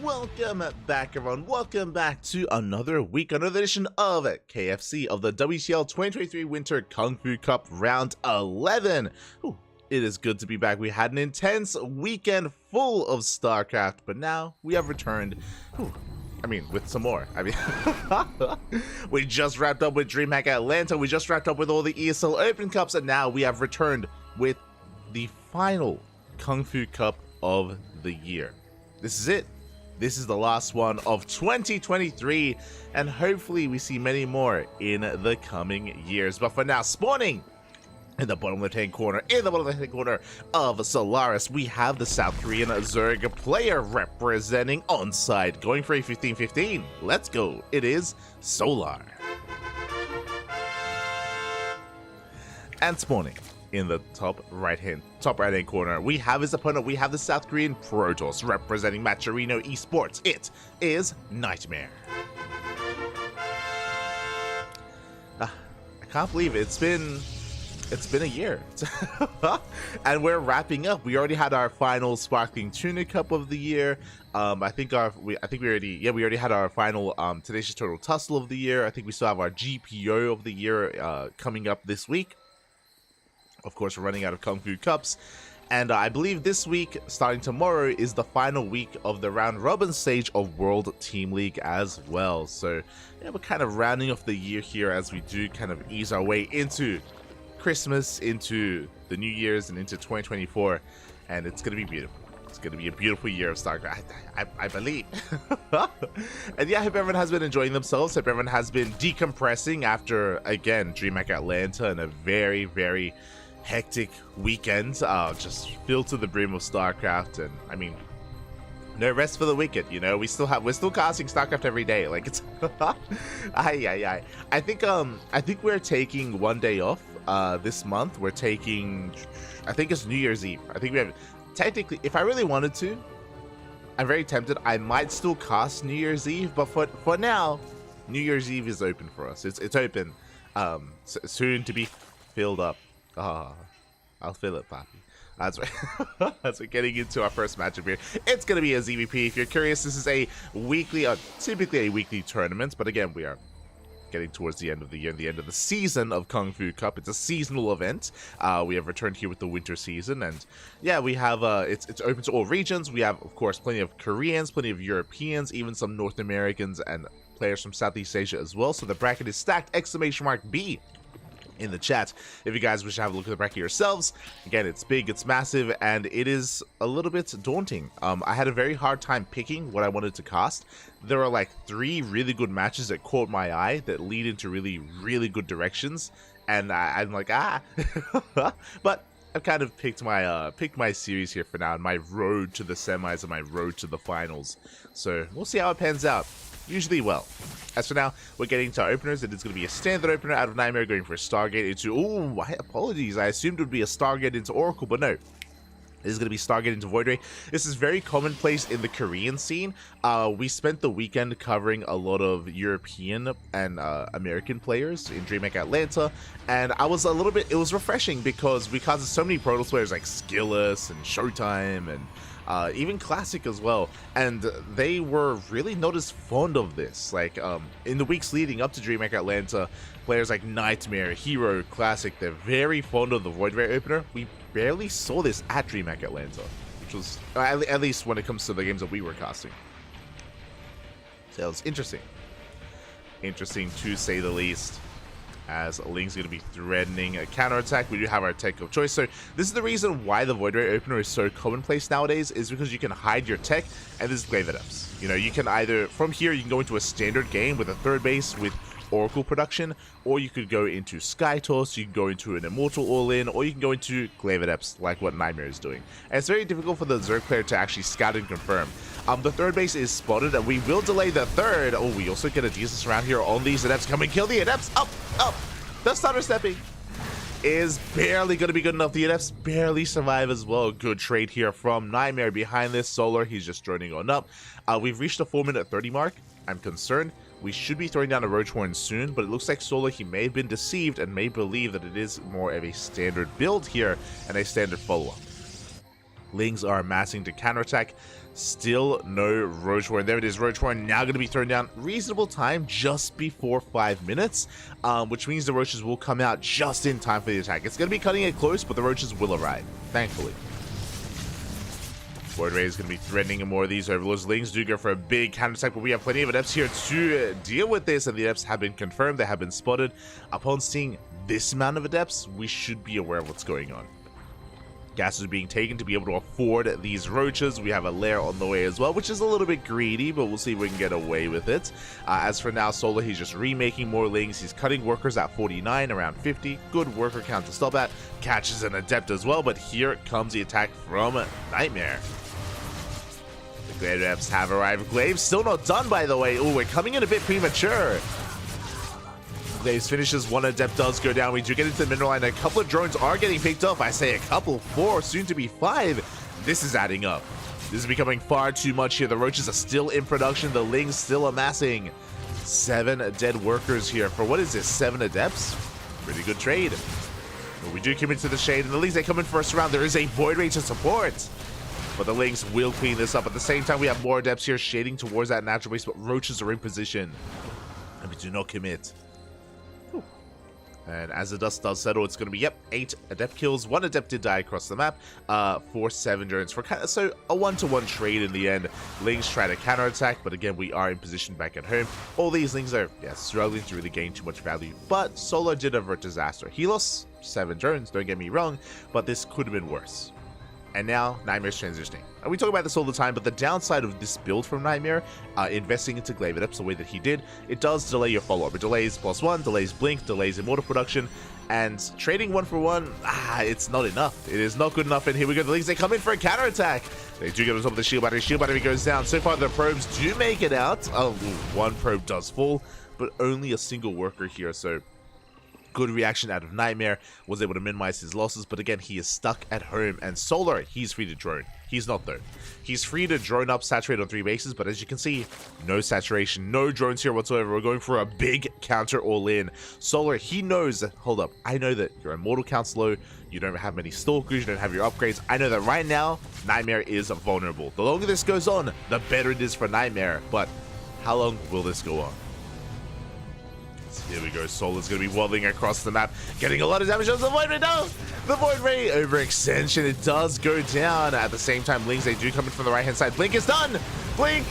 Welcome back, everyone. Welcome back to another week, another edition of KFC of the WCL 2023 Winter Kung Fu Cup Round 11. Ooh, it is good to be back. We had an intense weekend full of StarCraft, but now we have returned. With some more. We just wrapped up with DreamHack Atlanta. We just wrapped up with all the ESL Open Cups, and now we have returned with the final Kung Fu Cup of the year. This is it. This is the last one of 2023, and hopefully we see many more in the coming years. But for now, spawning in the bottom left-hand corner, of Solaris, we have the South Korean Zerg player representing Onside, going for a 15-15. Let's go. It is Solar. And spawning in the top right-hand corner, we have his opponent. We have the South Korean Protoss representing Macherino Esports. It is Nightmare. I can't believe it's been a year. And we're wrapping up. We already had our final Sparkling Tuna Cup of the year. We already had our final Tenacious Total Tussle of the year. I think we still have our GPO of the year coming up this week. Of course, we're running out of Kung Fu Cups, and I believe this week, starting tomorrow, is the final week of the round robin stage of World Team League as well. So, yeah, we're kind of rounding off the year here as we do kind of ease our way into Christmas, into the New Year's, and into 2024, and it's going to be beautiful. It's going to be a beautiful year of StarCraft, I believe. And yeah, I hope everyone has been enjoying themselves. Hope everyone has been decompressing after, again, DreamHack Atlanta and a very, very hectic weekend, just filled to the brim of StarCraft. And no rest for the wicked, you know. We're still casting StarCraft every day. Like, it's I think we're taking one day off this month. We're taking, I think it's New Year's Eve. I think we have, technically, if I really wanted to, I'm very tempted, I might still cast New Year's Eve, but for now, New Year's Eve is open for us. It's open, soon to be filled up. I'll fill it, Papi. That's right. As we're getting into our first matchup here, it's going to be a ZVP. If you're curious, this is a weekly, typically a weekly tournament, but again, we are getting towards the end of the year, the end of the season of Kung Fu Cup. It's a seasonal event. We have returned here with the winter season, and yeah, we have it's open to all regions. We have, of course, plenty of Koreans, plenty of Europeans, even some North Americans and players from Southeast Asia as well. So the bracket is stacked! !B in the chat if you guys wish to have a look at the bracket yourselves. Again, it's big, it's massive, and it is a little bit daunting. I had a very hard time picking what I wanted to cast. There are like 3 really good matches that caught my eye that lead into really, really good directions, and I'm like, but I've kind of picked my series here for now, and my road to the semis and my road to the finals. So we'll see how it pans out. Usually well. As for now, we're getting to our openers. It is going to be a standard opener out of Nightmare, going for a Stargate into... Oh, apologies. I assumed it would be a Stargate into Oracle, but no. This is going to be Stargate into Void Ray. This is very commonplace in the Korean scene. We spent the weekend covering a lot of European and American players in DreamHack Atlanta, and it was refreshing because we casted so many Protoss players like Skillus and Showtime and even Classic as well, and they were really not as fond of this. Like, in the weeks leading up to DreamHack Atlanta, players like Nightmare, Hero, Classic, they're very fond of the Void Ray opener. We barely saw this at DreamHack Atlanta, which was, at least when it comes to the games that we were casting. So it was interesting. Interesting to say the least, as Ling's going to be threatening a counterattack. We do have our tech of choice. So this is the reason why the Void Ray opener is so commonplace nowadays, is because you can hide your tech, and this is Glaive Adepts. You know, you can either, from here, you can go into a standard game with a third base with Oracle production, or you could go into Sky Toss, you can go into an Immortal All-In, or you can go into Glaive Adepts, like what Nightmare is doing. And it's very difficult for the Zerg player to actually scout and confirm. The third base is spotted, and we will delay the third. Oh, we also get a decent round here on these Adepts. Come and kill the Adepts. Up. The stutter stepping is barely going to be good enough. The Adepts barely survive as well. Good trade here from Nightmare behind this. Solar, he's just droning on up. We've reached the 4-minute 30 mark. I'm concerned. We should be throwing down a Roach Horn soon, but it looks like Solar, he may have been deceived and may believe that it is more of a standard build here and a standard follow-up. Lings are amassing to counterattack. Still no Roach Warren. There it is, Roach Warren now going to be thrown down. Reasonable time, just before 5 minutes, which means the Roaches will come out just in time for the attack. It's going to be cutting it close, but the Roaches will arrive, thankfully. Void Ray is going to be threatening more of these Overlords. Lings do go for a big counterattack, but we have plenty of Adepts here to deal with this, and the Adepts have been confirmed, they have been spotted. Upon seeing this amount of Adepts, we should be aware of what's going on. Gas is being taken to be able to afford these Roaches. We have a lair on the way as well, which is a little bit greedy, but we'll see if we can get away with it. As for now, Solar, he's just remaking more Lings. He's cutting workers at 49, around 50. Good worker count to stop at. Catches an Adept as well, but here comes the attack from Nightmare. The Glaive Adepts have arrived. Glaive's still not done, by the way. Oh, we're coming in a bit premature. Glaives finishes, one Adept does go down. We do get into the mineral line. A couple of drones are getting picked off. I say a couple, 4, soon to be 5. This is adding up. This is becoming far too much here. The Roaches are still in production. The Lings still amassing. 7 dead workers here. For what is this, 7 Adepts? Pretty good trade. But we do come into the shade, and the Lings, they come in first round. There is a Void Ray to support. But the Lings will clean this up. At the same time, we have more Adepts here shading towards that natural base, but Roaches are in position. And we do not commit. And as the dust does settle, it's going to be, 8 Adept kills. 1 Adept did die across the map for 7 drones. So a 1-to-1 trade in the end. Lings try to counterattack, but again, we are in position back at home. All these Lings are struggling to really gain too much value. But Solar did avert disaster. He lost 7 drones, don't get me wrong, but this could have been worse. And now, Nightmare's transitioning. And we talk about this all the time, but the downside of this build from Nightmare, investing into Glaive Adepts the way that he did, it does delay your follow-up. It delays +1, delays Blink, delays Immortal production, and trading 1 for 1, it's not enough. It is not good enough, and here we go. The Lings, they come in for a counterattack. They do get on top of the shield battery. Shield battery goes down. So far, the probes do make it out. Oh, 1 probe does fall, but only a single worker here, so good reaction out of Nightmare, was able to minimize his losses, but again, he is stuck at home, and Solar, he's free to drone. He's not though. He's free to drone up, saturate on 3 bases, but as you can see, no saturation, no drones here whatsoever. We're going for a big counter all in. Solar, he knows that, hold up, I know that your immortal count's low, you don't have many stalkers, you don't have your upgrades. I know that right now, Nightmare is vulnerable. The longer this goes on, the better it is for Nightmare, but how long will this go on? Here we go, Solar's going to be waddling across the map, getting a lot of damage on the Void Ray. No! The Void Ray overextension, it does go down. At the same time, Lings, they do come in from the right-hand side. Blink is done! Blink!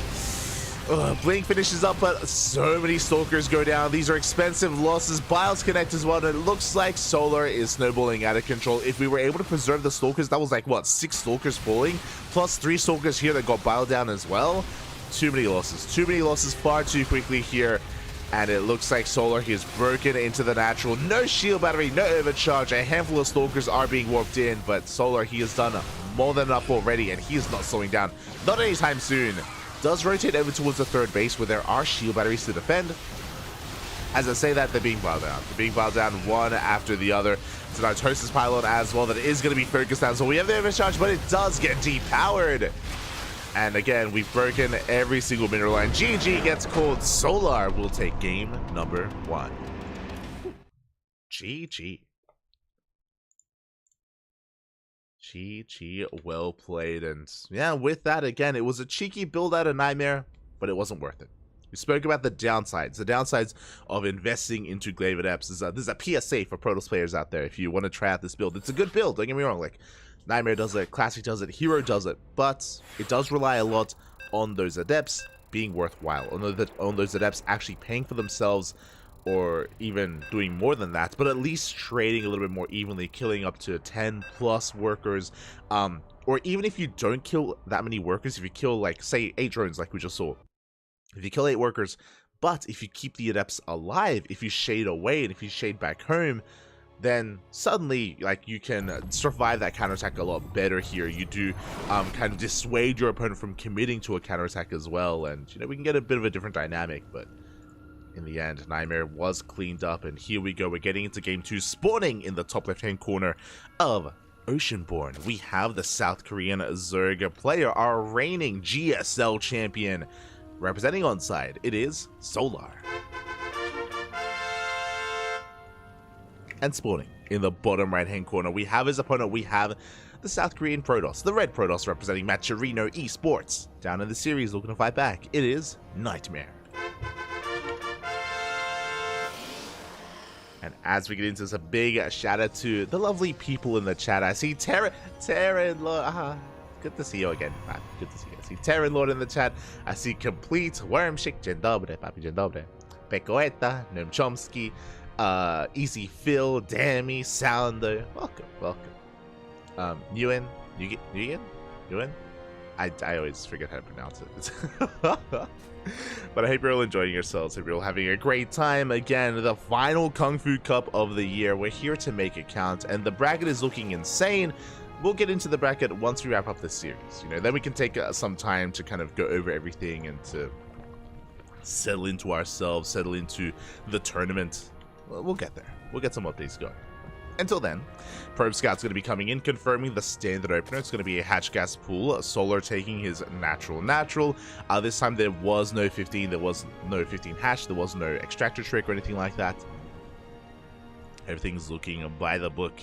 Blink finishes up, but so many Stalkers go down. These are expensive losses. Biles connect as well, and it looks like Solar is snowballing out of control. If we were able to preserve the Stalkers, that was like, what, 6 Stalkers falling? Plus 3 Stalkers here that got Bile down as well. Too many losses. Too many losses far too quickly here. And it looks like Solar, he is broken into the natural. No shield battery, no overcharge. A handful of Stalkers are being walked in, but Solar, he has done more than enough already, and he is not slowing down. Not anytime soon. Does rotate over towards the 3rd base, where there are shield batteries to defend. As I say that, they're being piled down. They're being piled down one after the other. So now Toast pylon as well, that is going to be focused down. So we have the overcharge, but it does get depowered. And again, we've broken every single mineral line. GG gets called. Solar will take game number 1. GG. GG, well played. And yeah, with that, again, it was a cheeky build out of Nightmare, but it wasn't worth it. We spoke about the downsides. The downsides of investing into Glaive Adepts. This is a PSA for Protoss players out there. If you want to try out this build, it's a good build. Don't get me wrong. Like, Nightmare does it, Classic does it, Hero does it, but it does rely a lot on those Adepts being worthwhile, on those Adepts actually paying for themselves, or even doing more than that, but at least trading a little bit more evenly, killing up to 10 plus workers, or even if you don't kill that many workers, if you kill, like, say, 8 drones like we just saw, if you kill 8 workers, but if you keep the Adepts alive, if you shade away, and if you shade back home, then suddenly, like, you can survive that counterattack a lot better here. You do kind of dissuade your opponent from committing to a counterattack as well, and, you know, we can get a bit of a different dynamic, but in the end, Nightmare was cleaned up, and here we go. We're getting into game 2, spawning in the top left-hand corner of Oceanborn. We have the South Korean Zerg player, our reigning GSL champion. Representing on side, it is Solar. And spawning in the bottom right-hand corner, we have his opponent. We have the South Korean Protoss, the Red Protoss representing Maturino Esports. Down in the series looking to fight back, it is Nightmare. And as we get into this, a big shout out to the lovely people in the chat. I see Terran Lord. Good to see you again, man. Good to see you. I see Terran Lord in the chat. I see Complete Wormshik. Dzień dobry, papi, dzień dobry. Pekoeta, Noam Chomsky, Easy Phil, Dammy, Sounder. Welcome. Ewan. I always forget how to pronounce it. But I hope you're all enjoying yourselves. I hope you're all having a great time. Again, the final KungFu Cup of the year. We're here to make it count, and the bracket is looking insane. We'll get into the bracket once we wrap up this series. Then we can take some time to kind of go over everything and to settle into ourselves, settle into the tournament. We'll get there. We'll get some updates going. Until then, Probe Scout's going to be coming in, confirming the standard opener. It's going to be a hatch gas pool. Solar taking his natural. This time there was no 15. There was no 15 hatch. There was no extractor trick or anything like that. Everything's looking by the book.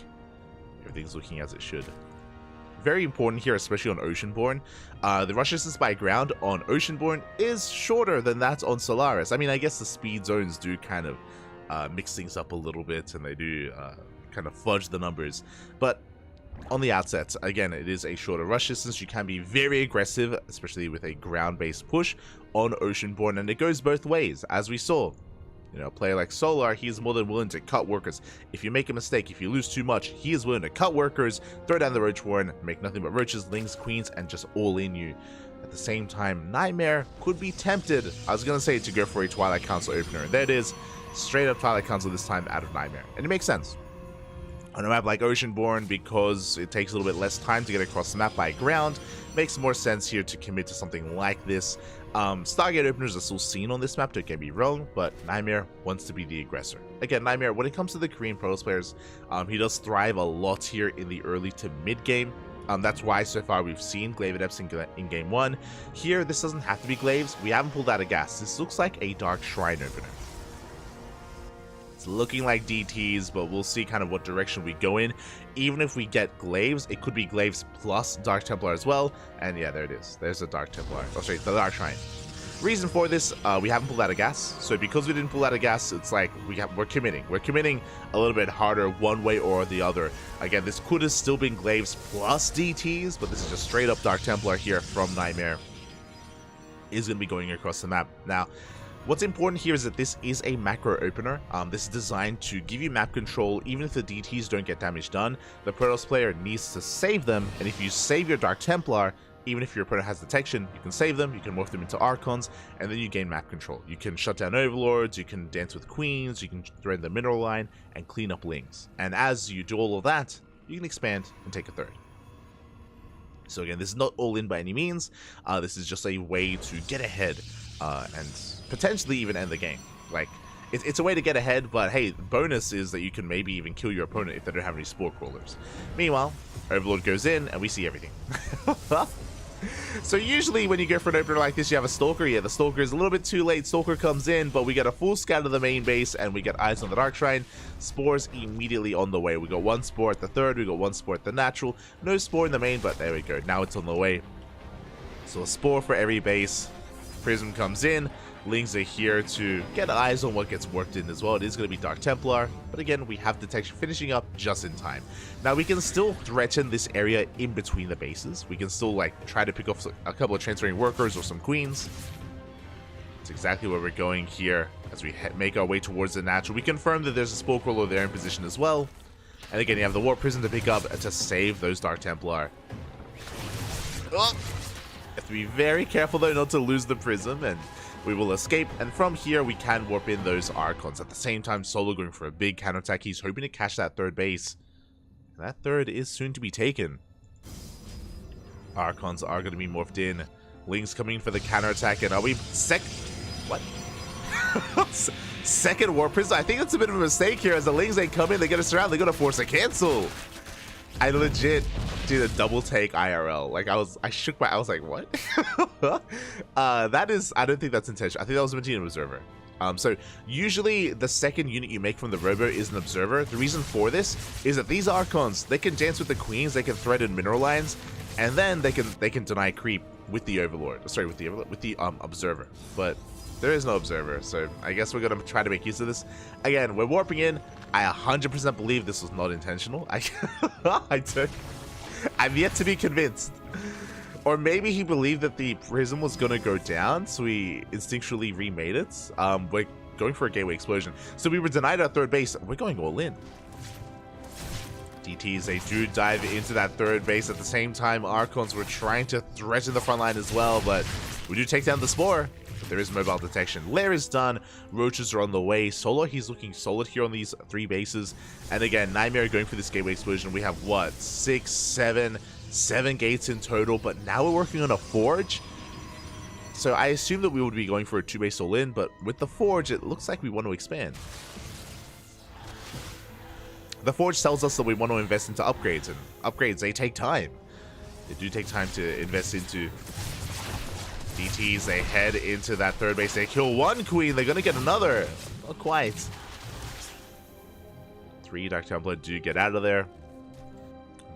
Everything's looking as it should. Very important here, especially on Oceanborn. The rush distance by ground on Oceanborn is shorter than that on Solaris. I mean, I guess the speed zones do kind of mix things up a little bit, and they do kind of fudge the numbers. But on the outset, again, it is a shorter rush distance. You can be very aggressive, especially with a ground-based push on Oceanborn, and it goes both ways, as we saw. A player like Solar, he's more than willing to cut workers. If you make a mistake, if you lose too much, he is willing to cut workers, throw down the Roach Warren, make nothing but roaches, lings, queens, and just all in you. At the same time, Nightmare could be tempted, I was going to say, to go for a Twilight Council opener. And there it is, straight up Twilight Council this time out of Nightmare. And it makes sense. On a map like Oceanborn, because it takes a little bit less time to get across the map by ground, makes more sense here to commit to something like this. Stargate openers are still seen on this map, don't get me wrong, but Nightmare wants to be the aggressor. Again, Nightmare, when it comes to the Korean Protoss players, he does thrive a lot here in the early to mid game. That's why so far we've seen Glaive and Epson in game 1. Here, this doesn't have to be Glaives. We haven't pulled out a gas. This looks like a Dark Shrine opener. It's looking like DTs, but we'll see kind of what direction we go in. Even if we get Glaives, it could be Glaives plus Dark Templar as well. And yeah, there it is. There's a Dark Templar. Oh, sorry, the Dark Shrine. Reason for this, we haven't pulled out a gas. So because we didn't pull out a gas, it's like we're committing. We're committing a little bit harder one way or the other. Again, this could have still been Glaives plus DTs, but this is just straight up Dark Templar here from Nightmare. Is going to be going across the map. Now, what's important here is that this is a macro opener. This is designed to give you map control. Even if the DTs don't get damage done, the Protoss player needs to save them. And if you save your Dark Templar, even if your opponent has detection, you can save them, you can morph them into Archons, and then you gain map control. You can shut down Overlords, you can dance with Queens, you can thread the mineral line, and clean up Lings. And as you do all of that, you can expand and take a third. So again, this is not all in by any means. This is just a way to get ahead and potentially even end the game. Like, it's a way to get ahead, but hey, the bonus is that you can maybe even kill your opponent if they don't have any Spore Crawlers. Meanwhile, Overlord goes in, and we see everything. So usually when you go for an opener like this, you have a Stalker. Yeah, the Stalker is a little bit too late. Stalker comes in, but we get a full scout of the main base, and we get eyes on the Dark Shrine. Spores immediately on the way. We got one Spore at the third, we got one Spore at the natural. No Spore in the main, but there we go. Now it's on the way. So a Spore for every base. Prism comes in. Lings are here to get eyes on what gets worked in as well. It is going to be Dark Templar, but again, we have detection finishing up just in time. Now, we can still threaten this area in between the bases. We can still, like, try to pick off a couple of transferring workers or some queens. That's exactly where we're going here as we make our way towards the natural. We confirm that there's a Spore Crawler there in position as well. And again, you have the Warp Prison to pick up and to save those Dark Templar. Oh! Have to be very careful, though, not to lose the Prism, and we will escape, and from here we can warp in those Archons. At the same time, Solo going for a big counterattack. He's hoping to catch that third base. That third is soon to be taken. Archons are going to be morphed in. Lings coming in for the counterattack, and are we what? Second Warp Prism? I think that's a bit of a mistake here, as the Lings ain't come in, they get us around, they're going to force a cancel. I legit did a double take IRL. Like, I was like, what? That is, I don't think that's intentional. I think that was Medina Observer. So usually the second unit you make from the Robo is an Observer. The reason for this is that these Archons, they can dance with the Queens, they can threaten mineral lines, and then they can deny creep with the Overlord. Sorry, with the Observer. But there is no Observer, so I guess we're gonna try to make use of this. Again, we're warping in. I 100% believe this was not intentional. I'm yet to be convinced. Or maybe he believed that the prism was going to go down, so he instinctually remade it. We're going for a gateway explosion. So we were denied our third base. We're going all in. DTs, they do dive into that third base. At the same time, Archons were trying to threaten the front line as well, but we do take down the Spore. But there is mobile detection. Lair is done. Roaches are on the way. Solar, he's looking solid here on these 3 bases. And again, Nightmare going for this gateway explosion. We have, what, 6, 7 gates in total, but now we're working on a Forge. So I assume that we would be going for a 2-base all-in, but with the Forge, it looks like we want to expand. The Forge tells us that we want to invest into upgrades, and upgrades, they take time. They do take time to invest into. DTs, they head into that third base. They kill 1 Queen, they're going to get another. Not quite. 3 Dark Templar do get out of there.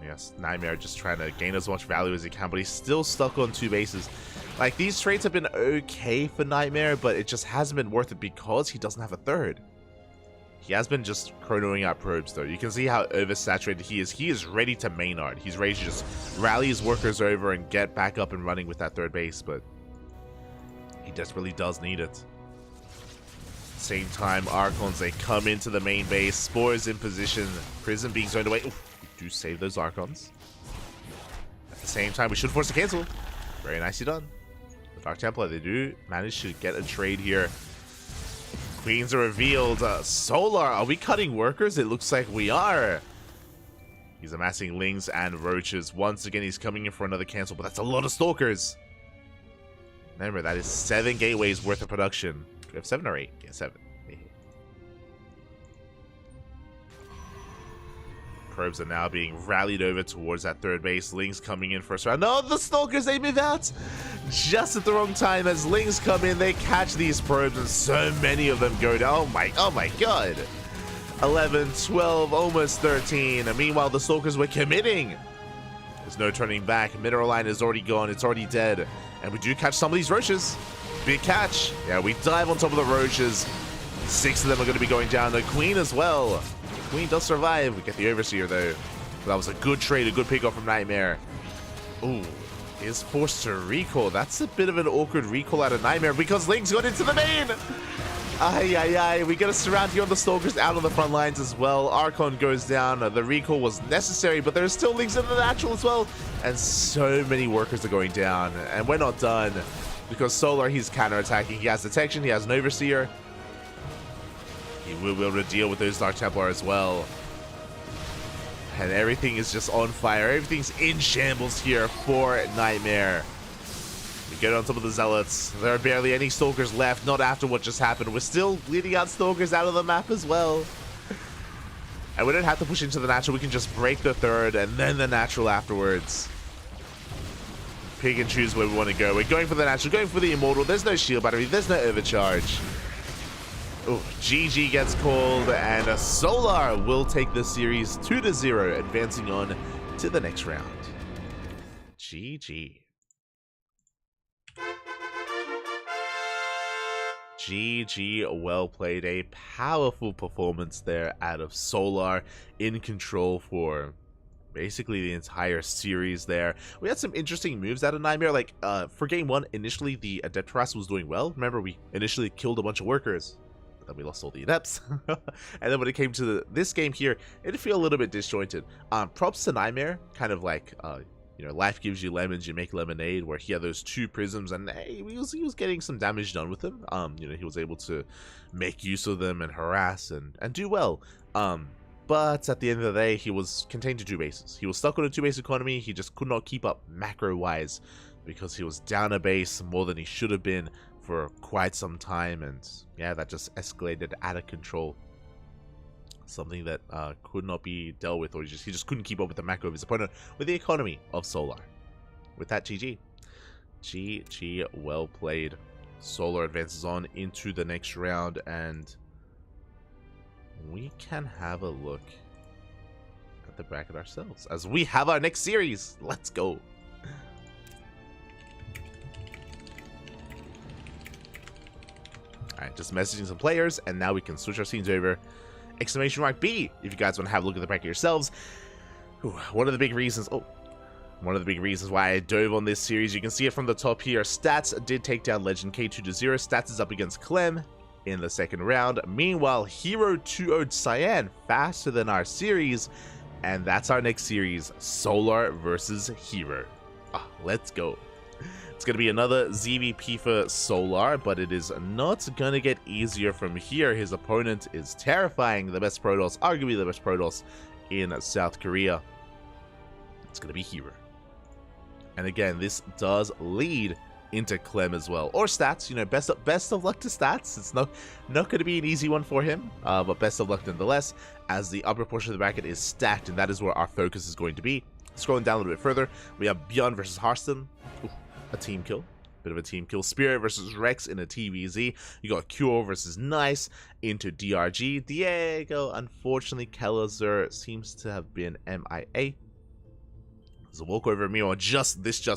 Yes, Nightmare just trying to gain as much value as he can, but he's still stuck on 2 bases. Like, these trades have been okay for Nightmare, but it just hasn't been worth it because he doesn't have a third. He has been just chronoing out probes, though. You can see how oversaturated he is. He is ready to mainard. He's ready to just rally his workers over and get back up and running with that third base, but he desperately does need it. Same time, Archons, they come into the main base. Spores in position. Prism being zoned away. Oof. Do save those Archons. At the same time, we should force a cancel. Very nicely done. The Dark Templar, they do manage to get a trade here. Queens are revealed. Solar, are we cutting workers? It looks like we are. He's amassing Lings and Roaches. Once again, he's coming in for another cancel, but that's a lot of Stalkers. Remember, that is 7 gateways worth of production. Do we have 7 or 8? Yeah, 7. Probes are now being rallied over towards that third base. Lings coming in first round. No, the Stalkers, they move out just at the wrong time. As Lings come in, they catch these probes, and so many of them go down. Oh my god. 11, 12, almost 13. And meanwhile, the Stalkers were committing. There's no turning back. Mineral line is already gone. It's already dead. And we do catch some of these Roaches. Big catch. Yeah, we dive on top of the Roaches. 6 of them are going to be going down. The Queen as well. Queen does survive. We get the Overseer, though. That was a good trade, a good pickoff from Nightmare. Ooh, is forced to recall. That's a bit of an awkward recall out of Nightmare because Lings got into the main. Ay. We get a surround here on the Stalkers out on the front lines as well. Archon goes down. The recall was necessary, but there's still Lings in the natural as well. And so many workers are going down. And we're not done because Solar, he's counterattacking. He has detection. He has an Overseer. He will be able to deal with those Dark Templar as well. And everything is just on fire. Everything's in shambles here for Nightmare. We get on top of the Zealots. There are barely any Stalkers left, not after what just happened. We're still bleeding out Stalkers out of the map as well. And we don't have to push into the natural. We can just break the third and then the natural afterwards. Pick and choose where we want to go. We're going for the natural, going for the Immortal. There's no shield battery. There's no overcharge. Oh, GG gets called, and a Solar will take the series 2-0, advancing on to the next round. GG. GG, well played. A powerful performance there out of Solar, in control for basically the entire series there. We had some interesting moves out of Nightmare. Like, for game 1, initially the Adept Harass was doing well. Remember, we initially killed a bunch of workers. Then we lost all the adepts. And then when it came to this game here, it did feel a little bit disjointed. Props to Nightmare, kind of like, you know, life gives you lemons, you make lemonade, where he had those 2 prisms, and hey, he was getting some damage done with them. You know, he was able to make use of them and harass and do well. But at the end of the day, he was contained to 2 bases. He was stuck on a 2-base economy. He just could not keep up macro-wise because he was down a base more than he should have been for quite some time, and yeah, that just escalated out of control. Something that could not be dealt with, or he just couldn't keep up with the macro of his opponent with the economy of Solar. With that, GG. GG, well played. Solar advances on into the next round, and we can have a look at the bracket ourselves as we have our next series. Let's go. Alright, just messaging some players, and now we can switch our scenes over. Exclamation mark B if you guys want to have a look at the bracket yourselves. One of the big reasons why I dove on this series, you can see it from the top here. Stats did take down Legend K 2-0. Stats is up against Clem in the second round. Meanwhile, Hero 2-0'd Cyan faster than our series, and that's our next series, Solar versus Hero. Let's go. It's going to be another ZVP for Solar, but it is not going to get easier from here. His opponent is terrifying, the best Protoss, arguably the best Protoss in South Korea. It's going to be Hero. And again, this does lead into Clem as well. Or Stats, you know, best of luck to Stats. It's not going to be an easy one for him, but best of luck nonetheless, as the upper portion of the bracket is stacked, and that is where our focus is going to be. Scrolling down a little bit further, we have Beyond versus Hearthstone. A team kill. Bit of a team kill. Spirit versus Rex in a TVZ. You got Cure versus Nice into DRG. Diego, unfortunately, Kelazur seems to have been MIA. There's a walkover me or just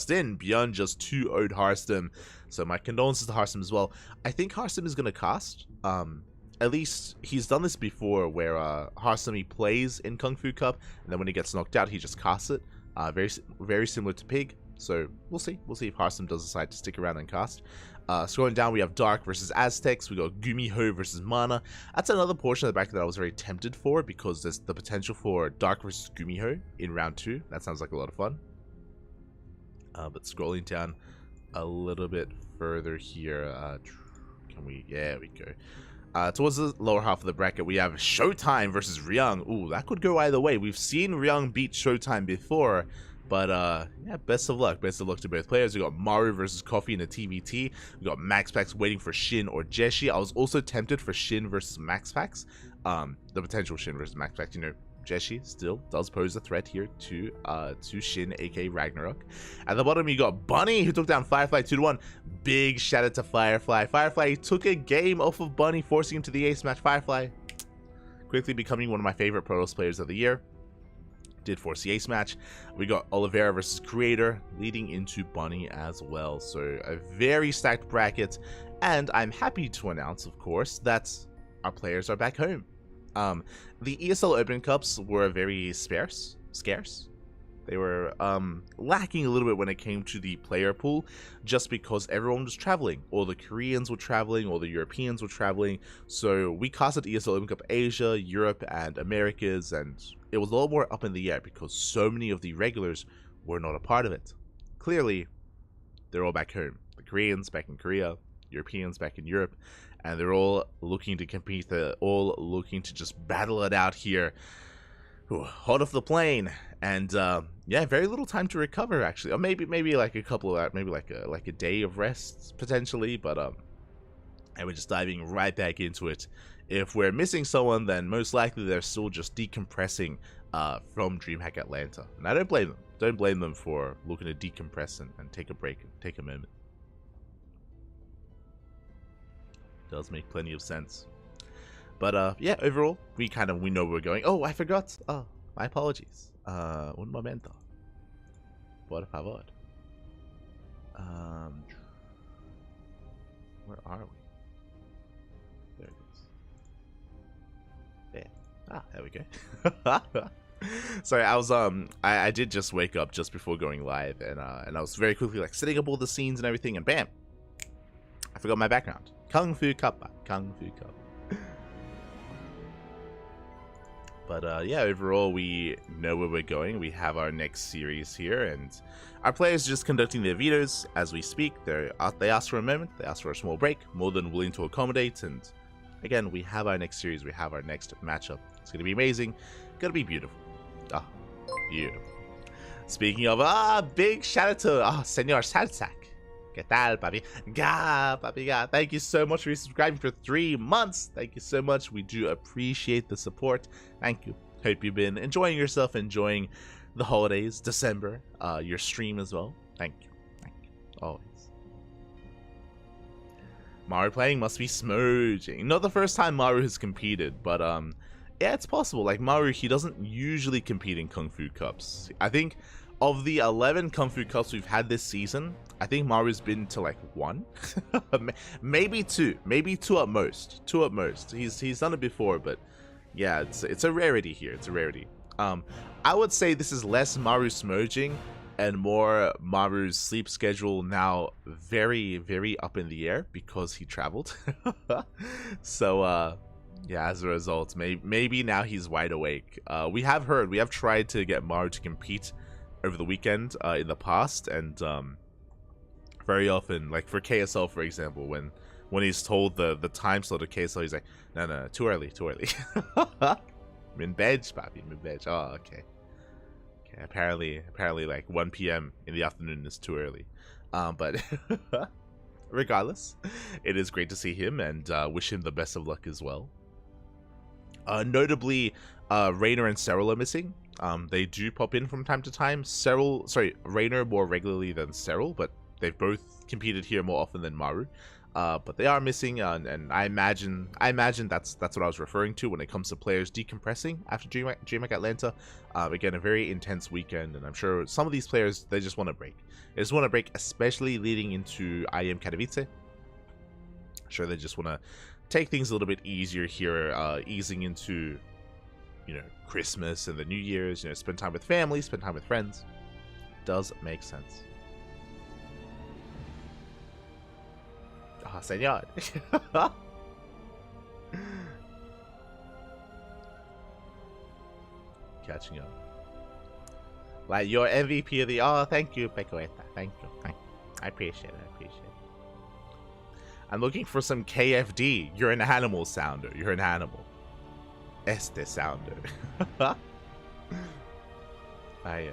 in. Beyond just 2-0'd Hearthstone. So my condolences to Hearthstone as well. I think Hearthstone is going to cast. At least he's done this before, where Hearthstone, he plays in KungFu Cup, and then when he gets knocked out, he just casts it. Very similar to Pig. So we'll see. We'll see if Hearthstone does decide to stick around and cast. Scrolling down, we have Dark versus Aztecs. We got Gumiho versus Mana. That's another portion of the bracket that I was very tempted for, because there's the potential for Dark versus Gumiho in round 2. That sounds like a lot of fun. But scrolling down a little bit further here, there we go. Towards the lower half of the bracket, we have Showtime versus Ryung. Ooh, that could go either way. We've seen Ryung beat Showtime before. But, yeah, best of luck. Best of luck to both players. We got Maru versus Coffee in a TVT. We got MaxPax waiting for Shin or Jeshi. I was also tempted for Shin versus MaxPax. The potential Shin versus MaxPax. You know, Jeshi still does pose a threat here to Shin, aka Ragnarok. At the bottom, you got Bunny, who took down Firefly 2-1. Big shout out to Firefly. Firefly took a game off of Bunny, forcing him to the ace match. Firefly quickly becoming one of my favorite Protoss players of the year. Did force the ace match. We got Oliveira versus Creator leading into Bunny as well. So a very stacked bracket, and I'm happy to announce, of course, that our players are back home. The ESL Open Cups were very scarce. They were lacking a little bit when it came to the player pool, just because everyone was traveling. All the Koreans were traveling, all the Europeans were traveling. So we casted ESL Open Cup Asia, Europe, and Americas, and it was a lot more up in the air because so many of the regulars were not a part of it. Clearly, they're all back home. The Koreans back in Korea, Europeans back in Europe, and they're all looking to compete. They're all looking to just battle it out here. Hot off the plane, and yeah, very little time to recover actually, or maybe like a couple of maybe like a day of rest potentially, but and we're just diving right back into it. If we're missing someone, then most likely they're still just decompressing from DreamHack Atlanta, and I don't blame them. Don't blame them for looking to decompress and take a break and take a moment. Does make plenty of sense. But yeah, overall, we know where we're going. Oh, I forgot. Oh, my apologies. Un momento. Por favor. Where are we? There it is. There. There we go. Sorry, I was I did just wake up just before going live, and I was very quickly like setting up all the scenes and everything, and bam, I forgot my background. KungFu Cup. KungFu Cup. But yeah, overall, we know where we're going. We have our next series here, and our players are just conducting their vetoes as we speak. They ask for a moment, they ask for a small break, more than willing to accommodate. And again, we have our next series, we have our next matchup. It's going to be amazing, going to be beautiful. Beautiful. Speaking of, big shout out to Senor Salsac. ¿Qué tal, papi? Papi. Thank you so much for subscribing for 3 months. Thank you so much. We do appreciate the support. Thank you. Hope you've been enjoying yourself, enjoying the holidays, December, your stream as well. Thank you. Always. Maru playing must be smooching. Not the first time Maru has competed, but yeah, it's possible. Like Maru, he doesn't usually compete in KungFu Cups. I think of the 11 KungFu Cups we've had this season, I think Maru's been to like 1, maybe 2, maybe 2 at most. 2 at most. He's done it before, but yeah, it's a rarity here. It's a rarity. I would say this is less Maru smurging and more Maru's sleep schedule now very, very up in the air because he traveled. So yeah, as a result, maybe now he's wide awake. We have tried to get Maru to compete over the weekend in the past, and very often, like for KSL for example, when he's told the time slot of KSL, he's like, no, too early. Min bed, papi, min bed. Oh, okay. Apparently like 1 p.m. in the afternoon is too early. But regardless, it is great to see him, and wish him the best of luck as well. Notably, Raynor and Serral are missing. They do pop in from time to time. Raynor more regularly than Serral, but they've both competed here more often than Maru. But they are missing, and I imagine that's what I was referring to when it comes to players decompressing after DreamHack Atlanta. Again, a very intense weekend, and I'm sure some of these players, they just want to break. They just want to break, especially leading into IM Katowice. I'm sure they just want to take things a little bit easier here, easing into, Christmas and the New Year's. Spend time with family, spend time with friends. Does make sense. Senor. Catching up. Like your MVP of the... Oh, thank you, Pecoeta. Thank you. I appreciate it. I'm looking for some KFD. You're an animal, Sounder. You're an animal. Este Sounder. Ay.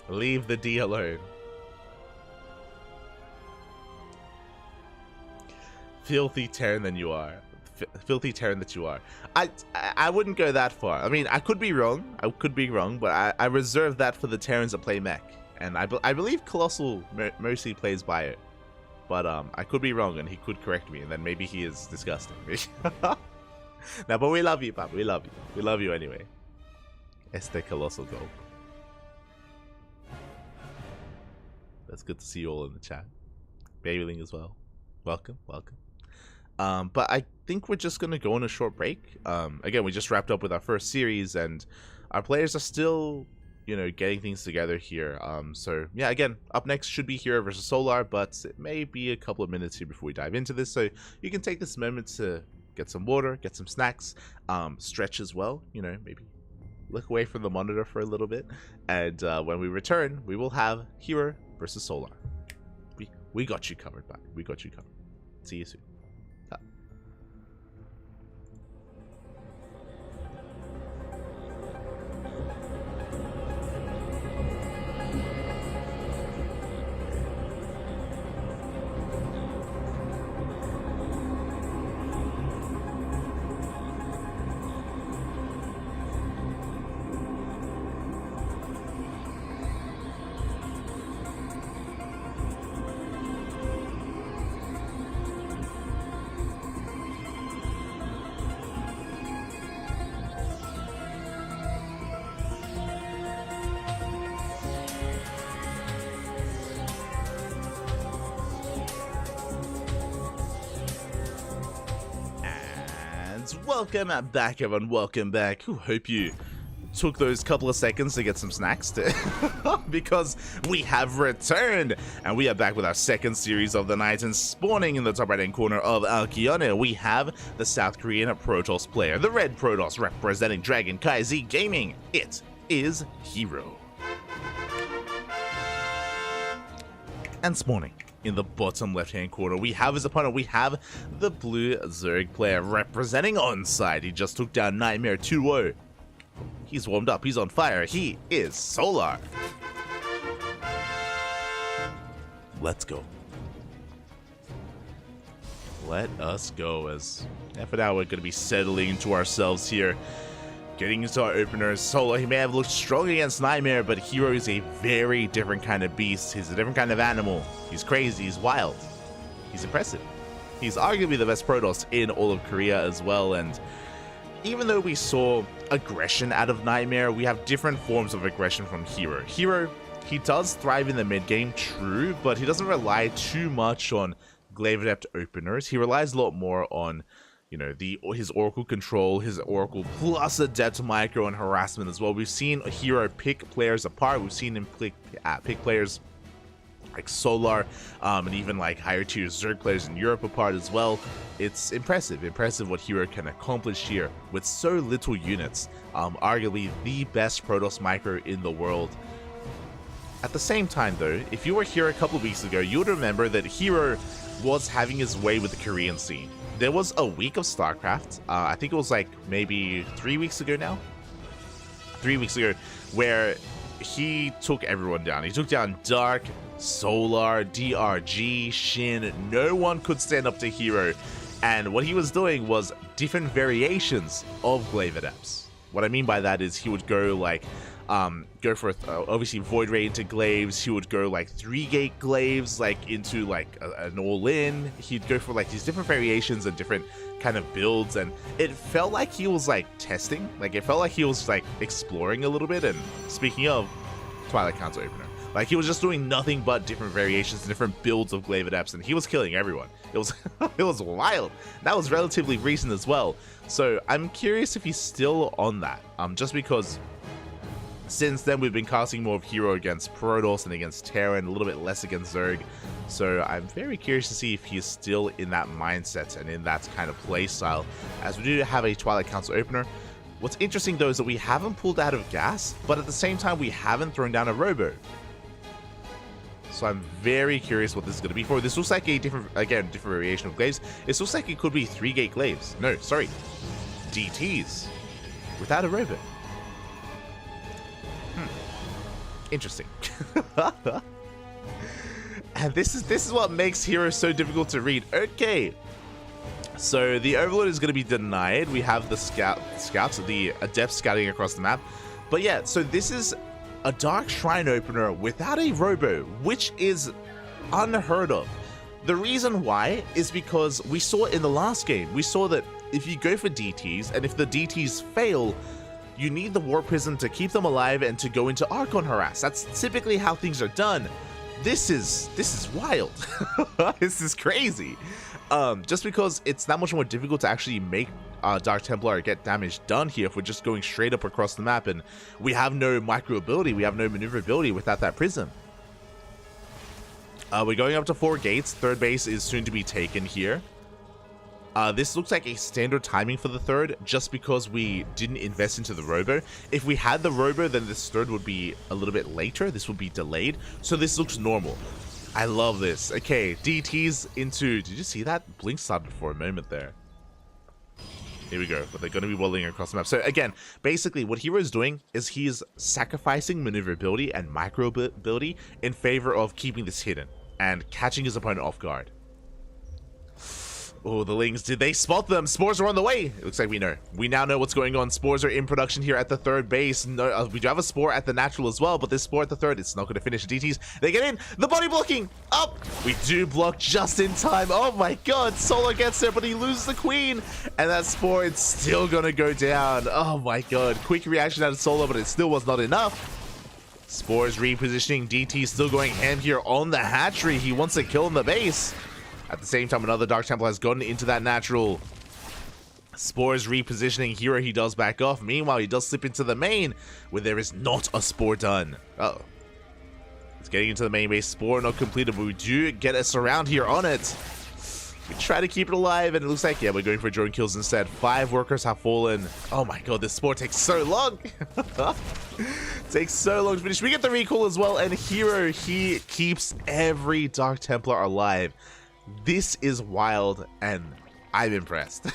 Leave the D alone. Filthy Terran than you are. Filthy Terran that you are. I wouldn't go that far. I mean, I could be wrong, but I reserve that for the Terrans that play mech. And I believe Colossal mostly plays bio. But I could be wrong, and he could correct me, and then maybe he is disgusting. No, but we love you, Papa. We love you. We love you anyway. Este Colossal Gold. That's good to see you all in the chat. Babyling as well. Welcome. But I think we're just going to go on a short break. Again, we just wrapped up with our first series, and our players are still, getting things together here. So, yeah, again, up next should be Hero versus Solar, but it may be a couple of minutes here before we dive into this. So you can take this moment to get some water, get some snacks, stretch as well, maybe look away from the monitor for a little bit. And when we return, we will have Hero versus Solar. We got you covered, buddy. We got you covered. See you soon. Welcome back, everyone. Welcome back. Hope you took those couple of seconds to get some snacks because we have returned, and we are back with our second series of the night. And spawning in the top right hand corner of Alkione, we have the South Korean Protoss player, the red Protoss representing Dragon KZ Gaming. It is Hero. And spawning in the bottom left-hand corner, we have his opponent. We have the blue Zerg player representing Onside. He just took down Nightmare 2-0. He's warmed up. He's on fire. He is Solar. Let's go. Let us go. As for now, we're going to be settling into ourselves here. Getting into our openers. Solar, he may have looked strong against Nightmare, but Hero is a very different kind of beast. He's a different kind of animal. He's crazy. He's wild. He's impressive. He's arguably the best Protoss in all of Korea as well, and even though we saw aggression out of Nightmare, we have different forms of aggression from Hero. Hero, he does thrive in the mid game, true, but he doesn't rely too much on Glaive Adept openers. He relies a lot more on, you know, his Oracle control, his Oracle plus Adept micro and harassment as well. We've seen Hero pick players apart. We've seen him pick players like Solar, and even like higher tier Zerg players in Europe apart as well. It's impressive what Hero can accomplish here with so little units. Arguably the best Protoss micro in the world. At the same time though, if you were here a couple of weeks ago, you would remember that Hero was having his way with the Korean scene. There was a week of StarCraft, I think it was like maybe 3 weeks ago now? 3 weeks ago, where he took everyone down. He took down Dark, Solar, DRG, Shin. No one could stand up to Hero. And what he was doing was different variations of Glaive Adepts. What I mean by that is he would go like, go for obviously Void Ray into Glaives. He would go like 3-gate Glaives like into like an all-in. He'd go for like these different variations and different kind of builds, and it felt like he was like testing. Like it felt like he was like exploring a little bit. And speaking of Twilight Council opener, like he was just doing nothing but different variations, different builds of Glaive Adepts, and he was killing everyone. It was it was wild. That was relatively recent as well. So I'm curious if he's still on that. Just because since then we've been casting more of Hero against Protoss and against Terran, a little bit less against Zerg. So I'm very curious to see if he's still in that mindset and in that kind of play style, as we do have a Twilight Council opener. What's interesting though is that we haven't pulled out of gas, but at the same time we haven't thrown down a Robo. So I'm very curious what this is going to be for. This looks like a different variation of Glaives. It looks like it could be 3-gate Glaives. No, sorry, DTs without a Robo. Interesting. And this is what makes Hero so difficult to read. Okay, so the Overlord is going to be denied. We have the scouts, the Adepts scouting across the map. But yeah, so this is a Dark Shrine opener without a Robo, which is unheard of. The reason why is because we saw in the last game, we saw that if you go for DTs, and if the DTs fail, you need the War Prism to keep them alive and to go into Archon Harass. That's typically how things are done. This is wild. This is crazy. Just because it's that much more difficult to actually make Dark Templar get damage done here if we're just going straight up across the map, and we have no micro ability, we have no maneuverability without that prism. We're going up to 4 gates. Third base is soon to be taken here. This looks like a standard timing for the third, just because we didn't invest into the Robo. If we had the Robo, then this third would be a little bit later. This would be delayed. So this looks normal. I love this. Okay, DTs into... Did you see that? Blink started for a moment there. Here we go. But they're going to be waddling across the map. So again, basically what Hero is doing is he's sacrificing maneuverability and micro ability in favor of keeping this hidden and catching his opponent off guard. Oh, the Lings, did they spot them? Spores are on the way. It looks like we know. We now know what's going on. Spores are in production here at the third base. No, we do have a Spore at the natural as well, but this Spore at the third, it's not going to finish the DTs. They get in. The body blocking. Up. We do block just in time. Oh my god. Solar gets there, but he loses the Queen. And that Spore, it's still going to go down. Oh my god. Quick reaction out of Solar, but it still was not enough. Spores repositioning. DT still going ham here on the hatchery. He wants to kill in the base. At the same time, another Dark Templar has gotten into that natural. Spores repositioning. Hero, he does back off. Meanwhile, he does slip into the main, where there is not a Spore done. Uh-oh. It's getting into the main base. Spore not completed, but we do get a surround here on it. We try to keep it alive, and it looks like, yeah, we're going for drone kills instead. 5 workers have fallen. Oh my god, this Spore takes so long. Takes so long to finish. We get the recall as well, and Hero, he keeps every Dark Templar alive. This is wild, and I'm impressed.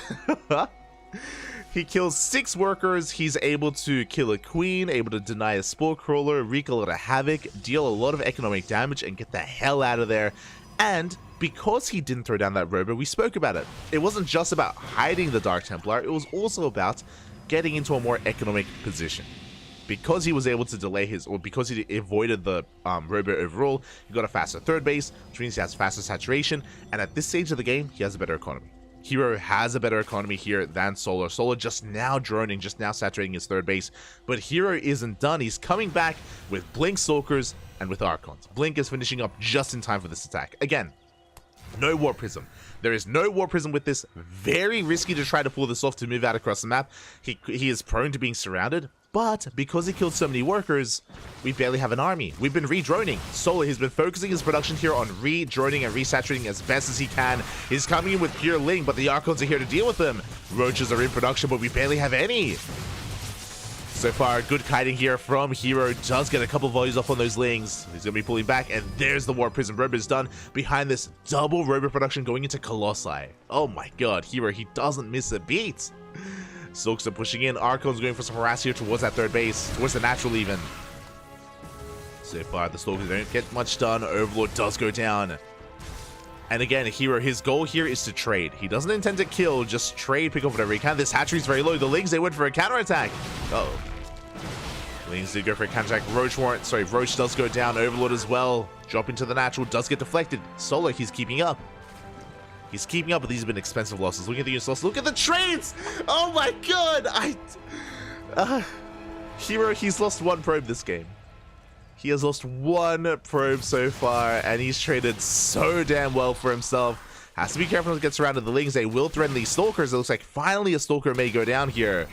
He kills 6 workers. He's able to kill a Queen, able to deny a Spore Crawler, wreak a lot of havoc, deal a lot of economic damage, and get the hell out of there. And because he didn't throw down that Robo, we spoke about it. It wasn't just about hiding the Dark Templar, it was also about getting into a more economic position. because he was able to delay his, or because he avoided the robo overall, he got a faster third base, which means he has faster saturation, and at this stage of the game, he has a better economy. Hero has a better economy here than Solar. Solar just now droning, just now saturating his third base, but Hero isn't done. He's coming back with Blink Stalkers and with Archons. Blink is finishing up just in time for this attack. Again, no Warp Prism. There is no Warp Prism with this. Very risky to try to pull this off to move out across the map. He is prone to being surrounded, but because he killed so many workers, we barely have an army. We've been re-droning. Solar, he's been focusing his production here on re-droning and resaturating as best as he can. He's coming in with pure Ling, but the Archons are here to deal with them. Roaches are in production, but we barely have any. So far, good kiting here from Hero. Does get a couple volleys off on those Lings. He's going to be pulling back, and there's the Warp Prism. Robo is done. Behind this, double Robo production going into Colossi. Oh my god, Hero, he doesn't miss a beat. Silks are pushing in. Archon's going for some harass here towards that third base, towards the natural even. So far, the Stalkers don't get much done. Overlord does go down. And again, Hero, his goal here is to trade. He doesn't intend to kill, just trade, pick up whatever he can. This hatchery's very low. The Lings, they went for a counterattack. Uh-oh. Lings did go for a counterattack. Roach does go down. Overlord as well. Drop into the natural, does get deflected. Solar, he's keeping up. He's keeping up, but these have been expensive losses. Look at the unit losses. Look at the trades! Oh my god! Hero, he's lost one probe this game. He has lost one probe so far, and he's traded so damn well for himself. Has to be careful to get surrounded. The Lings, they will threaten these Stalkers. It looks like finally a Stalker may go down here.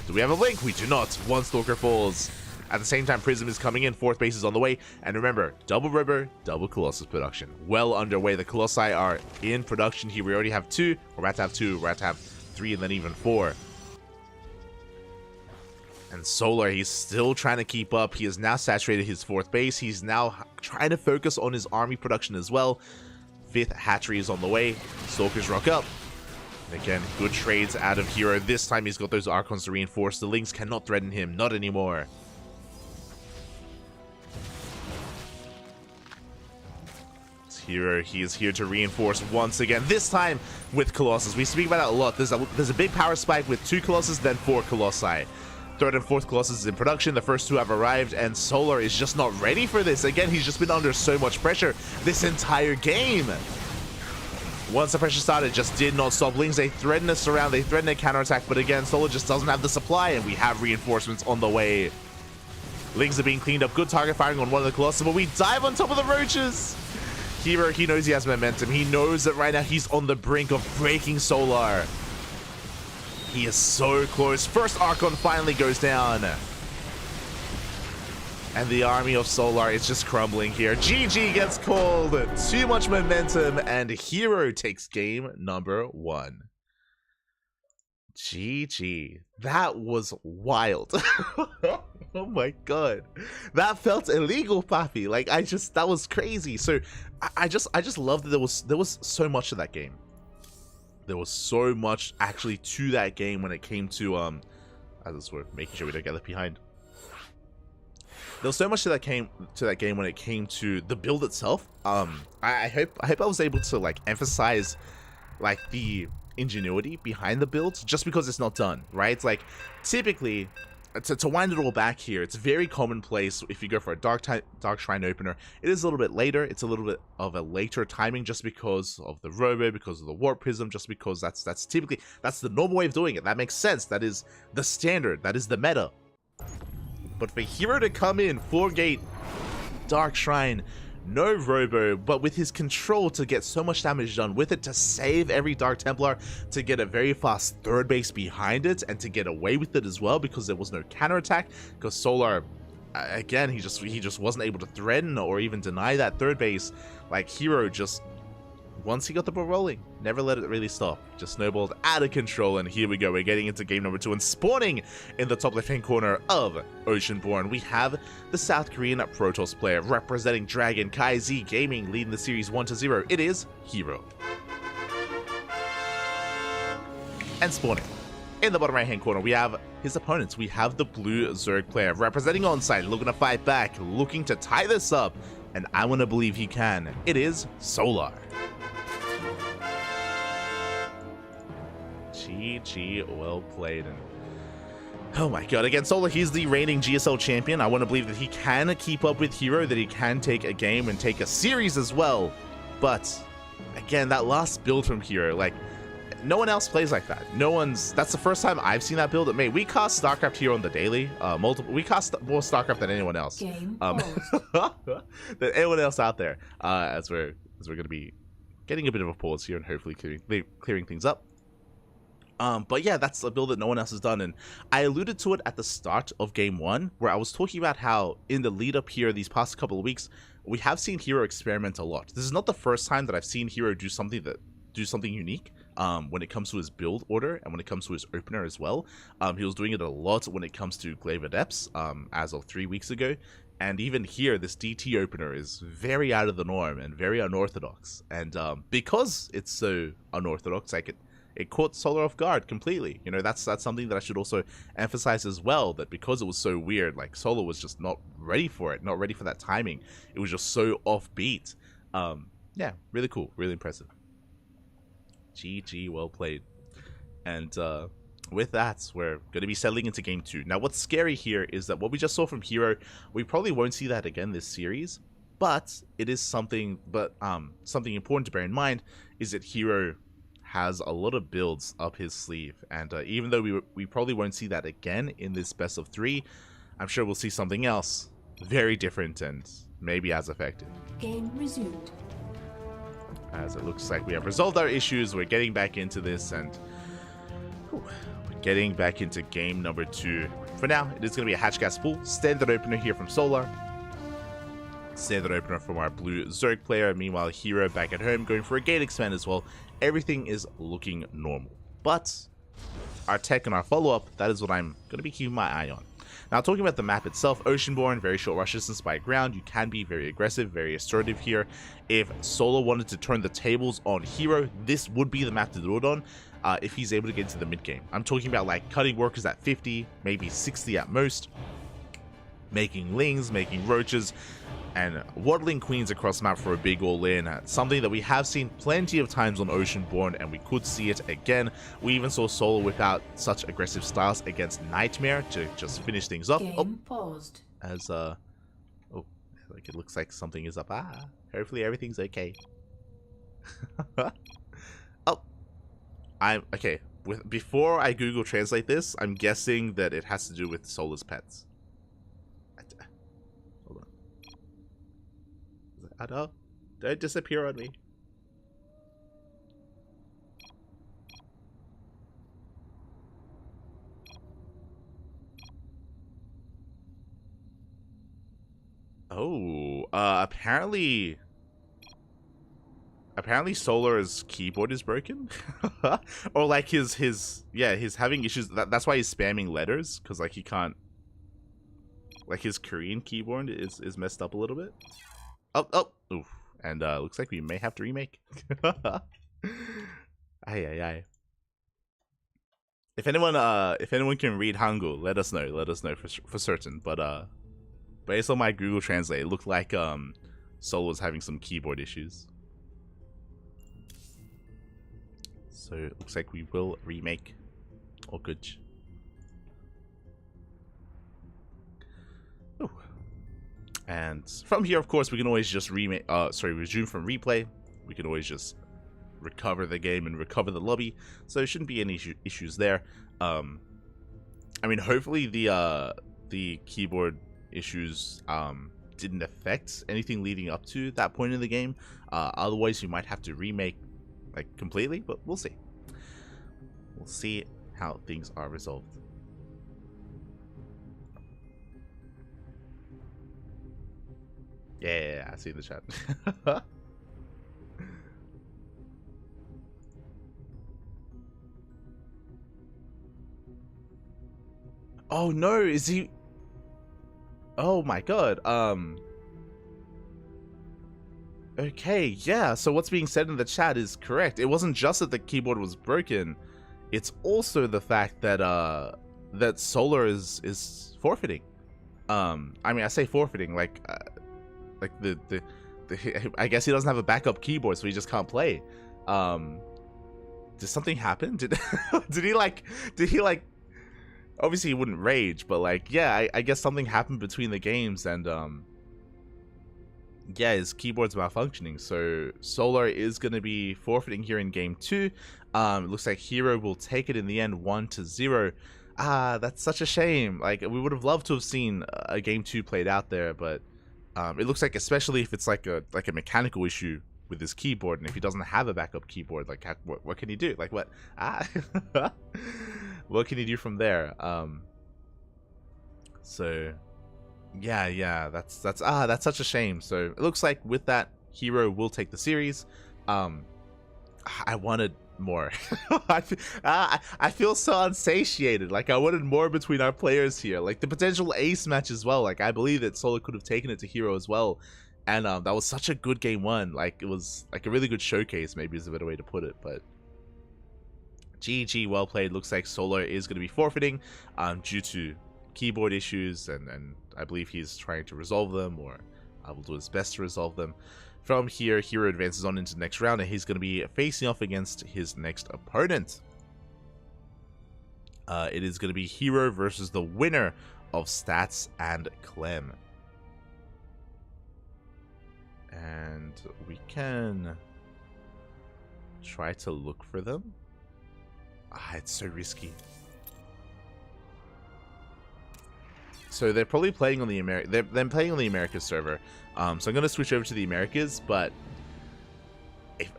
Do we have a Link? We do not. One Stalker falls. At the same time, Prism is coming in. Fourth base is on the way. And remember, double Robo, double Colossus production. Well underway. The Colossi are in production here. We already have 2. We're about to have 2. We're about to have 3 and then even 4. And Solar, he's still trying to keep up. He has now saturated his fourth base. He's now trying to focus on his army production as well. Fifth hatchery is on the way. Stalkers rock up. And again, good trades out of Hero. This time he's got those Archons to reinforce. The Lings cannot threaten him. Not anymore. Hero, he is here to reinforce once again. This time with Colossus. We speak about that a lot. There's a big power spike with 2 Colossus, then 4 Colossi. Third and fourth Colossus is in production. The first 2 have arrived, and Solar is just not ready for this. Again, he's just been under so much pressure this entire game. Once the pressure started, just did not stop. Lings, they threaten us around, they threaten a counterattack, but again, Solar just doesn't have the supply, and we have reinforcements on the way. Lings are being cleaned up. Good target firing on one of the Colossus, but we dive on top of the Roaches. Hero, he knows he has momentum. He knows that right now he's on the brink of breaking Solar. He is so close. First Archon finally goes down. And the army of Solar is just crumbling here. GG gets called. Too much momentum, and Hero takes game number 1. GG. That was wild. Oh my god. That felt illegal, Papi. Like, that was crazy. So I just love that there was so much of that game. There was so much actually to that game when it came to as we're making sure we don't get left behind. There was so much to that game when it came to the build itself. I hope I was able to like emphasize like the ingenuity behind the build, just because it's not done, right? It's like typically to wind it all back here, it's very commonplace if you go for a Dark Shrine opener. It is a little bit later. It's a little bit of a later timing just because of the Robo, because of the Warp Prism, just because that's typically, that's the normal way of doing it. That makes sense. That is the standard. That is the meta. But for Hero to come in, 4-gate Dark Shrine, no Robo, but with his control to get so much damage done with it, to save every Dark Templar, to get a very fast third base behind it, and to get away with it as well because there was no counterattack, because Solar, again, he just wasn't able to threaten or even deny that third base. Like, Hero just, once he got the ball rolling, never let it really stop. Just snowballed out of control, and here we go. We're getting into game number 2, and spawning in the top left-hand corner of Oceanborn, we have the South Korean Protoss player representing Dragon Kai Z Gaming, leading the series 1-0. It is Hero. And spawning in the bottom right-hand corner, we have his opponents. We have the blue Zerg player representing Onside, looking to fight back, looking to tie this up, and I want to believe he can. It is Solar. GG, well played. And Oh my god, again, Solar, he's the reigning GSL champion. I want to believe that he can keep up with Hero, that he can take a game and take a series as well. But, again, that last build from Hero, like, no one else plays like that. That's the first time I've seen that build. We cast StarCraft here on the daily. We cast more StarCraft than anyone else. Than anyone else out there. As we're going to be getting a bit of a pause here and hopefully clearing things up. But yeah, that's a build that no one else has done, and I alluded to it at the start of Game 1, where I was talking about how in the lead up here these past couple of weeks, we have seen Hero experiment a lot. This is not the first time that I've seen Hero do something unique when it comes to his build order and when it comes to his opener as well. He was doing it a lot when it comes to Glaive Adepts as of 3 weeks ago. And even here, this DT opener is very out of the norm and very unorthodox. And because it's so unorthodox, it caught Solar off guard completely. You know, that's something that I should also emphasize as well, that because it was so weird, like, Solar was just not ready for it, not ready for that timing. It was just so offbeat. Yeah, really cool, really impressive. GG, well played. And with that, we're going to be settling into Game 2. Now, what's scary here is that what we just saw from Hero, we probably won't see that again this series, but it is something important to bear in mind is that Hero has a lot of builds up his sleeve, and even though we probably won't see that again in this best of 3, I'm sure we'll see something else very different and maybe as effective. Game resumed. As it looks like we have resolved our issues, we're getting back into this, and we're getting back into game number 2. For now, it is going to be a Hatchgas full standard opener here from Solar. Standard opener from our blue Zerg player. Meanwhile, Hero back at home going for a gate expand as well. Everything is looking normal. But our tech and our follow-up, that is what I'm going to be keeping my eye on. Now, talking about the map itself, Oceanborn, very short rush distance by ground. You can be very aggressive, very assertive here. If Solar wanted to turn the tables on Hero, this would be the map to do it on if he's able to get into the mid-game. I'm talking about, like, cutting workers at 50, maybe 60 at most, making lings, making roaches, and waddling queens across map for a big all-in. Something that we have seen plenty of times on Oceanborn, and we could see it again. We even saw Solar whip out such aggressive styles against Nightmare to just finish things off. Paused. As like it looks like something is up. Hopefully everything's okay. I'm okay. Before I Google translate this, I'm guessing that it has to do with Solar's pets. Don't disappear on me. Oh, apparently Solar's keyboard is broken, or like he's having issues. That's why he's spamming letters, because like he can't, like his Korean keyboard is messed up a little bit. Oof. And looks like we may have to remake. Aye. If anyone can read Hangul, let us know for certain. But based on my Google Translate, it looked like Solar was having some keyboard issues. So it looks like we will remake. All good. Ooh. And from here, of course, we can always just resume from replay. We can always just recover the game and recover the lobby. So there shouldn't be any issues there. I mean, hopefully the keyboard issues didn't affect anything leading up to that point in the game. Otherwise, we might have to remake like completely, but we'll see. We'll see how things are resolved. Yeah, I see the chat. Oh no, is he? Oh my god. Okay, yeah, so what's being said in the chat is correct. It wasn't just that the keyboard was broken, it's also the fact that that Solar is forfeiting. I mean, I say forfeiting like the I guess he doesn't have a backup keyboard, so he just can't play. Did something happen? Did he like obviously he wouldn't rage, but like, yeah, I guess something happened between the games, and yeah, his keyboard's malfunctioning. So Solar is going to be forfeiting here in game 2. It looks like Hero will take it in the end 1-0. That's such a shame. Like, we would have loved to have seen a game 2 played out there, but it looks like, especially if it's like a mechanical issue with his keyboard, and if he doesn't have a backup keyboard, like what can he do? Like what? What can he do from there? So yeah, that's such a shame. So it looks like with that, Hero will take the series. I wanted more. I feel so unsatiated. Like, I wanted more between our players here. Like, the potential ace match as well. Like, I believe that Solar could have taken it to Hero as well. And that was such a good game 1. Like, it was like a really good showcase, maybe is a better way to put it. But GG, well played. Looks like Solar is going to be forfeiting due to keyboard issues, and I believe he's trying to resolve them, or will do his best to resolve them. From here, Hero advances on into the next round, and he's going to be facing off against his next opponent. It is going to be Hero versus the winner of Stats and Clem. And we can try to look for them. It's so risky. So they're probably playing on the they're playing on the Americas server. So I'm gonna switch over to the Americas, but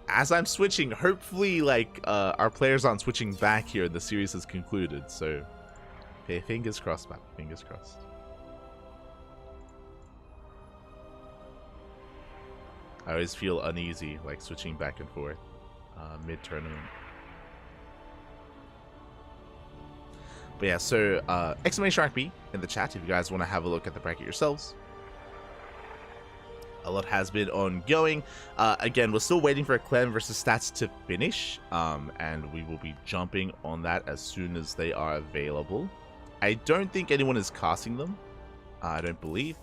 as I'm switching, hopefully like our players aren't switching back here. The series has concluded. So okay, fingers crossed, man. Fingers crossed. I always feel uneasy like switching back and forth mid-tournament. But yeah, so exclamation mark B in the chat if you guys want to have a look at the bracket yourselves. A lot has been ongoing. Again, we're still waiting for Clem versus Stats to finish, and we will be jumping on that as soon as they are available. I don't think anyone is casting them. I don't believe.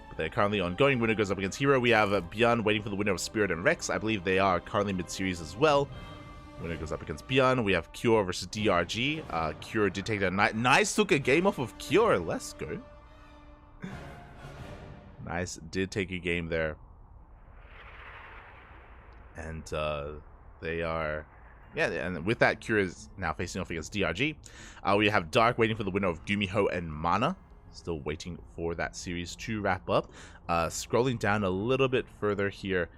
But they're currently ongoing. Winner goes up against Hero. We have Björn waiting for the winner of Spirit and Rex. I believe they are currently mid-series as well. Winner goes up against Björn. We have Cure versus DRG. Cure did take that. Nice took a game off of Cure. Let's go. Nice did take a game there. And they are... Yeah, and with that, Cure is now facing off against DRG. We have Dark waiting for the winner of Gumiho and Mana. Still waiting for that series to wrap up. Scrolling down a little bit further here,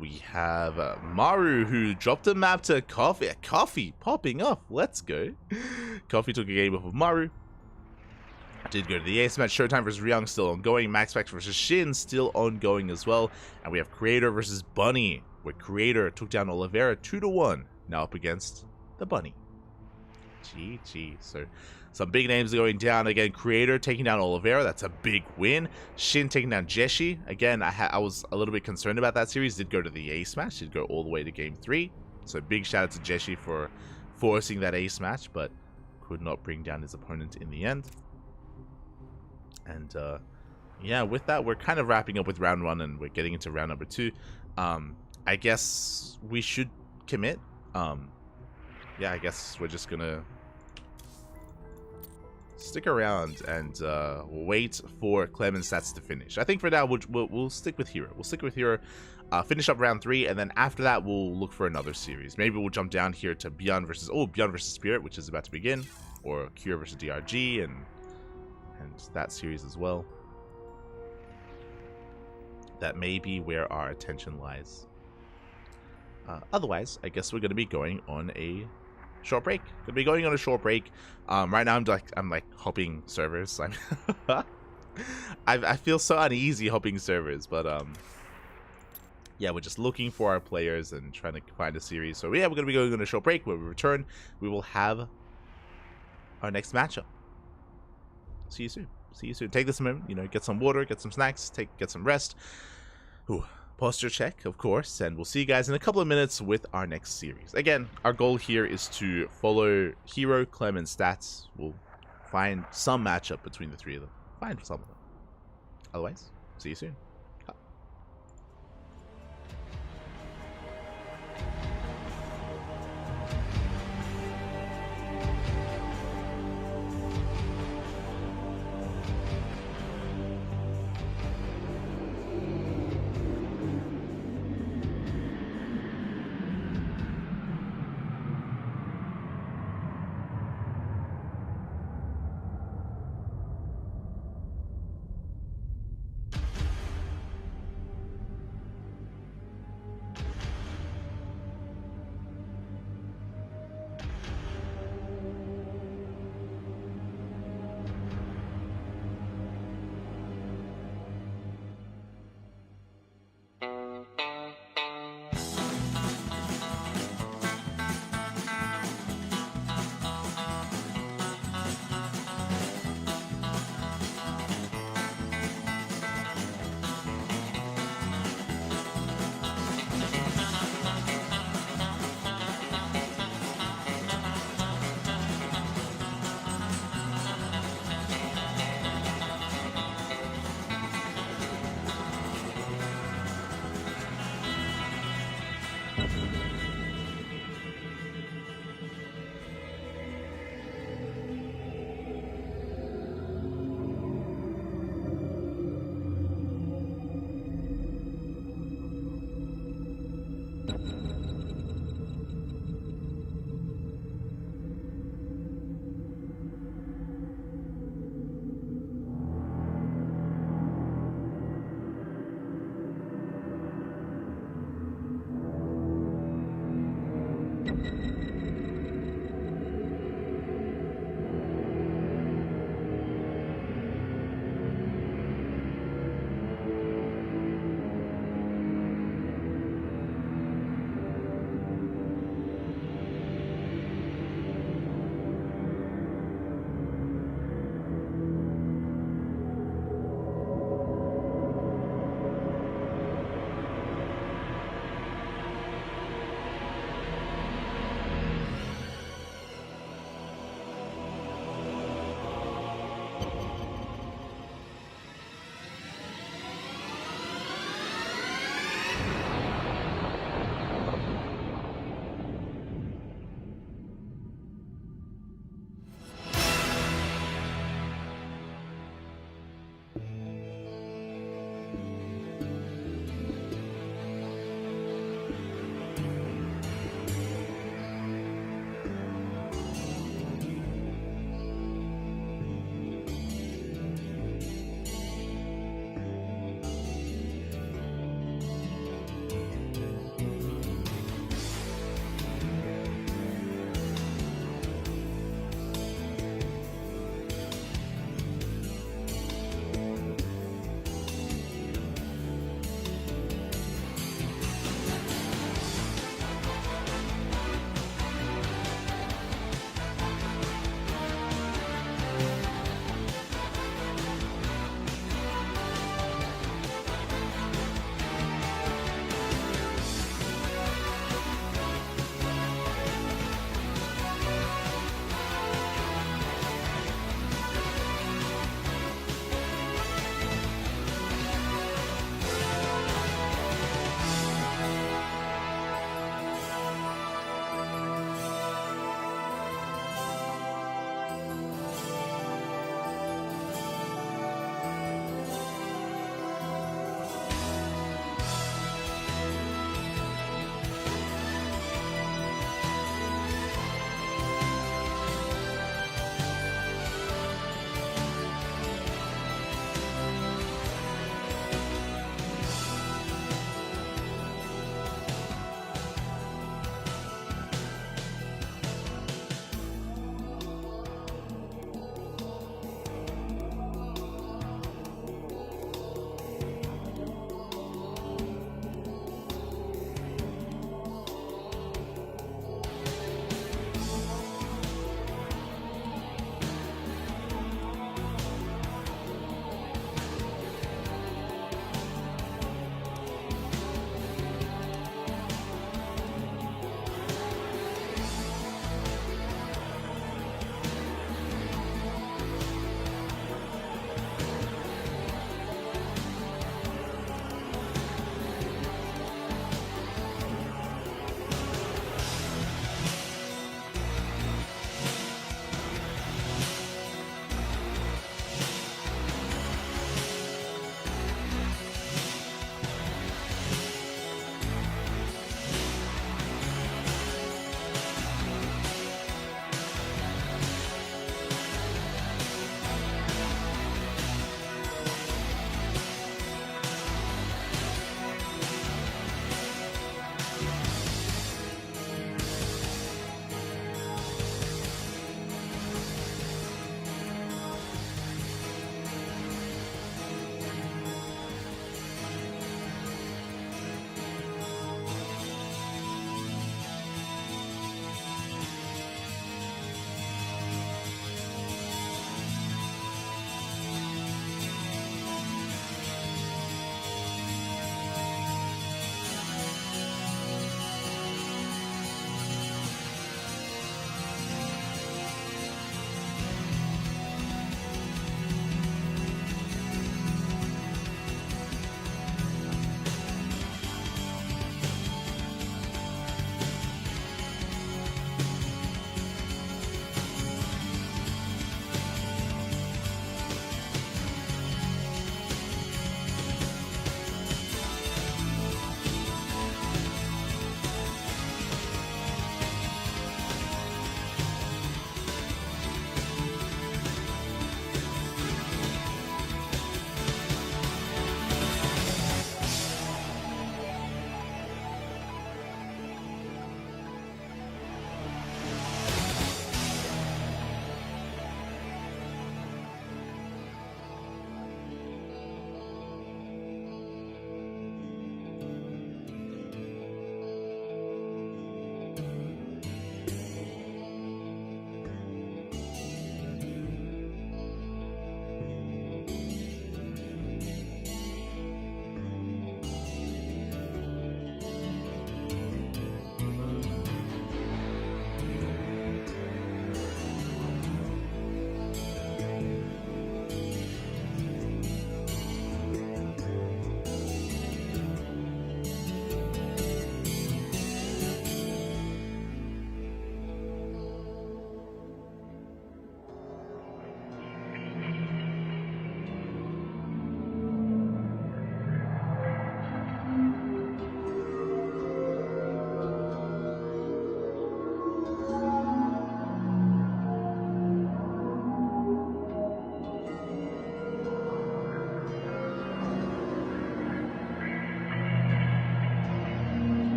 we have Maru, who dropped a map to Coffee. Coffee popping off. Let's go. Coffee took a game off of Maru. Did go to the ace match. Showtime versus Ryung still ongoing. Max Pax versus Shin still ongoing as well. And we have Creator versus Bunny, where Creator took down Oliveira 2-1. Now up against the Bunny. GG. So some big names going down. Again, Creator taking down Oliveira. That's a big win. Shin taking down Jeshi. Again, I was a little bit concerned about that series. Did go to the ace match. Did go all the way to game 3. So big shout out to Jeshi for forcing that ace match, but could not bring down his opponent in the end. And yeah, with that, we're kind of wrapping up with round 1, and we're getting into round number 2. I guess we should commit. Yeah, I guess we're just gonna stick around and wait for Clem and Stats to finish. I think for now we'll stick with Hero. We'll stick with Hero, finish up round 3, and then after that we'll look for another series. Maybe we'll jump down here to Björn versus Spirit, which is about to begin, or Cure versus DRG, and that series as well. That may be where our attention lies. Otherwise, I guess we're going to be going on a short break. Right now, I'm like hopping servers. I feel so uneasy hopping servers, but yeah, we're just looking for our players and trying to find a series. So yeah, we're going to be going on a short break. When we return, we will have our next matchup. See you soon. Take this moment, get some water, get some snacks, get some rest. Ooh. Posture check, of course, and we'll see you guys in a couple of minutes with our next series. Again, our goal here is to follow Hero, Clem, and Stats. We'll find some matchup between the three of them. Find some of them. Otherwise, see you soon.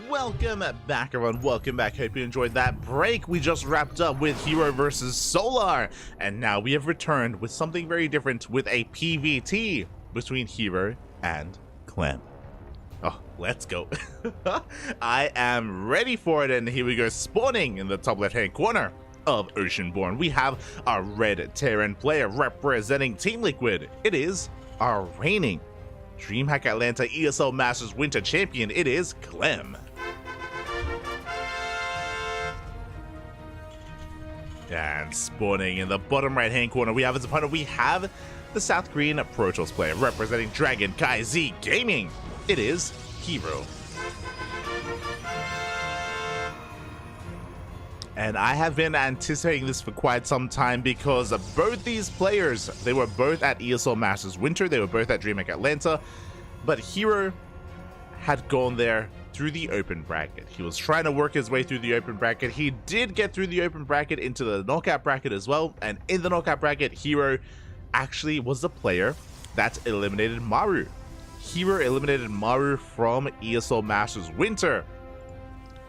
welcome back, everyone. Welcome back. Hope you enjoyed that break. We just wrapped up with Hero versus Solar, and now we have returned with something very different, with a PvT between Hero and Clem. Oh, let's go. I am ready for it, and here we go. Spawning in the top left-hand corner of Oceanborn, we have our red Terran player representing Team Liquid. It is our reigning DreamHack Atlanta ESL Masters Winter Champion. It is Clem. And spawning in the bottom right hand corner, we have his opponent. We have the South Korean Protoss player representing KranKy Z Gaming. It is Hero. And I have been anticipating this for quite some time, because both these players, they were both at ESL Masters Winter, they were both at DreamHack Atlanta, but Hero had gone there through the open bracket. He was trying to work his way through the open bracket. He did get through the open bracket into the knockout bracket as well, and in the knockout bracket, Hero actually was the player that eliminated Maru. Hero eliminated Maru from ESL Masters Winter,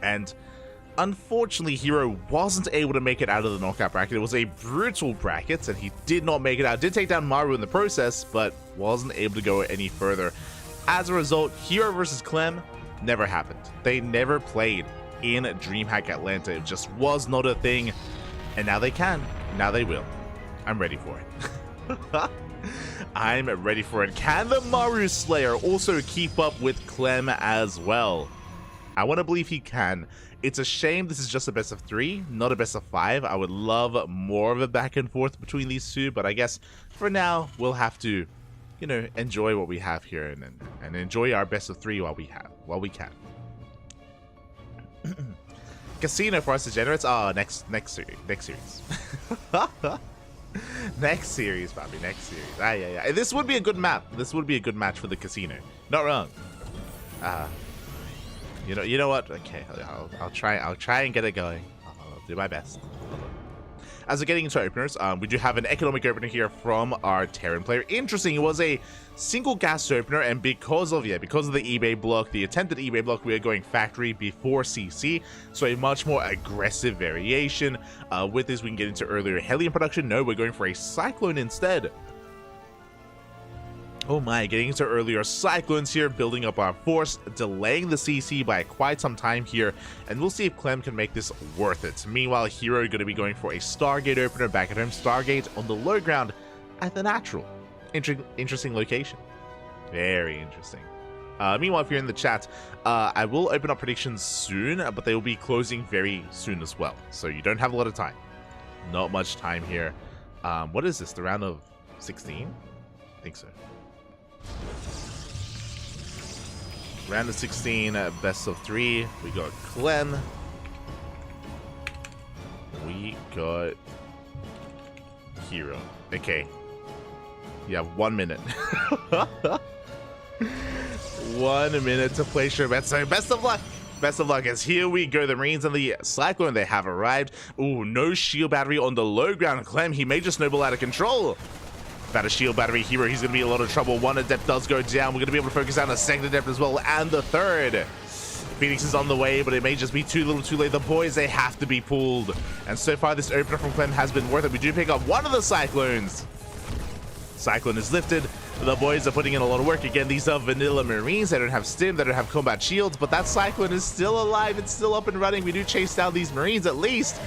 and unfortunately, Hero wasn't able to make it out of the knockout bracket. It was a brutal bracket, and he did not make it out. Did take down Maru in the process, but wasn't able to go any further. As a result, Hero versus Clem never happened. They never played in DreamHack Atlanta. It just was not a thing, and now they can. Now they will. I'm ready for it. I'm ready for it. Can the Maru Slayer also keep up with Clem as well? I want to believe he can. It's a shame this is just a best of 3, not a best of 5. I would love more of a back and forth between these two, but I guess for now we'll have to, you know, enjoy what we have here and enjoy our best of 3 while we can. Casino for us degenerates. Oh, next series. Next series, Bobby. Next series. Yeah. This would be a good map. This would be a good match for the casino. Not wrong. You know what? Okay, I'll try and get it going. I'll do my best. As we're getting into openers, we do have an economic opener here from our Terran player. Interesting, it was a single gas opener, and because of the eBay block, the attempted eBay block, we are going factory before CC, so a much more aggressive variation. With this, we can get into earlier Hellion production. No, we're going for a Cyclone instead. Oh my, getting into earlier Cyclones here, building up our force, delaying the CC by quite some time here, and we'll see if Clem can make this worth it. Meanwhile, Hero going to be going for a Stargate opener back at home. Stargate on the low ground at the natural. Interesting location. Very interesting. Meanwhile, if you're in the chat, I will open up predictions soon, but they will be closing very soon as well, so you don't have a lot of time. Not much time here. What is this, the round of 16? I think so. Round of 16, best of 3. We got Clem. We got Hero. Okay. You have 1 minute. 1 minute to place your bet. So best of luck. Best of luck, as here we go. The Marines and the Cyclone, they have arrived. Ooh, no shield battery on the low ground. Clem, he may just snowball out of control. Without a shield battery, Hero, he's going to be in a lot of trouble. One adept does go down. We're going to be able to focus on a second adept as well, and the third. Phoenix is on the way, but it may just be too little too late. The boys, they have to be pulled. And so far, this opener from Clem has been worth it. We do pick up one of the Cyclones. Cyclone is lifted. The boys are putting in a lot of work. Again, these are vanilla Marines. They don't have stim, they don't have combat shields, but that Cyclone is still alive. It's still up and running. We do chase down these Marines at least.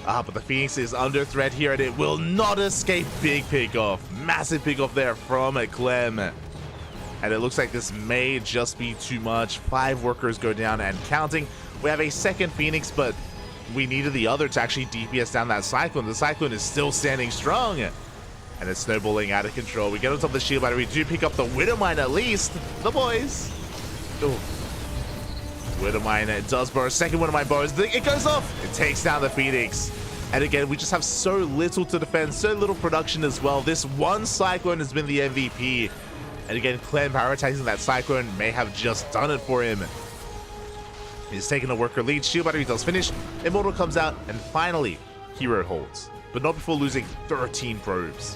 But the Phoenix is under threat here, and it will not escape. Big pick-off. Massive pick-off there from Clem. And it looks like this may just be too much. 5 workers go down and counting. We have a second Phoenix, but we needed the other to actually DPS down that Cyclone. The Cyclone is still standing strong. And it's snowballing out of control. We get on top of the shield battery. We do pick up the Widowmine at least. The boys. Ooh. Widowmine does burst. Second Widowmine burst. It goes off. It takes down the Phoenix. And again, we just have so little to defend, so little production as well. This one Cyclone has been the MVP. And again, Clem prioritizing that Cyclone may have just done it for him. He's taking a worker lead. Shield battery does finish. Immortal comes out. And finally, Hero holds. But not before losing 13 probes.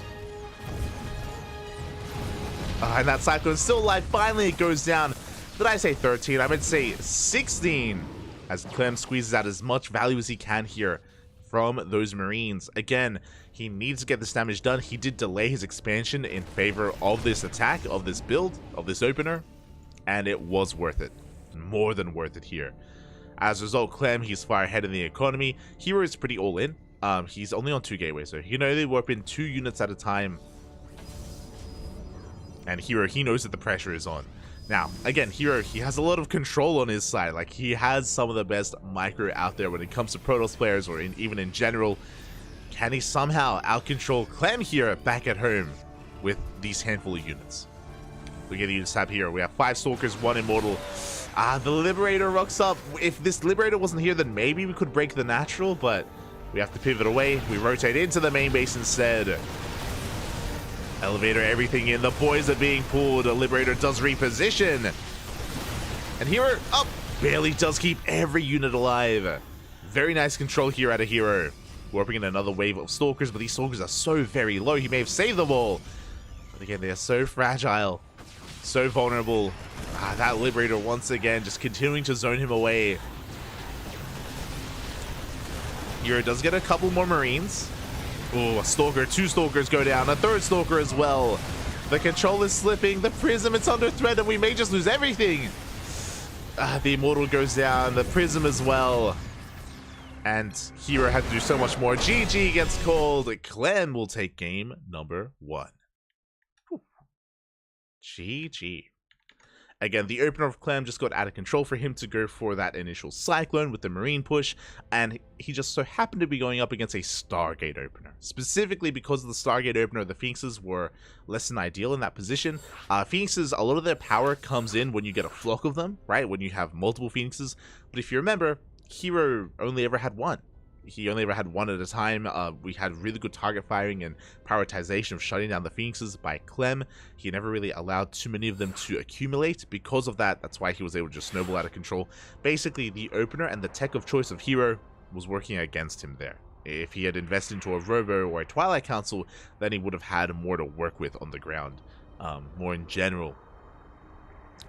And that Cyclone is still alive. Finally, it goes down. Did I say 13? I meant to say 16, as Clem squeezes out as much value as he can here from those Marines. Again, he needs to get this damage done. He did delay his expansion in favor of this attack, of this build, of this opener, and it was worth it. More than worth it here. As a result, Clem, he's far ahead in the economy. Hero is pretty all in. He's only on 2 gateways, so he can only warp in 2 units at a time. And Hero, he knows that the pressure is on. Now, again, Hero, he has a lot of control on his side. Like, he has some of the best micro out there when it comes to Protoss players, or even in general. Can he somehow out-control Clem here back at home with these handful of units? We get a unit tab here. We have 5 Stalkers, 1 Immortal. The Liberator rocks up. If this Liberator wasn't here, then maybe we could break the natural, but we have to pivot away. We rotate into the main base instead. Elevator, everything in. The boys are being pulled. Liberator does reposition. And Hero, up, barely does keep every unit alive. Very nice control here at a Hero. Warping in another wave of Stalkers, but these Stalkers are so very low. He may have saved them all. But again, they are so fragile. So vulnerable. That Liberator once again just continuing to zone him away. Hero does get a couple more Marines. Oh, a Stalker, 2 Stalkers go down, a 3rd Stalker as well. The control is slipping, the Prism, it's under threat, and we may just lose everything. The Immortal goes down, the Prism as well. And Hero had to do so much more. GG gets called. Clem will take game number 1. Whew. GG. Again, the opener of Clem just got out of control for him to go for that initial Cyclone with the Marine push, and he just so happened to be going up against a Stargate opener. Specifically because of the Stargate opener, the Phoenixes were less than ideal in that position. Phoenixes, a lot of their power comes in when you get a flock of them, right? When you have multiple Phoenixes. But if you remember, Hero only ever had 1. He only ever had 1 at a time. We had really good target firing and prioritization of shutting down the Phoenixes by Clem. He never really allowed too many of them to accumulate. Because of that, that's why he was able to just snowball out of control. Basically, the opener and the tech of choice of Hero was working against him there. If he had invested into a Robo or a Twilight Council, then he would have had more to work with on the ground, more in general.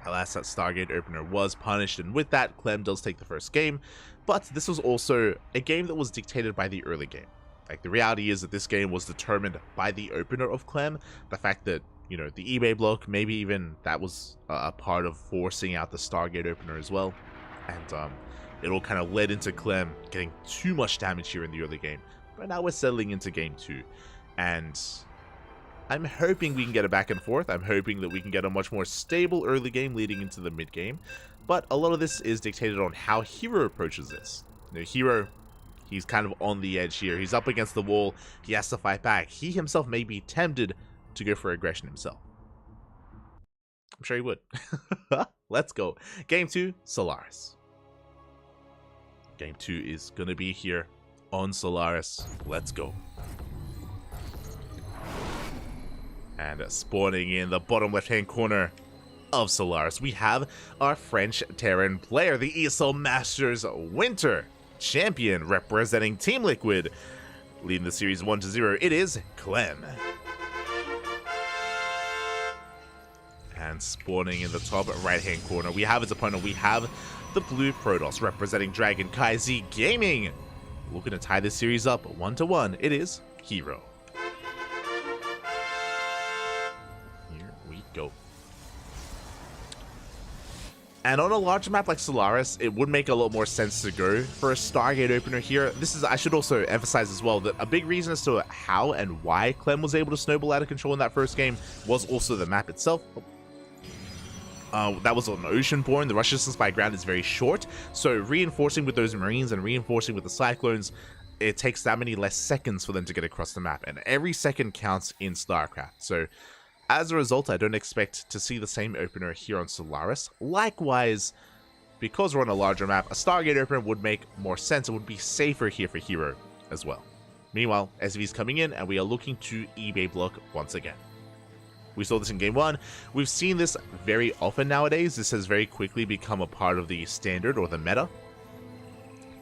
Alas, that Stargate opener was punished, and with that, Clem does take the first game. But this was also a game that was dictated by the early game. Like, the reality is that this game was determined by the opener of Clem. The fact that, you know, the eBay block, maybe even that was a part of forcing out the Stargate opener as well. And it all kind of led into Clem getting too much damage here in the early game. But now we're settling into game 2. And I'm hoping we can get a back and forth. I'm hoping that we can get a much more stable early game leading into the mid game. But a lot of this is dictated on how Hero approaches this. You know, Hero, he's kind of on the edge here. He's up against the wall. He has to fight back. He himself may be tempted to go for aggression himself. I'm sure he would. Let's go. Game 2, Solaris. Game 2 is going to be here on Solaris. Let's go. And spawning in the bottom left-hand corner of Solaris, we have our French Terran player, the ESL Masters Winter champion, representing Team Liquid, leading the series 1-0. It is Clem. And spawning in the top right-hand corner, we have his opponent. We have the blue Protoss, representing Dragon KZ Gaming, looking to tie this series up 1-1. It is Hero. Go. And on a larger map like Solaris, it would make a lot more sense to go for a Stargate opener here. This is, I should also emphasize as well, that a big reason as to how and why Clem was able to snowball out of control in that first game was also the map itself. That was on Oceanborn. The rush distance by ground is very short, so reinforcing with those Marines and reinforcing with the Cyclones, it takes that many less seconds for them to get across the map, and every second counts in StarCraft. So as a result, I don't expect to see the same opener here on Solaris. Likewise, because we're on a larger map, a Stargate opener would make more sense. It would be safer here for Hero as well. Meanwhile, SV's coming in, and we are looking to eBay block once again. We saw this in Game 1. We've seen this very often nowadays. This has very quickly become a part of the standard or the meta.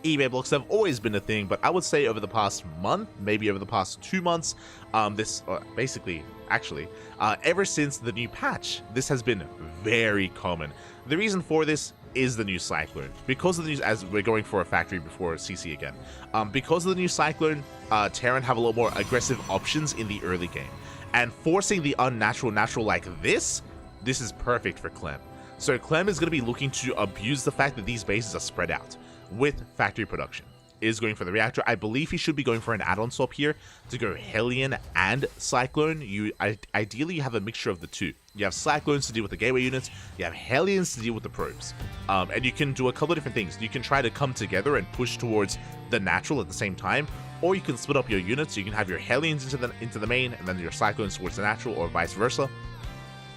eBay blocks have always been a thing, but I would say over the past month, maybe over the past 2 months, ever since the new patch, this has been very common. The reason for this is the new Cyclone. Because of the new, as we're going for a factory before CC again, because of the new Cyclone, Terran have a lot more aggressive options in the early game. And forcing the unnatural natural like this is perfect for Clem. So Clem is going to be looking to abuse the fact that these bases are spread out with factory production. Is going for the reactor. I believe he should be going for an add-on swap here to go Hellion and Cyclone. Ideally you have a mixture of the two. You have Cyclones to deal with the gateway units, you have Hellions to deal with the probes. And you can do a couple of different things. You can try to come together and push towards the natural at the same time, or you can split up your units. So you can have your Hellions into the main and then your Cyclones towards the natural, or vice versa,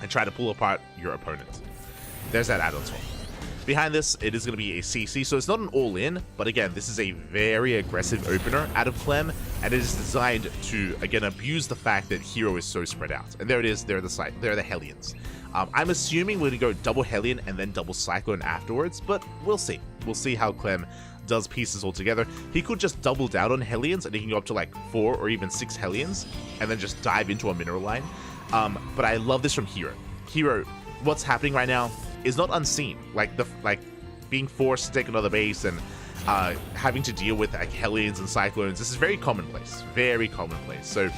and try to pull apart your opponent. There's that add-on swap. Behind this, it is going to be a CC, so it's not an all-in, but again, this is a very aggressive opener out of Clem, and it is designed to, again, abuse the fact that Hero is so spread out. And there it is, they're the Hellions. I'm assuming we're going to go double Hellion and then double Cyclone afterwards, but we'll see. We'll see how Clem does pieces all together. He could just double down on Hellions, and he can go up to like 4 or even 6 Hellions, and then just dive into a mineral line. But I love this from Hero. Hero, what's happening right now is not unseen, like being forced to take another base and having to deal with like Hellions and Cyclones. This is very commonplace, very commonplace. So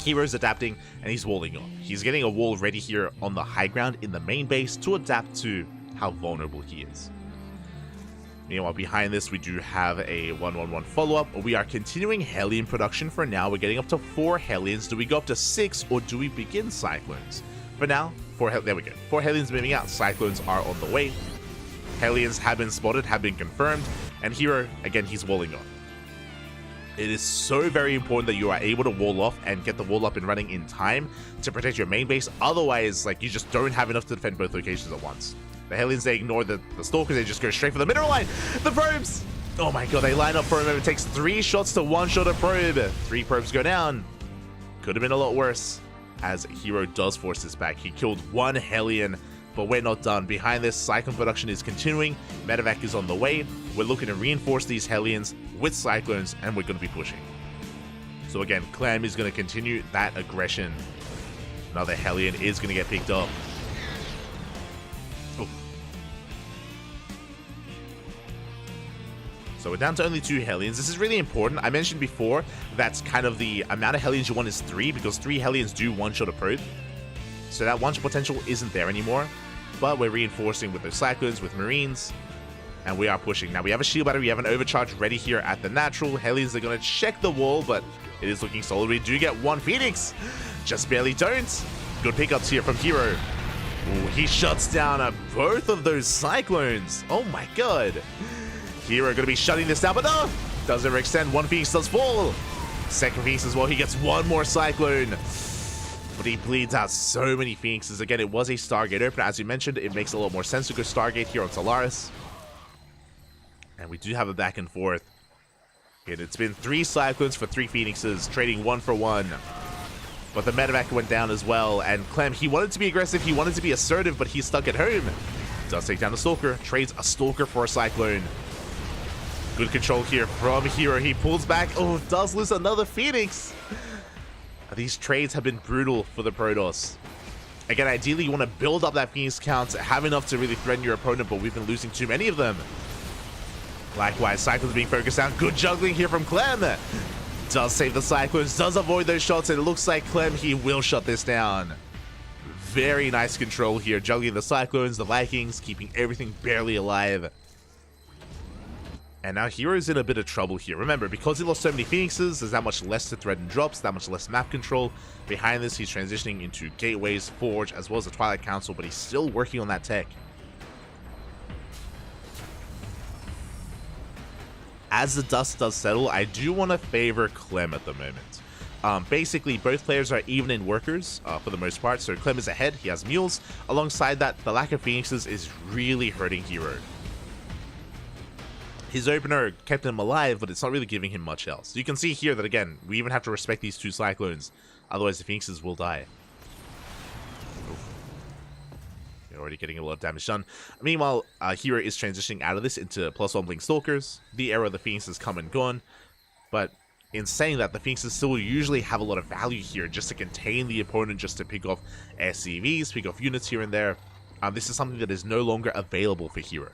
Hero's adapting and he's walling off. He's getting a wall ready here on the high ground in the main base to adapt to how vulnerable he is. Meanwhile, behind this, we do have a 1-1-1 follow-up. We are continuing Hellion production for now. We're getting up to 4 Hellions. Do we go up to 6 or do we begin Cyclones? For now, there we go. 4 Hellions moving out. Cyclones are on the way. Hellions have been spotted, have been confirmed. And Hero, again, he's walling off. It is so very important that you are able to wall off and get the wall up and running in time to protect your main base. Otherwise, like, you just don't have enough to defend both locations at once. The Hellions, they ignore the Stalkers. They just go straight for the mineral line. The probes! Oh my god, they line up for him. It takes 3 shots to one-shot a probe. 3 probes go down. Could have been a lot worse, as Hero does force this back. He killed 1 Hellion, but we're not done. Behind this, Cyclone production is continuing. Medevac is on the way. We're looking to reinforce these Hellions with Cyclones, and we're going to be pushing. So again, Clem is going to continue that aggression. Another Hellion is going to get picked up. Oof. So we're down to only 2 Hellions. This is really important. I mentioned before that kind of the amount of Hellions you want is 3, because 3 Hellions do one-shot a probe. So that one-shot potential isn't there anymore. But we're reinforcing with the Cyclones, with Marines, and we are pushing. Now we have a shield battery, we have an overcharge ready here at the natural. Hellions are going to check the wall, but it is looking solid. We do get 1 Phoenix. Just barely don't. Good pickups here from Hero. Ooh, he shuts down both of those Cyclones. Oh my god. Hero going to be shutting this down, but no! Doesn't overextend. 1 Phoenix does fall. Second Phoenix as well. He gets 1 more Cyclone. But he bleeds out so many Phoenixes. Again, it was a Stargate opener. As you mentioned, it makes a lot more sense to go Stargate here on Solaris. And we do have a back and forth. Okay, it's been 3 Cyclones for 3 Phoenixes, trading 1 for 1. But the medevac went down as well. And Clem, he wanted to be aggressive, he wanted to be assertive, but he's stuck at home. Does take down a Stalker, trades a Stalker for a Cyclone. Good control here from Hero. He pulls back. Oh, does lose another Phoenix. These trades have been brutal for the Protoss. Again, ideally, you want to build up that Phoenix count, have enough to really threaten your opponent, but we've been losing too many of them. Likewise, Cyclones being focused down. Good juggling here from Clem. Does save the Cyclones, does avoid those shots, and it looks like Clem, he will shut this down. Very nice control here, juggling the Cyclones, the Vikings, keeping everything barely alive. And now Hero's in a bit of trouble here. Remember, because he lost so many Phoenixes, there's that much less to threaten drops, that much less map control. Behind this, he's transitioning into Gateways, Forge, as well as the Twilight Council, but he's still working on that tech. As the dust does settle, I do want to favor Clem at the moment. Basically, both players are even in workers for the most part, so Clem is ahead, he has mules. Alongside that, the lack of Phoenixes is really hurting Hero. His opener kept him alive, but it's not really giving him much else. You can see here that, again, we even have to respect these 2 Cyclones, otherwise the Phoenixes will die. They're already getting a lot of damage done. Meanwhile, Hero is transitioning out of this into +1 Blink Stalkers. The era of the Phoenix has come and gone. But in saying that, the Phoenixes still usually have a lot of value here just to contain the opponent, just to pick off SCVs, pick off units here and there. This is something that is no longer available for Hero.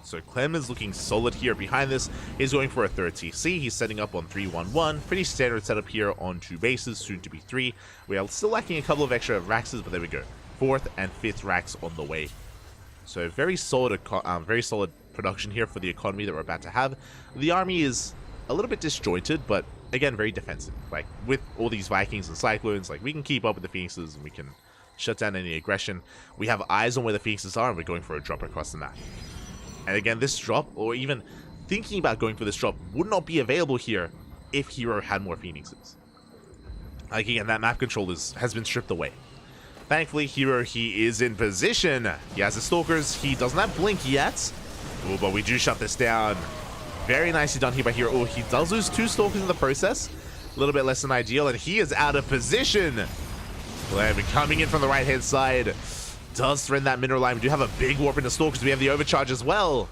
So Clem is looking solid here. Behind this, he's going for a third TC. He's setting up on 3-1-1. Pretty standard setup here on 2 bases, soon to be 3. We are still lacking a couple of extra Raxes, but there we go. 4th and 5th Rax on the way. So very solid production here for the economy that we're about to have. The army is a little bit disjointed, but again, very defensive. Like, with all these Vikings and Cyclones, like, we can keep up with the Phoenixes and we can shut down any aggression. We have eyes on where the Phoenixes are, and we're going for a drop across the map. And again, this drop, or even thinking about going for this drop, would not be available here if Hero had more Phoenixes. Like, again, that map control has been stripped away. Thankfully, Hero, he is in position. He has the Stalkers. He doesn't have Blink yet. Oh, but we do shut this down. Very nicely done here by Hero. Oh, he does lose 2 Stalkers in the process. A little bit less than ideal, and he is out of position. Clem coming in from the right-hand side. Does threaten that mineral line. We do have a big warp into Stalkers. We have the overcharge as well.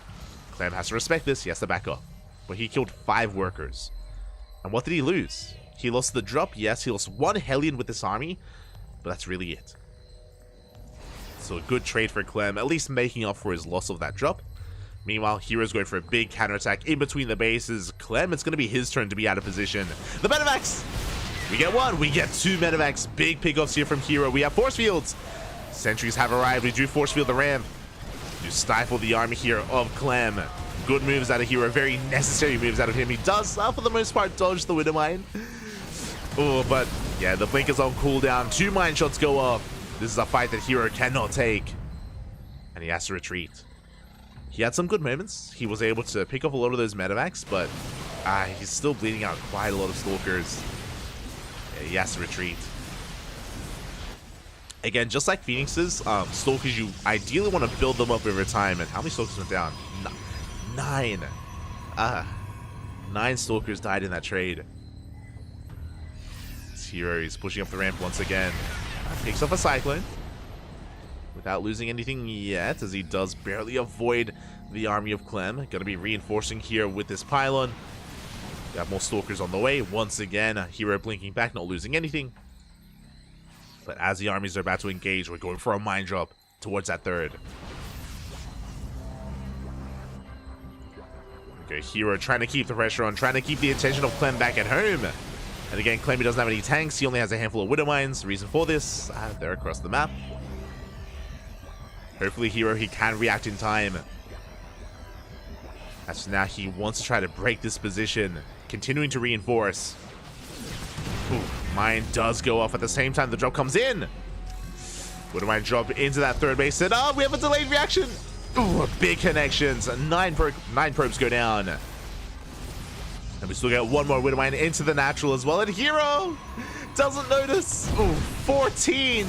Clem has to respect this. He has to back up. But he killed 5 workers. And what did he lose? He lost the drop. Yes, he lost 1 Hellion with this army. But that's really it. So a good trade for Clem, at least making up for his loss of that drop. Meanwhile, Hero's going for a big counterattack in between the bases. Clem, it's going to be his turn to be out of position. The Medivacs! We get 1, we get 2 Medivacs. Big pickoffs here from Hero. We have force fields. Sentries have arrived. We do force field the ramp to stifle the army here of Clem. Good moves out of Hero. Very necessary moves out of him. He does, for the most part, dodge the Widow Mine. Oh, but yeah, the blink is on cooldown. 2 mine shots go off. This is a fight that Hero cannot take. And he has to retreat. He had some good moments. He was able to pick up a lot of those Medivacs, but he's still bleeding out quite a lot of Stalkers. Yeah, he has to retreat. Again, just like Phoenixes, Stalkers, you ideally want to build them up over time. And how many Stalkers went down? 9. 9 Stalkers died in that trade. This Hero is pushing up the ramp once again. Picks up a Cyclone without losing anything yet, as he does barely avoid the army of Clem. Going to be reinforcing here with this pylon. We have more Stalkers on the way. Once again, Hero blinking back, not losing anything. But as the armies are about to engage, we're going for a mine drop towards that 3rd. Okay, Hero trying to keep the pressure on, trying to keep the attention of Clem back at home. And again, Clem, he doesn't have any tanks. He only has a handful of Widow Mines. The reason for this, they're across the map. Hopefully, Hero, he can react in time. As for now, he wants to try to break this position, continuing to reinforce. Ooh, mine does go off at the same time the drop comes in. Widow Mine drop into that 3rd base. And we have a delayed reaction. Ooh, big connections. 9 probes go down. And we still get 1 more Widow Mine into the natural as well. And Hero doesn't notice. Ooh, 14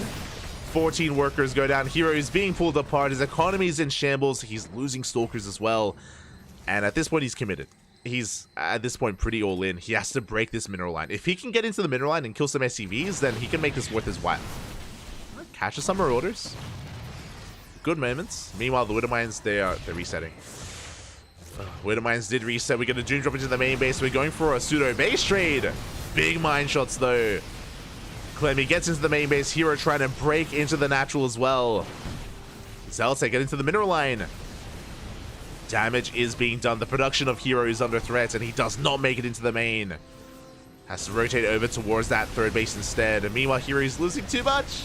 workers go down. Hero is being pulled apart. His economy is in shambles. He's losing Stalkers as well. And at this point, he's committed. He's, at this point, pretty all in. He has to break this mineral line. If he can get into the mineral line and kill some SCVs, then he can make this worth his while. Catches some Marauders. Good moments. Meanwhile, the Widow Mines, they're resetting. Widow Mines did reset. We're going to Doom drop into the main base. We're going for a pseudo base trade. Big mine shots, though. Clem, he gets into the main base. Hero trying to break into the natural as well. Zealots, they get into the mineral line. Damage is being done. The production of Hero is under threat, and he does not make it into the main. Has to rotate over towards that 3rd base instead. And meanwhile, Hero is losing too much.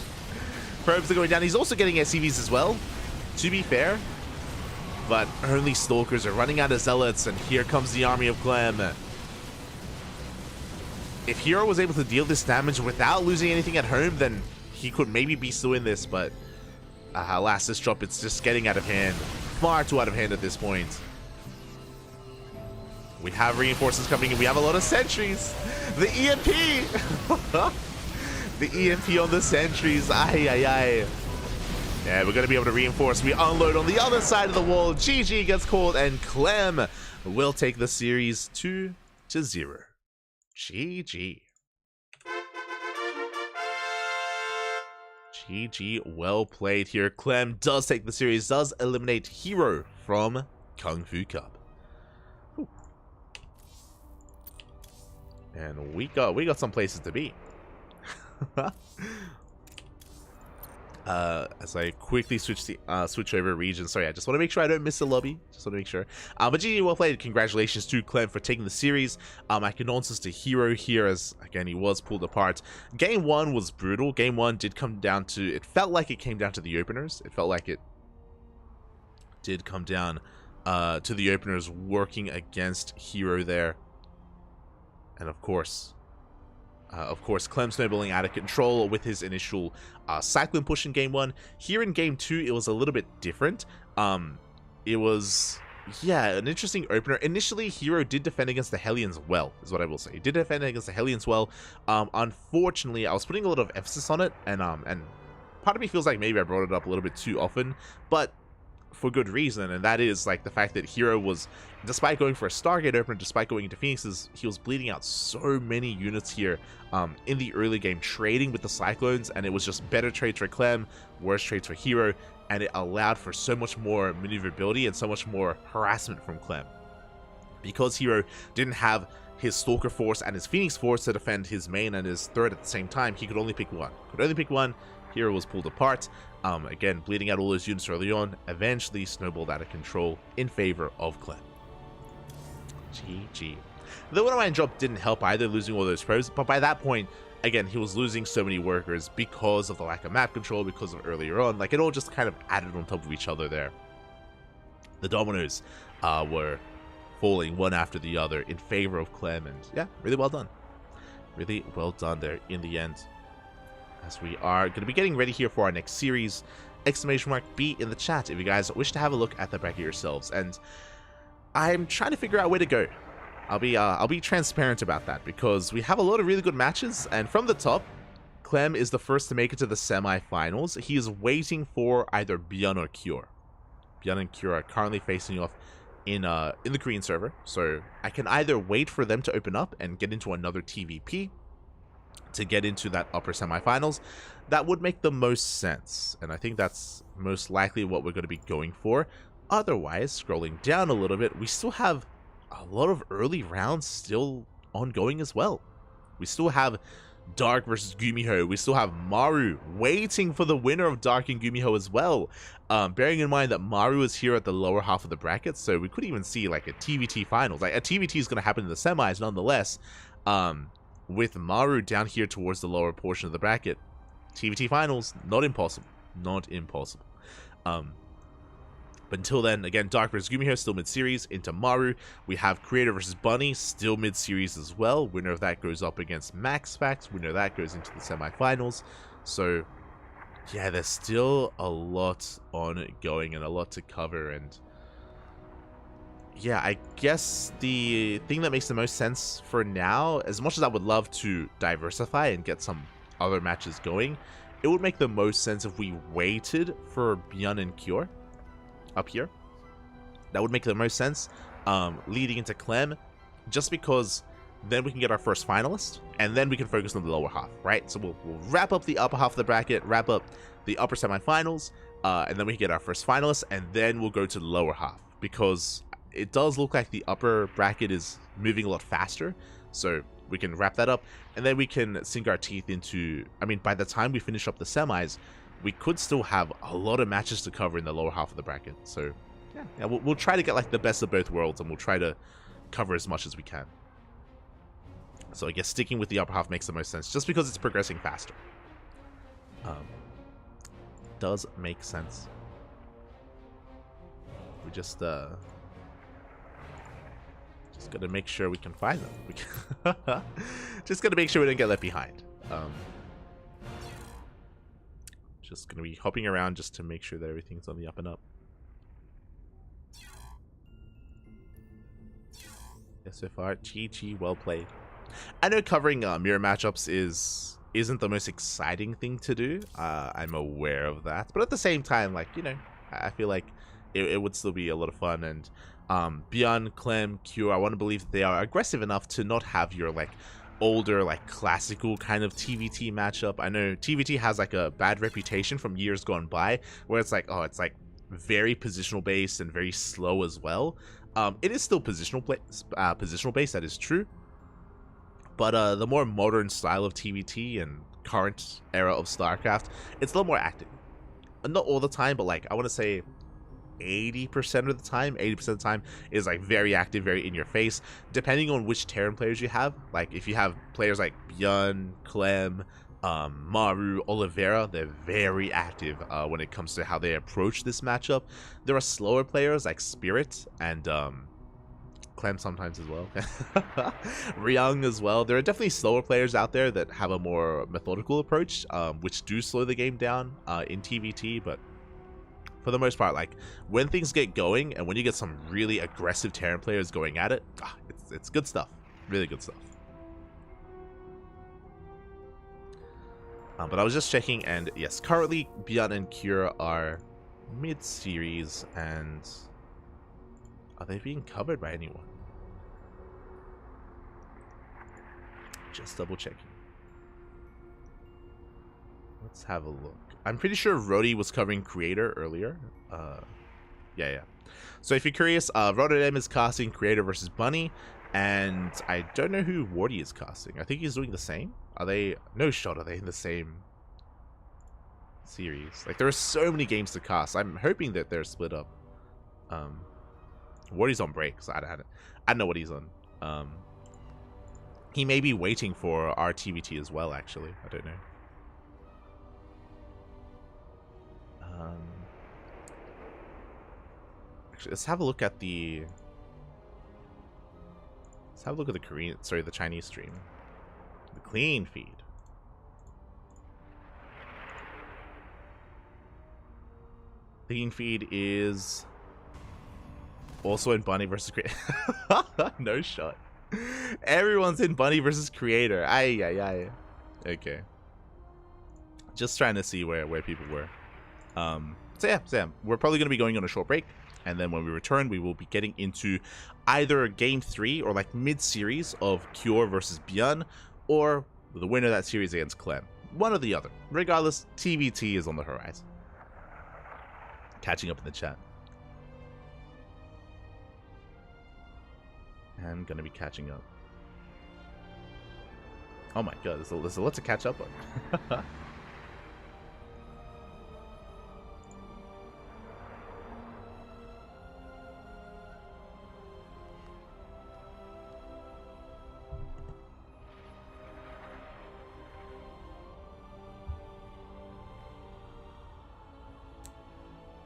Probes are going down. He's also getting SCVs as well, to be fair. But only Stalkers are running out of Zealots, and here comes the army of Clem. If Hero was able to deal this damage without losing anything at home, then he could maybe be still in this, but alas, this drop, it's just getting out of hand. Far too out of hand at this point. We have reinforcements coming in. We have a lot of sentries. The EMP! The EMP on the sentries. Ay, ay, ay. Yeah, we're going to be able to reinforce. We unload on the other side of the wall. GG gets called, and Clem will take the series 2-0. GG. GG, well played here. Clem does take the series, does eliminate Hero from KungFu Cup. Whew. And we got some places to be. As I quickly switch over region. Sorry, I just want to make sure I don't miss the lobby. Just want to make sure. But GG, well played. Congratulations to Clem for taking the series. My condolences to Hero here, as again he was pulled apart. Game 1 was brutal. Game 1 did come down to, it felt like it came down to the openers. It felt like it did come down to the openers working against Hero there. And of course, Clem snowballing out of control with his initial cyclone push in Game 1. Here in Game 2, it was a little bit different. It was, yeah, an interesting opener. Initially, Hero did defend against the Hellions well, is what I will say. He did defend against the Hellions well. Unfortunately, I was putting a lot of emphasis on it, and part of me feels like maybe I brought it up a little bit too often, but for good reason, and that is like the fact that Hero was, despite going for a Stargate opener, despite going into Phoenixes, he was bleeding out so many units here in the early game, trading with the Cyclones, and it was just better trades for Clem, worse trades for Hero, and it allowed for so much more maneuverability and so much more harassment from Clem. Because Hero didn't have his Stalker Force and his Phoenix Force to defend his main and his third at the same time, he could only pick one. Hero was pulled apart. Again, bleeding out all those units early on, eventually snowballed out of control in favor of Clem. GG. The one man drop didn't help either, losing all those probes, but by that point, again, he was losing so many workers because of the lack of map control, because of earlier on. Like, it all just kind of added on top of each other there. The dominoes were falling one after the other in favor of Clem, and yeah, really well done. Really well done there in the end. As we are going to be getting ready here for our next series, !B in the chat if you guys wish to have a look at the bracket yourselves. And I'm trying to figure out where to go. I'll be transparent about that, because we have a lot of really good matches, and from the top, Clem is the first to make it to the semi-finals. He is waiting for either Bjorn or Cure. Bjorn and Cure are currently facing off in the Korean server, so I can either wait for them to open up and get into another TVP to get into that upper semifinals. That would make the most sense, and I think that's most likely what we're going to be going for. Otherwise, scrolling down a little bit, we still have a lot of early rounds still ongoing as well. We still have Dark versus Gumiho. We still have Maru waiting for the winner of Dark and Gumiho as well. Bearing in mind that Maru is here at the lower half of the bracket, so we could even see like a TVT finals. Like, a TVT is going to happen in the semis nonetheless. With Maru down here towards the lower portion of the bracket, TVT finals, not impossible. Not impossible. But until then, again, Dark vs Gumiho still mid-series. Into Maru, we have Creator versus Bunny, still mid-series as well. Winner of that goes up against Max Fax. Winner of that goes into the semifinals. So, yeah, there's still a lot ongoing and a lot to cover. And yeah, I guess the thing that makes the most sense for now, as much as I would love to diversify and get some other matches going, it would make the most sense if we waited for Bjorn and Cure up here. That would make the most sense, leading into Clem, just because then we can get our first finalist, and then we can focus on the lower half, right? So we'll wrap up the upper half of the bracket, wrap up the upper semifinals, and then we can get our first finalist, and then we'll go to the lower half, because it does look like the upper bracket is moving a lot faster. So we can wrap that up, and then we can sink our teeth into, I mean, by the time we finish up the semis, we could still have a lot of matches to cover in the lower half of the bracket. So yeah, we'll try to get like the best of both worlds, and we'll try to cover as much as we can. So I guess sticking with the upper half makes the most sense, just because it's progressing faster. Does make sense. We just gotta make sure we can find them. Just gotta make sure we don't get left behind. Just gonna be hopping around just to make sure that everything's on the up and up. Yeah, so far, GG, well played. I know covering mirror matchups isn't the most exciting thing to do. I'm aware of that, but at the same time, like, you know, I feel like it would still be a lot of fun. And Bjorn, Clem, Q, I want to believe that they are aggressive enough to not have your like older, like classical kind of TVT matchup. I know TVT has like a bad reputation from years gone by, where it's like, oh, it's like very positional based and very slow as well. It is still positional based, that is true. But the more modern style of TVT and current era of StarCraft, it's a little more active. Not all the time, but like I want to say 80% of the time, 80% of the time is like very active, very in your face, depending on which Terran players you have. Like if you have players like Bjorn, Clem, Maru, Oliveira, they're very active when it comes to how they approach this matchup. There are slower players like Spirit and Clem sometimes as well. Ryung as well. There are definitely slower players out there that have a more methodical approach, which do slow the game down in TVT, but for the most part, like when things get going and when you get some really aggressive Terran players going at it, it's good stuff. Really good stuff. But I was just checking, and yes, currently Bjorn and Kira are mid-series, and are they being covered by anyone? Just double checking. Let's have a look. I'm pretty sure Rody was covering Creator earlier. Yeah. So if you're curious, Rotterdam is casting Creator versus Bunny, and I don't know who Wardy is casting. I think he's doing the same. Are they? No shot. Are they in the same series? Like there are so many games to cast. I'm hoping that they're split up. Wardy's on break, so I don't know what he's on. He may be waiting for our TVT as well. Actually, I don't know. Actually, let's have a look at the Korean, sorry, the Chinese stream, the clean feed. Clean feed is also in Bunny versus Creator. No shot. Everyone's in Bunny versus Creator. Aye. Okay. Just trying to see where people were. So yeah, we're probably going to be going on a short break, and then when we return, we will be getting into either game 3 or like mid-series of Cure versus Bjorn, or the winner of that series against Clem. One or the other. Regardless, TVT is on the horizon. Catching up in the chat. I'm going to be catching up. Oh my god, there's a lot to catch up on.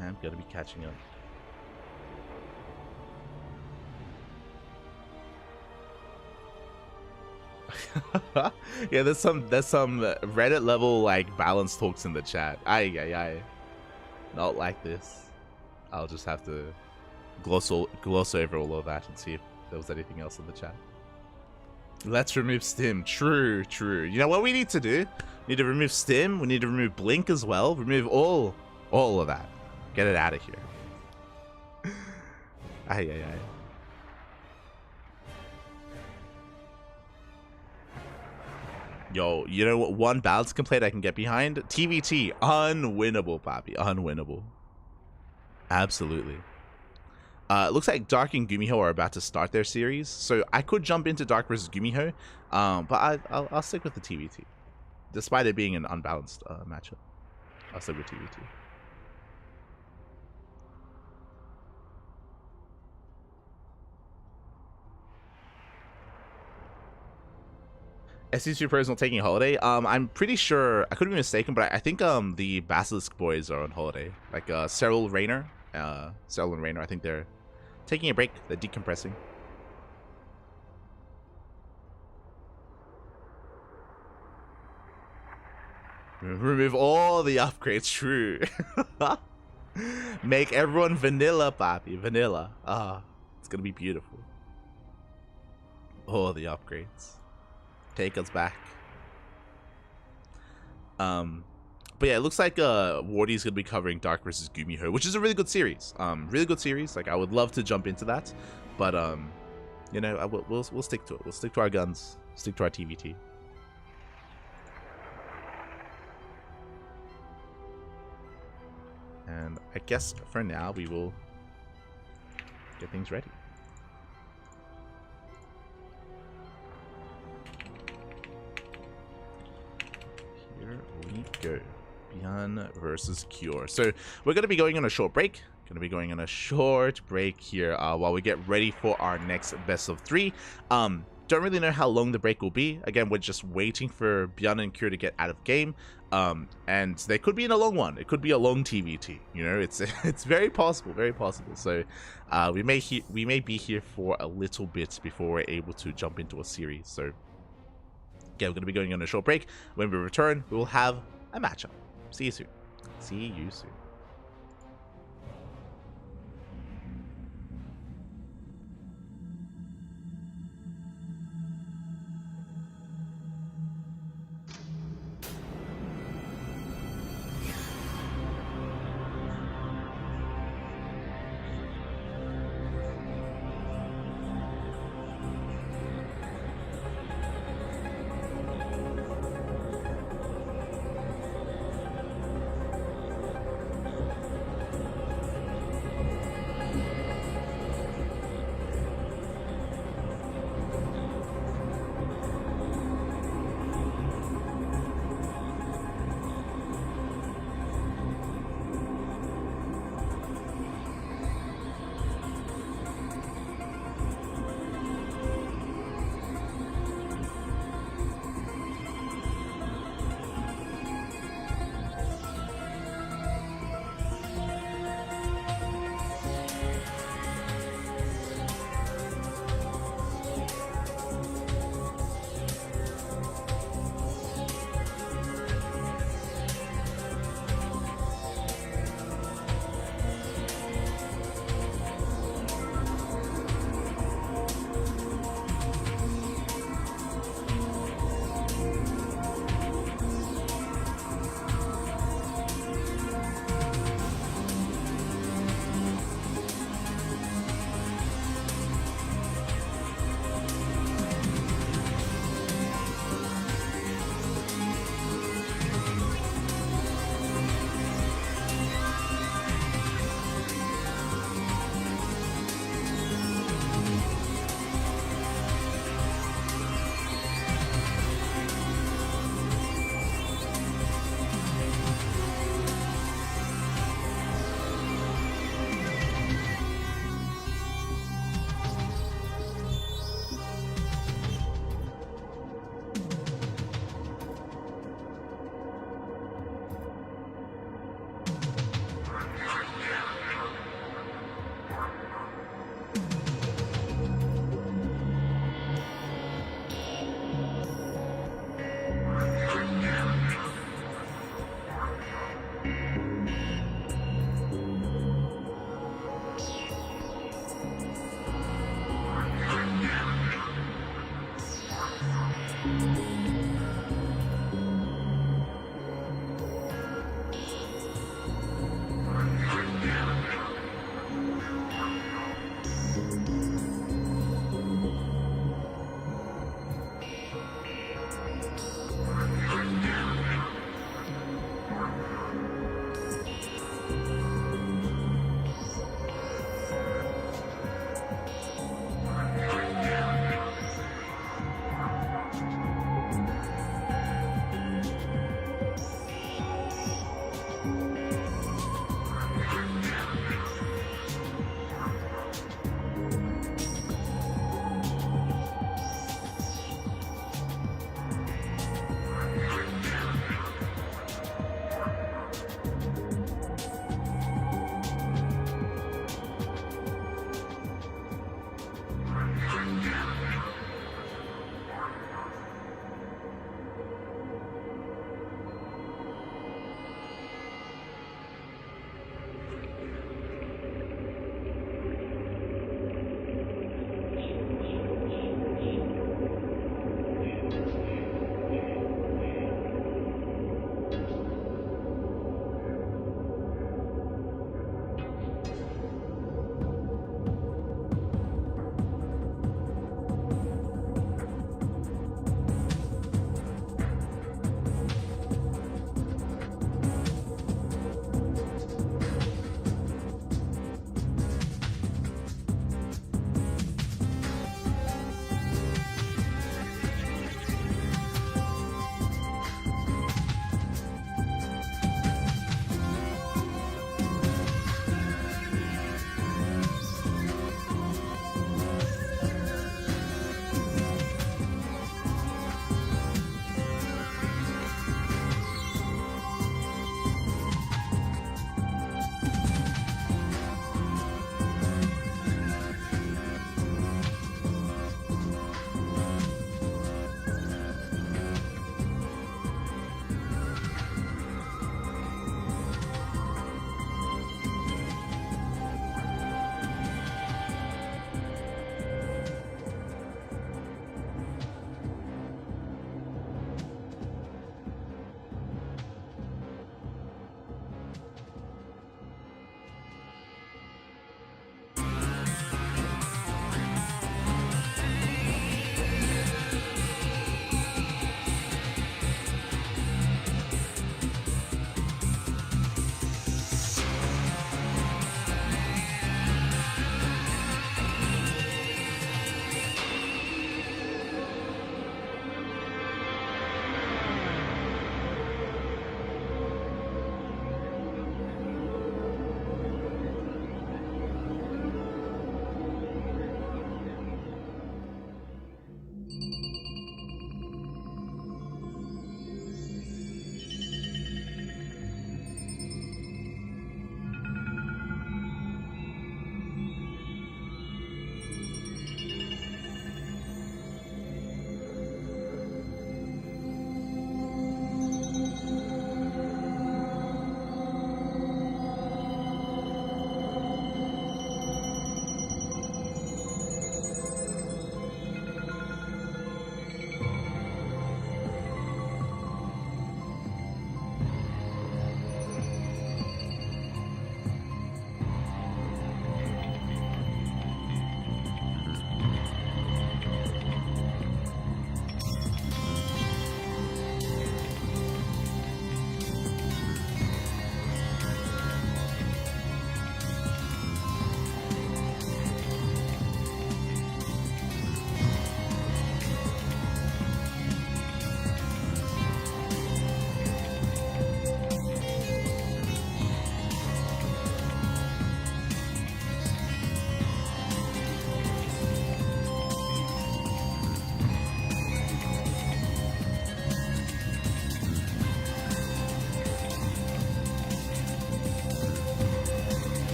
I'm gonna be catching up. Yeah, there's some Reddit level like balance talks in the chat. Aye. Not like this. I'll just have to gloss over all of that and see if there was anything else in the chat. Let's remove Stim. True. You know what we need to do? We need to remove Stim. We need to remove Blink as well. Remove all of that. Get it out of here. Aye. Yo, you know what? One balance complaint I can get behind? TVT. Unwinnable, Poppy. Unwinnable. Absolutely. It looks like Dark and Gumiho are about to start their series, so I could jump into Dark versus Gumiho, but I'll stick with the TVT. Despite it being an unbalanced matchup, I'll stick with TVT. SC2 Pro is not taking a holiday. I'm pretty sure, I could be mistaken, but I think the Basilisk boys are on holiday. Like Cyril and Rainer, I think they're taking a break. They're decompressing. Remove all the upgrades. True. Make everyone vanilla, Papi. Vanilla. It's gonna be beautiful. All the upgrades. Take us back. But yeah, it looks like Wardy's gonna be covering Dark versus Gumiho, which is a really good series. Really good series. Like I would love to jump into that, but you know, we'll stick to it. We'll stick to our guns. stick to our TVT. And I guess for now we will get things ready. Here we go. Beyond versus Cure. So we're going to be going on a short break. Here while we get ready for our next best of 3. Don't really know how long the break will be. Again, we're just waiting for Beyond and Cure to get out of game. And they could be in a long one. It could be a long TVT. You know, it's very possible, very possible. So we may be here for a little bit before we're able to jump into a series. So yeah, we're going to be going on a short break. When we return, we will have a matchup. See you soon. See you soon.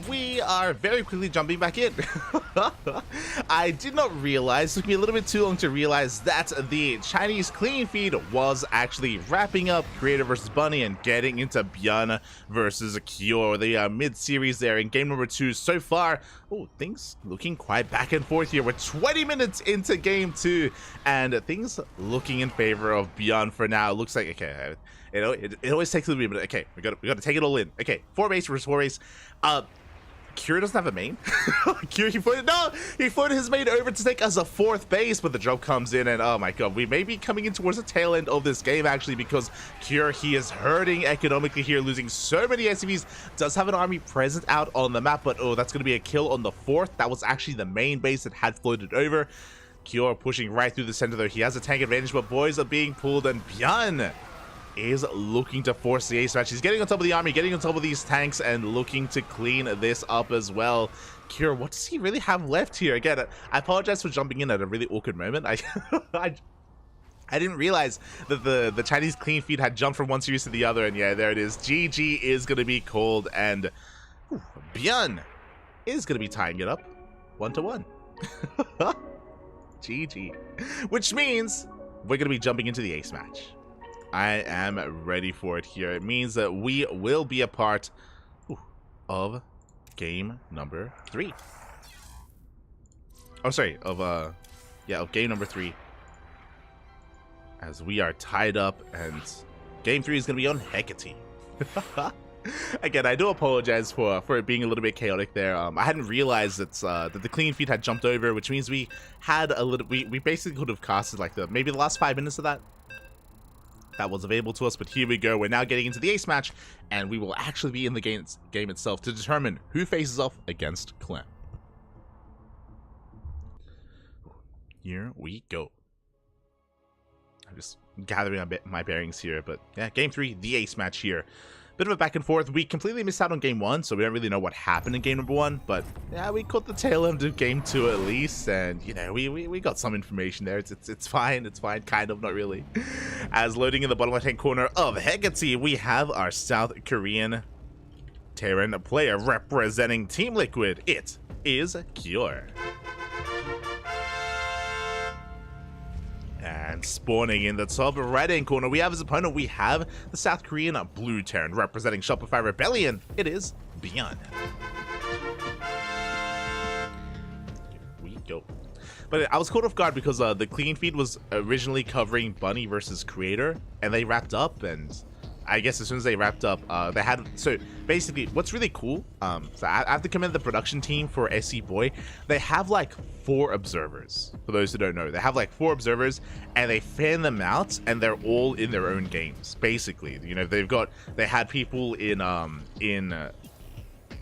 we are very quickly jumping back in. I did not realize, it took me a little bit too long to realize that the Chinese clean feed was actually wrapping up Creator versus Bunny and getting into Björn versus Kyo, the mid-series there in game number 2 so far. Oh, things looking quite back and forth here. We're 20 minutes into game 2 and things looking in favor of Björn for now. It looks like, okay, you know, it always takes a little bit, but okay, we gotta take it all in. Okay, 4 base versus 4 base. Kira doesn't have a main. Kira, he floated his main over to take us a 4th base, but the drop comes in, and oh my god, we may be coming in towards the tail end of this game actually, because Kira, he is hurting economically here, losing so many SCVs. Does have an army present out on the map, but oh, that's gonna be a kill on the 4th. That was actually the main base that had floated over. Kira pushing right through the center though. He has a tank advantage, but boys are being pulled, and Björn is looking to force the ace match. He's getting on top of the army, getting on top of these tanks, and looking to clean this up as well. Kira, what does he really have left here? Again, I apologize for jumping in at a really awkward moment. I didn't realize that the Chinese clean feed had jumped from one series to the other, and yeah, there it is. GG is going to be called, and Björn is going to be tying it up 1-1. GG. Which means we're going to be jumping into the ace match. I am ready for it here. It means that we will be a part of game number 3. Oh, sorry, of game number 3. As we are tied up, and game 3 is going to be on Hecate. Again, I do apologize for it being a little bit chaotic there. I hadn't realized that the clean feed had jumped over, which means we had a little. We basically could have casted like maybe the last 5 minutes of that. That was available to us, but here we go. We're now getting into the ace match, and we will actually be in the game itself to determine who faces off against Clem. Here we go. I'm just gathering my bearings here, but yeah, game 3, the ace match here. Bit of a back and forth. We completely missed out on game 1, so we don't really know what happened in game number 1, but yeah, we caught the tail end of game 2 at least, and you know, we got some information there. It's fine, kind of, not really. As loading in the bottom left-hand corner of Hecate, we have our South Korean Terran player representing Team Liquid. It is Cure. And spawning in the top right-hand corner, we have his opponent. We have the South Korean Blue Terran representing Shopify Rebellion. It is Björn. Here we go. But I was caught off guard because the clean feed was originally covering Bunny versus Creator, and they wrapped up, and I guess as soon as they wrapped up, they had, so basically what's really cool, so I have to commend the production team for SC Boy. They have like 4 observers. For those who don't know, they have like 4 observers, and they fan them out, and they're all in their own games basically. You know, they had people in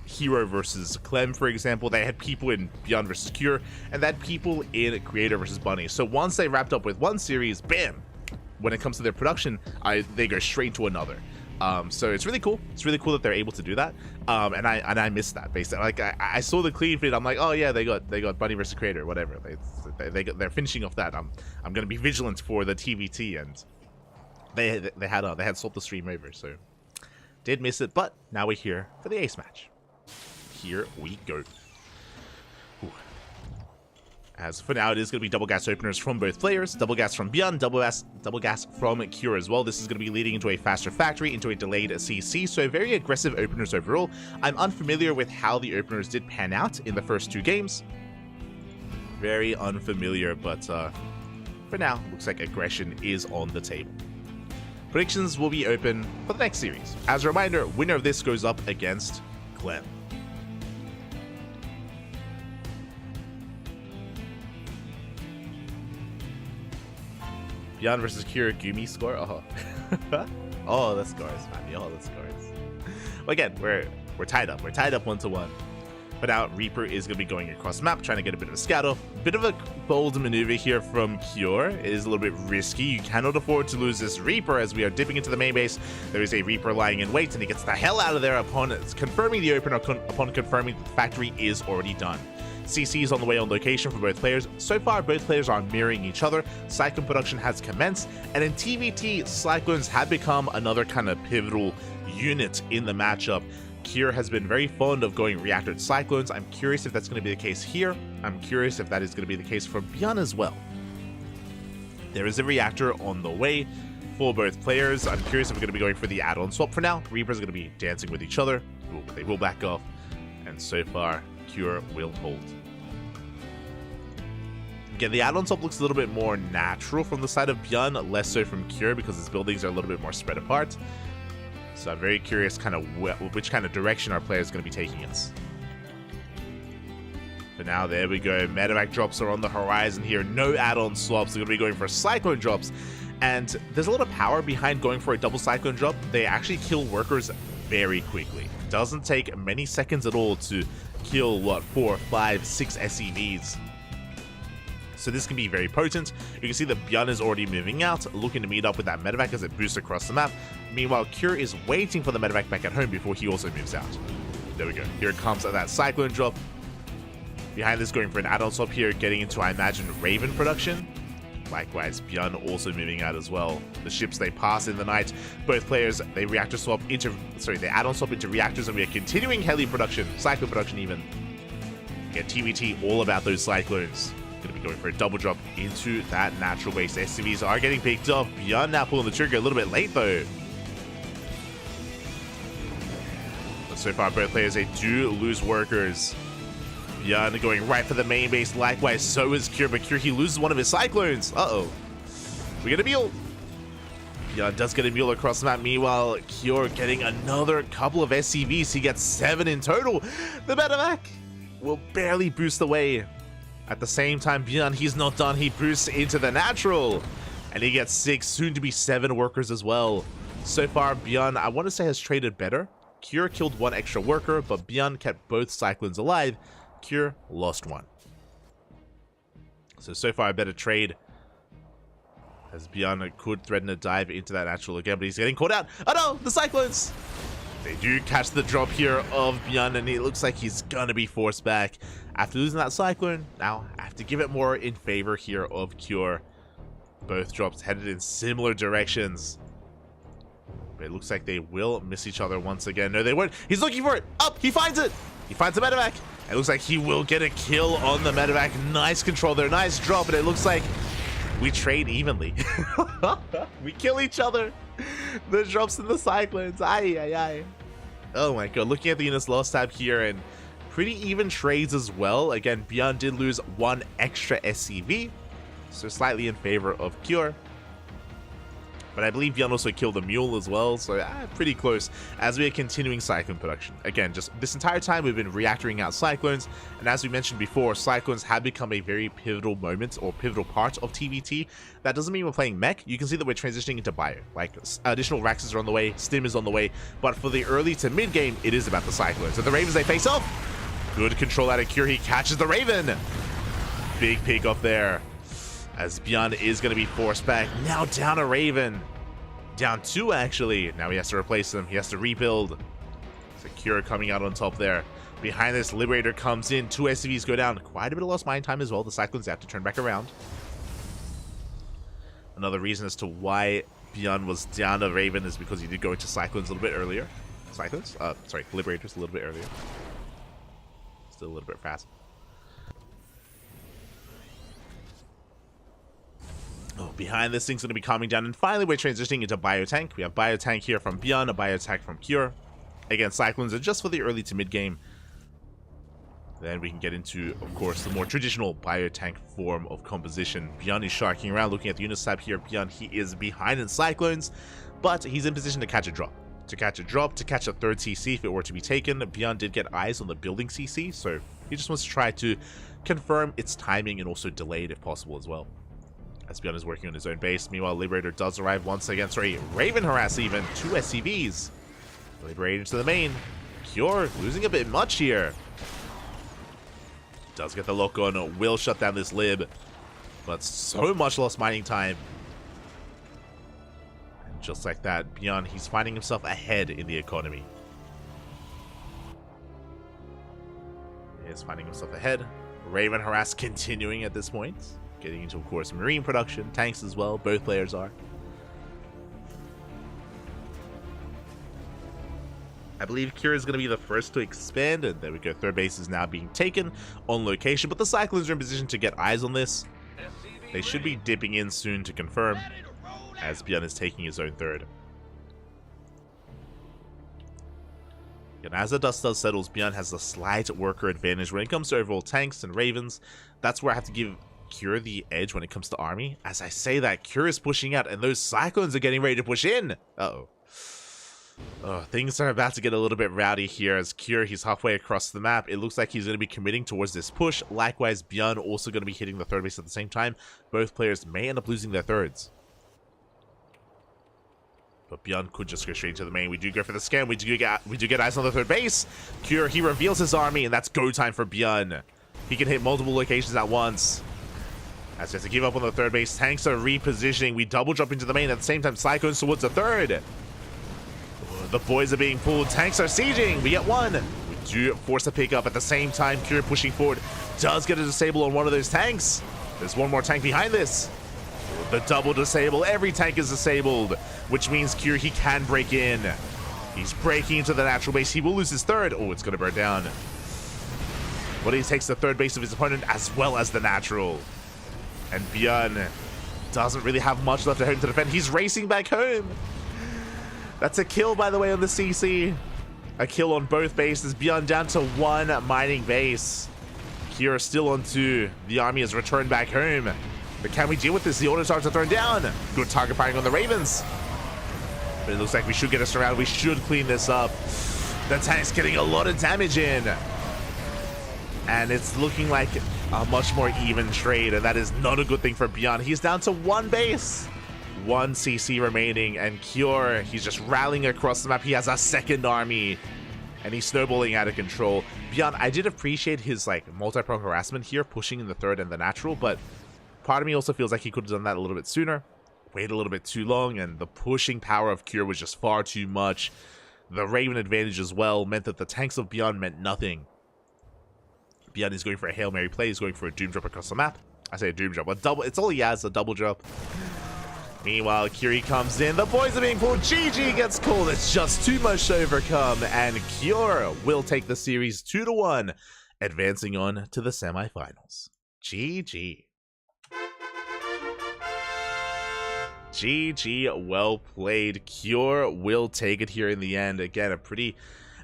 Hero versus Clem, for example. They had people in Beyond versus Cure, and they had people in Creator versus Bunny. So once they wrapped up with one series, bam, when it comes to their production, they go straight to another. So it's really cool. It's really cool that they're able to do that. And I missed that basically. Like I saw the clean feed. I'm like, oh yeah, they got Bunny versus Creator, whatever. They're finishing off that. I'm gonna be vigilant for the TVT, and they had sold the stream over, so did miss it. But now we're here for the ace match. Here we go. Ooh. As for now, it is going to be double gas openers from both players, double gas from Björn, double gas from Cure as well. This is going to be leading into a faster factory, into a delayed CC, so very aggressive openers overall. I'm unfamiliar with how the openers did pan out in the first 2 games. Very unfamiliar, but for now, looks like aggression is on the table. Predictions will be open for the next series. As a reminder, winner of this goes up against Clem. Björn versus Kirigumi score. Oh, oh, the scores, man. Oh, the scores. Well, again, we're tied up. We're tied up 1-1. But now Reaper is going to be going across the map, trying to get a bit of a scout off. Bit of a bold maneuver here from Cure. It is a little bit risky. You cannot afford to lose this Reaper as we are dipping into the main base. There is a Reaper lying in wait, and he gets the hell out of there upon confirming the opener, upon confirming that the factory is already done. CC is on the way on location for both players. So far, both players are mirroring each other. Cyclone production has commenced, and in TVT, Cyclones have become another kind of pivotal unit in the matchup. Kier has been very fond of going reactor to Cyclones. I'm curious if that's going to be the case here. I'm curious if that is going to be the case for Beyond as well. There is a reactor on the way for both players. I'm curious if we're going to be going for the add-on swap for now. Reapers are going to be dancing with each other. Ooh, but they will back off. And so far, Kier will hold. Again, the add-on swap looks a little bit more natural from the side of Beyond, less so from Kier because his buildings are a little bit more spread apart. So I'm very curious kind of which kind of direction our player is going to be taking us. But now, there we go. Medevac drops are on the horizon here. No add-on swaps. They're going to be going for Cyclone drops. And there's a lot of power behind going for a double Cyclone drop. They actually kill workers very quickly. It doesn't take many seconds at all to kill, what, 4, 5, 6 SCVs. So this can be very potent. You can see that Björn is already moving out, looking to meet up with that medevac as it boosts across the map. Meanwhile, Kier is waiting for the medevac back at home before he also moves out. There we go. Here it comes at that Cyclone drop. Behind this, going for an add-on swap here, getting into, I imagine, Raven production. Likewise, Björn also moving out as well. The ships, they pass in the night. Both players, they reactor swap into, they add-on swap into reactors, and we are continuing heli production, Cyclone production even. Get TVT all about those Cyclones. Going to be going for a double drop into that natural base. SCVs are getting picked off. Björn now pulling the trigger a little bit late though. But so far, both players, they do lose workers. Björn going right for the main base. Likewise, so is Kier, but Kier, he loses one of his Cyclones. Uh-oh. We get a mule. Björn does get a mule across the map. Meanwhile, Kier getting another couple of SCVs. He gets 7 in total. The medevac will barely boost away. At the same time, Björn, he's not done. He boosts into the natural. And he gets 6, soon to be 7 workers as well. So far, Björn, I want to say, has traded better. Kier killed 1 extra worker, but Björn kept both Cyclones alive. Kier lost 1. So far, a better trade. As Björn could threaten a dive into that natural again, but he's getting caught out. Oh no, the Cyclones! They do catch the drop here of Björn, and it looks like he's gonna be forced back. After losing that Cyclone, now I have to give it more in favor here of Kier. Both drops headed in similar directions. But it looks like they will miss each other once again. No, they won't. He's looking for it. Up, he finds it. He finds the medevac. It looks like he will get a kill on the medevac. Nice control there, nice drop, and it looks like we trade evenly. We kill each other. The drops in the Cyclones. Aye, aye, aye. Oh my god, looking at the units lost tab here, and pretty even trades as well. Again, Björn did lose 1 extra SCV, so slightly in favor of Kier. But I believe Björn also killed a mule as well, so pretty close as we are continuing Cyclone production. Again, just this entire time we've been reactoring out Cyclones, and as we mentioned before, Cyclones have become a very pivotal moment or pivotal part of TVT. That doesn't mean we're playing mech. You can see that we're transitioning into bio. Like, additional Raxes are on the way, Stim is on the way, but for the early to mid game, it is about the Cyclones. And the Ravens, they face off. Good control out of Kier, he catches the Raven. Big pick off there. As Björn is going to be forced back. Now down a Raven. Down 2, actually. Now he has to replace them. He has to rebuild. Kier coming out on top there. Behind this, Liberator comes in. 2 SCVs go down. Quite a bit of lost mine time as well. The Cyclones have to turn back around. Another reason as to why Björn was down a Raven is because he did go into Cyclones a little bit earlier. Cyclones? Sorry, Liberators a little bit earlier. Still a little bit fast. Oh, behind this thing's going to be calming down, and finally we're transitioning into Biotank. We have Biotank here from Björn, a Biotank from Kier. Again, Cyclones are just for the early to mid game. Then we can get into, of course, the more traditional Biotank form of composition. Björn is sharking around, looking at the unit tab here. Björn, he is behind in Cyclones, but he's in position to catch a drop. To catch a 3rd CC if it were to be taken. Björn did get eyes on the building CC, so he just wants to try to confirm its timing and also delay it if possible as well. As Björn is working on his own base. Meanwhile, Liberator does arrive once again. Sorry, Raven harass even. 2 SCVs. Liberator into the main. Kier losing a bit much here. Does get the lock on. Will shut down this Lib. But so much lost mining time. And just like that, Björn, he's finding himself ahead in the economy. He is finding himself ahead. Raven harass continuing at this point. Getting into, of course, marine production, tanks as well. Both players are. I believe Kira is going to be the first to expand, and there we go. Third base is now being taken on location, but the Cyclones are in position to get eyes on this. They should be dipping in soon to confirm, as Bjorn is taking his own third. And as the dust does settles, Bjorn has a slight worker advantage when it comes to overall tanks and ravens. That's where I have to give Kira the edge when it comes to army. As I say that, Kira is pushing out, and those Cyclones are getting ready to push in. Uh-oh. Oh, things are about to get a little bit rowdy here as Kira, he's halfway across the map. It looks like he's going to be committing towards this push. Likewise, Bjorn also going to be hitting the third base at the same time. Both players may end up losing their thirds. But Bjorn could just go straight into the main. We do go for the scan. We do get eyes on the third base. Kira, he reveals his army, and that's go time for Bjorn. He can hit multiple locations at once. As he has to give up on the third base. Tanks are repositioning. We double jump into the main at the same time. Cyclones towards the third. The boys are being pulled. Tanks are sieging. We get one. We do force a pickup at the same time. Kira pushing forward. Does get a disable on one of those tanks. There's one more tank behind this. The double disable. Every tank is disabled, which means Kira, he can break in. He's breaking into the natural base. He will lose his third. Oh, it's going to burn down. But he takes the third base of his opponent as well as the natural. And Bjorn doesn't really have much left at home to defend. He's racing back home. That's a kill, by the way, on the CC. A kill on both bases. Bjorn down to one mining base. Kira still on two. The army has returned back home. But can we deal with this? The auto targets are thrown down. Good target firing on the Ravens. But it looks like we should get us around. We should clean this up. The tank's getting a lot of damage in. And it's looking like a much more even trade. And that is not a good thing for Bjorn. He's down to one base. One CC remaining, and Kjor, he's just rallying across the map. He has a second army, and he's snowballing out of control. Bjorn, I did appreciate his like multi-prong harassment here, pushing in the third and the natural, but part of me also feels like he could have done that a little bit sooner, waited a little bit too long, and the pushing power of Kjor was just far too much. The Raven advantage as well meant that the tanks of Bjorn meant nothing. Bjorn is going for a Hail Mary play, he's going for a Doom Drop across the map. I say a Doom Drop, a double, it's all he has, a double drop. Meanwhile, Kiri comes in. The boys are being pulled. GG gets called. It's just too much to overcome. And Kjor will take the series 2-1, advancing on to the semifinals. GG. GG, well played. Kjor will take it here in the end. Again, a pretty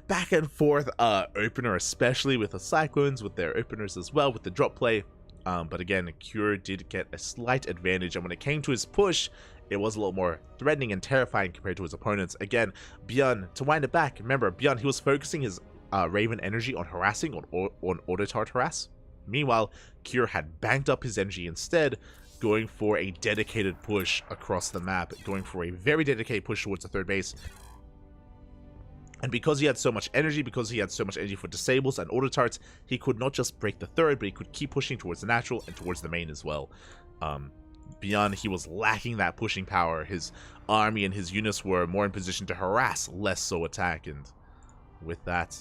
back and forth opener, especially with the Cyclones, with their openers as well, with the drop play. But again, Kjor did get a slight advantage, and when it came to his push, it was a lot more threatening and terrifying compared to his opponents. Again, Bjorn, to wind it back, remember, Bjorn, he was focusing his Raven energy on harassing, on auto-tart harass. Meanwhile, Kjor had banked up his energy instead, going for a dedicated push across the map, going for a very dedicated push towards the third base. And because he had so much energy, for disables and auto tarts, he could not just break the third, but he could keep pushing towards the natural and towards the main as well. Bjorn, he was lacking that pushing power. His army and his units were more in position to harass, less so attack. And with that,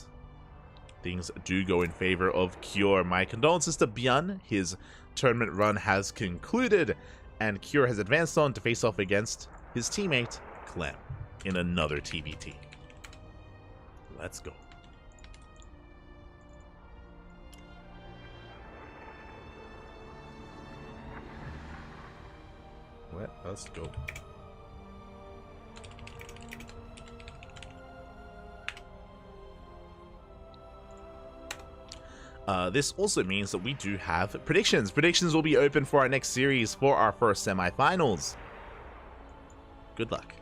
things do go in favor of Kjor. My condolences to Bjorn. His tournament run has concluded, and Kjor has advanced on to face off against his teammate, Clem, in another TBT. Let's go. Let's go. This also means that we do have predictions. Predictions will be open for our next series for our first semifinals. Good luck.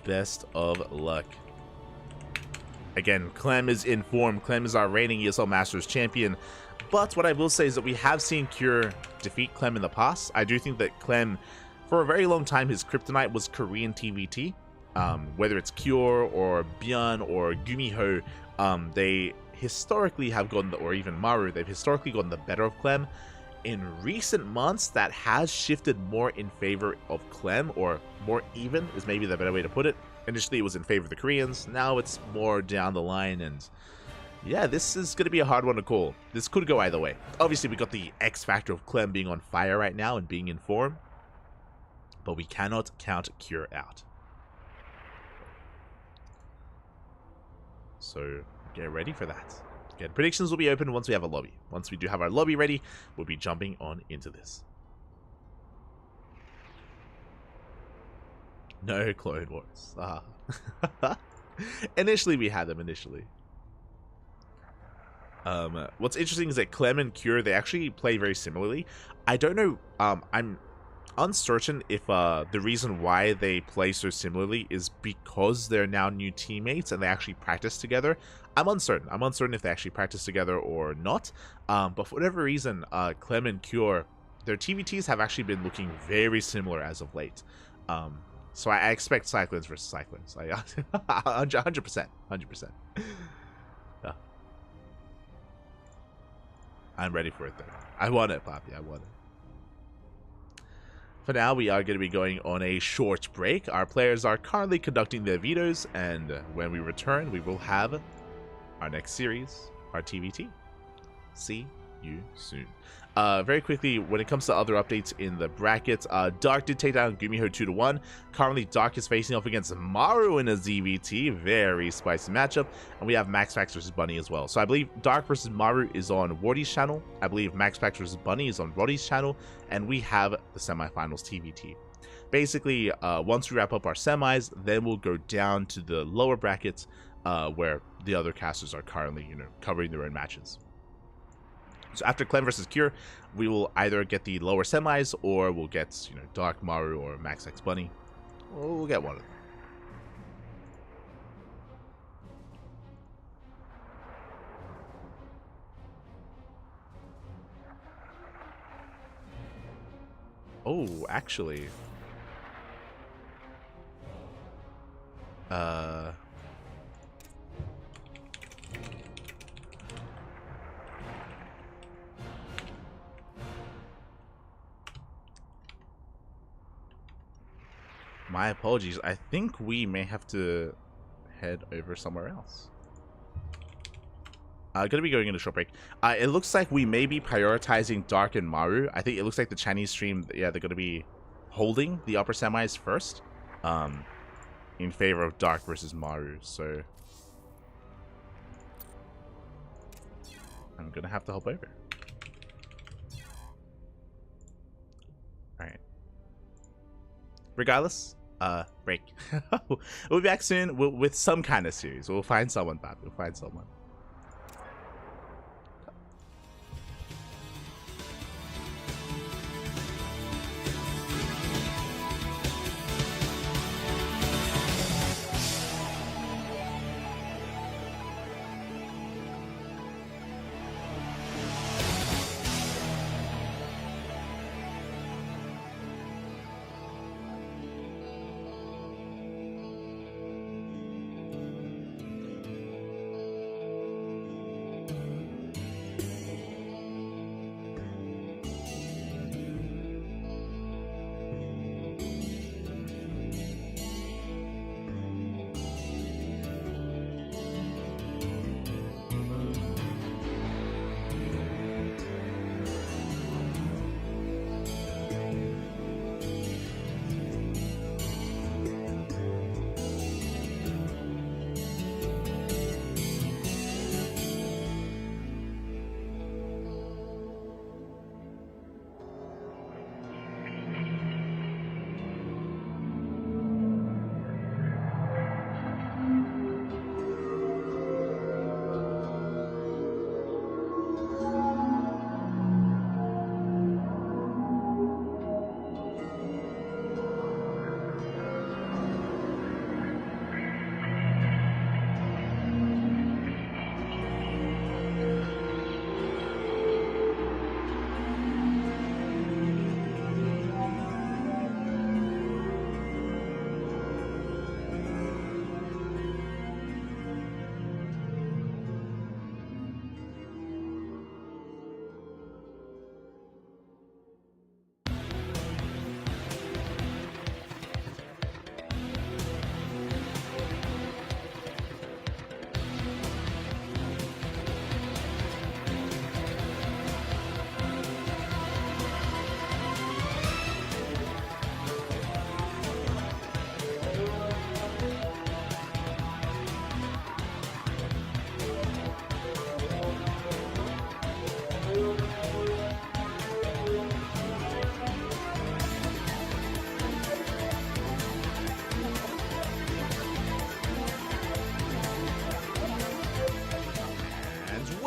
Best of luck. Again, Clem is in form. Clem is our reigning ESL Masters champion. But what I will say is that we have seen Kjor defeat Clem in the past. I do think that Clem, for a very long time, his kryptonite was Korean TVT. Whether it's Kjor or Bjorn or Gumiho, they historically have gotten, or even Maru, they've historically gotten the better of Clem. In recent months, that has shifted more in favor of Clem, or more even is maybe the better way to put it. Initially, it was in favor of the Koreans. Now it's more down the line, and yeah, this is going to be a hard one to call. This could go either way. Obviously, we got the X factor of Clem being on fire right now and being in form, but we cannot count Kjor out. So get ready for that. Again, predictions will be open once we have a lobby. Once we do have our lobby ready, we'll be jumping on into this. No Clone Wars. Initially, we had them initially. What's interesting is that Clem and Cure, they actually play very similarly. I don't know, I'm uncertain if the reason why they play so similarly is because they're now new teammates and they actually practice together. I'm uncertain. I'm uncertain if they actually practice together or not. But for whatever reason, Clem and Cure, their TVTs have actually been looking very similar as of late. So I expect Cyclones versus Cyclones. 100%. 100%. Yeah. I'm ready for it, though. I want it, Poppy. I want it. For now, we are going to be going on a short break. Our players are currently conducting their vetoes, and when we return, we will have our next series, our TVT. See you soon. Very quickly, when it comes to other updates in the brackets, Dark did take down Gumiho 2-1. Currently, Dark is facing off against Maru in a ZVT. Very spicy matchup. And we have MaxPax versus Bunny as well. So I believe Dark versus Maru is on Wardy's channel. I believe MaxPax versus Bunny is on Roddy's channel. And we have the semifinals TVT. Basically, once we wrap up our semis, then we'll go down to the lower brackets where the other casters are currently, covering their own matches. So after Clem versus Cure, we will either get the lower semis or we'll get, Dark Maru or Max X Bunny. Or we'll get one of them. Oh, actually. My apologies. I think we may have to head over somewhere else. Gonna be going into short break. It looks like we may be prioritizing Dark and Maru. I think it looks like the Chinese stream, yeah, they're gonna be holding the upper semis first, in favor of Dark versus Maru. So I'm gonna have to hop over. All right. Regardless, break. We'll be back soon with some kind of series. We'll find someone, Bob. We'll find someone.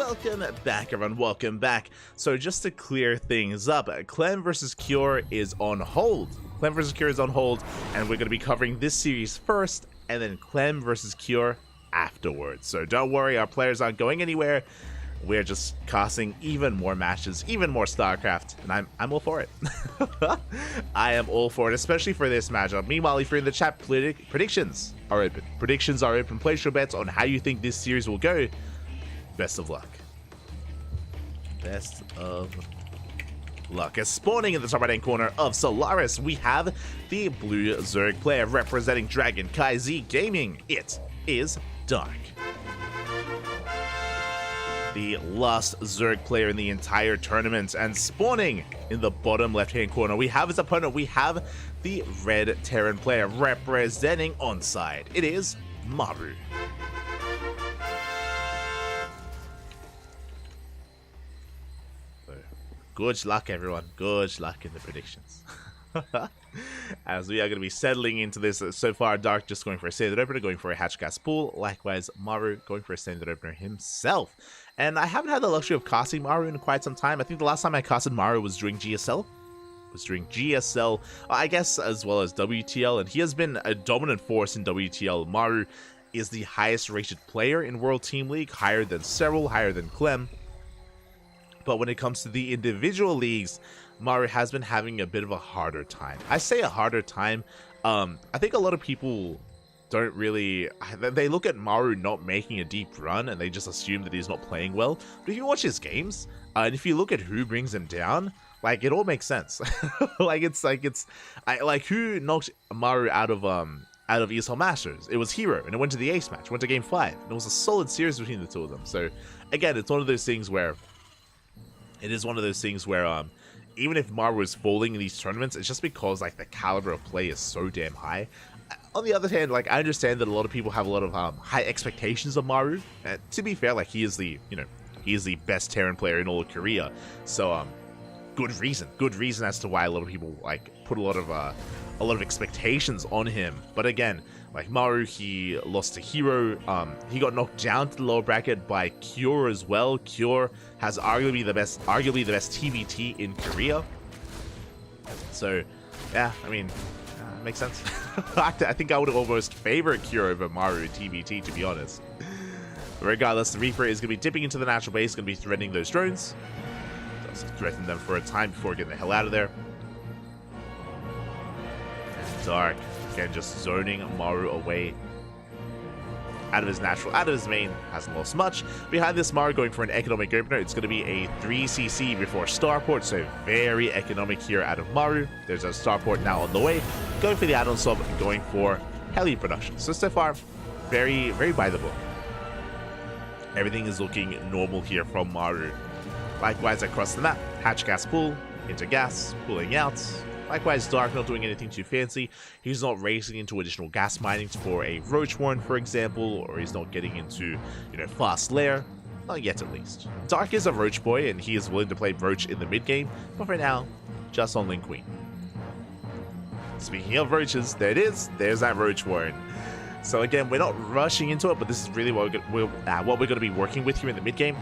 Welcome back, everyone. Welcome back. So just to clear things up, Clem versus Cure is on hold. Clem versus Cure is on hold, and we're going to be covering this series first, and then Clem versus Cure afterwards. So don't worry, our players aren't going anywhere. We're just casting even more matches, even more StarCraft, and I'm all for it. I am all for it, especially for this matchup. Meanwhile, if you're in the chat, predictions are open. Predictions are open. Place your bets on how you think this series will go. Best of luck. Best of luck. As spawning in the top right-hand corner of Solaris, we have the blue Zerg player representing Dragon Kai Z Gaming. It is Dark. The last Zerg player in the entire tournament, and spawning in the bottom left-hand corner, we have his opponent. We have the red Terran player representing Onside. It is Maru. Good luck, everyone. Good luck in the predictions. As we are going to be settling into this, so far, Dark just going for a standard opener, going for a hatch gas pool. Likewise, Maru going for a standard opener himself. And I haven't had the luxury of casting Maru in quite some time. I think the last time I casted Maru was during GSL. I guess, as well as WTL. And he has been a dominant force in WTL. Maru is the highest rated player in World Team League, higher than Serral, higher than Clem. But when it comes to the individual leagues, Maru has been having a bit of a harder time. I say a harder time. I think a lot of people don't really... They look at Maru not making a deep run and they just assume that he's not playing well. But if you watch his games, and if you look at who brings him down, like, it all makes sense. Who knocked Maru out of ESL Masters? It was Hero, and it went to the Ace match, went to Game 5. And it was a solid series between the two of them. So, again, it's one of those things where... even if Maru is falling in these tournaments, it's just because, like, the caliber of play is so damn high. On the other hand, like, I understand that a lot of people have a lot of high expectations of Maru. To be fair, like, he is the best Terran player in all of Korea. So, good reason as to why a lot of people, like, put a lot of expectations on him. But again, like, Maru, he lost to Hero. He got knocked down to the lower bracket by Cure as well. Cure has arguably the best TVT in Korea. So, yeah, I mean, makes sense. I think I would have almost favored Cure over Maru in TVT, to be honest. But regardless, the Reaper is going to be dipping into the natural base, going to be threatening those drones. Just threaten them for a time before getting the hell out of there. And Dark, again, just zoning Maru away. Out of his main, hasn't lost much. Behind this, Maru going for an economic opener. It's going to be a 3cc before Starport, so very economic here out of Maru. There's a Starport now on the way. Going for the add-on sub, going for heli production. So far, very, very by the book. Everything is looking normal here from Maru. Likewise, across the map, hatch gas pool, into gas, pulling out. Likewise, Dark not doing anything too fancy. He's not racing into additional gas mining for a Roach Warren, for example, or he's not getting into, fast lair. Not yet, at least. Dark is a Roach boy, and he is willing to play Roach in the mid game, but for now, just on Link Queen. Speaking of Roaches, there it is. There's that Roach Warren. So again, we're not rushing into it, but this is really what we're going to be working with here in the mid game.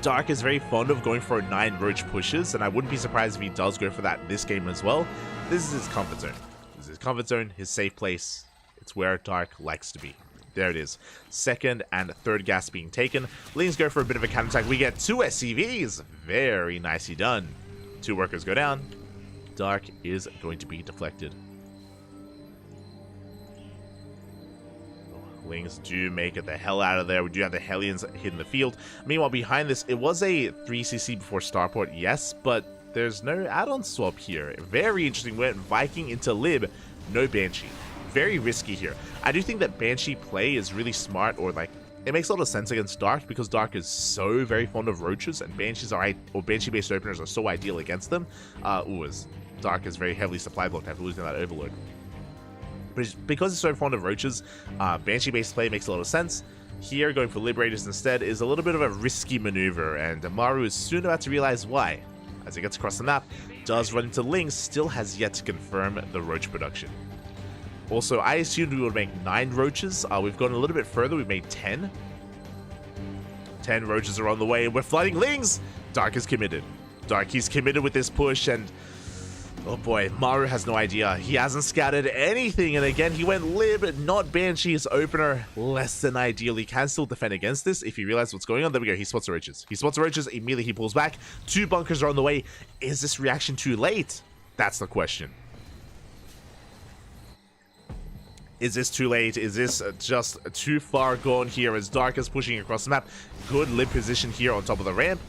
Dark is very fond of going for 9 Roach pushes, and I wouldn't be surprised if he does go for that this game as well. This is his comfort zone. This is his comfort zone, his safe place. It's where Dark likes to be. There it is. Second and third gas being taken. Lings go for a bit of a counterattack. We get 2 SCVs. Very nicely done. 2 workers go down. Dark is going to be deflected. Lings do make it the hell out of there. We do have the Hellions hitting the field. Meanwhile, behind this, it was a 3cc before Starport, yes, but there's no add-on swap here. Very interesting. Went Viking into Lib, no Banshee. Very risky here. I do think that Banshee play is really smart, or like, it makes a lot of sense against Dark because Dark is so very fond of Roaches, and Banshees are, or Banshee-based openers are so ideal against them. As Dark is very heavily supply blocked after losing that Overload. But because it's so fond of Roaches, Banshee-based play makes a lot of sense. Here, going for Liberators instead is a little bit of a risky maneuver, and Maru is soon about to realize why. As he gets across the map, does run into Lings, still has yet to confirm the Roach production. Also, I assumed we would make 9 Roaches. We've gone a little bit further, we've made 10. 10 roaches are on the way, and we're flooding Lings. Dark is committed. Dark, he's committed with this push, and oh boy, Maru has no idea. He hasn't scouted anything, and again, he went Lib, not Banshee. His opener, less than ideal. He can still defend against this if he realizes what's going on. There we go, he spots the roaches. He spots the roaches, immediately he pulls back. 2 bunkers are on the way. Is this reaction too late? That's the question. Is this too late? Is this just too far gone here as Dark is pushing across the map? Good Lib position here on top of the ramp.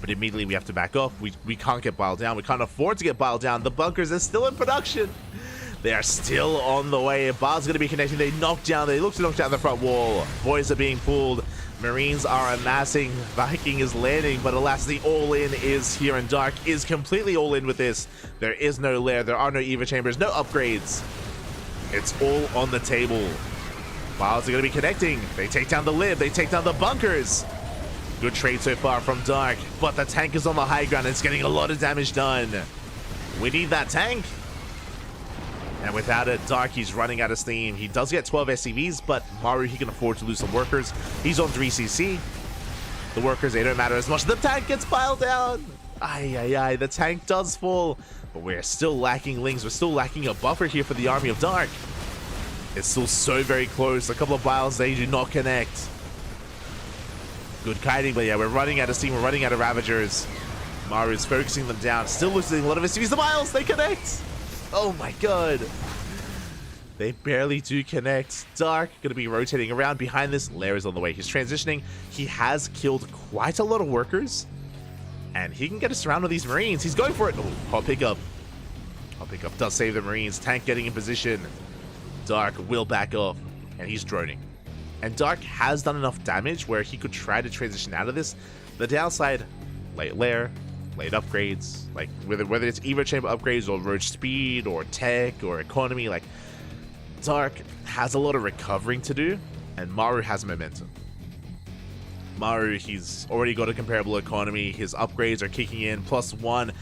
But immediately we have to back off. We can't get biled down. We can't afford to get biled down. The bunkers are still in production. They are still on the way. Bil's going to be connecting. They knock down. They look to knock down the front wall. Boys are being pulled. Marines are amassing. Viking is landing. But alas, the all-in is here. And Dark is completely all-in with this. There is no lair. There are no Eva chambers. No upgrades. It's all on the table. Biles are going to be connecting. They take down the Lib. They take down the bunkers. Good trade so far from Dark, but the tank is on the high ground. It's getting a lot of damage done. We need that tank. And without it, Dark, he's running out of steam. He does get 12 SCVs, but Maru, he can afford to lose some workers. He's on 3 CC. The workers, they don't matter as much. The tank gets piled down. Ay, the tank does fall. But we're still lacking Lings. We're still lacking a buffer here for the army of Dark. It's still so very close. A couple of Biles, they do not connect. Good kiting, but yeah, we're running out of steam. We're running out of Ravagers. Maru is focusing them down. Still losing a lot of SCVs. The Biles, they connect. Oh my god. They barely do connect. Dark going to be rotating around. Behind this, Lair is on the way. He's transitioning. He has killed quite a lot of workers. And he can get us around with these Marines. He's going for it. Oh, hot pickup. Hot pickup does save the Marines. Tank getting in position. Dark will back off. And he's droning. And Dark has done enough damage where he could try to transition out of this. The downside, late lair, late upgrades, like whether it's Evo Chamber upgrades or Roach Speed or Tech or Economy, like Dark has a lot of recovering to do, and Maru has momentum. Maru, he's already got a comparable economy. His upgrades are kicking in, +1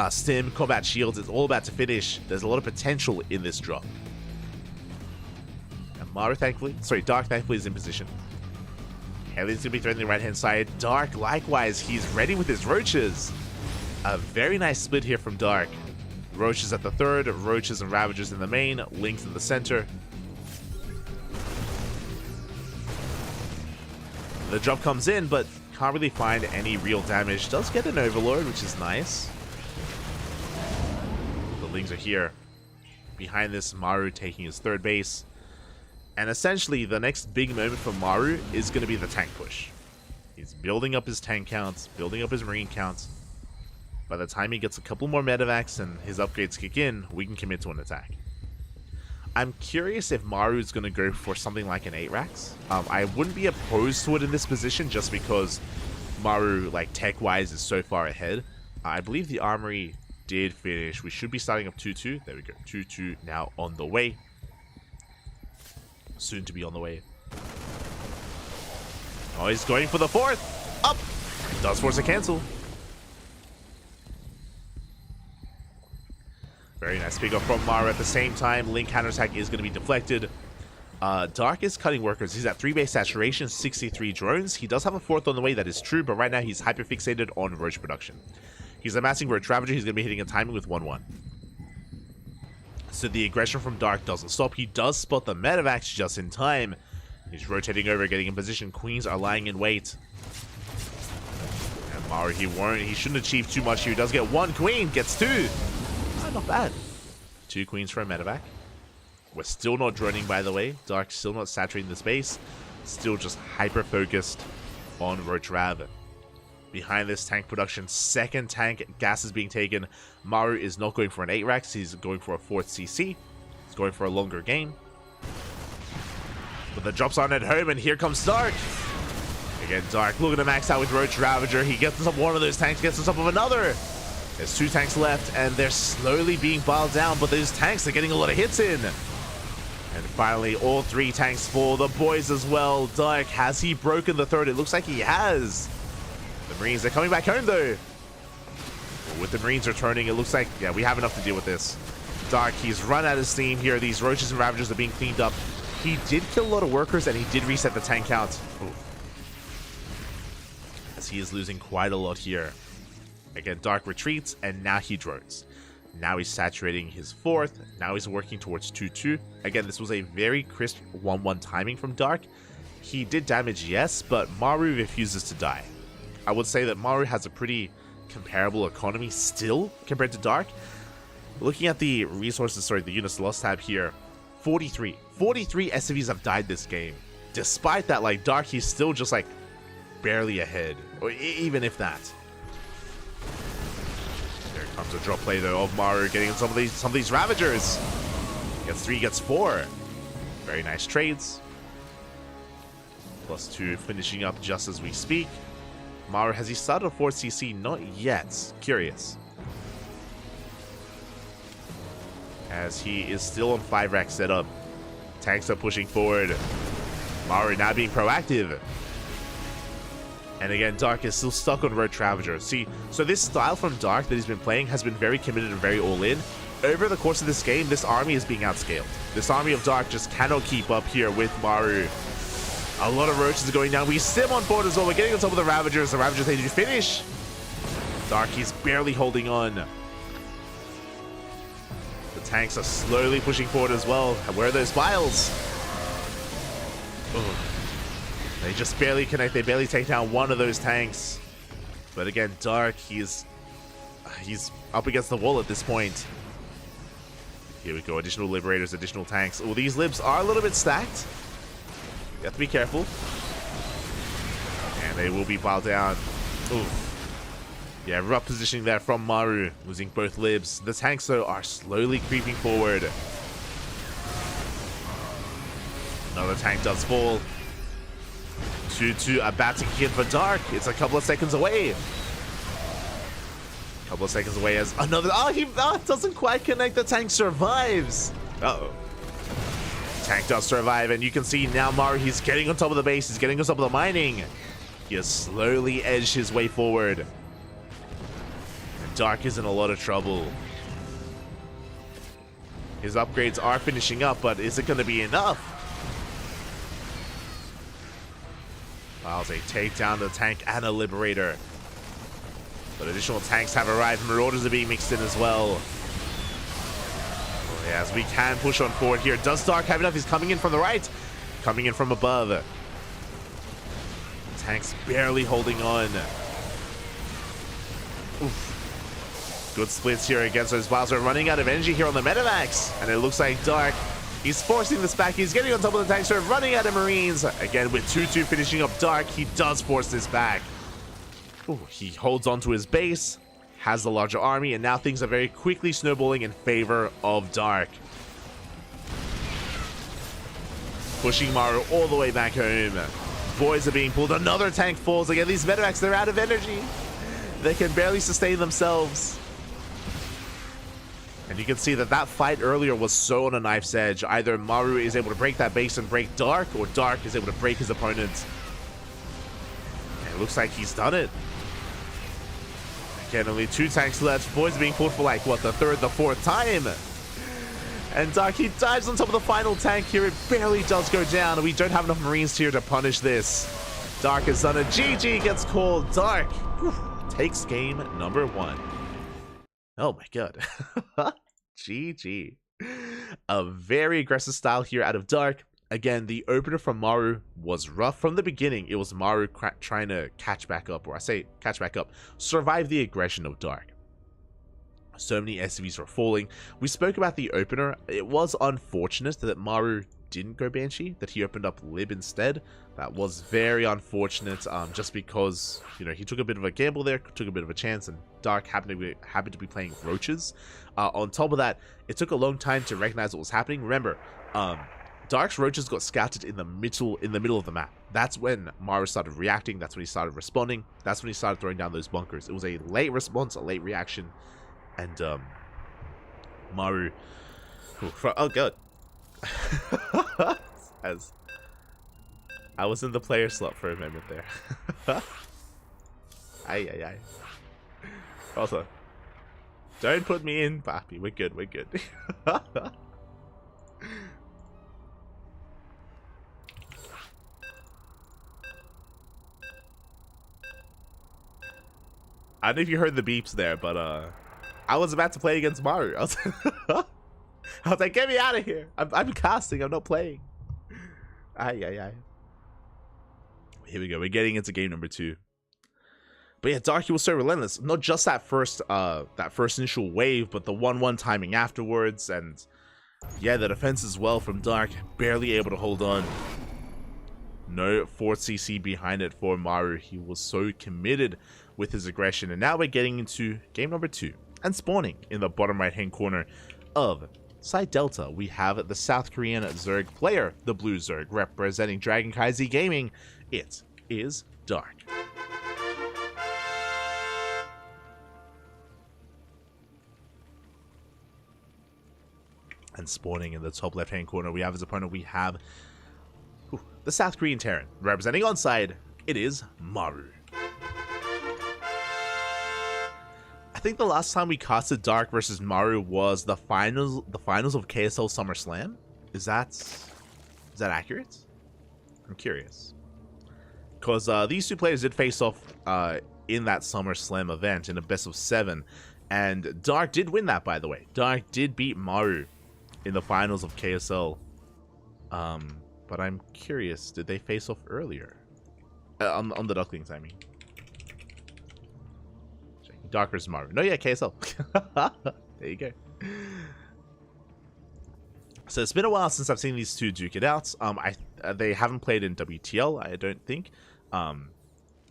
stim, combat shields. It's all about to finish. There's a lot of potential in this drop. Maru, Dark thankfully is in position. Alien's gonna be threatening the right-hand side. Dark, likewise, he's ready with his roaches. A very nice split here from Dark. Roaches at the third, roaches and Ravagers in the main, Lings in the center. The drop comes in, but can't really find any real damage. Does get an Overlord, which is nice. The Lings are here. Behind this, Maru taking his third base. And essentially, the next big moment for Maru is going to be the tank push. He's building up his tank counts, building up his Marine counts. By the time he gets a couple more medevacs and his upgrades kick in, we can commit to an attack. I'm curious if Maru is going to go for something like an 8-Rax. I wouldn't be opposed to it in this position just because Maru, like tech-wise, is so far ahead. I believe the armory did finish. We should be starting up 2-2. There we go. 2-2 now on the way. Soon to be on the way. Oh, he's going for the 4th. Up! Does force a cancel. Very nice pick up from Maru. At the same time, Link counterattack is going to be deflected. Dark is cutting workers. He's at 3 base saturation, 63 drones. He does have a 4th on the way, that is true, but right now he's hyper-fixated on Roach production. He's amassing Roach Ravager. He's going to be hitting a timing with 1-1. So the aggression from Dark doesn't stop. He does spot the medevacs just in time. He's rotating over, getting in position. Queens are lying in wait. And Maru, he shouldn't achieve too much here. He does get 1 queen, gets 2. Not bad. 2 queens for a medevac. We're still not droning, by the way. Dark still not saturating the space. Still just hyper-focused on Roach Rav. Behind this tank production, 2nd tank gas is being taken. Maru is not going for an 8-Rax. He's going for a 4th CC. He's going for a longer game. But the drops aren't at home, and here comes Dark. Again, Dark looking to max out with Roach Ravager. He gets on top of one of those tanks, gets on top of another. There's 2 tanks left, and they're slowly being biled down, but those tanks are getting a lot of hits in. And finally, all 3 tanks fall. The boys as well. Dark, has he broken the 3rd? It looks like he has. The Marines are coming back home, though. With the Marines returning, it looks like, yeah, we have enough to deal with this. Dark, he's run out of steam here. These Roaches and Ravagers are being cleaned up. He did kill a lot of workers, and he did reset the tank count. Ooh. as he is losing quite a lot here. Again, Dark retreats, and now he drones. Now he's saturating his 4th. Now he's working towards 2-2. Again, this was a very crisp 1-1 timing from Dark. He did damage, yes, but Maru refuses to die. I would say that Maru has a pretty comparable economy still compared to Dark. Looking at the resources, sorry, the units lost tab here, 43. 43 SCVs have died this game. Despite that, like, Dark, he's still just, like, barely ahead. Or even if that. There comes a drop play, though, of Maru getting some of these Ravagers. Gets 3, gets 4. Very nice trades. +2 finishing up just as we speak. Maru, has he started a 4 CC? Not yet. Curious. As he is still on 5 rack setup. Tanks are pushing forward. Maru now being proactive. And again, Dark is still stuck on Roach Ravager. See, so this style from Dark that he's been playing has been very committed and very all-in. Over the course of this game, this army is being outscaled. This army of Dark just cannot keep up here with Maru. A lot of Roaches are going down. We sim on board as well. We're getting on top of the Ravagers. The Ravagers, they do finish. Dark, he's barely holding on. The tanks are slowly pushing forward as well. Where are those vials? Ugh. They just barely connect. They barely take down one of those tanks. But again, Dark, he's up against the wall at this point. Here we go. Additional Liberators, additional tanks. Oh, these libs are a little bit stacked. You have to be careful. And they will be piled down. Oof. Yeah, rough positioning there from Maru, losing both libs. The tanks, though, are slowly creeping forward. Another tank does fall. 2-2, a batting hit for Dark. It's a couple of seconds away. Couple of seconds away as another... Oh, he doesn't quite connect. The tank survives. Uh-oh. Tank does survive, and you can see now Maru, he's getting on top of the base. He's getting on top of the mining. He has slowly edged his way forward. And Dark is in a lot of trouble. His upgrades are finishing up, but is it going to be enough? Well, they take down the tank and a Liberator. But additional tanks have arrived. Marauders are being mixed in as well. Yes, we can push on forward here. Does Dark have enough? He's coming in from the right. Coming in from above. Tanks barely holding on. Oof. Good splits here against those vials. We're running out of energy here on the Metamax. And it looks like Dark, he's forcing this back. He's getting on top of the tanks. We're running out of Marines. Again, with 2-2 finishing up Dark, he does force this back. Ooh, he holds onto his base, has the larger army, and now things are very quickly snowballing in favor of Dark. Pushing Maru all the way back home. Boys are being pulled. Another tank falls. Again, these Metamax, they're out of energy. They can barely sustain themselves. And you can see that that fight earlier was so on a knife's edge. Either Maru is able to break that base and break Dark, or Dark is able to break his opponent. And it looks like he's done it. Again, only 2 tanks left. Boys are being pulled for like, what, the 3rd, the 4th time. And Dark, he dives on top of the final tank here. It barely does go down, and we don't have enough Marines here to punish this. Dark has done it. GG gets called. Dark takes game number 1. Oh my god. GG. A very aggressive style here out of Dark. Again, the opener from Maru was rough from the beginning. It was Maru trying to catch back up, or I say catch back up, survive the aggression of Dark. So many SCVs were falling. We spoke about the opener. It was unfortunate that Maru didn't go Banshee, that he opened up Lib instead. That was very unfortunate, just because, you know, he took a bit of a gamble there, took a bit of a chance, and Dark happened to be playing Roaches. On top of that, it took a long time to recognize what was happening. Remember, Dark's Roaches got scouted in the middle of the map. That's when Maru started reacting. That's when he started responding. That's when he started throwing down those bunkers. It was a late response, a late reaction. And Maru... Oh god. As I was in the player slot for a moment there. Aye. Also, don't put me in, Papi. We're good, we're good. I don't know if you heard the beeps there, but I was about to play against Maru. I was like, get me out of here. I'm casting. I'm not playing. Aye. Here we go. We're getting into game number 2. But yeah, Darky was so relentless. Not just that first initial wave, but the 1-1 timing afterwards, and yeah, the defense as well from Dark, barely able to hold on. No 4cc behind it for Maru. He was so committed with his aggression, and now we're getting into game number 2. And spawning in the bottom right hand corner of Side Delta, we have the South Korean Zerg player, the Blue Zerg, representing KranKy Z Gaming. It is Dark. And spawning in the top left hand corner, we have his opponent. We have the South Korean Terran, representing on side. It is Maru. I think the last time we casted Dark versus Maru was the finals of KSL SummerSlam. Is that accurate? I'm curious, because these two players did face off in that SummerSlam event in a best of 7, and Dark did win that, by the way. Dark did beat Maru in the finals of KSL. But I'm curious, did they face off earlier? On the Ducklings, I mean. Dark versus Maru. No, yeah, KSL. There you go. So it's been a while since I've seen these two duke it out. They haven't played in WTL, I don't think. Yeah,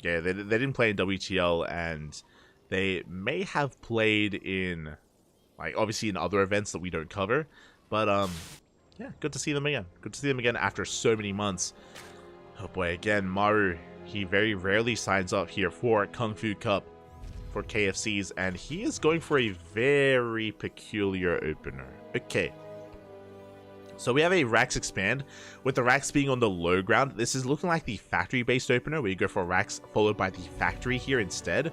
they didn't play in WTL, and they may have played in, like, obviously in other events that we don't cover. But yeah, good to see them again. Good to see them again after so many months. Oh boy, again, Maru, he very rarely signs up here for KungFu Cup for KFCs, and he is going for a very peculiar opener. Okay. So we have a Rax expand, with the Rax being on the low ground. This is looking like the factory-based opener, where you go for Rax followed by the factory here instead.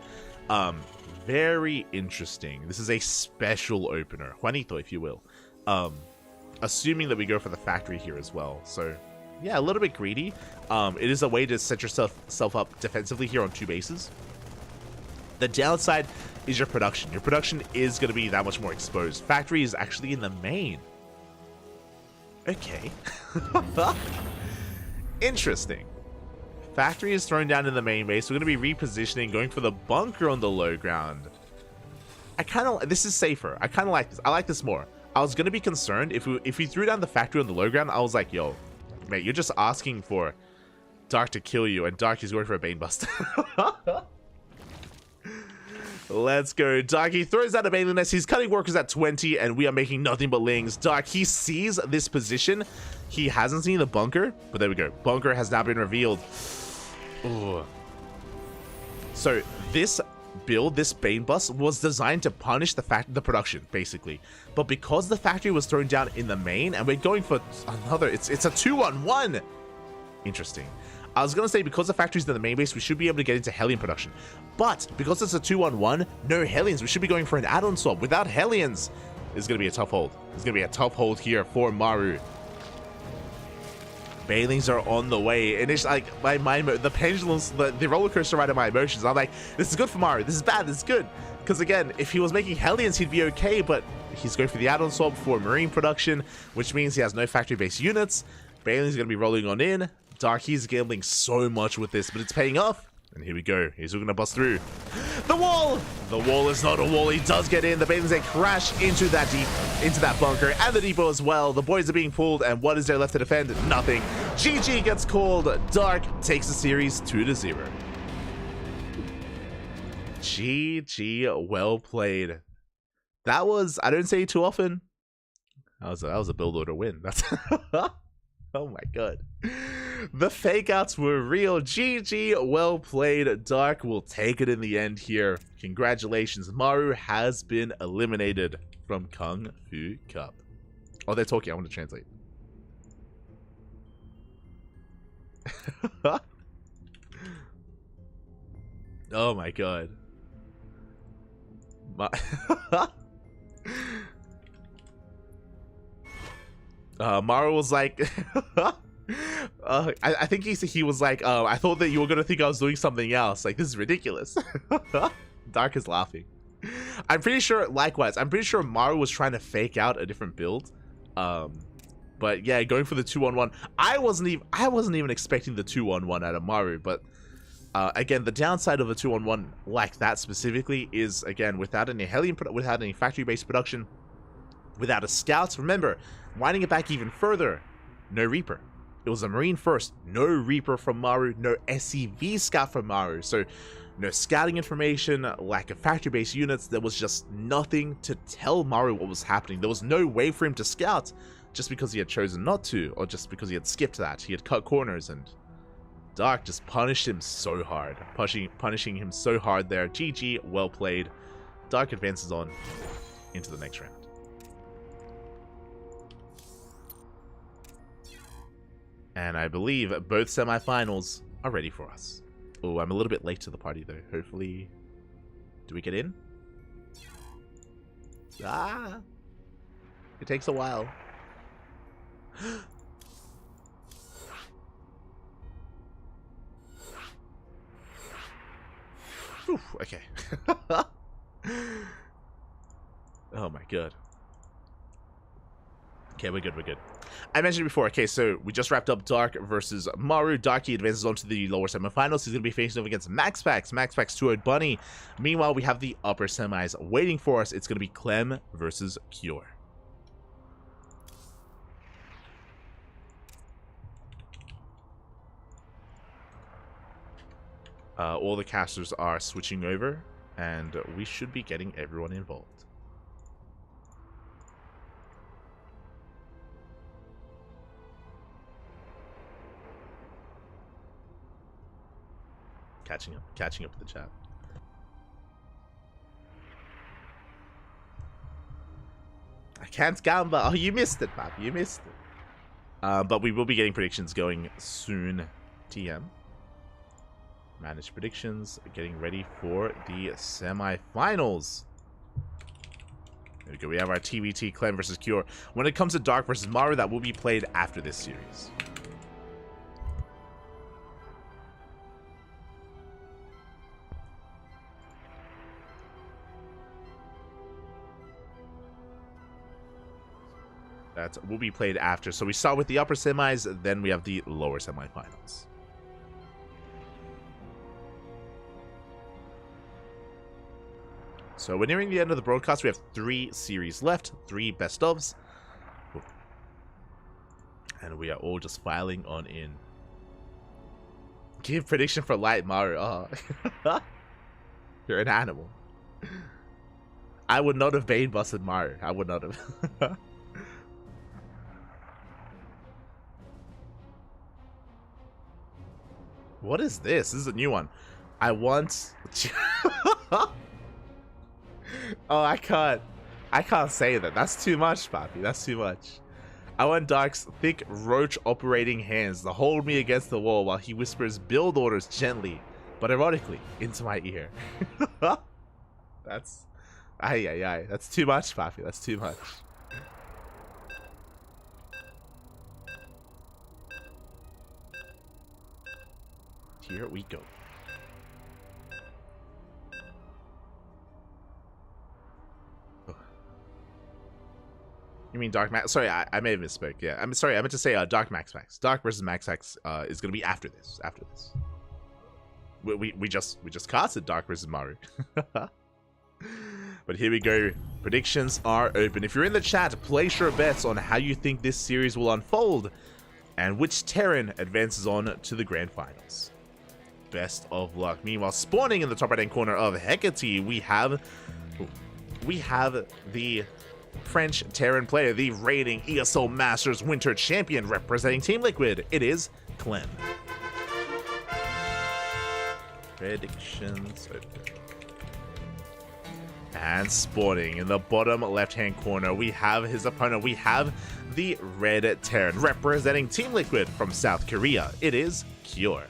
Very interesting. This is a special opener, Juanito, if you will. Assuming that we go for the factory here as well. So yeah, a little bit greedy. It is a way to set yourself up defensively here on 2 bases. The downside is your production. Your production is going to be that much more exposed. Factory is actually in the main. Okay. Interesting. Factory is thrown down in the main base. We're going to be repositioning, going for the bunker on the low ground. This is safer. I kind of like this. I like this more. I was going to be concerned if we threw down the factory on the low ground. I was like, yo, mate, you're just asking for Dark to kill you, and Dark is going for a Bane Bust. Let's go. Dark, he throws out a Baneling Nest. He's cutting workers at 20, and we are making nothing but lings. Dark, he sees this position. He hasn't seen the bunker, but there we go. Bunker has now been revealed. Ooh. So this build, this Bane Bust, was designed to punish the production, basically. But because the factory was thrown down in the main, and we're going for another, it's a 2-on-1. Interesting. I was going to say, because the factory's in the main base, we should be able to get into Hellion production. But because it's a 2-on-1, no Hellions. We should be going for an add-on swap. Without Hellions, it's going to be a tough hold. It's going to be a tough hold here for Maru. Banelings are on the way, and it's like the pendulums, the roller coaster ride of my emotions. I'm like, this is good for Maru. This is bad. This is good. Because again, if he was making Hellions, he'd be okay, but he's going for the add-on swap for Marine production, which means he has no factory-based units. Banelings are going to be rolling on in. Dark, he's gambling so much with this, but it's paying off. And here we go. He's going to bust through. The wall! The wall is not a wall. He does get in. The Banelings, they crash into that bunker, and the depot as well. The boys are being pulled, and what is there left to defend? Nothing. GG gets called. Dark takes the series 2-0. GG, well played. That was, I don't say it too often. That was a build order win. That's oh my god. The fake outs were real. GG, well played. Dark will take it in the end here. Congratulations. Maru has been eliminated from KungFu Cup. Oh, they're talking. I want to translate. Oh my god. Maru was like, I think he was like, I thought that you were gonna think I was doing something else. Like, this is ridiculous. Dark is laughing. I'm pretty sure, likewise, I'm pretty sure Maru was trying to fake out a different build. But yeah, going for the 2-on-1. I wasn't even expecting the 2-on-1 out of Maru, but again, the downside of a 2-on-1 like that specifically is, again, without any without any factory-based production, without a scout. Remember, winding it back even further, no Reaper. It was a Marine first, no Reaper from Maru, no SCV scout from Maru. So no scouting information, lack of factory-based units. There was just nothing to tell Maru what was happening. There was no way for him to scout just because he had chosen not to, or just because he had skipped that. He had cut corners, and Dark just punished him so hard. Punishing him so hard there. GG, well played. Dark advances on into the next round. And I believe both semifinals are ready for us. Oh, I'm a little bit late to the party though. Hopefully, do we get in? Ah, it takes a while. Whew, okay. Oh my god. Okay, we're good, we're good. I mentioned before, okay, so we just wrapped up Dark versus Maru. Darky advances on to the lower semifinals. He's going to be facing off against MaxPax. MaxPax 2-0 Bunny. Meanwhile, we have the upper semis waiting for us. It's going to be Clem versus Cure. All the casters are switching over, and we should be getting everyone involved. Catching up with the chat. I can't gamble. Oh, you missed it, Bob. You missed it. But we will be getting predictions going soon. TM. Manage predictions. Getting ready for the semifinals. There we go. We have our TBT Clem versus Cure. When it comes to Dark versus Maru, that will be played after this series. That will be played after. So we start with the upper semis, then we have the lower semifinals. So we're nearing the end of the broadcast. We have 3 series left, 3 best ofs. And we are all just filing on in. Give prediction for Light Maru. Oh. You're an animal. I would not have Bane busted Maru. I would not have. What is this? This is a new one. I want... Oh, I can't say that. That's too much, Papi. That's too much. I want Dark's thick roach operating hands to hold me against the wall while he whispers build orders gently, but ironically, into my ear. That's... Ay. That's too much, Papi. That's too much. Here we go. You mean Dark Max? Sorry, I may have misspoke. Yeah, I'm sorry. I meant to say Dark Max. Dark versus Max is going to be after this. After this, we just casted Dark versus Maru. But here we go. Predictions are open. If you're in the chat, place your bets on how you think this series will unfold, and which Terran advances on to the grand finals. Best of luck. Meanwhile, spawning in the top right-hand corner of Hecate, we have the French Terran player, the reigning ESL Masters Winter Champion, representing Team Liquid. It is Clem. Predictions open. And spawning in the bottom left-hand corner, we have his opponent. We have the Red Terran, representing Team Liquid from South Korea. It is Cure.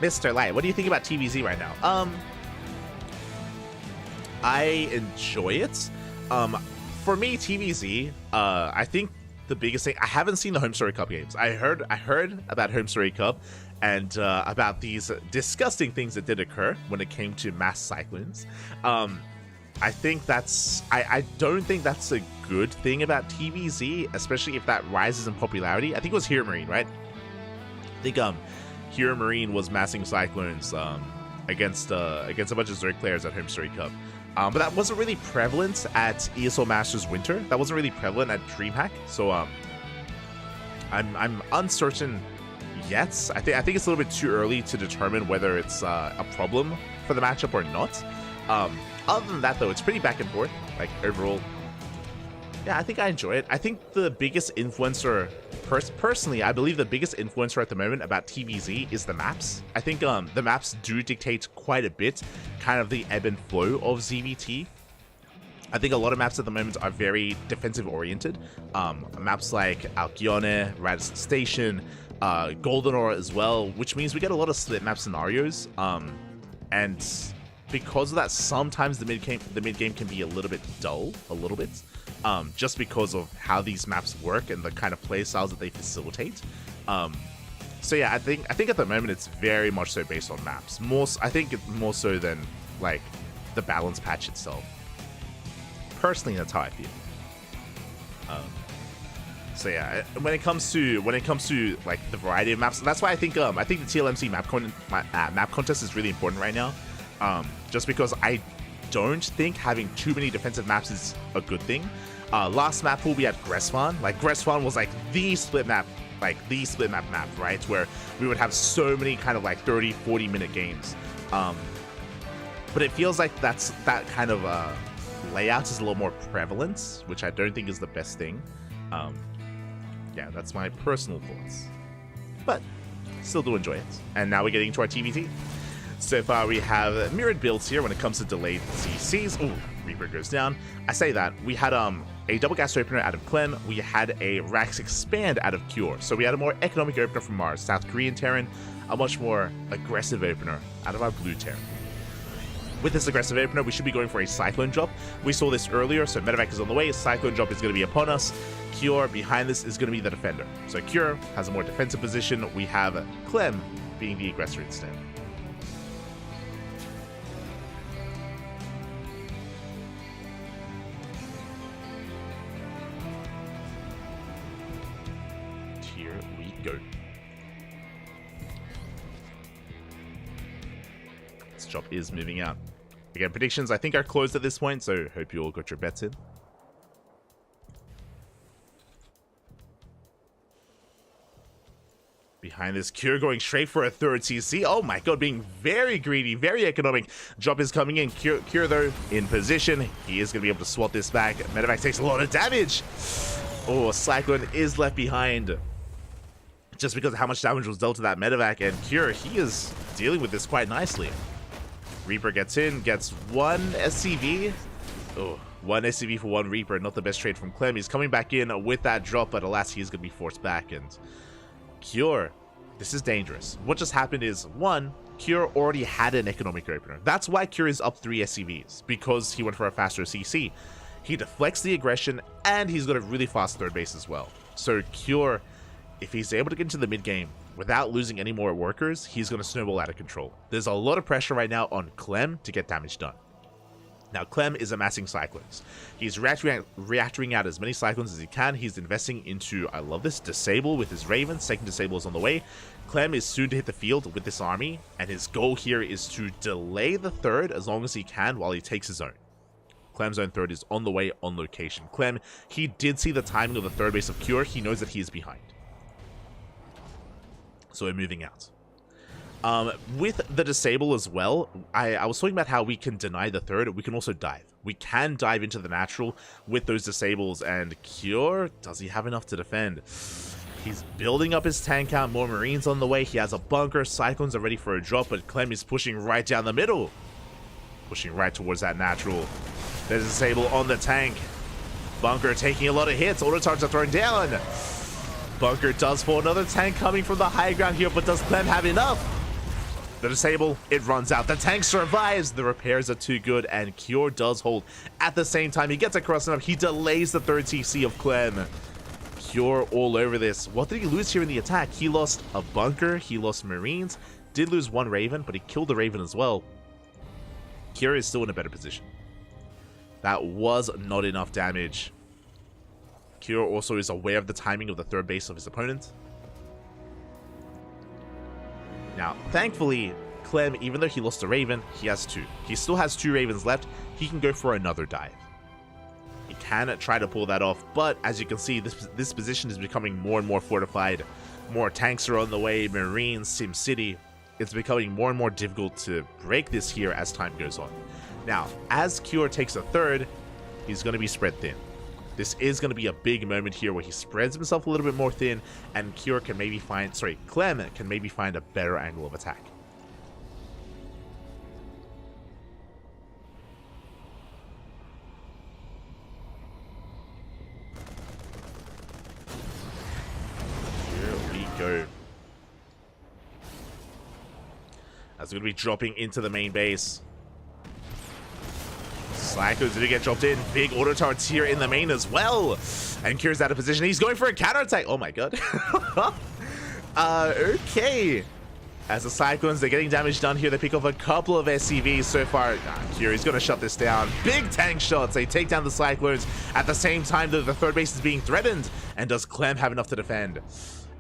Mr. Light, what do you think about TVZ right now? I enjoy it. For me, TVZ, I think the biggest thing, I haven't seen the Home Story Cup games. I heard about Home Story Cup and about these disgusting things that did occur when it came to mass cyclones. I think I don't think that's a good thing about TVZ, especially if that rises in popularity. I think it was Hero Marine, right? I think Hero Marine was massing cyclones against a bunch of Zerg players at Home Story Cup. But that wasn't really prevalent at ESL Masters Winter. That wasn't really prevalent at DreamHack. So I'm uncertain yet. I think it's a little bit too early to determine whether it's a problem for the matchup or not. Other than that, though, it's pretty back and forth. Like, overall, yeah, I think I enjoy it. I think the biggest influencer, personally, I believe the biggest influencer at the moment about TVZ is the maps. I think the maps do dictate quite a bit, kind of the ebb and flow of ZVT. I think a lot of maps at the moment are very defensive oriented. Maps like Alcyone, Radisson Station, Golden Ore as well, which means we get a lot of split map scenarios. And because of that, sometimes the mid game can be a little bit dull, just because of how these maps work and the kind of play styles that they facilitate. So yeah, I think at the moment it's very much so based on maps. I think it's more so than like the balance patch itself. Personally, that's how I feel. So yeah, when it comes to like the variety of maps, that's why I think the TLMC map contest is really important right now. Just because I don't think having too many defensive maps is a good thing. Last map pool we had Gresfan. Like, Gresfan was like the split map map, right? Where we would have so many kind of like 30-40 minute games. But it feels like that kind of layout is a little more prevalent, which I don't think is the best thing. Yeah, that's my personal thoughts. But still do enjoy it. And now we're getting into our TVT. So far we have mirrored builds here when it comes to delayed CCs. Ooh, Reaper goes down. I say that. We had a double gas opener out of Clem. We had a Rax Expand out of Cure. So we had a more economic opener from our South Korean Terran, a much more aggressive opener out of our blue Terran. With this aggressive opener, we should be going for a Cyclone drop. We saw this earlier, so Medevac is on the way. Cyclone drop is going to be upon us. Cure behind this is going to be the defender. So Cure has a more defensive position. We have Clem being the aggressor instead. Here we go. This drop is moving out. Again, predictions I think are closed at this point, so hope you all got your bets in. Behind this, Cure going straight for a third CC. Oh my god, being very greedy, very economic. Drop is coming in. Cure though, in position. He is going to be able to swat this back. Medevac takes a lot of damage. Oh, Cyclone is left behind. Just because of how much damage was dealt to that Medevac, and Cure, he is dealing with this quite nicely. Reaper gets in, gets one SCV. Oh, one SCV for one Reaper, not the best trade from Clem. He's coming back in with that drop, but alas, he's going to be forced back. And Cure, this is dangerous. What just happened is, one, Cure already had an economic opener. That's why Cure is up 3 SCVs, because he went for a faster CC. He deflects the aggression, and he's got a really fast third base as well. So Cure, if he's able to get into the mid game without losing any more workers, he's going to snowball out of control. There's a lot of pressure right now on Clem to get damage done. Now, Clem is amassing Cyclones. He's reactoring out as many Cyclones as he can. He's investing into, I love this, Disable with his Ravens. Second Disable is on the way. Clem is soon to hit the field with this army, and his goal here is to delay the third as long as he can while he takes his own. Clem's own third is on the way, on location. Clem, he did see the timing of the third base of Cure. He knows that he is behind. So we're moving out. With the Disable as well, I was talking about how we can deny the third. We can also dive. We can dive into the natural with those Disables, and Cure, does he have enough to defend? He's building up his tank count, more Marines on the way. He has a bunker, Cyclones are ready for a drop, but Clem is pushing right down the middle. Pushing right towards that natural. There's a Disable on the tank. Bunker taking a lot of hits. Auto targets are thrown down. Bunker does fall. Another tank coming from the high ground here, but does Clem have enough? The disable, it runs out. The tank survives. The repairs are too good, and Cure does hold. At the same time, he gets across enough. He delays the third TC of Clem. Cure all over this. What did he lose here in the attack? He lost a bunker. He lost Marines. Did lose one Raven, but he killed the Raven as well. Cure is still in a better position. That was not enough damage. Cure also is aware of the timing of the third base of his opponent. Now, thankfully, Clem, even though he lost a Raven, he has two. He still has two Ravens left. He can go for another dive. He can try to pull that off, but as you can see, this position is becoming more and more fortified. More tanks are on the way, Marines, SimCity. It's becoming more and more difficult to break this here as time goes on. Now, as Cure takes a third, he's going to be spread thin. This is going to be a big moment here where he spreads himself a little bit more thin, and Cure can maybe find, Clem can maybe find a better angle of attack. Here we go. That's going to be dropping into the main base. Slackers did get dropped in. Big auto turrets here in the main as well. And Cure's out of position. He's going for a counterattack. Oh my god. Okay. As the Cyclones, they're getting damage done here. They pick off a couple of SCVs so far. Cure is going to shut this down. Big tank shots. They take down the Cyclones at the same time that the third base is being threatened. And does Clem have enough to defend?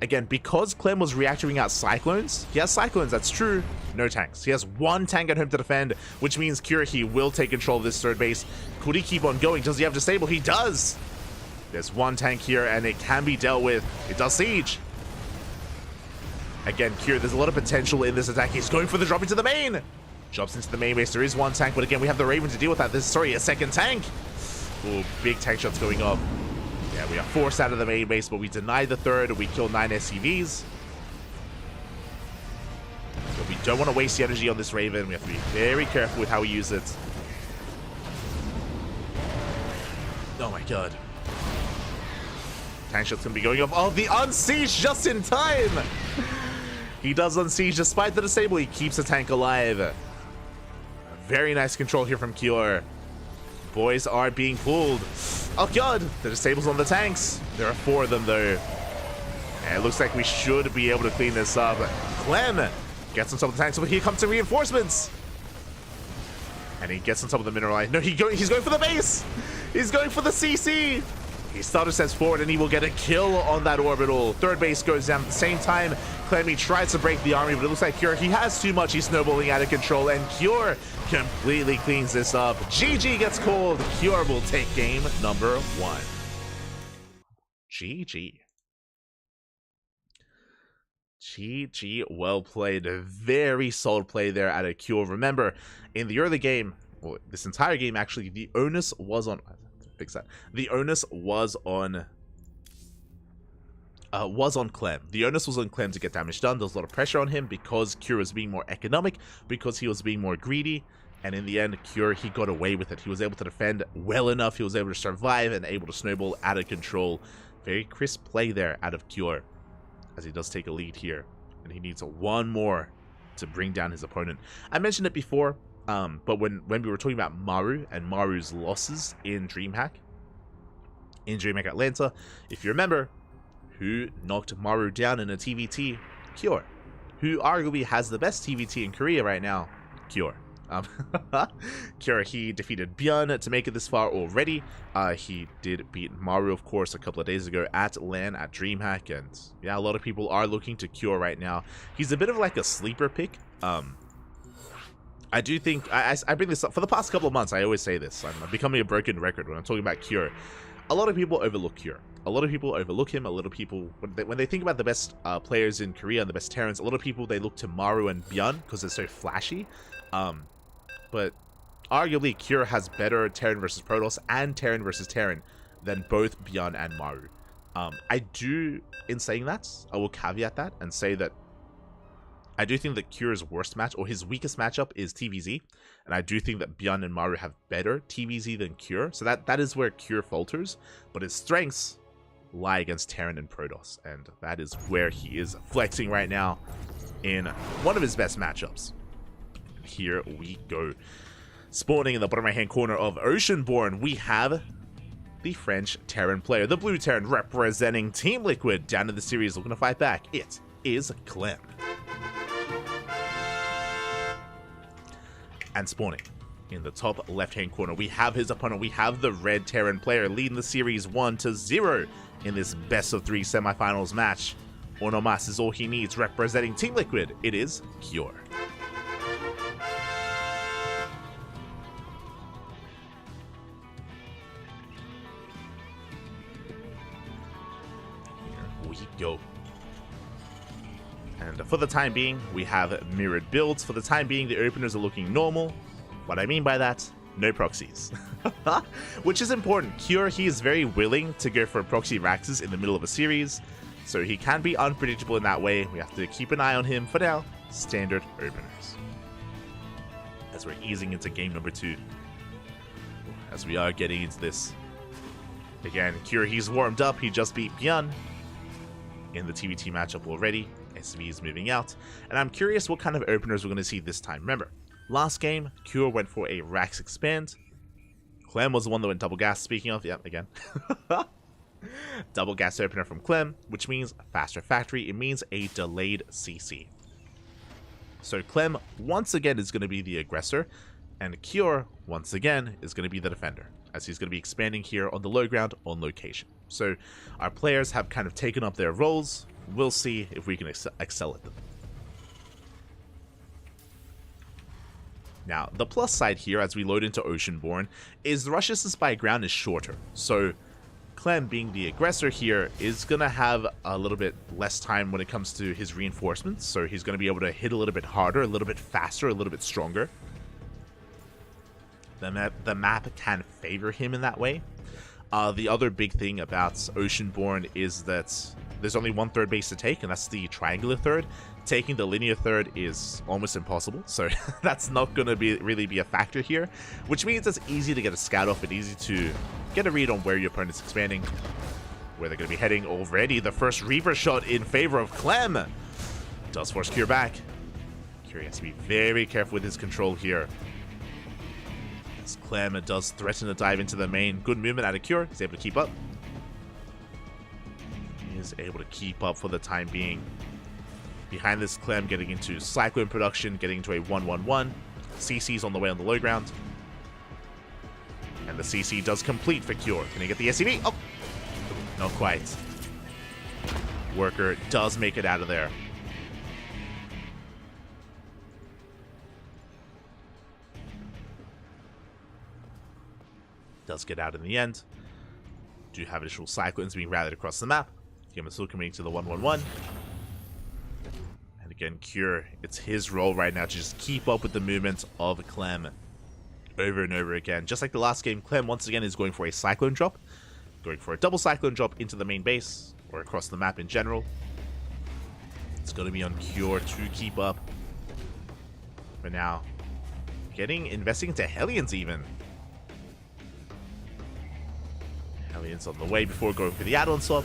Again, because Clem was reacting out Cyclones, he has Cyclones, that's true. No tanks. He has one tank at home to defend, which means Cure, he will take control of this third base. Could he keep on going? Does he have disable? He does! There's one tank here, and it can be dealt with. It does siege. Again, Cure, there's a lot of potential in this attack. He's going for the drop into the main. Drops into the main base. There is one tank, but again, we have the Raven to deal with that. A second tank. Ooh, big tank shots going off. Yeah, we are forced out of the main base, but we denied the third. We killed 9 SCVs. So we don't want to waste the energy on this Raven. We have to be very careful with how we use it. Oh my god. Tank shot's going to be going off. Oh, the unsiege just in time! He does unsiege despite the disable. He keeps the tank alive. Very nice control here from Cure. Boys are being pulled. Oh god, the disables on the tanks. There are 4 of them though. And it looks like we should be able to clean this up. Clem gets on top of the tanks, but here comes the reinforcements. And he gets on top of the mineralized. No, he's going for the base. He's going for the CC. He starter steps forward and he will get a kill on that orbital. Third base goes down at the same time. Clem, he tries to break the army, but it looks like Cure, he has too much. He's snowballing out of control, and Cure completely cleans this up. GG gets called. Cure will take game number 1. GG. GG, well played. Very solid play there out of Cure. Remember, in the early game, well, this entire game actually, the onus was on... Fix that. The onus was on Clem. The onus was on Clem to get damage done. There was a lot of pressure on him because Cure was being more economic, because he was being more greedy, and in the end, Cure, he got away with it. He was able to defend well enough. He was able to survive and able to snowball out of control. Very crisp play there out of Cure, as he does take a lead here, and he needs one more to bring down his opponent. I mentioned it before. But when we were talking about Maru and Maru's losses in DreamHack Atlanta, if you remember, who knocked Maru down in a TVT? Cure. Who arguably has the best TVT in Korea right now? Cure. Cure, he defeated Byun to make it this far already. He did beat Maru, of course, a couple of days ago at LAN at DreamHack, and yeah, a lot of people are looking to Cure right now. He's a bit of like a sleeper pick. I do think, I bring this up for the past couple of months. I always say this. I'm becoming a broken record when I'm talking about Cure. A lot of people overlook Cure. A lot of people overlook him. A lot of people, when they think about the best players in Korea and the best Terrans, a lot of people, they look to Maru and Byun because they're so flashy. But arguably, Cure has better Terran versus Protoss and Terran versus Terran than both Byun and Maru. I do, in saying that, I will caveat that and say that I do think that Cure's worst match, or his weakest matchup, is TVZ, and I do think that Byun and Maru have better TVZ than Cure, so that is where Cure falters, but his strengths lie against Terran and Protoss, and that is where he is flexing right now. in one of his best matchups. Here we go. Spawning in the bottom right-hand corner of Oceanborn, we have the French Terran player, the blue Terran representing Team Liquid down in the series, looking to fight back. It is Clem. And spawning in the top left-hand corner, we have his opponent. We have the red Terran player leading the series 1-0 in this best-of-3 semifinals match. Uno mas is all he needs, representing Team Liquid. It is Cure. Here we go. And for the time being, we have mirrored builds. For the time being, the openers are looking normal. What I mean by that, no proxies. Which is important. Cure, he is very willing to go for proxy Raxes in the middle of a series, so he can be unpredictable in that way. We have to keep an eye on him. For now, standard openers. As we're easing into game number 2. As we are getting into this. Again, Cure, he's warmed up. He just beat Byun in the TVT matchup already. SV is moving out, and I'm curious what kind of openers we're going to see this time. Remember, last game, Cure went for a Rax Expand. Clem was the one that went double gas, speaking of, yep, again. Double gas opener from Clem, which means faster factory. It means a delayed CC. So Clem, once again, is going to be the aggressor, and Cure, once again, is going to be the defender, as he's going to be expanding here on the low ground on location. So our players have kind of taken up their roles. We'll see if we can excel at them. Now, the plus side here as we load into Oceanborn is the rush distance by ground is shorter. So Clem, being the aggressor here, is going to have a little bit less time when it comes to his reinforcements. So he's going to be able to hit a little bit harder, a little bit faster, a little bit stronger. The map can favor him in that way. The other big thing about Oceanborn is that there's only one third base to take, and that's the triangular third. Taking the linear third is almost impossible, so that's not going to really be a factor here, which means it's easy to get a scout off and easy to get a read on where your opponent's expanding, where they're going to be heading. Already the first Reaper shot in favor of Clem does force Cure back. Cure has to be very careful with his control here. As Clem does threaten to dive into the main. Good movement out of Cure. He's able to keep up. He is able to keep up for the time being. Behind this, Clem getting into Cyclone production, getting into a 1-1-1. CC's on the way on the low ground. And the CC does complete for Cure. Can he get the SCV? Oh! Not quite. Worker does make it out of there. Does get out in the end. Do have additional Cyclones being routed across the map. Game is still committing to the 1-1-1. And again, Cure, it's his role right now to just keep up with the movement of Clem over and over again. Just like the last game, Clem once again is going for a Cyclone drop. Going for a double Cyclone drop into the main base, or across the map in general. It's going to be on Cure to keep up. For now, investing into Hellions even. Hellions on the way before going for the add-on swap.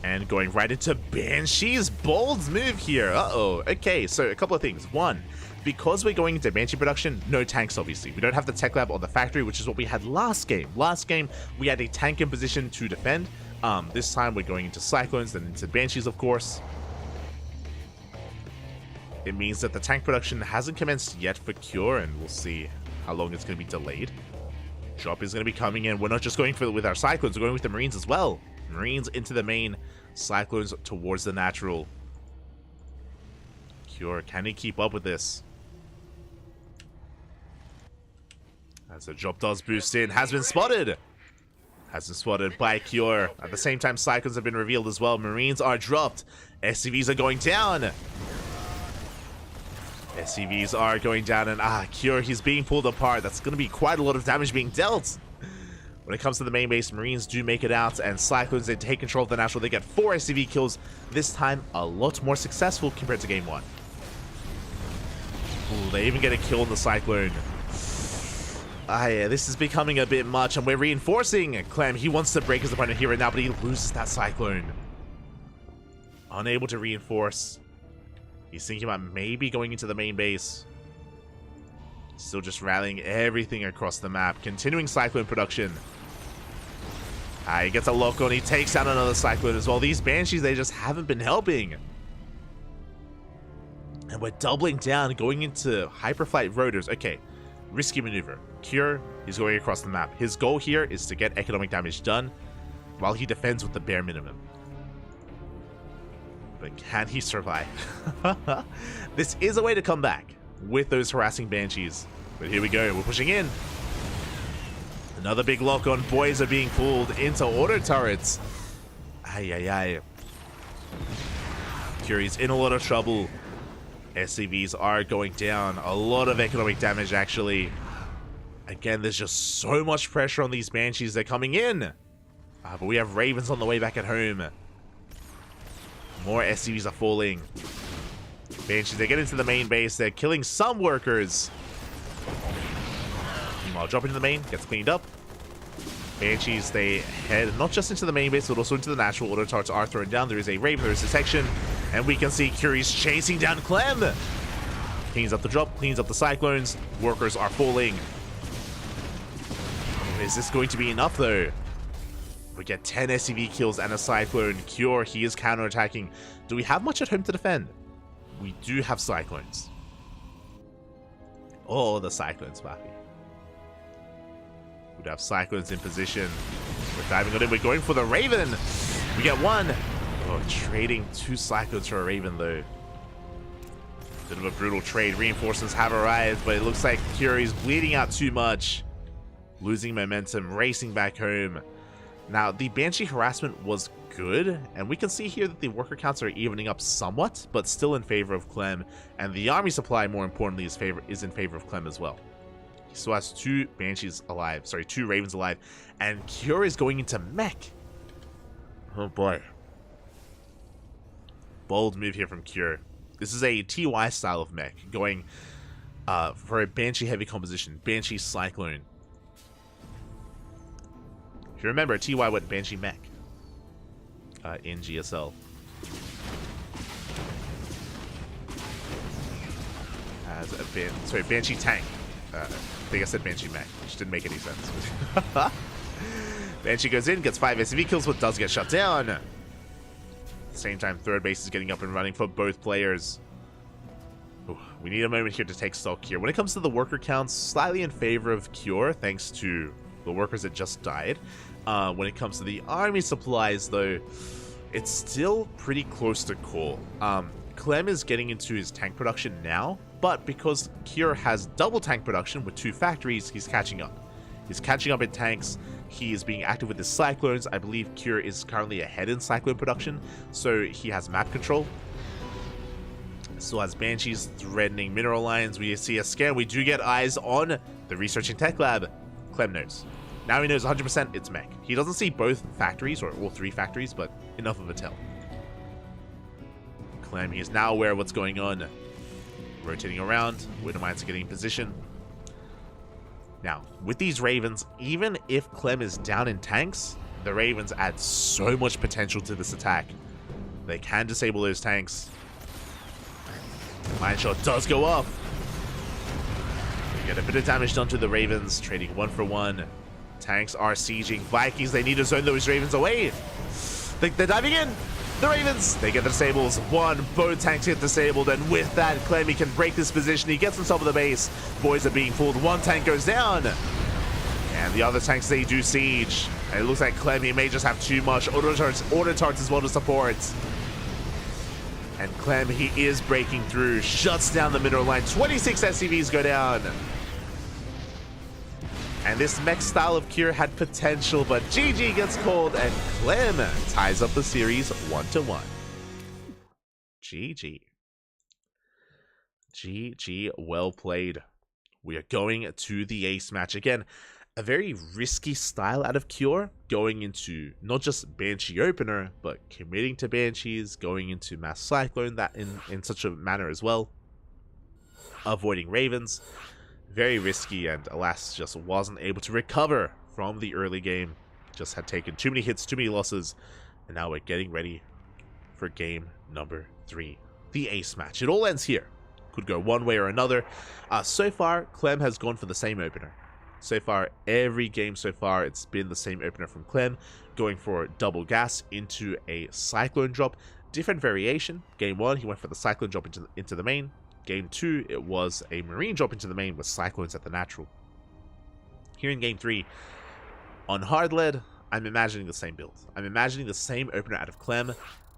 And going right into Banshee's bold move here. Uh-oh. Okay, so a couple of things. One, because we're going into Banshee production, no tanks, obviously. We don't have the tech lab on the factory, which is what we had last game. Last game, we had a tank in position to defend. This time, we're going into Cyclones, then into Banshees, of course. It means that the tank production hasn't commenced yet for Cure, and we'll see how long it's going to be delayed. Drop is going to be coming in. We're not just going with our Cyclones, we're going with the Marines as well. Marines into the main, Cyclones towards the natural. Cure, can he keep up with this? As the drop does boost in, has been spotted! Has been spotted by Cure. At the same time, Cyclones have been revealed as well. Marines are dropped. SCVs are going down. SCVs are going down, and Cure, he's being pulled apart. That's going to be quite a lot of damage being dealt. When it comes to the main base, Marines do make it out, and Cyclones, they take control of the natural. They get 4 SCV kills, this time a lot more successful compared to game 1. Ooh, they even get a kill on the Cyclone. Yeah, this is becoming a bit much, and we're reinforcing. Clem, he wants to break his opponent here right now, but he loses that Cyclone. Unable to reinforce. He's thinking about maybe going into the main base. Still just rallying everything across the map. Continuing Cyclone production. He gets a lock on. He takes out another Cyclone as well. These Banshees, they just haven't been helping. And we're doubling down, going into Hyperflight Rotors. Okay, risky maneuver. Cure, he's going across the map. His goal here is to get economic damage done while he defends with the bare minimum. But can he survive? This is a way to come back with those harassing Banshees. But here we go, we're pushing in. Another big lock on. Boys are being pulled into auto turrets. Ay. Curie's in a lot of trouble. SCVs are going down. A lot of economic damage, actually. Again, there's just so much pressure on these Banshees. They're coming in. But we have Ravens on the way back at home. More SCVs are falling. Banshees, they get into the main base. They're killing some workers. Meanwhile, drop into the main. Gets cleaned up. Banshees, they head not just into the main base, but also into the natural. Auto turrets are thrown down. There is a Raven. There is detection. And we can see Curie's chasing down Clem. Cleans up the drop. Cleans up the Cyclones. Workers are falling. Is this going to be enough, though? We get 10 SCV kills and a Cyclone. Cure, he is counterattacking. Do we have much at home to defend? We do have Cyclones. Oh, the Cyclones, Bappy. We have Cyclones in position. We're diving on in. We're going for the Raven. We get one. Oh, trading 2 Cyclones for a Raven, though. Bit of a brutal trade. Reinforcements have arrived, but it looks like Curie's bleeding out too much. Losing momentum, racing back home. Now, the Banshee harassment was good, and we can see here that the worker counts are evening up somewhat, but still in favor of Clem, and the army supply, more importantly, is in favor of Clem as well. He still has 2 Banshees alive, sorry, 2 Ravens alive, and Cure is going into mech. Oh boy. Bold move here from Cure. This is a TY style of mech, going for a Banshee heavy composition, Banshee Cyclone. If you remember, TY went Banshee mech in GSL. As a Banshee tank. I think I said Banshee mech, which didn't make any sense. Banshee goes in, gets 5 SCV kills, but does get shut down. At the same time, third base is getting up and running for both players. Ooh, we need a moment here to take stock here. When it comes to the worker counts, slightly in favor of Cure, thanks to the workers that just died. When it comes to the army supplies, though, it's still pretty close to call. Clem is getting into his tank production now, but because Cure has double tank production with 2 factories, he's catching up. He's catching up in tanks. He is being active with his Cyclones. I believe Cure is currently ahead in Cyclone production, so he has map control. Still has Banshees threatening mineral lines. We see a scan. We do get eyes on the researching tech lab. Clem knows. Now he knows 100% it's mech. He doesn't see both factories, or all 3 factories, but enough of a tell. Clem, he is now aware of what's going on. Rotating around. Widowmines are getting in position. Now, with these Ravens, even if Clem is down in tanks, the Ravens add so much potential to this attack. They can disable those tanks. Mine shot does go off. We get a bit of damage done to the Ravens, trading 1 for 1. Tanks are sieging. Vikings, they need to zone those Ravens away. They're diving in. The Ravens, they get the disables. Both tanks get disabled, and with that, Clem, he can break this position. He gets on top of the base. Boys are being pulled. 1 tank goes down. And the other tanks, they do siege. And it looks like Clem, he may just have too much auto turrets as well to support. And Clem, he is breaking through. Shuts down the mineral line. 26 SCVs go down. And this mech style of Cure had potential, but GG gets called, and Clem ties up the series 1-1. GG. GG, well played. We are going to the ace match. Again, a very risky style out of Cure, going into not just Banshee opener, but committing to Banshees, going into Mass Cyclone that in such a manner as well. Avoiding Ravens. Very risky, and alas, just wasn't able to recover from the early game. Just had taken too many hits, too many losses, and now we're getting ready for game number 3. the ace match. It all ends here. Could go one way or another. So far, Clem has gone for the same opener. So far, every game so far, it's been the same opener from Clem, going for double gas into a Cyclone drop. Different variation. Game 1, he went for the Cyclone drop into the main. Game 2, it was a Marine drop into the main with Cyclones at the natural. Here in Game 3, on hard lead, I'm imagining the same build. I'm imagining the same opener out of Clem.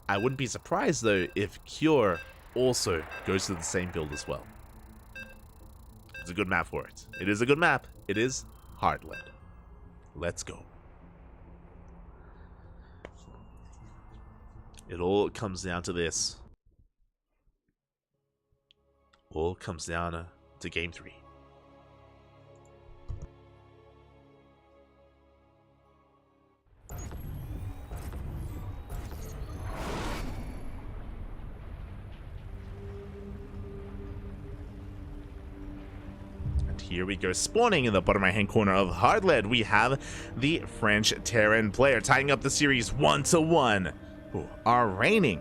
I wouldn't be surprised, though, if Cure also goes to the same build as well. It's a good map for it. It is a good map. It is hard lead. Let's go. It all comes down to this. All comes down to Game 3. Here we go, spawning in the bottom right hand corner of hard lead, we have the French Terran player tying up the series 1-1. Our reigning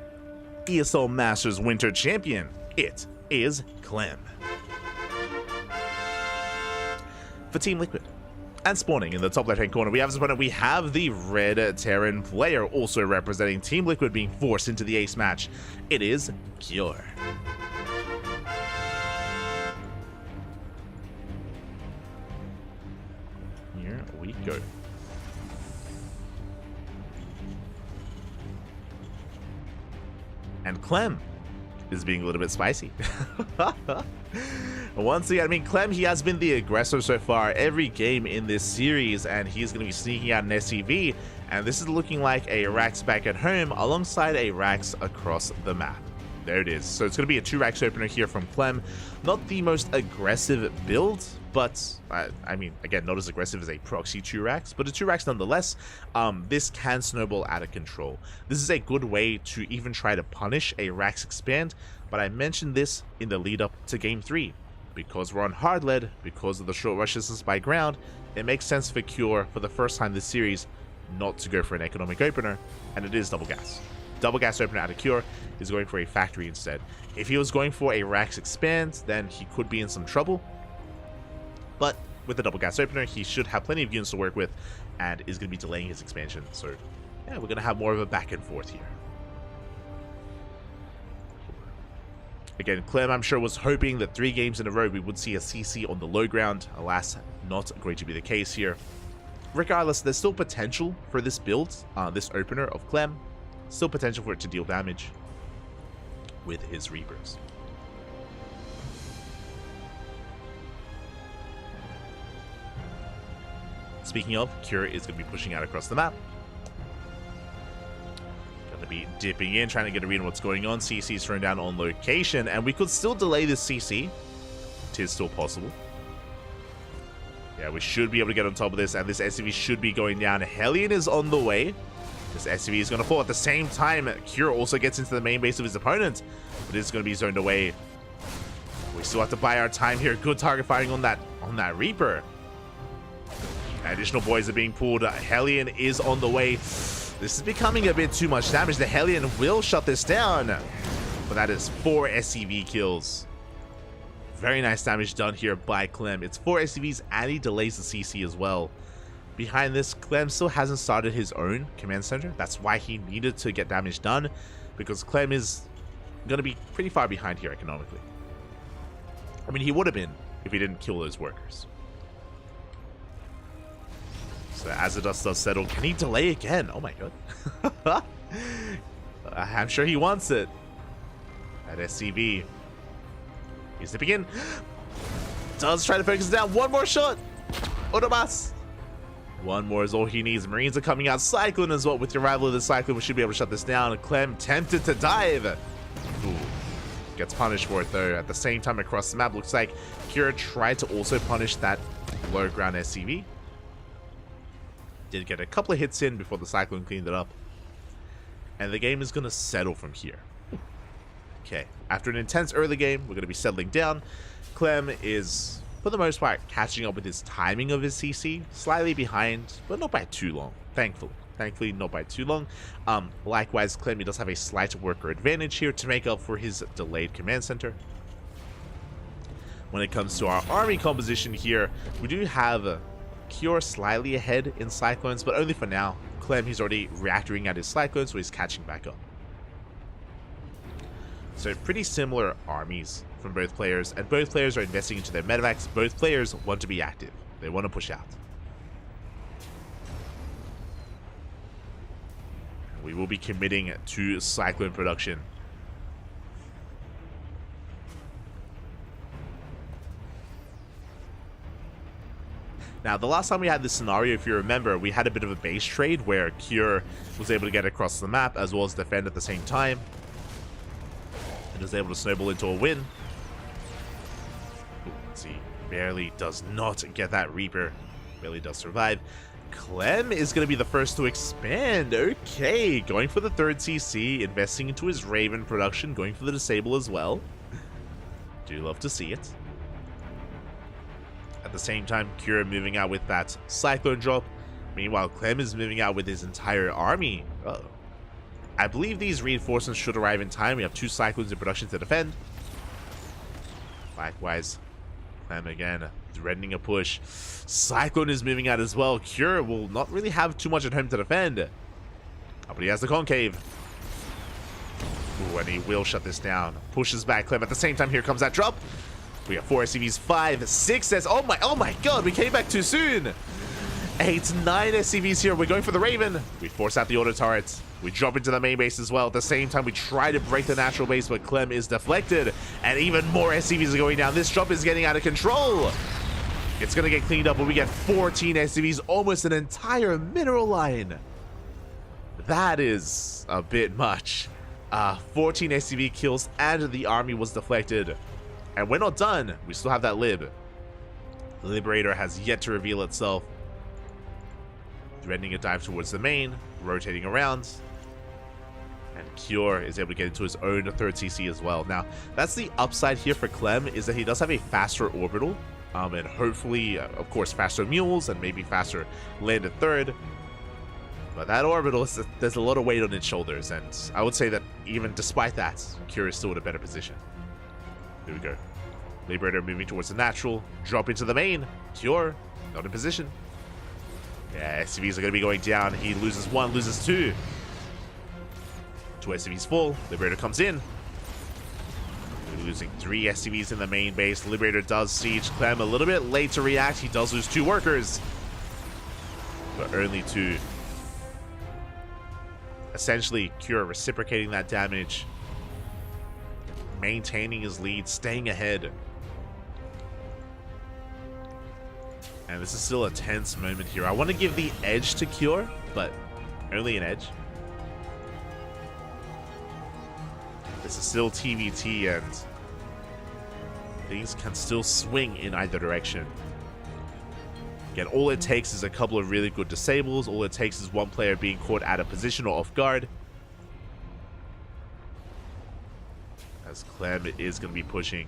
ESL Masters Winter Champion, it is Clem. For Team Liquid, and spawning in the top left hand corner, we have this opponent. We have the red Terran player, also representing Team Liquid, being forced into the ace match. It is Cure. Here we go. And Clem is being a little bit spicy. Once again, I mean, Clem, he has been the aggressor so far every game in this series, and he's going to be sneaking out an SCV, and this is looking like a Rax back at home alongside a Rax across the map. There it is. So it's going to be a 2-Rax opener here from Clem. Not the most aggressive build, but, I mean, again, not as aggressive as a proxy 2-Rax, but a 2-Rax nonetheless. This can snowball out of control. This is a good way to even try to punish a Rax expand, but I mentioned this in the lead up to Game 3. Because we're on hard lead, because of the short rush distance by ground, it makes sense for Cure, for the first time this series, not to go for an economic opener, and it is double gas. Double gas opener out of Cure is going for a factory instead. If he was going for a Rax expand, then he could be in some trouble. But with the double gas opener, he should have plenty of units to work with and is going to be delaying his expansion. So yeah, we're going to have more of a back and forth here. Again, Clem, I'm sure, was hoping that 3 games in a row we would see a CC on the low ground. Alas, not going to be the case here. Regardless, there's still potential for this build, this opener of Clem. Still potential for it to deal damage with his Reapers. Speaking of, Cure is going to be pushing out across the map. Going to be dipping in, trying to get a read on what's going on. CC is thrown down on location, and we could still delay this CC. It is still possible. Yeah, we should be able to get on top of this, and this SCV should be going down. Hellion is on the way. This SCV is going to fall at the same time. Cure also gets into the main base of his opponent, but it's going to be zoned away. We still have to buy our time here. Good target firing on that Reaper. Additional boys are being pulled. Hellion is on the way. This is becoming a bit too much damage. The Hellion will shut this down, but that is 4 SCV kills. Very nice damage done here by Clem. It's 4 SCVs, and he delays the CC as well. Behind this, Clem still hasn't started his own command center. That's why he needed to get damage done, because Clem is going to be pretty far behind here economically. I mean, he would have been if he didn't kill those workers. So as the dust does settle, can he delay again? Oh my god. I'm sure he wants it. At SCV. He's zipping in. Does try to focus it down. One more shot. Odomas. One more is all he needs. Marines are coming out. Cyclone as well. With the arrival of the Cyclone, we should be able to shut this down. Clem tempted to dive. Ooh. Gets punished for it though. At the same time across the map, looks like Kira tried to also punish that low ground SCV. Did get a couple of hits in before the Cyclone cleaned it up. And the game is going to settle from here. Okay. After an intense early game, we're going to be settling down. Clem is, for the most part, catching up with his timing of his CC. Slightly behind, but not by too long, thankfully. Thankfully, not by too long. Likewise, Clem does have a slight worker advantage here to make up for his delayed command center. When it comes to our army composition here, we do have Cure slightly ahead in Cyclones, but only for now. Clem, he's already reactoring at his Cyclones, so he's catching back up. So pretty similar armies from both players, and both players are investing into their medevacs. Both players want to be active. They want to push out. We will be committing to Cyclone production. Now, the last time we had this scenario, if you remember, we had a bit of a base trade where Cure was able to get across the map as well as defend at the same time. And was able to snowball into a win. Ooh, let's see. Barely does not get that Reaper. Barely does survive. Clem is going to be the first to expand. Okay, going for the third CC, investing into his Raven production, going for the disable as well. Do love to see it. At the same time, Cure moving out with that Cyclone drop. Meanwhile, Clem is moving out with his entire army. Uh-oh. I believe these reinforcements should arrive in time. We have 2 Cyclones in production to defend. Likewise, Clem again, threatening a push. Cyclone is moving out as well. Cure will not really have too much at home to defend. Oh, but he has the concave. Ooh, and he will shut this down. Pushes back Clem. At the same time, here comes that drop. We have 4 SCVs, 5, 6 S. Oh my god, we came back too soon. 8, 9 SCVs here. We're going for the Raven. We force out the auto turrets. We drop into the main base as well. At the same time, we try to break the natural base, but Clem is deflected. And even more SCVs are going down. This drop is getting out of control. It's going to get cleaned up, but we get 14 SCVs, almost an entire mineral line. That is a bit much. 14 SCV kills, and the army was deflected. And we're not done. We still have that Lib. The Liberator has yet to reveal itself. Threatening a dive towards the main, rotating around. And Cure is able to get into his own 3rd CC as well. Now, that's the upside here for Clem, is that he does have a faster orbital. And hopefully, of course, faster mules and maybe faster landed 3rd. But that orbital, there's a lot of weight on its shoulders. And I would say that even despite that, Cure is still in a better position. Here we go. Liberator moving towards the natural. Drop into the main. Cure, not in position. Yeah, SCVs are going to be going down. He loses 1, loses 2. 2 SCVs full. Liberator comes in. We're losing 3 SCVs in the main base. Liberator does siege Clem a little bit late to react. He does lose 2 workers. But only 2. Essentially, Cure reciprocating that damage. Maintaining his lead, staying ahead. And this is still a tense moment here. I want to give the edge to Cure, but only an edge. This is still TVT, and things can still swing in either direction. Again, all it takes is a couple of really good disables. All it takes is one player being caught out of position or off guard. As Clem is going to be pushing.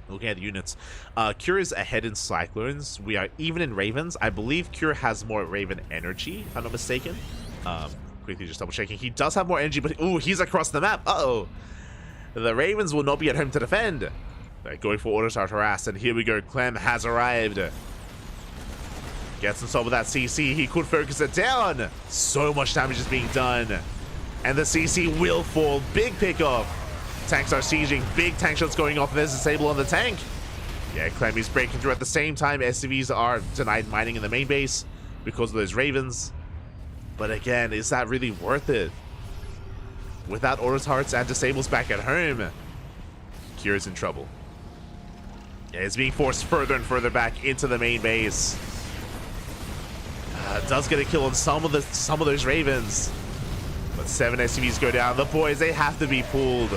Looking at the units, Cure is ahead in Cyclones. We are even in Ravens. I believe Cure has more Raven energy, if I'm not mistaken. Quickly just double checking. He does have more energy, but ooh, he's across the map. Uh-oh. The Ravens will not be at home to defend. They're going for auto start harass, and here we go. Clem has arrived. Gets himself with that CC. He could focus it down. So much damage is being done. And the CC will fall. Big pickoff. Tanks are sieging. Big tank shots going off. There's a disable on the tank. Yeah, Clem is breaking through at the same time. SCVs are denied mining in the main base because of those Ravens. But again, is that really worth it? Without auto turrets and disables back at home, Cure's in trouble. Yeah, it's being forced further and further back into the main base. Does get a kill on some of those Ravens. But 7 SCVs go down. The boys, they have to be pulled.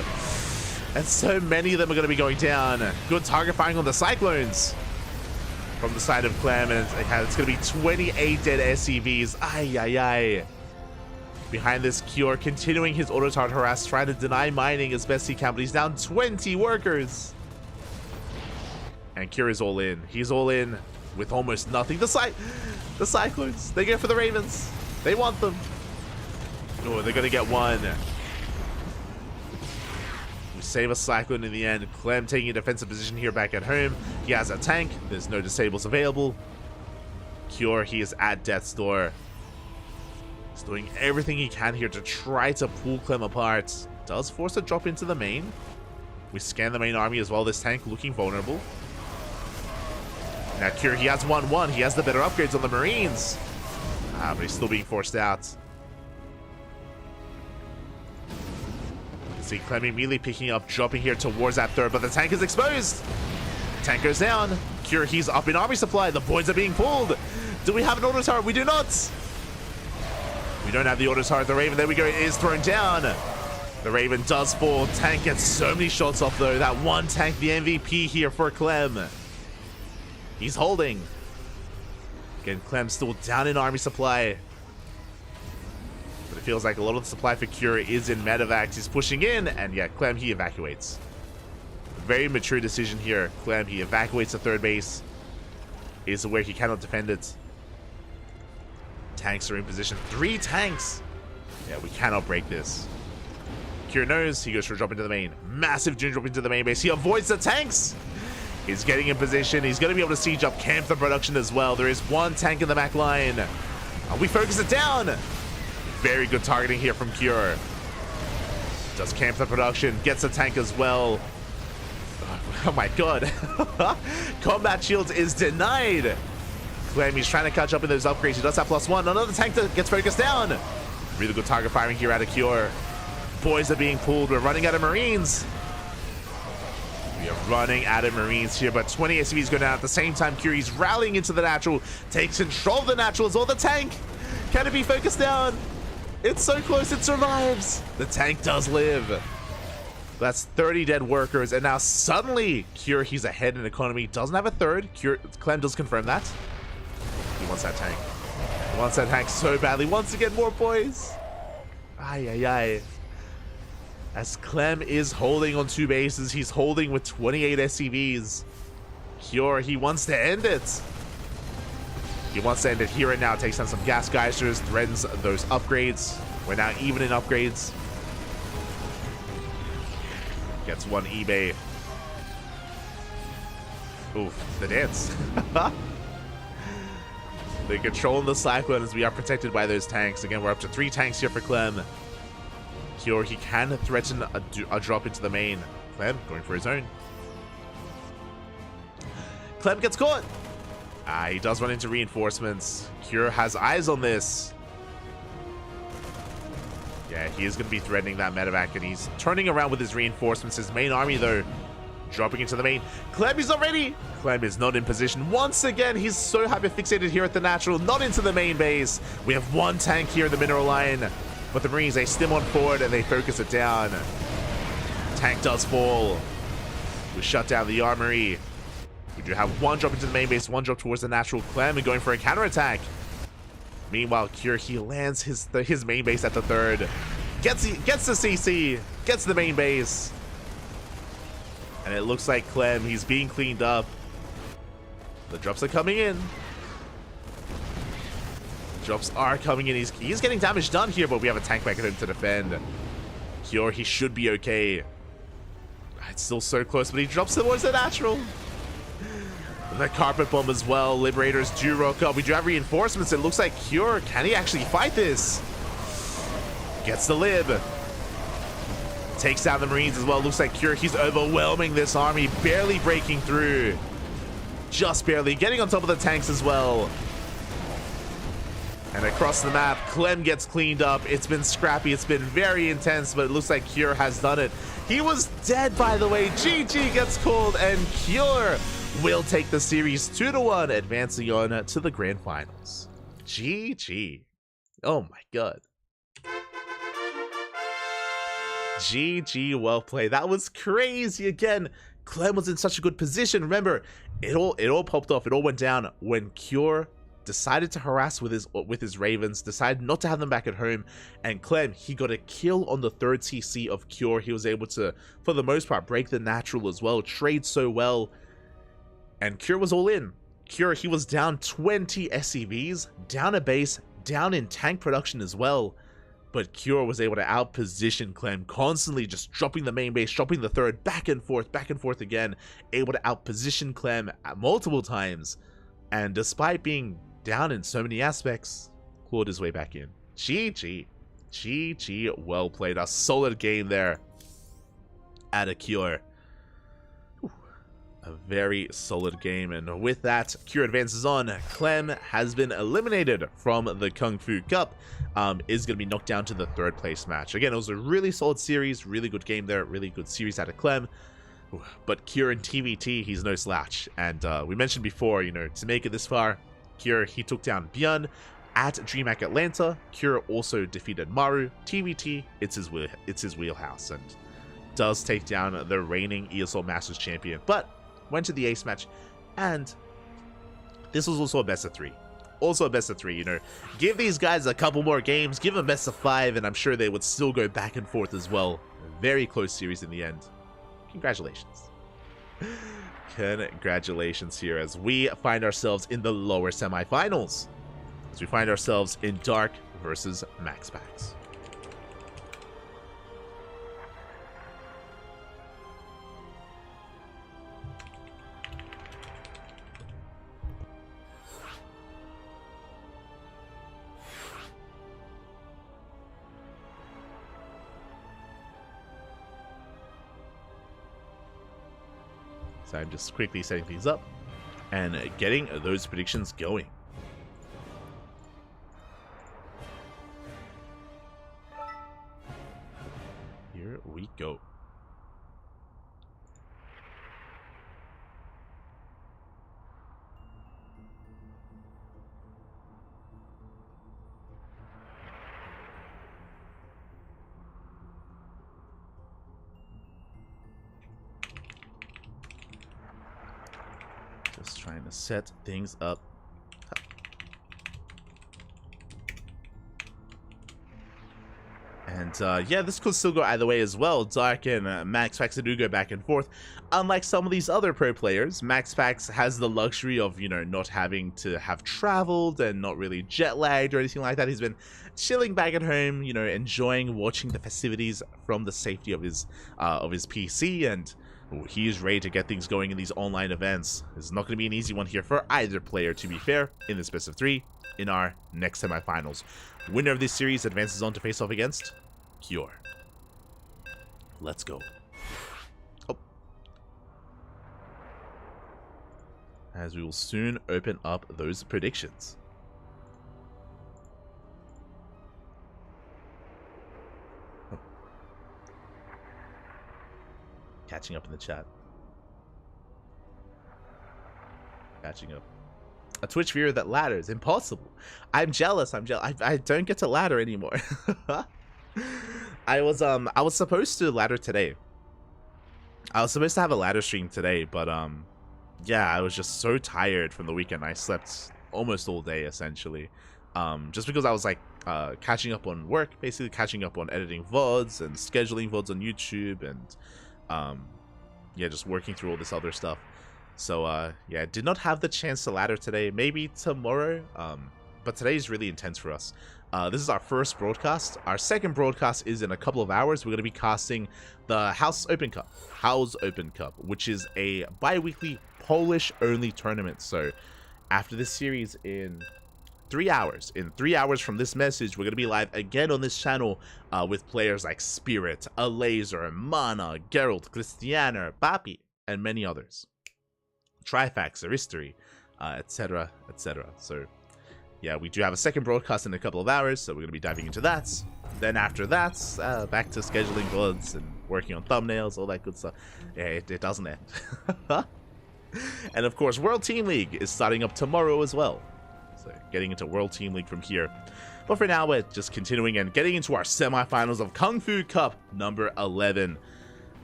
And so many of them are going to be going down. Good target firing on the Cyclones. From the side of Clem, and it's going to be 28 dead SCVs. Ay, ay, ay. Behind this, Cure continuing his auto turret harass, trying to deny mining as best he can, but he's down 20 workers. And Cure is all in. He's all in. with almost nothing. The Cyclones, they go for the Ravens. They want them. Oh, they're gonna get one. We save a Cyclone in the end. Clem taking a defensive position here back at home. He has a tank. There's no disables available. Cure, he is at death's door. He's doing everything he can here to try to pull Clem apart. Does force a drop into the main. We scan the main army as well. This tank looking vulnerable. Now Cure, he has 1-1. He has the better upgrades on the Marines. But he's still being forced out. You can see Clem immediately picking up, dropping here towards that third, but the tank is exposed. Tank goes down. Cure, he's up in army supply. The boys are being pulled. Do we have an auto turret? We do not. We don't have the auto turret. The Raven, there we go, is thrown down. The Raven does fall. Tank gets so many shots off though. That one tank, the MVP here for Clem. He's holding. Again, Clem's still down in army supply. But it feels like a lot of the supply for Cure is in medevacs. He's pushing in, and yeah, Clem, he evacuates. Very mature decision here. Clem, he evacuates the third base. Is where he cannot defend it. Tanks are in position. 3 tanks. Yeah, we cannot break this. Cure knows. He goes for a drop into the main. Massive June drop into the main base. He avoids the tanks. He's getting in position. He's going to be able to siege up camp the production as well. There is 1 tank in the back line. We focus it down. Very good targeting here from Cure. Does camp the production. Gets a tank as well. Oh my god. Combat shields is denied. Clem, he's trying to catch up in those upgrades. He does have +1. Another tank that gets focused down. Really good target firing here out of Cure. Boys are being pulled. We're running out of Marines. We are running out of Marines here, but 20 SCVs go down at the same time. Cure, he's rallying into the natural. Takes control of the natural as well. The tank. Can it be focused down? It's so close. It survives. The tank does live. That's 30 dead workers, and now suddenly Cure, he's ahead in economy. Doesn't have a third. Clem does confirm that. He wants that tank. He wants that tank so badly. Wants to get more boys. Ay, ay, ay. As Clem is holding on 2 bases, he's holding with 28 SCVs. Cure, he wants to end it. He wants to end it here and now. Takes down some gas geysers, threatens those upgrades. We're now even in upgrades. Gets 1 eBay. Oof, the dance. They're controlling the Cyclone as we are protected by those tanks. Again, we're up to 3 tanks here for Clem. Cure, he can threaten a drop into the main. Clem going for his own. Clem gets caught. He does run into reinforcements. Cure has eyes on this. Yeah, he is going to be threatening that medevac, and he's turning around with his reinforcements. His main army, though, dropping into the main. Clem is not ready. Clem is not in position. Once again, he's so hyper-fixated here at the natural, not into the main base. We have 1 tank here in the mineral line, but the Marines, they stim on forward, and they focus it down. Tank does fall. We shut down the armory. We do have 1 drop into the main base, 1 drop towards the natural. Clem and going for a counterattack. Meanwhile, Cure, he lands his main base at the third. Gets the CC, gets the main base. And it looks like Clem, he's being cleaned up. The drops are coming in. The drops are coming in. He's getting damage done here, but we have a tank back at him to defend. Cure, he should be okay. It's still so close, but he drops towards the natural. The carpet bomb as well. Liberators do rock up. We do have reinforcements. It looks like Cure, can he actually fight this? Gets the lib. Takes down the Marines as well. Looks like Cure, he's overwhelming this army. Barely breaking through. Just barely. Getting on top of the tanks as well. And across the map, Clem gets cleaned up. It's been scrappy. It's been very intense, but it looks like Cure has done it. He was dead, by the way. GG gets called, and Cure will take the series 2-1, advancing on to the grand finals. GG. Oh my god. GG, well played. That was crazy. Again, Clem was in such a good position. Remember, it all popped off. It all went down when Cure decided to harass with his Ravens, decided not to have them back at home, and Clem, he got a kill on the 3rd CC of Cure. He was able to, for the most part, break the natural as well, trade so well. And Cure was all in. Cure, he was down 20 SCVs, down a base, down in tank production as well. But Cure was able to outposition Clem, constantly just dropping the main base, dropping the third, back and forth again, able to outposition Clem multiple times. And despite being down in so many aspects, clawed his way back in. GG. GG, well played. A solid game there at a Cure. A very solid game, and with that, Cure advances on. Clem has been eliminated from the KungFu Cup, is going to be knocked down to the 3rd place match. Again, it was a really solid series, really good game there, really good series out of Clem, but Cure in TVT, he's no slouch, and we mentioned before, you know, to make it this far, Cure, he took down Byun at DreamHack Atlanta. Cure also defeated Maru. TVT, it's his wheelhouse, and does take down the reigning ESL Masters champion, but went to the ace match, and this was also a best of 3. Also a best of 3, you know. Give these guys a couple more games, give them best of 5, and I'm sure they would still go back and forth as well. A very close series in the end. Congratulations. Congratulations here as we find ourselves in the lower semifinals. As we find ourselves in Dark versus Max Packs. So I'm just quickly setting things up and getting those predictions going. Here we go. Just trying to set things up. And yeah, this could still go either way as well. Dark and Max Pax do go back and forth. Unlike some of these other pro players, Max Pax has the luxury of, you know, not having to have traveled and not really jet lagged or anything like that. He's been chilling back at home, you know, enjoying watching the festivities from the safety of his PC, and he is ready to get things going in these online events. It's not going to be an easy one here for either player, to be fair, in this best of 3 in our next semifinals. Winner of this series advances on to face off against Cure. Let's go. Oh. As we will soon open up those predictions. Oh. Catching up in the chat. Catching up. A Twitch viewer that ladders. Impossible. I'm jealous. I don't get to ladder anymore. I was supposed to ladder today. I was supposed to have a ladder stream today, but yeah, I was just so tired from the weekend. I slept almost all day essentially. Just because I was like catching up on work, basically catching up on editing VODs and scheduling VODs on YouTube, and yeah, just working through all this other stuff. So yeah, did not have the chance to ladder today. Maybe tomorrow. But today is really intense for us. This is our first broadcast. Our second broadcast is in a couple of hours. We're going to be casting the House Open Cup, which is a bi-weekly Polish-only tournament. So after this series in 3 hours, from this message, we're going to be live again on this channel with players like Spirit, Alazer, Mana, Geralt, Cristiano, Papi, and many others. Trifax, Aristory, etc., etc. So yeah, we do have a second broadcast in a couple of hours, so we're going to be diving into that. Then after that, back to scheduling VODs and working on thumbnails, all that good stuff. Yeah, it doesn't end. And of course, World Team League is starting up tomorrow as well. So getting into World Team League from here. But for now, we're just continuing and getting into our semifinals of KungFu Cup number 11.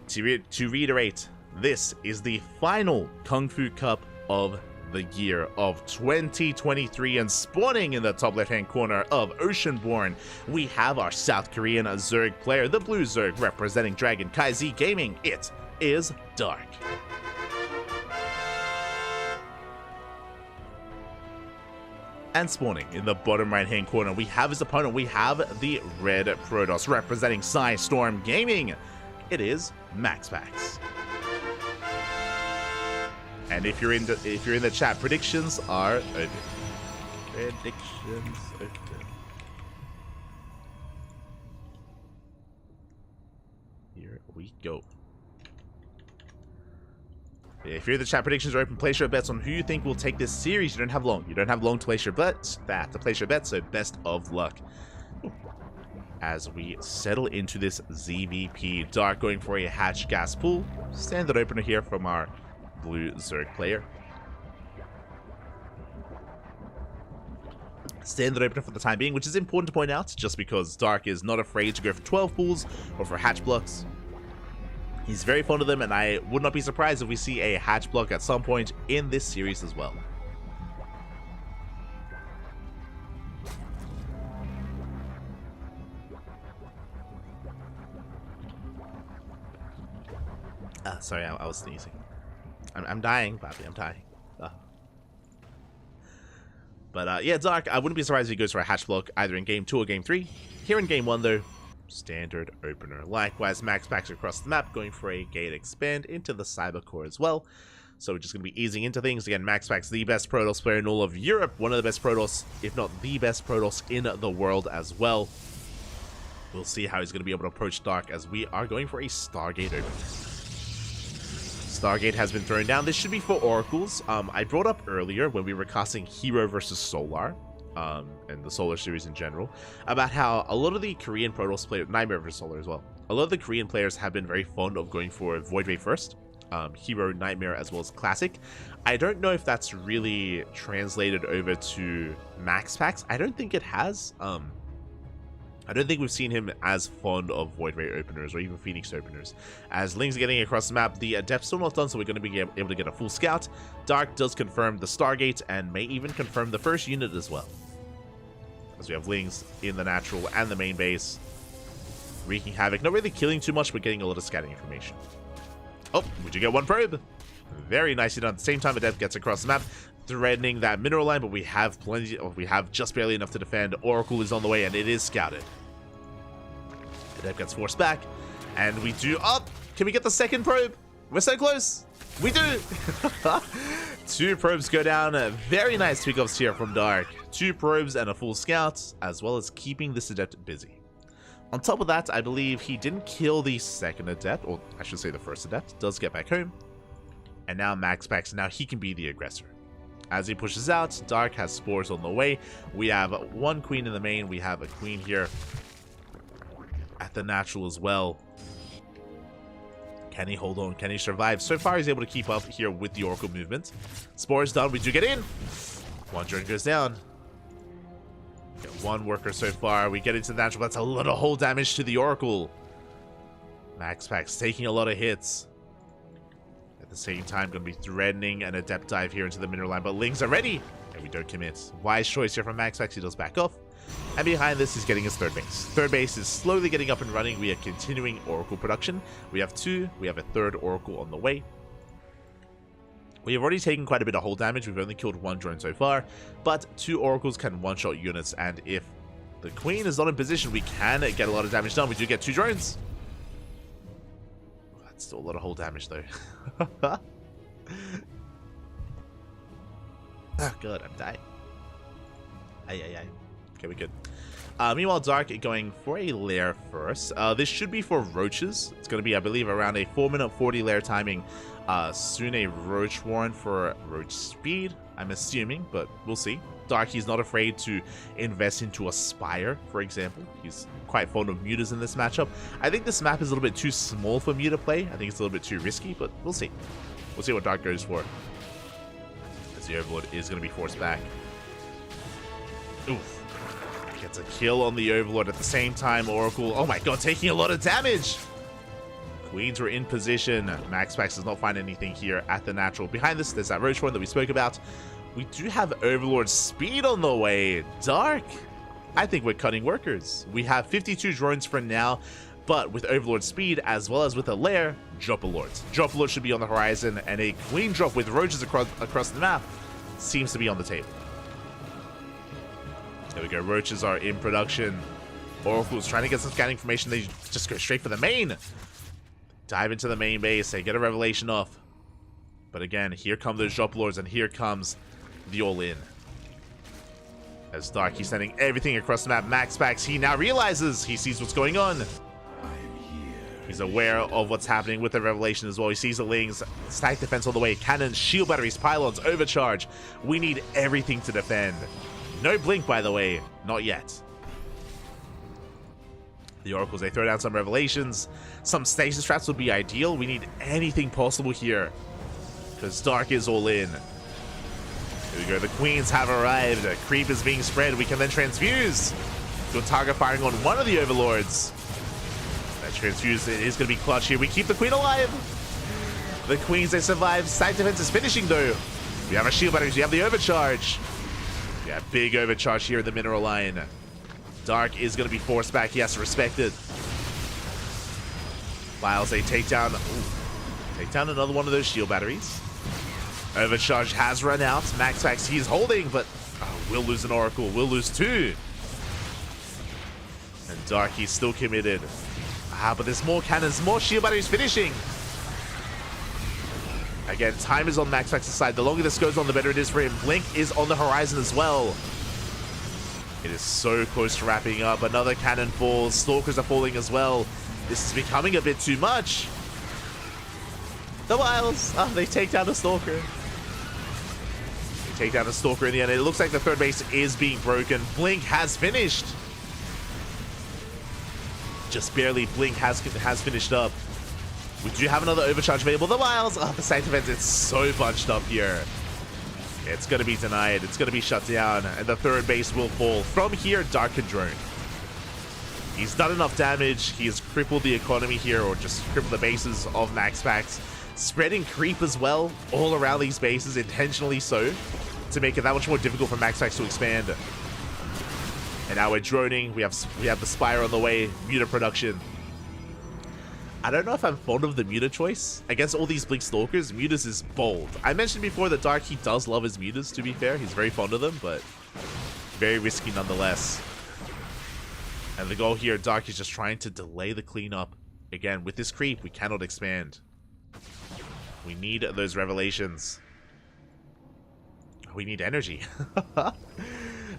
To reiterate, this is the final KungFu Cup of the year of 2023, and spawning in the top left hand corner of Oceanborn, we have our South Korean Zerg player, the Blue Zerg, representing Dragon Kai-Z Gaming. It is Dark. And spawning in the bottom right hand corner, we have his opponent. We have the red Protoss representing Storm Gaming. It is MaxPax. And if you're in the chat, predictions are open. Predictions open. Here we go. If you're in the chat, predictions are open. Place your bets on who you think will take this series. You don't have long. You don't have long to place your bets. So best of luck. As we settle into this ZVP, Dark going for a hatch gas pool. Standard opener here from our blue Zerg player. Standard opener for the time being, which is important to point out, just because Dark is not afraid to go for 12 pools or for hatch blocks. He's very fond of them, and I would not be surprised if we see a hatch block at some point in this series as well. Sorry, I was sneezing. I'm dying, Bobby, I'm dying. But yeah, Dark, I wouldn't be surprised if he goes for a hatch block either in Game 2 or Game 3. Here in Game 1, though, standard opener. Likewise, MaxPax across the map, going for a gate expand into the Cyber Core as well. So we're just going to be easing into things. Again, MaxPax, the best Protoss player in all of Europe. One of the best Protoss, if not the best Protoss in the world as well. We'll see how he's going to be able to approach Dark as we are going for a Stargate opener. Stargate has been thrown down. This should be for Oracles. I brought up earlier when we were casting Hero versus Solar, and the Solar series in general, about how a lot of the Korean Protoss players, Nightmare versus Solar as well, a lot of the Korean players have been very fond of going for Void Ray first, Hero, Nightmare, as well as Classic. I don't know if that's really translated over to MaxPax. I don't think it has. I don't think we've seen him as fond of Void Ray openers or even Phoenix openers. As Ling's getting across the map, the Adept's still not done, so we're going to be able to get a full scout. Dark does confirm the Stargate and may even confirm the first unit as well. As we have Lings in the natural and the main base, wreaking havoc. Not really killing too much, but getting a lot of scouting information. Oh, we do get one probe. Very nicely done. At the same time, Adept gets across the map, threatening that mineral line, but we have plenty, or we have just barely enough to defend. Oracle is on the way, and it is scouted. Adept gets forced back, and we do up. Can we get the second probe? We're so close. We do. 2 probes go down. Very nice pickups here from Dark. 2 probes and a full scout, as well as keeping this Adept busy. On top of that, I believe he didn't kill the second Adept, or I should say the first Adept. Does get back home. And now MaxPax, now he can be the aggressor. As he pushes out, Dark has spores on the way. We have 1 queen in the main. We have a queen here at the natural as well. Can he hold on? Can he survive? So far, he's able to keep up here with the Oracle movement. Spores done. We do get in. 1 drone goes down. Get 1 worker so far. We get into the natural. That's a lot of hull damage to the Oracle. MaxPax taking a lot of hits. At the same time, going to be threatening an Adept dive here into the mineral line, but Lings are ready, and we don't commit. Wise choice here from MaxPax. He does back off, and behind this, he's getting his third base. Third base is slowly getting up and running. We are continuing Oracle production. We have 2. We have a 3rd Oracle on the way. We have already taken quite a bit of hull damage. We've only killed 1 drone so far, but 2 Oracles can one-shot units, and if the Queen is not in position, we can get a lot of damage done. We do get 2 drones. That's still a lot of hull damage, though. Oh god, I'm dying. Aye. Okay, we're good. Meanwhile, Dark going for a lair first. This should be for roaches. It's going to be, I believe, around a 4-minute 40 lair timing. Soon a roach warren for roach speed, I'm assuming, but we'll see. Dark, he's not afraid to invest into a Spire, for example. He's quite fond of mutas in this matchup. I think this map is a little bit too small for muta play. I think it's a little bit too risky, but we'll see. We'll see what Dark goes for. As the Overlord is going to be forced back. Oof. Gets a kill on the Overlord at the same time. Oracle, oh my god, taking a lot of damage. Queens were in position. MaxPax does not find anything here at the natural. Behind this, there's that roach one that we spoke about. We do have Overlord speed on the way. Dark, I think we're cutting workers. We have 52 drones for now, but with Overlord speed as well as with a lair, drop alerts. Drop alerts should be on the horizon, and a queen drop with roaches across the map seems to be on the table. There we go. Roaches are in production. Oracle's trying to get some scanning information. They just go straight for the main. Dive into the main base. They get a revelation off. But again, here come those drop lords, and here comes the all-in. As Darky's sending everything across the map. MaxPax, he now realizes. He sees what's going on. He's aware of what's happening with the revelation as well. He sees the Lings. Stack defense all the way. Cannons, shield batteries, pylons, overcharge. We need everything to defend. No blink, by the way. Not yet. The Oracles, they throw down some revelations. Some stasis traps would be ideal. We need anything possible here, because Dark is all in. Here we go. The Queens have arrived. A creep is being spread. We can then transfuse. Good target firing on one of the Overlords. That transfuse is going to be clutch here. We keep the Queen alive. The Queens, they survive. Side defense is finishing, though. We have our shield batteries. We have the overcharge. Yeah, big overcharge here in the mineral line. Dark is going to be forced back. He has to respect it. Files, they take down... Ooh, take down another one of those shield batteries. Overcharge has run out. MaxPax, he's holding, but we'll lose an Oracle. We'll lose two. And Dark, he's still committed. But there's more cannons, more shield batteries finishing. Again, time is on MaxPax's side. The longer this goes on, the better it is for him. Blink is on the horizon as well. It is so close to wrapping up. Another cannon falls. Stalkers are falling as well. This is becoming a bit too much. The Wiles. They take down the Stalker. They take down the Stalker in the end. It looks like the third base is being broken. Blink has finished. Just barely. Blink has finished up. We do have another overcharge available. The Wiles. The side defense is so bunched up here. It's going to be denied. It's going to be shut down. And the third base will fall. From here, Dark can drone. He's done enough damage. He has crippled the economy here, or just crippled the bases of MaxPax. Spreading creep as well, all around these bases, intentionally so, to make it that much more difficult for MaxPax to expand. And now we're droning. We have the Spire on the way. Muta production. I don't know if I'm fond of the Muta choice. Against all these Blink Stalkers, Mutas is bold. I mentioned before that Dark, he does love his Mutas, to be fair. He's very fond of them, but very risky nonetheless. And the goal here, Dark is just trying to delay the cleanup. Again, with this creep, we cannot expand. We need those revelations. We need energy.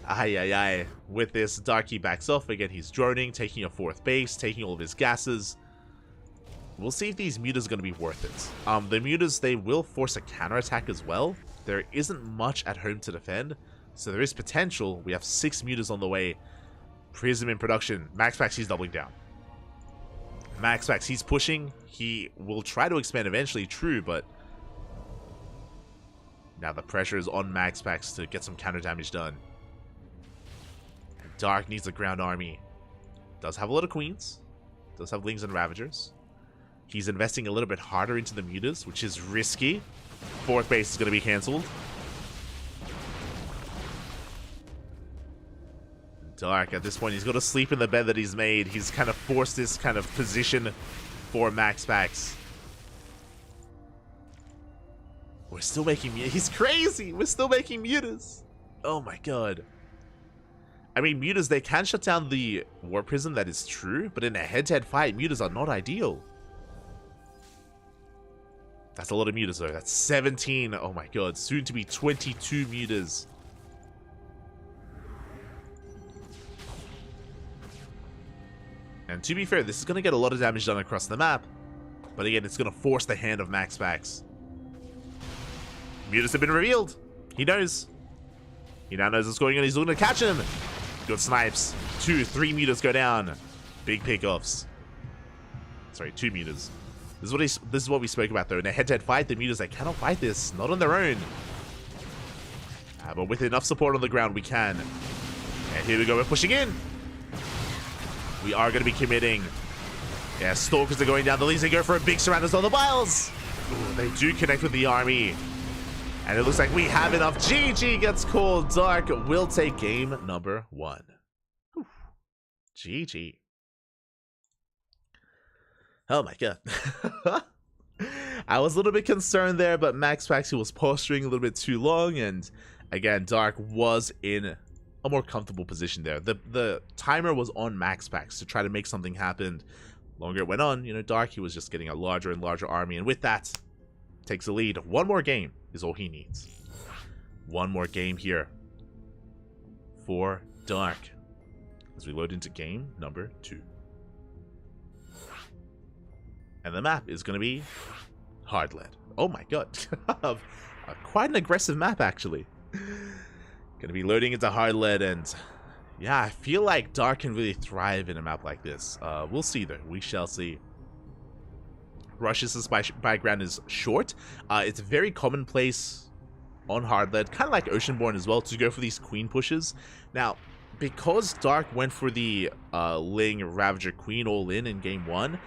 Aye. With this, Dark, he backs off. Again, he's droning, taking a fourth base, taking all of his gases. We'll see if these mutas are going to be worth it. The mutas, they will force a counterattack as well. There isn't much at home to defend, so there is potential. We have 6 mutas on the way. Prism in production. MaxPax, he's doubling down. MaxPax, he's pushing. He will try to expand eventually, true, but now the pressure is on MaxPax to get some counter damage done. Dark needs a ground army. Does have a lot of queens. Does have Lings and Ravagers. He's investing a little bit harder into the mutas, which is risky. Fourth base is going to be cancelled. Dark, at this point, he's got to sleep in the bed that he's made. He's kind of forced this kind of position for MaxPax. We're still making mutas. He's crazy. We're still making mutas. Oh my god. I mean, mutas, they can shut down the War Prism, that is true, but in a head-to-head fight, mutas are not ideal. That's a lot of mutas, though. That's 17. Oh my god. Soon to be 22 mutas. And to be fair, this is going to get a lot of damage done across the map. But again, it's going to force the hand of MaxPax. Mutas have been revealed. He knows. He now knows what's going on. He's looking to catch him. Good snipes. 2, 3 mutas go down. Big pickoffs. Sorry, 2 mutas. This is what we spoke about, though. In a head-to-head fight, the mutas, they cannot fight this. Not on their own. But with enough support on the ground, we can. And here we go. We're pushing in. We are going to be committing. Yeah, Stalkers are going down. The Lings, they go for a big surrounders on the Wiles. Ooh, they do connect with the army. And it looks like we have enough. GG gets called. Dark will take game number 1. Whew. GG. Oh my god. I was a little bit concerned there, but MaxPax, he was posturing a little bit too long. And again, Dark was in a more comfortable position there. The timer was on Max Packs to try to make something happen. Longer it went on, you know, Dark, he was just getting a larger and larger army, and with that, takes the lead. One more game is all he needs. One more game here for Dark as we load into game number 2. And the map is going to be Hard Lead. Oh my god. Quite an aggressive map, actually. Going to be loading into Hard Lead, and yeah, I feel like Dark can really thrive in a map like this. We'll see, though. We shall see. Rush's background is short. It's very commonplace on Hard Lead, kind of like Oceanborn as well, to go for these queen pushes. Now, because Dark went for the Ling Ravager Queen all in game 1,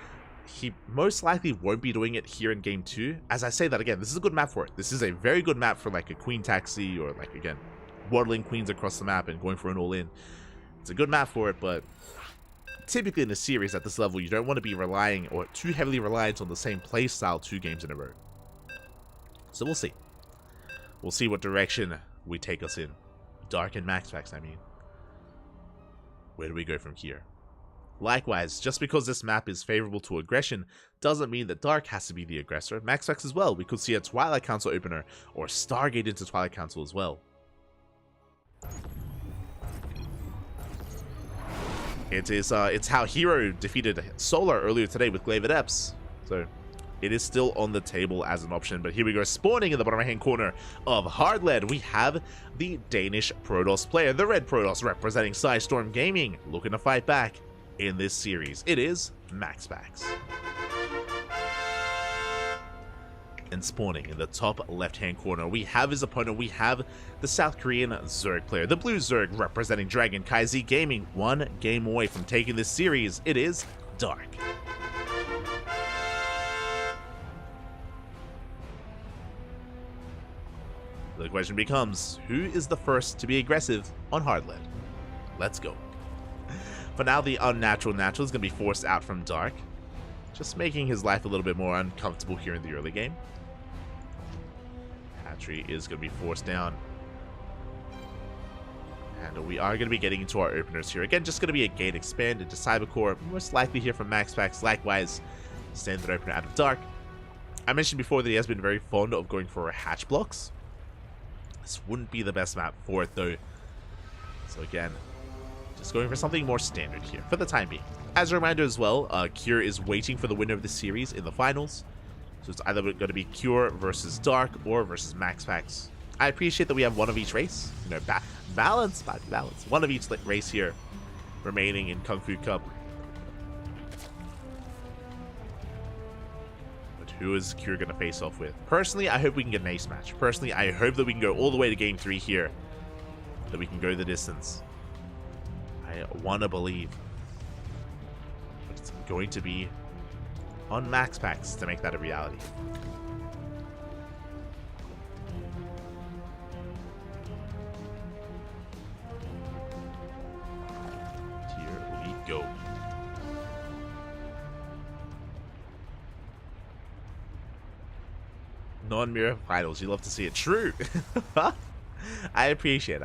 he most likely won't be doing it here in game 2. As I say that again, this is a good map for it. This is a very good map for like a queen taxi, or like, again, waddling queens across the map and going for an all-in. It's a good map for it, but typically in a series at this level, you don't want to be relying or too heavily reliant on the same playstyle 2 games in a row. So we'll see. We'll see what direction we take us in. Dark and Max Packs, I mean. Where do we go from here? Likewise, just because this map is favorable to aggression doesn't mean that Dark has to be the aggressor. Max Packs as well. We could see a Twilight Council opener or Stargate into Twilight Council as well. It's how Hero defeated Solar earlier today with Glaive Adepts. So it is still on the table as an option. But here we go, spawning in the bottom right hand corner of Hard Lead, we have the Danish Protoss player, the Red Protoss, representing Storm Gaming, looking to fight back in this series. It is Max Packs. And spawning in the top left-hand corner, we have his opponent. We have the South Korean Zerg player, the Blue Zerg, representing Dragon KaiZ Gaming. 1 game away from taking this series. It is Dark. The question becomes, who is the first to be aggressive on Hard Lead? Let's go. For now, the Unnatural Natural is going to be forced out from Dark, just making his life a little bit more uncomfortable here in the early game. Hatchery is going to be forced down. And we are going to be getting into our openers here. Again, just going to be a gate expand into Cybercore, most likely here from Max Packs. Likewise, standard opener out of Dark. I mentioned before that he has been very fond of going for hatch blocks. This wouldn't be the best map for it, though. So again, just going for something more standard here for the time being. As a reminder as well, Cure is waiting for the winner of the series in the finals. So it's either going to be Cure versus Dark or versus Max Packs. I appreciate that we have one of each race. You know, balance. One of each race here remaining in KungFu Cup. But who is Cure going to face off with? Personally, I hope we can get an ace match. Personally, I hope that we can go all the way to game 3 here. That we can go the distance. I want to believe. But it's going to be on Max Packs to make that a reality. Here we go. Non-mirror finals. You love to see it. True. I appreciate it.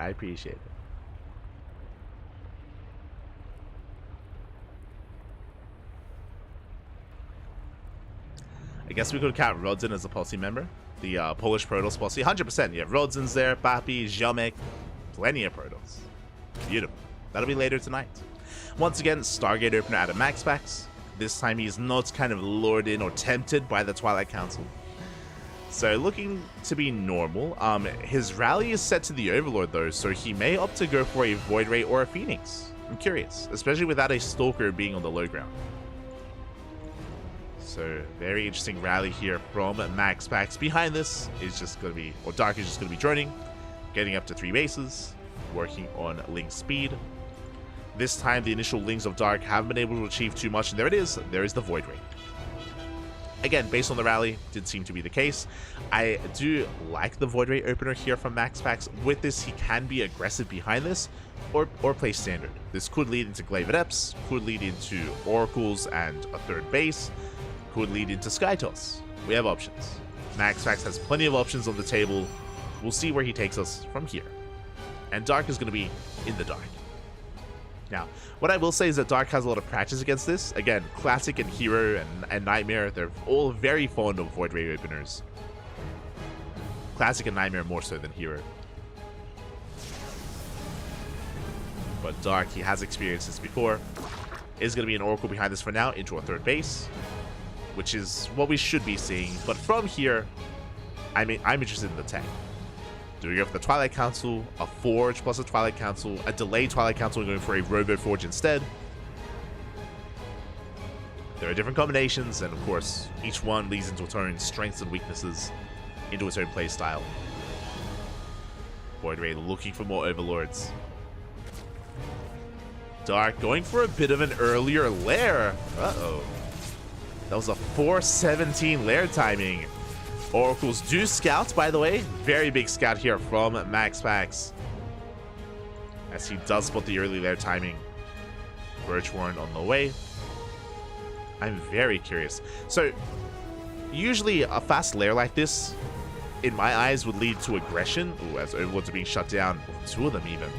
I guess we could count Rodzin as a Posse member. The Polish Protoss Posse. 100%. Yeah, Rodzin's there, Papi, Ziomek. Plenty of Protoss. Beautiful. That'll be later tonight. Once again, Stargate opener out of Max Packs. This time he's not kind of lured in or tempted by the Twilight Council. So looking to be normal. His rally is set to the Overlord though, so he may opt to go for a Void Ray or a Phoenix. I'm curious, especially without a Stalker being on the low ground. So very interesting rally here from Max Packs. Behind this is just going to be, or Dark is just going to be droning, getting up to 3 bases, working on Link speed. This time the initial Lings of Dark haven't been able to achieve too much, and there it is. There is the Void Ray. Again, based on the rally, did seem to be the case. I do like the Void Ray opener here from Max Packs. With this, he can be aggressive behind this, or play standard. This could lead into Glaive Adepts, could lead into Oracles and a 3rd base, could lead into Skytoss. We have options. Max Packs has plenty of options on the table. We'll see where he takes us from here. And Dark is going to be in the dark. Now, what I will say is that Dark has a lot of practice against this. Again, Classic and Hero and Nightmare, they're all very fond of Void Ray openers. Classic and Nightmare more so than Hero. But Dark, he has experienced this before. Is going to be an Oracle behind this for now into a third base, which is what we should be seeing. But from here, I'm interested in the tech. Do we go for the Twilight Council, a Forge plus a Twilight Council, a delayed Twilight Council, and going for a Robo Forge instead? There are different combinations, and of course, each one leads into its own strengths and weaknesses, into its own play style. Void Ray looking for more Overlords. Dark going for a bit of an earlier lair. Uh-oh. That was a 417 lair timing. Oracles do scout, by the way. Very big scout here from MaxPax, as he does spot the early lair timing. Roach Warren on the way. I'm very curious. So, usually a fast lair like this, in my eyes, would lead to aggression. Ooh, as Overlords are being shut down. Two of them even.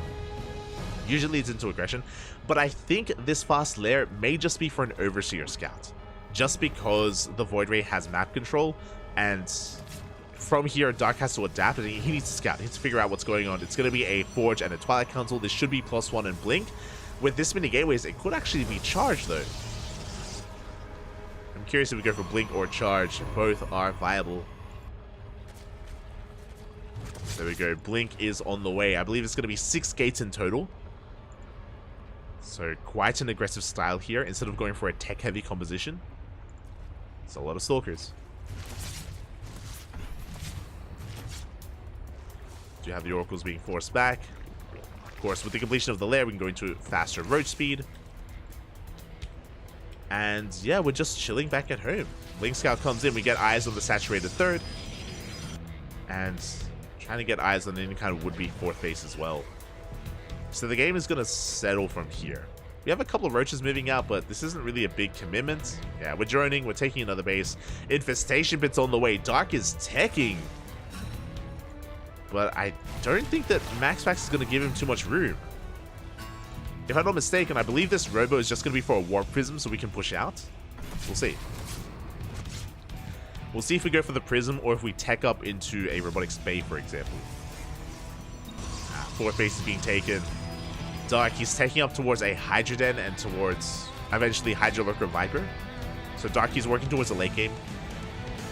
Usually leads into aggression. But I think this fast lair may just be for an Overseer scout. Just because the Void Ray has map control. And from here, Dark has to adapt, and he needs to scout. He needs to figure out what's going on. It's going to be a Forge and a Twilight Council. This should be +1 and Blink. With this many gateways, it could actually be charged, though. I'm curious if we go for Blink or Charge. Both are viable. There we go. Blink is on the way. I believe it's going to be 6 gates in total. So quite an aggressive style here, instead of going for a tech-heavy composition. It's a lot of Stalkers. Do have the Oracles being forced back. Of course, with the completion of the lair, we can go into faster roach speed. And yeah, we're just chilling back at home. Link Scout comes in, we get eyes on the saturated third. And trying to get eyes on any kind of would-be fourth base as well. So the game is going to settle from here. We have a couple of roaches moving out, but this isn't really a big commitment. Yeah, we're droning, we're taking another base. Infestation Pit's on the way. Dark is teching. But I don't think that MaxPax is going to give him too much room. If I'm not mistaken, I believe this Robo is just going to be for a Warp Prism so we can push out. We'll see. We'll see if we go for the Prism or if we tech up into a Robotics Bay, for example. Fourth base is being taken. Dark, he's taking up towards a Hydra Den and towards eventually Hydra Lurker Viper. So Dark, he's working towards a late game.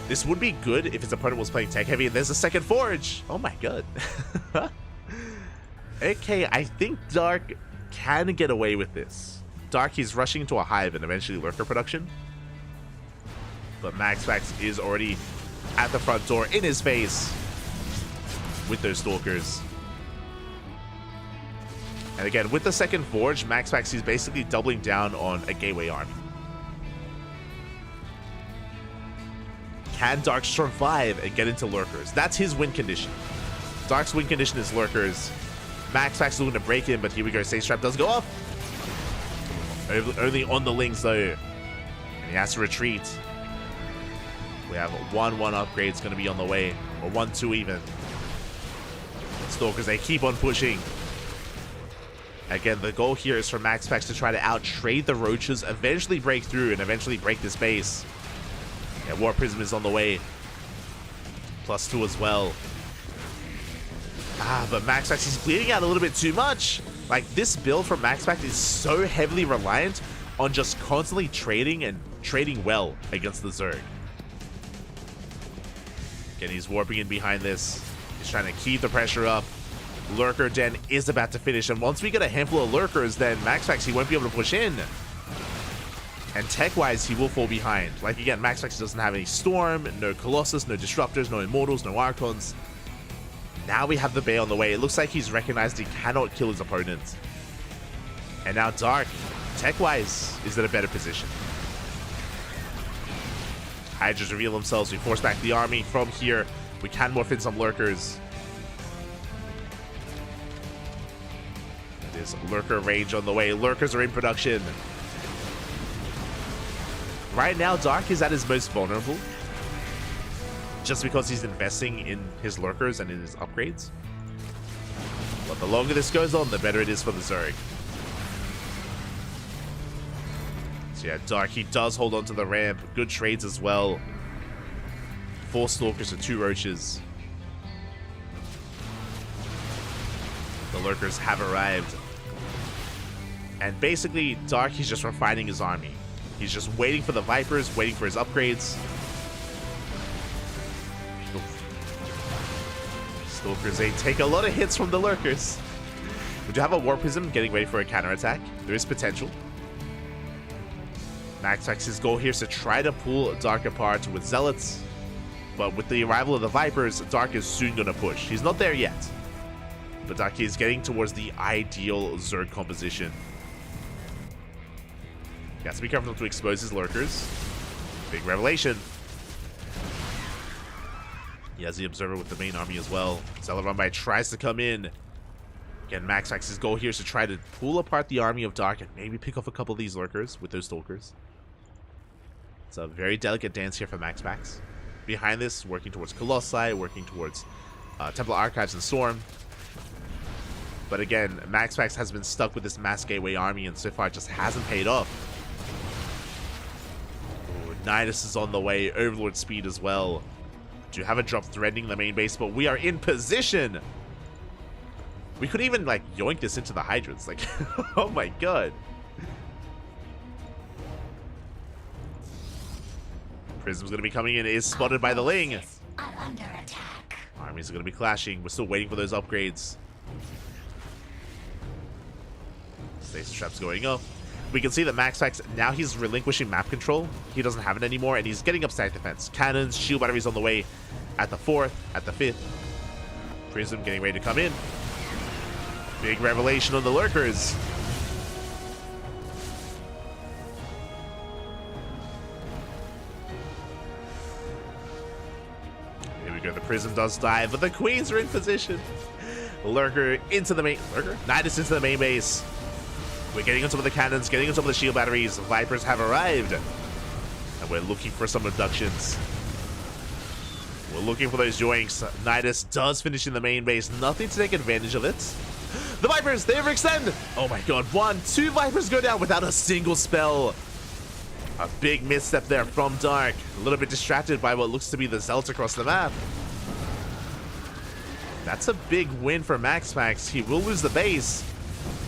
This would be good if his opponent was playing tech heavy, and there's a second Forge. Oh my god. Okay, I think Dark can get away with this. Dark, he's rushing into a Hive and eventually Lurker production. But MaxPax is already at the front door in his face with those Stalkers. And again, with the second Forge, MaxPax is basically doubling down on a Gateway army. Can Dark survive and get into Lurkers? That's his win condition. Dark's win condition is Lurkers. MaxPax is looking to break in, but here we go. Safe Trap does go off. Only on the Lings, though. And he has to retreat. We have 1-1 upgrades going to be on the way. Or 1-2 even. Stalkers, they keep on pushing. Again, the goal here is for MaxPax to try to out-trade the Roaches, eventually break through, and eventually break this base. Yeah, War Prism is on the way. +2 as well. But MaxPax is bleeding out a little bit too much. Like, this build from MaxPax is so heavily reliant on just constantly trading and trading well against the Zerg. Again, he's warping in behind this. He's trying to keep the pressure up. Lurker Den is about to finish, and once we get a handful of Lurkers, then MaxPax, he won't be able to push in. And tech-wise, he will fall behind. Like, again, MaxPax doesn't have any Storm, no Colossus, no Disruptors, no Immortals, no Archons. Now we have the Bay on the way. It looks like he's recognized he cannot kill his opponent. And now Dark, tech-wise, is in a better position. Hydras reveal themselves. We force back the army. From here, we can morph in some Lurkers. There's Lurker Rage on the way. Lurkers are in production. Right now, Dark is at his most vulnerable. Just because he's investing in his Lurkers and in his upgrades. But the longer this goes on, the better it is for the Zerg. So yeah, Dark, he does hold on to the ramp. Good trades as well. 4 Stalkers and 2 Roaches. The Lurkers have arrived. And basically, Dark, he's just refining his army. He's just waiting for the Vipers, waiting for his upgrades. Stalkers, they take a lot of hits from the Lurkers. We do have a War Prism getting ready for a counterattack. There is potential. MaxPax's goal here is to try to pull Dark apart with Zealots. But with the arrival of the Vipers, Dark is soon going to push. He's not there yet. But Dark is getting towards the ideal Zerg composition. He has to be careful not to expose his Lurkers. Big revelation. He has the Observer with the main army as well. Zealot Runby tries to come in. Again, MaxPax's goal here is to try to pull apart the army of Dark and maybe pick off a couple of these Lurkers with those Stalkers. It's a very delicate dance here for MaxPax. Behind this, working towards Colossi, working towards Templar Archives and Storm. But again, MaxPax has been stuck with this Mass Gateway army and so far it just hasn't paid off. Ooh, Nidus is on the way, Overlord speed as well. Do have a drop threatening the main base, but we are in position. We could even like yoink this into the Hydras. Like, oh my god. Prism's gonna be coming in, is spotted by the Ling. Under attack. Armies are gonna be clashing. We're still waiting for those upgrades. Stasis traps going up. We can see that MaxPax, now he's relinquishing map control. He doesn't have it anymore, and he's getting up stack defense. Cannons, shield batteries on the way at the 4th, at the 5th. Prism getting ready to come in. Big revelation on the Lurkers. Here we go, the Prism does die, but the Queens are in position. Lurker into the main... Lurker? Nidus into the main base. We're getting on top of the cannons, getting on top of the shield batteries. Vipers have arrived. And we're looking for some abductions. We're looking for those joinks. Nidus does finish in the main base. Nothing to take advantage of it. The Vipers, they overextend. Oh my god, 1, 2 Vipers go down without a single spell. A big misstep there from Dark. A little bit distracted by what looks to be the Zealots across the map. That's a big win for MaxPax. He will lose the base.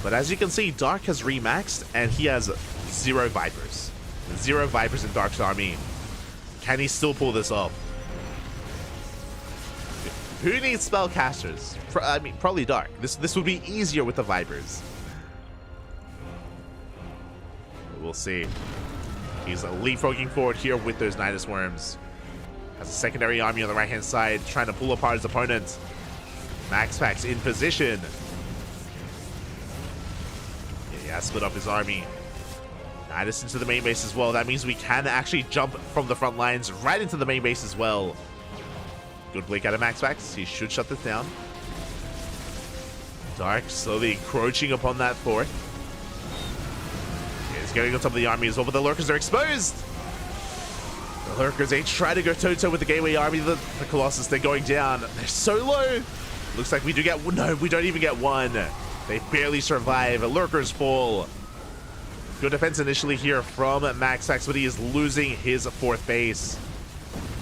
But as you can see, Dark has remaxed and he has 0 Vipers. 0 Vipers in Dark's army. Can he still pull this off? Who needs spellcasters? I mean, probably Dark. This would be easier with the Vipers. We'll see. He's leapfrogging forward here with those Nidus Worms. Has a secondary army on the right-hand side, trying to pull apart his opponent. MaxPax in position. Yeah, he has split up his army. Nidus into the main base as well. That means we can actually jump from the front lines right into the main base as well. Good blink out of MaxPax. He should shut this down. Dark slowly encroaching upon that 4th. He's getting on top of the army as well, but the Lurkers are exposed. The Lurkers, they try to go toe-to-toe with the Gateway army. The Colossus, they're going down. They're so low. Looks like we do get... No, we don't even get 1. They barely survive. Lurkers fall. Good defense initially here from MaxPax, but he is losing his 4th base.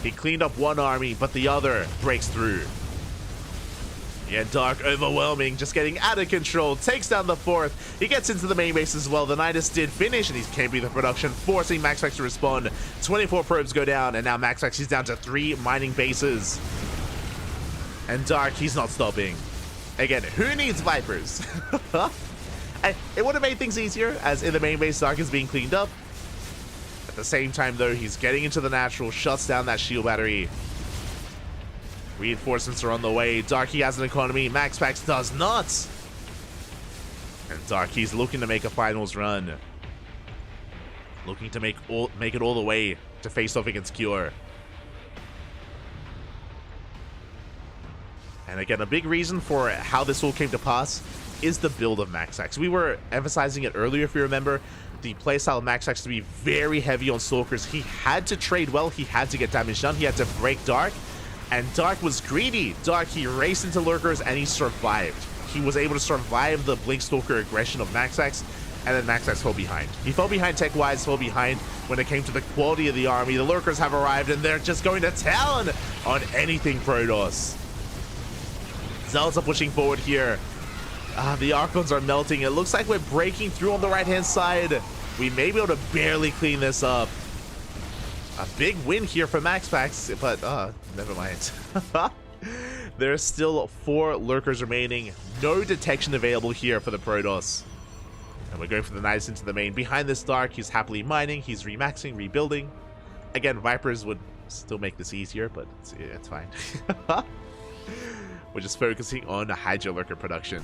He cleaned up 1 army, but the other breaks through. Yeah, Dark overwhelming, just getting out of control. Takes down the 4th. He gets into the main base as well. The Nidus did finish, and he's camping the production, forcing MaxPax to respond. 24 probes go down, and now MaxPax is down to 3 mining bases. And Dark, he's not stopping. Again, who needs Vipers? It would have made things easier, as in the main base, Dark is being cleaned up. At the same time, though, he's getting into the natural, shuts down that shield battery. Reinforcements are on the way. Dark, he has an economy. MaxPax does not. And Dark, he's looking to make a finals run. Looking to make it all the way to face off against Cure. And again, a big reason for how this all came to pass is the build of MaxPax. We were emphasizing it earlier, if you remember. The playstyle of MaxPax to be very heavy on Stalkers. He had to trade well. He had to get damage done. He had to break Dark. And Dark was greedy. Dark, he raced into Lurkers and he survived. he was able to survive the Blinkstalker aggression of MaxX, and then MaxX fell behind. He fell behind tech-wise, fell behind when it came to the quality of the army. The Lurkers have arrived, and they're just going to town on anything Protoss. Zealots are pushing forward here. The Archons are melting. It looks like we're breaking through on the right-hand side. We may be able to barely clean this up. A big win here for MaxX, but never mind. There's still 4 Lurkers remaining. No detection available here for the Protoss. And we're going for the Nidus into the main. Behind this Dark, he's happily mining. He's remaxing, rebuilding. Again, Vipers would still make this easier, but it's fine. We're just focusing on Hydra Lurker production.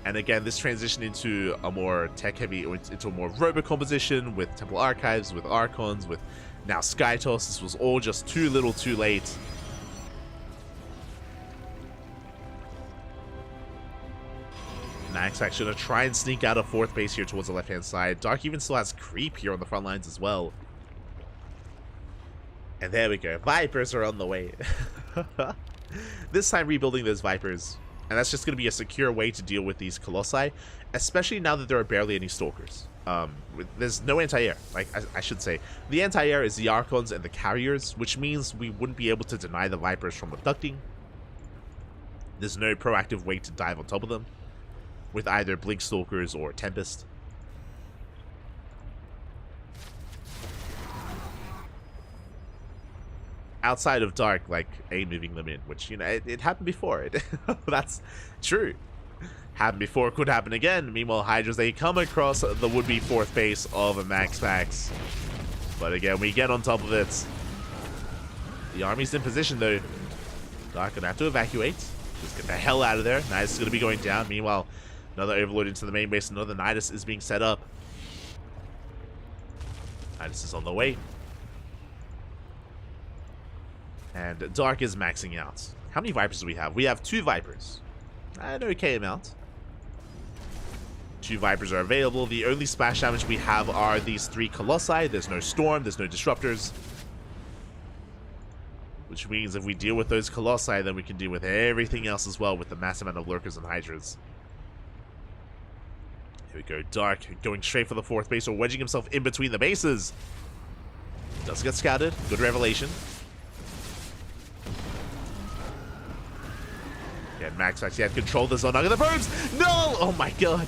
And again, this transition into a more tech-heavy, into a more robot composition with Temple Archives, with Archons, with now Skytos. This was all just too little too late. Nax actually going to try and sneak out of 4th base here towards the left-hand side. Dark even still has creep here on the front lines as well. And there we go. Vipers are on the way. This time rebuilding those Vipers. And that's just going to be a secure way to deal with these Colossi, especially now that there are barely any Stalkers. There's no anti-air, like I should say. The anti-air is the Archons and the Carriers, which means we wouldn't be able to deny the Vipers from abducting. There's no proactive way to dive on top of them with either Blink Stalkers or Tempest. Outside of Dark, like, moving them in, which, you know, it happened before. That's true. Happened before, could happen again. Meanwhile, Hydras, they come across the would-be 4th base of a MaxX. But again, we get on top of it. The army's in position, though. Dark gonna have to evacuate. Just get the hell out of there. Nidus is gonna be going down. Meanwhile, another Overlord into the main base. Another Nidus is being set up. Nidus is on the way. And Dark is maxing out. How many Vipers do we have? We have 2 Vipers. An okay amount. 2 Vipers are available. The only splash damage we have are these 3 Colossi. There's no Storm. There's no Disruptors. Which means if we deal with those Colossi, then we can deal with everything else as well with the massive amount of Lurkers and Hydras. Here we go. Dark going straight for the 4th base, or wedging himself in between the bases. Does get scouted. Good revelation. And Max actually had control of the zone. Under the probes! No! Oh my god.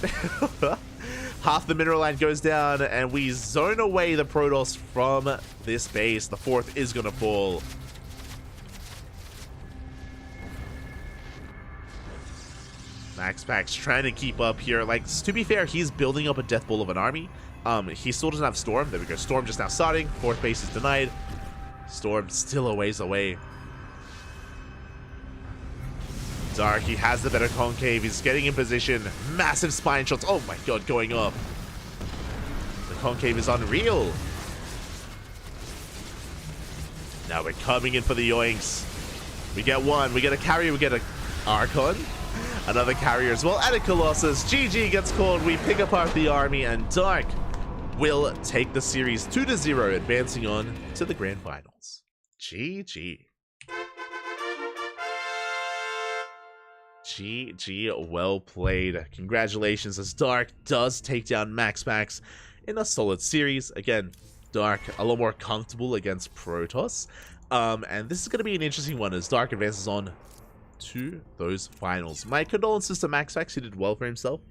Half the mineral line goes down, and we zone away the Protoss from this base. The 4th is going to fall. MaxX trying to keep up here. Like, to be fair, he's building up a death ball of an army. He still doesn't have Storm. There we go. Storm just now starting. 4th base is denied. Storm still a ways away. Dark, he has the better concave. He's getting in position. Massive spine shots. Oh my god, going up. The concave is unreal. Now we're coming in for the yoinks. We get 1. We get a carrier. We get a Archon. Another carrier as well. And a Colossus. GG gets called. We pick apart the army. And Dark will take the series 2-0, advancing on to the grand finals. GG. GG, well played. Congratulations, as Dark does take down MaxX in a solid series. Again, Dark a lot more comfortable against Protoss. And this is going to be an interesting one as Dark advances on to those finals. My condolences to MaxX, who did well for himself.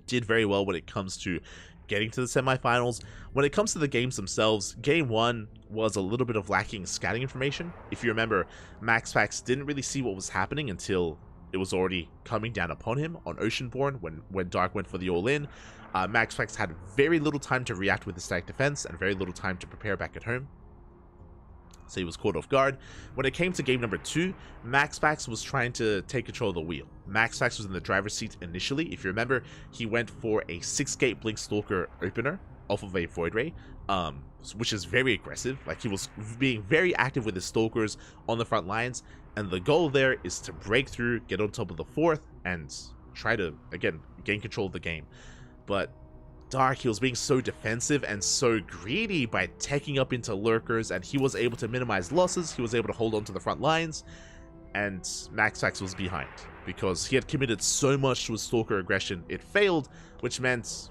Did very well when it comes to getting to the semifinals. When it comes to the games themselves, game 1 was a little bit of lacking scouting information. If you remember, MaxX didn't really see what was happening until it was already coming down upon him on Oceanborn when Dark went for the all-in. MaxX had very little time to react with the static defense and very little time to prepare back at home. So he was caught off guard. When it came to game number 2, MaxX was trying to take control of the wheel. MaxX was in the driver's seat initially. If you remember, he went for a 6-gate Blink Stalker opener off of a Void Ray, which is very aggressive. Like, he was being very active with his Stalkers on the front lines, and the goal there is to break through, get on top of the 4th, and try to, again, gain control of the game. But Dark, he was being so defensive and so greedy by taking up into Lurkers, and he was able to minimize losses. He was able to hold on to the front lines, and MaxPax was behind because he had committed so much to his Stalker aggression. It failed, which meant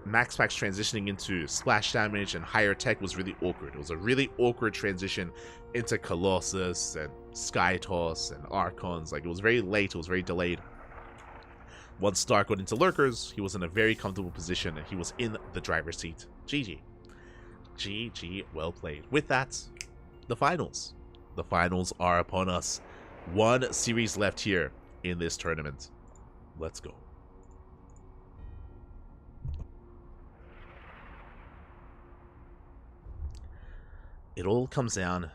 MaxPax transitioning into splash damage and higher tech was really awkward. It was a really awkward transition into Colossus and Skytoss and Archons. Like, it was very late, it was very delayed. Once Dark got into Lurkers, he was in a very comfortable position and he was in the driver's seat. GG. GG, well played. With that, the finals. The finals are upon us. One series left here in this tournament. Let's go. It all comes down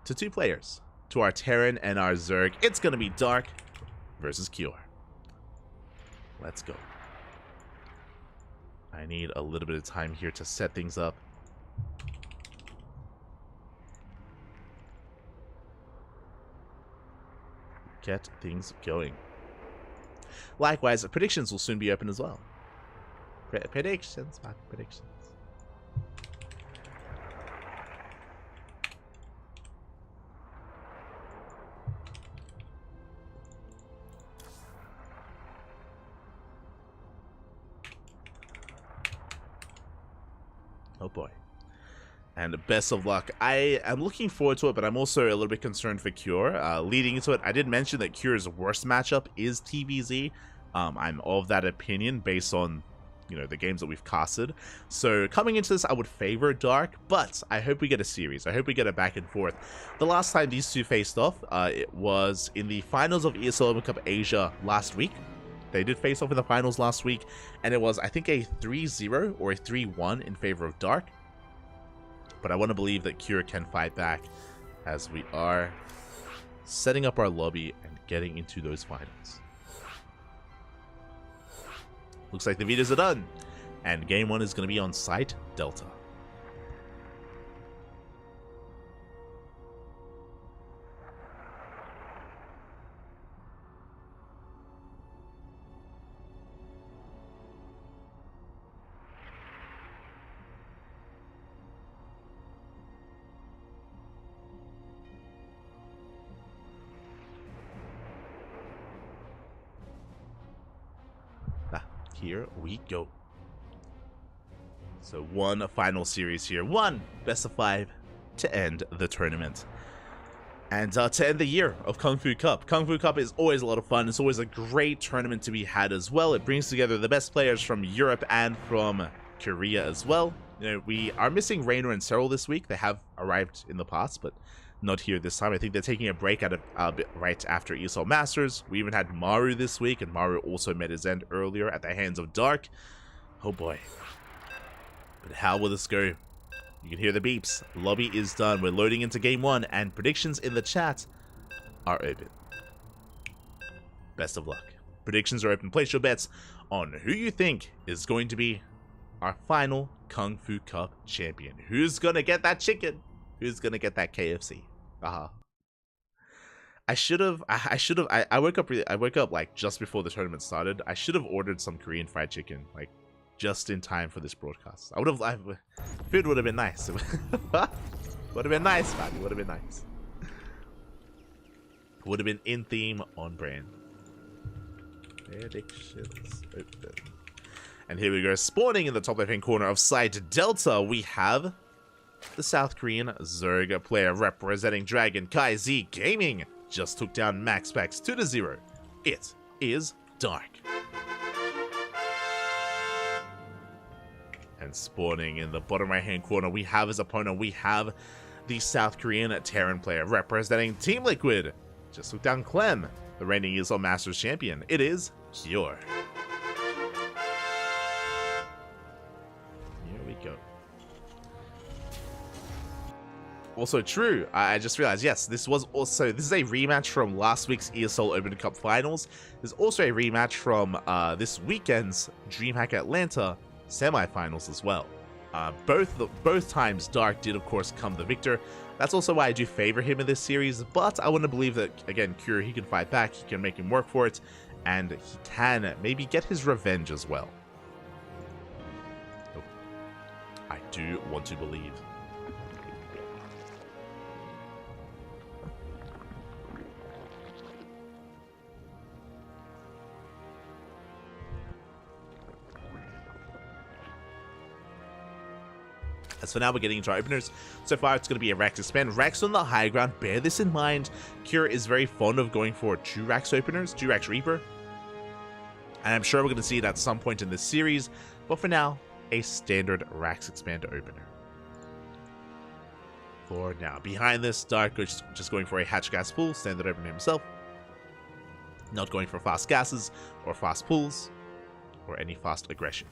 to two players. To our Terran and our Zerg. It's going to be Dark versus Cure. Let's go. I need a little bit of time here to set things up. Get things going. Likewise, predictions will soon be open as well. Predictions, man, predictions. Oh boy. And best of luck. I am looking forward to it, but I'm also a little bit concerned for Cure. Leading into it, I did mention that Cure's worst matchup is TVZ. I'm of that opinion based on, you know, the games that we've casted. So coming into this, I would favor Dark, but I hope we get a series. I hope we get a back and forth. The last time these two faced off, it was in the finals of ESL Open Cup Asia last week. They did face off in the finals last week, and it was, I think, a 3-0 or a 3-1 in favor of Dark. But I want to believe that Cure can fight back as we are setting up our lobby and getting into those finals. Looks like the Vitas are done, and game 1 is going to be on site Delta. Here we go. So one final series here. One best of 5 to end the tournament. And to end the year of KungFu Cup. KungFu Cup is always a lot of fun. It's always a great tournament to be had as well. It brings together the best players from Europe and from Korea as well. You know, we are missing Raynor and Cyril this week. They have arrived in the past, but not here this time. I think they're taking a break at right after ESL Masters. We even had Maru this week, and Maru also met his end earlier at the hands of Dark. Oh boy. But how will this go? You can hear the beeps. Lobby is done. We're loading into game 1, and predictions in the chat are open. Best of luck. Predictions are open. Place your bets on who you think is going to be our final KungFu Cup champion. Who's gonna get that chicken? Who's gonna get that KFC? I woke up like just before the tournament started. I should have ordered some Korean fried chicken, like just in time for this broadcast. Food would have been nice. Would have been nice, man. It would have been nice. Would have been in theme, on brand. Predictions open. And here we go. Spawning in the top left hand corner of side Delta, we have the South Korean Zerg player representing Dragon Kai Z Gaming. Just took down MaxPax 2-0. It is Dark. And spawning in the bottom right hand corner, we have his opponent. We have the South Korean Terran player representing Team Liquid. Just took down Clem, the reigning ESL Masters champion. It is Cure. Here we go. Also true, I just realized, yes, this is a rematch from last week's ESL Open Cup Finals. There's also a rematch from this weekend's DreamHack Atlanta semifinals as well. Both times Dark did, of course, come the victor. That's also why I do favor him in this series, but I want to believe that, again, Cure, he can fight back, he can make him work for it, and he can maybe get his revenge as well. I do want to believe. As for now, we're getting into our openers. So far, it's going to be a Rax Expand. Rax on the high ground, bear this in mind. Cure is very fond of going for 2 Rax openers, 2 Rax Reaper. And I'm sure we're going to see it at some point in this series. But for now, a standard Rax Expand opener. For now, behind this, Dark is just going for a Hatch Gas Pool, standard opener himself. Not going for fast gases, or fast pulls, or any fast aggression.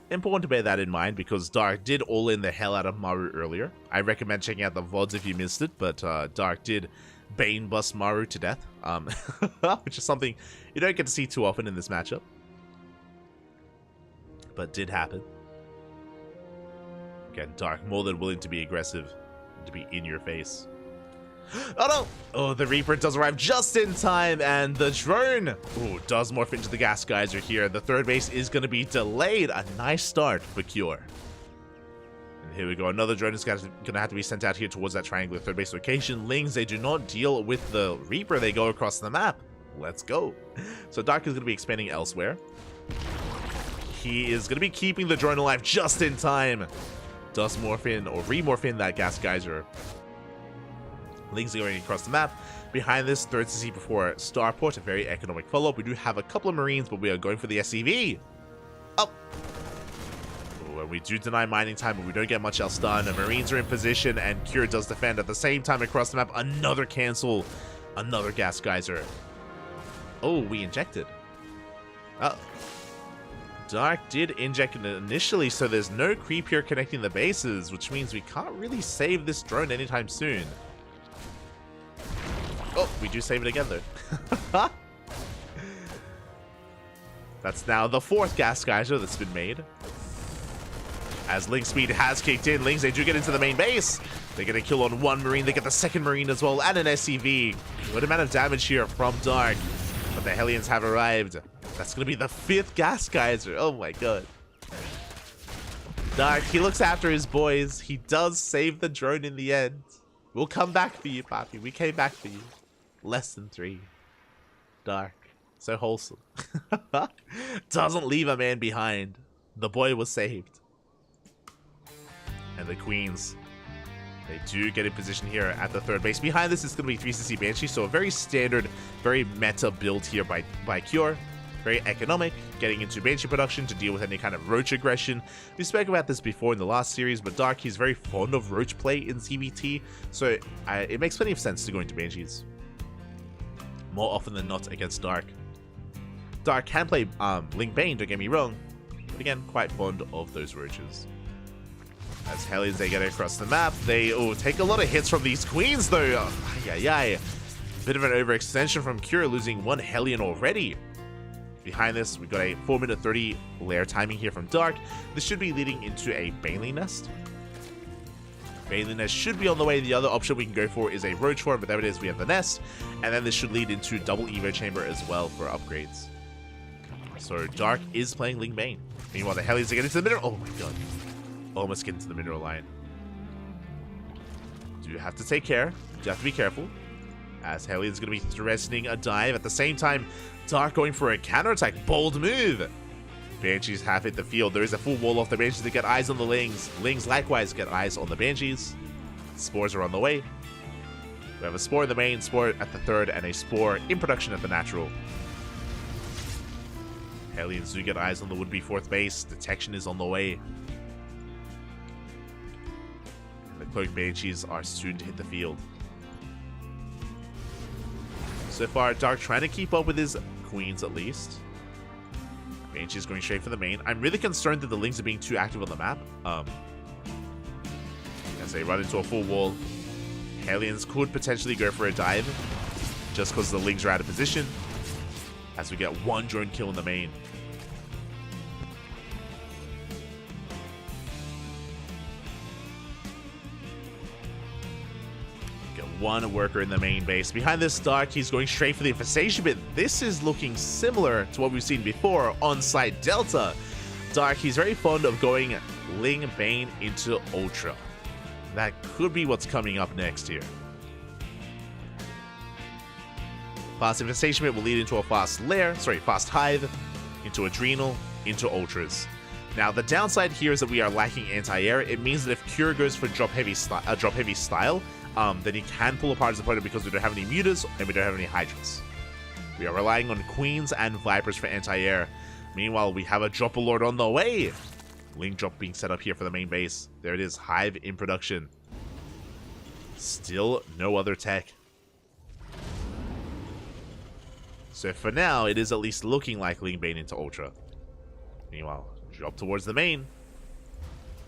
Important to bear that in mind because Dark did all in the hell out of Maru earlier. I recommend checking out the VODs if you missed it, but Dark did Bane bust Maru to death, which is something you don't get to see too often in this matchup. But did happen. Again, Dark more than willing to be aggressive, to be in your face. Oh no! Oh, the Reaper does arrive just in time, and the drone does morph into the gas geyser here. The third base is going to be delayed. A nice start for Cure. And here we go. Another drone is going to have to be sent out here towards that triangular third base location. Lings, they do not deal with the Reaper. They go across the map. Let's go. So Dark is going to be expanding elsewhere. He is going to be keeping the drone alive just in time. Does morph in or remorph in that gas geyser. Lings are going across the map. Behind this, third CC before Starport, a very economic follow-up. We do have a couple of Marines, but we are going for the SCV. Up. Oh, and we do deny mining time, but we don't get much else done. The Marines are in position, and Cure does defend at the same time across the map. Another cancel. Another gas geyser. Oh, we injected. Dark did inject it initially, so there's no creep here connecting the bases, which means we can't really save this drone anytime soon. Oh, we do save it again, though. That's now the 4th gas geyser that's been made. As Link speed has kicked in, Lings, they do get into the main base. They get a kill on 1 Marine. They get the 2nd Marine as well, and an SCV. Good amount of damage here from Dark. But the Hellions have arrived. That's going to be the 5th gas geyser. Oh my god. Dark, he looks after his boys. He does save the drone in the end. We'll come back for you, Papi. We came back for you. Less than 3. Dark. So wholesome. Doesn't leave a man behind. The boy was saved. And the Queens, they do get in position here at the third base. Behind this is going to be 3CC Banshee, so a very standard, very meta build here by Cure. Very economic, getting into Banshee production to deal with any kind of Roach aggression. We spoke about this before in the last series, but Dark, he's very fond of Roach play in CVT, so it makes plenty of sense to go into Banshees. More often than not against Dark. Dark can play Link Bane, don't get me wrong, but again, quite fond of those Roaches. As Hellions, they get across the map, they take a lot of hits from these Queens though. Bit of an overextension from Cure, losing 1 Hellion already. Behind this, we've got a 4-minute 30 lair timing here from Dark. This should be leading into a Bailey Nest. Bailey Nest should be on the way. The other option we can go for is a Roach form, but there it is, we have the Nest. And then this should lead into double Evo Chamber as well for upgrades. So Dark is playing Ling Bane. Meanwhile, the Hellions are getting to the mineral. Oh my god. Almost getting to the mineral line. Do have to take care. Do have to be careful. As Hellions going to be threatening a dive. At the same time, Dark going for a counterattack. Bold move. Banshees have hit the field. There is a full wall off the Banshees to get eyes on the Lings. Lings likewise get eyes on the Banshees. Spores are on the way. We have a Spore in the main, Spore at the third, and a Spore in production at the natural. Hellions do get eyes on the would-be 4th base. Detection is on the way. And the Cloak Banshees are soon to hit the field. So far, Dark trying to keep up with his Queens at least. Banshee's going straight for the main. I'm really concerned that the Lings are being too active on the map. As they run into a full wall, Hellions could potentially go for a dive just because the Lings are out of position. As we get 1 drone kill in the main. Get 1 worker in the main base. Behind this, Dark, he's going straight for the infestation bit. This is looking similar to what we've seen before on site Delta. Dark, he's very fond of going Ling Bane into Ultra. That could be what's coming up next here. Fast infestation bit will lead into a fast lair, fast hive, into adrenal, into ultras. Now, the downside here is that we are lacking anti-air. It means that if Cure goes for drop heavy style, then he can pull apart his opponent because we don't have any mutas and we don't have any Hydras. We are relying on Queens and Vipers for anti-air. Meanwhile, we have a Dropper Lord on the way. Link drop being set up here for the main base. There it is, Hive in production. Still no other tech. So for now, it is at least looking like Ling Bane into Ultra. Meanwhile, drop towards the main.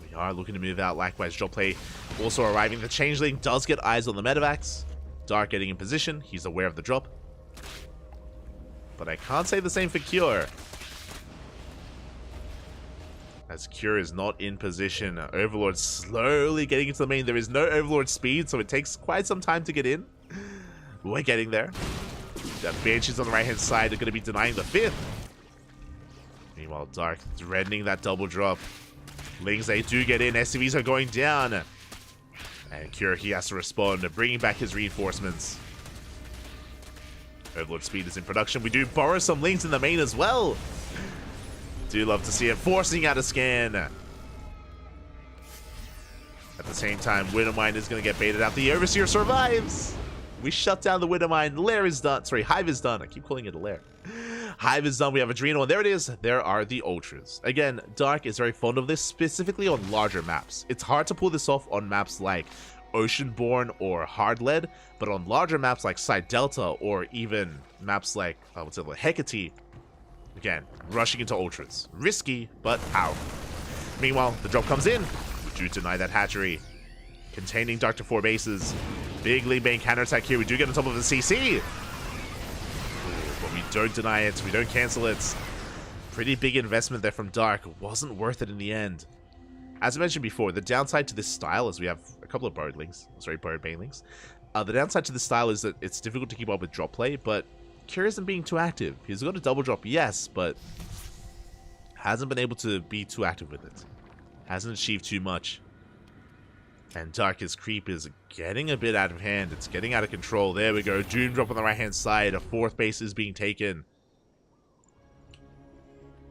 We are looking to move out. Likewise, drop play also arriving. The Changeling does get eyes on the Medivacs. Dark getting in position. He's aware of the drop. But I can't say the same for Cure. As Cure is not in position. Overlord slowly getting into the main. There is no Overlord speed, so it takes quite some time to get in. We're getting there. The Banshees on the right-hand side are going to be denying the 5th. Meanwhile, Dark threatening that double drop. Lings, they do get in. SCVs are going down. And Cure, he has to respond, bringing back his reinforcements. Overlord speed is in production. We do borrow some Lings in the main as well. Do love to see it forcing out a scan. At the same time, Widowmine is going to get baited out. The Overseer survives. We shut down the Widowmine. Lair is done. Sorry, Hive is done. I keep calling it a lair. Hive is done. We have Adrenal, and there it is. There are the Ultras. Again, Dark is very fond of this, specifically on larger maps. It's hard to pull this off on maps like Oceanborn or Hardlead, but on larger maps like Side Delta or even maps like, what's it, like Hecate, again, rushing into Ultras. Risky, but powerful. Meanwhile, the drop comes in. We do deny that hatchery. Containing Dr. 4 bases. Big Ling Bane counterattack here. We do get on top of the CC. Ooh, but we don't deny it. We don't cancel it. Pretty big investment there from Dark. Wasn't worth it in the end. As I mentioned before, the downside to this style is we have a couple of borrowed banelings. The downside to this style is that it's difficult to keep up with drop play, but Cure isn't being too active. He's got a double drop, yes, but hasn't been able to be too active with it. Hasn't achieved too much. And Dark's creep is getting a bit out of hand. It's getting out of control. There we go. Doom drop on the right-hand side. A 4th base is being taken.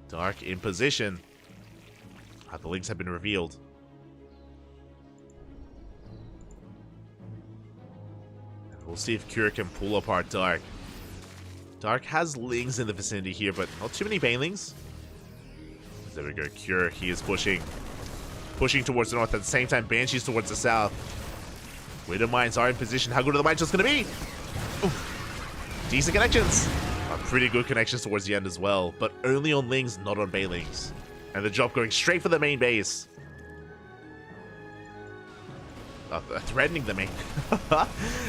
Dark in position. The links have been revealed. And we'll see if Cure can pull apart Dark. Dark has Lings in the vicinity here, but not too many Banelings. There we go. Cure, he is pushing. Pushing towards the north, at the same time, Banshees towards the south. Widow Mines are in position. How good are the mines just going to be? Oof. Decent connections. Pretty good connections towards the end as well, but only on Lings, not on Banelings. And the drop going straight for the main base. Threatening the main.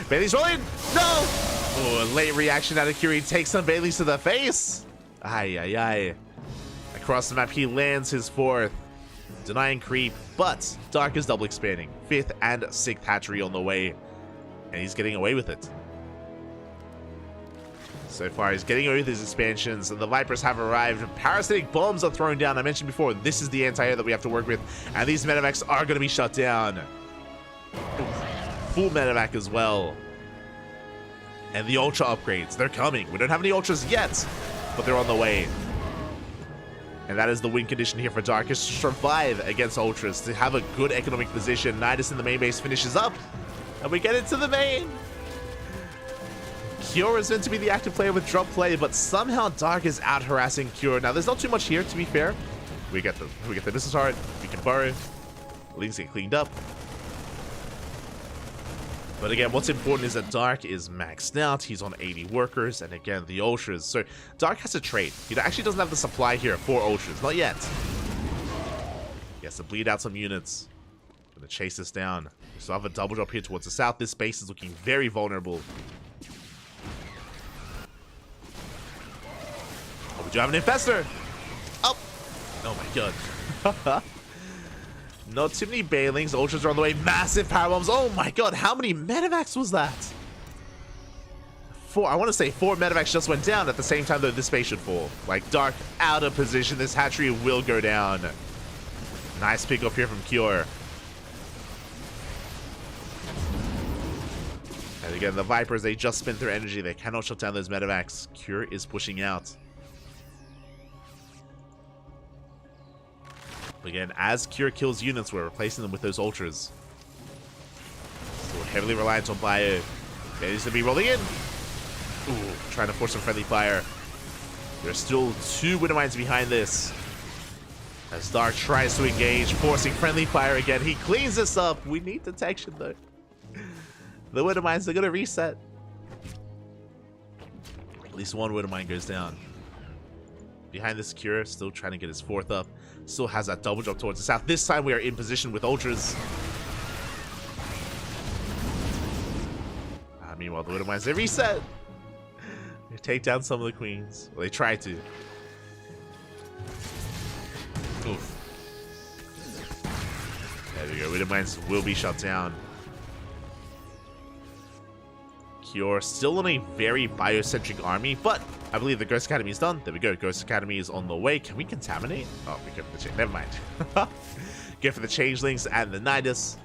Bailey's rolling! No! Oh, a late reaction out of Curie takes some Baileys to the face. Ay, ay, ay. Across the map, he lands his 4th. Denying creep, but Dark is double expanding. 5th and 6th hatchery on the way. And he's getting away with it. So far, he's getting away with his expansions, and the Vipers have arrived. Parasitic bombs are thrown down. I mentioned before, this is the anti-air that we have to work with, and these medevacs are going to be shut down. Full medevac as well. And the Ultra upgrades, they're coming. We don't have any Ultras yet, but they're on the way. And that is the win condition here for Dark, is to survive against Ultras, to have a good economic position. Nidus in the main base finishes up, and we get into the main. Cure is meant to be the active player with drop play, but somehow Dark is out harassing Cure. Now, there's not too much here, to be fair. We get the Business Heart, we can borrow. Links get cleaned up. But again, what's important is that Dark is maxed out. He's on 80 workers, and again, the Ultras. So Dark has a trade. He actually doesn't have the supply here for Ultras, not yet. He has to bleed out some units. Gonna chase this down. We still have a double drop here towards the south. This base is looking very vulnerable. Oh, we do have an Infestor! Oh! Oh my god. Not too many Banelings. Ultras are on the way. Massive power bombs. Oh my god, how many medevacs was that? 4. I want to say 4 medevacs just went down at the same time, though this base should fall. Like, Dark out of position. This hatchery will go down. Nice pick up here from Cure. And again, the Vipers, they just spent their energy. They cannot shut down those medevacs. Cure is pushing out. But again, as Cure kills units, we're replacing them with those ultras. Still heavily reliant on bio. They needs to be rolling in. Ooh, trying to force some friendly fire. There's still 2 Widow Mines behind this. As Dark tries to engage, forcing friendly fire again. He cleans this up. We need detection though. The Widow Mines are going to reset. At least 1 Widow Mine goes down. Behind this Cure, still trying to get his 4th up. Still has that double jump towards the south. This time we are in position with ultras. Meanwhile, the Widow Mines, they reset. They take down some of the queens. Well, they try to. Oof. There we go. Widow Mines will be shut down. Cure still on a very biocentric army, but I believe the Ghost Academy is done. There we go. Ghost Academy is on the way. Can we contaminate? Oh, we go for the change. Never mind. Go for the Changelings and the Nidus.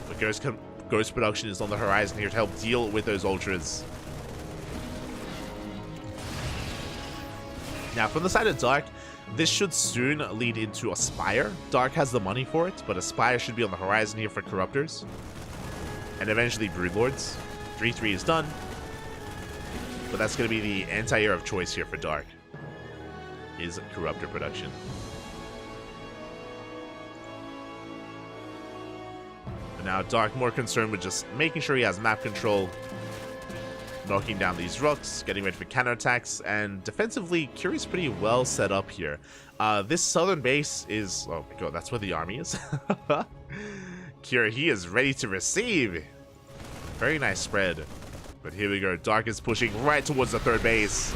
But Ghost production is on the horizon here to help deal with those ultras. Now, from the side of Dark, this should soon lead into Aspire. Dark has the money for it, but Aspire should be on the horizon here for Corruptors. And eventually Broodlords. 3-3 is done. But that's going to be the anti-air of choice here for Dark. Is Corruptor production. But now Dark more concerned with just making sure he has map control. Knocking down these rooks, getting ready for counterattacks, and defensively, Curie's pretty well set up here. This southern base is... Oh my god, that's where the army is. Curie, he is ready to receive. Very nice spread. But here we go. Dark is pushing right towards the 3rd base.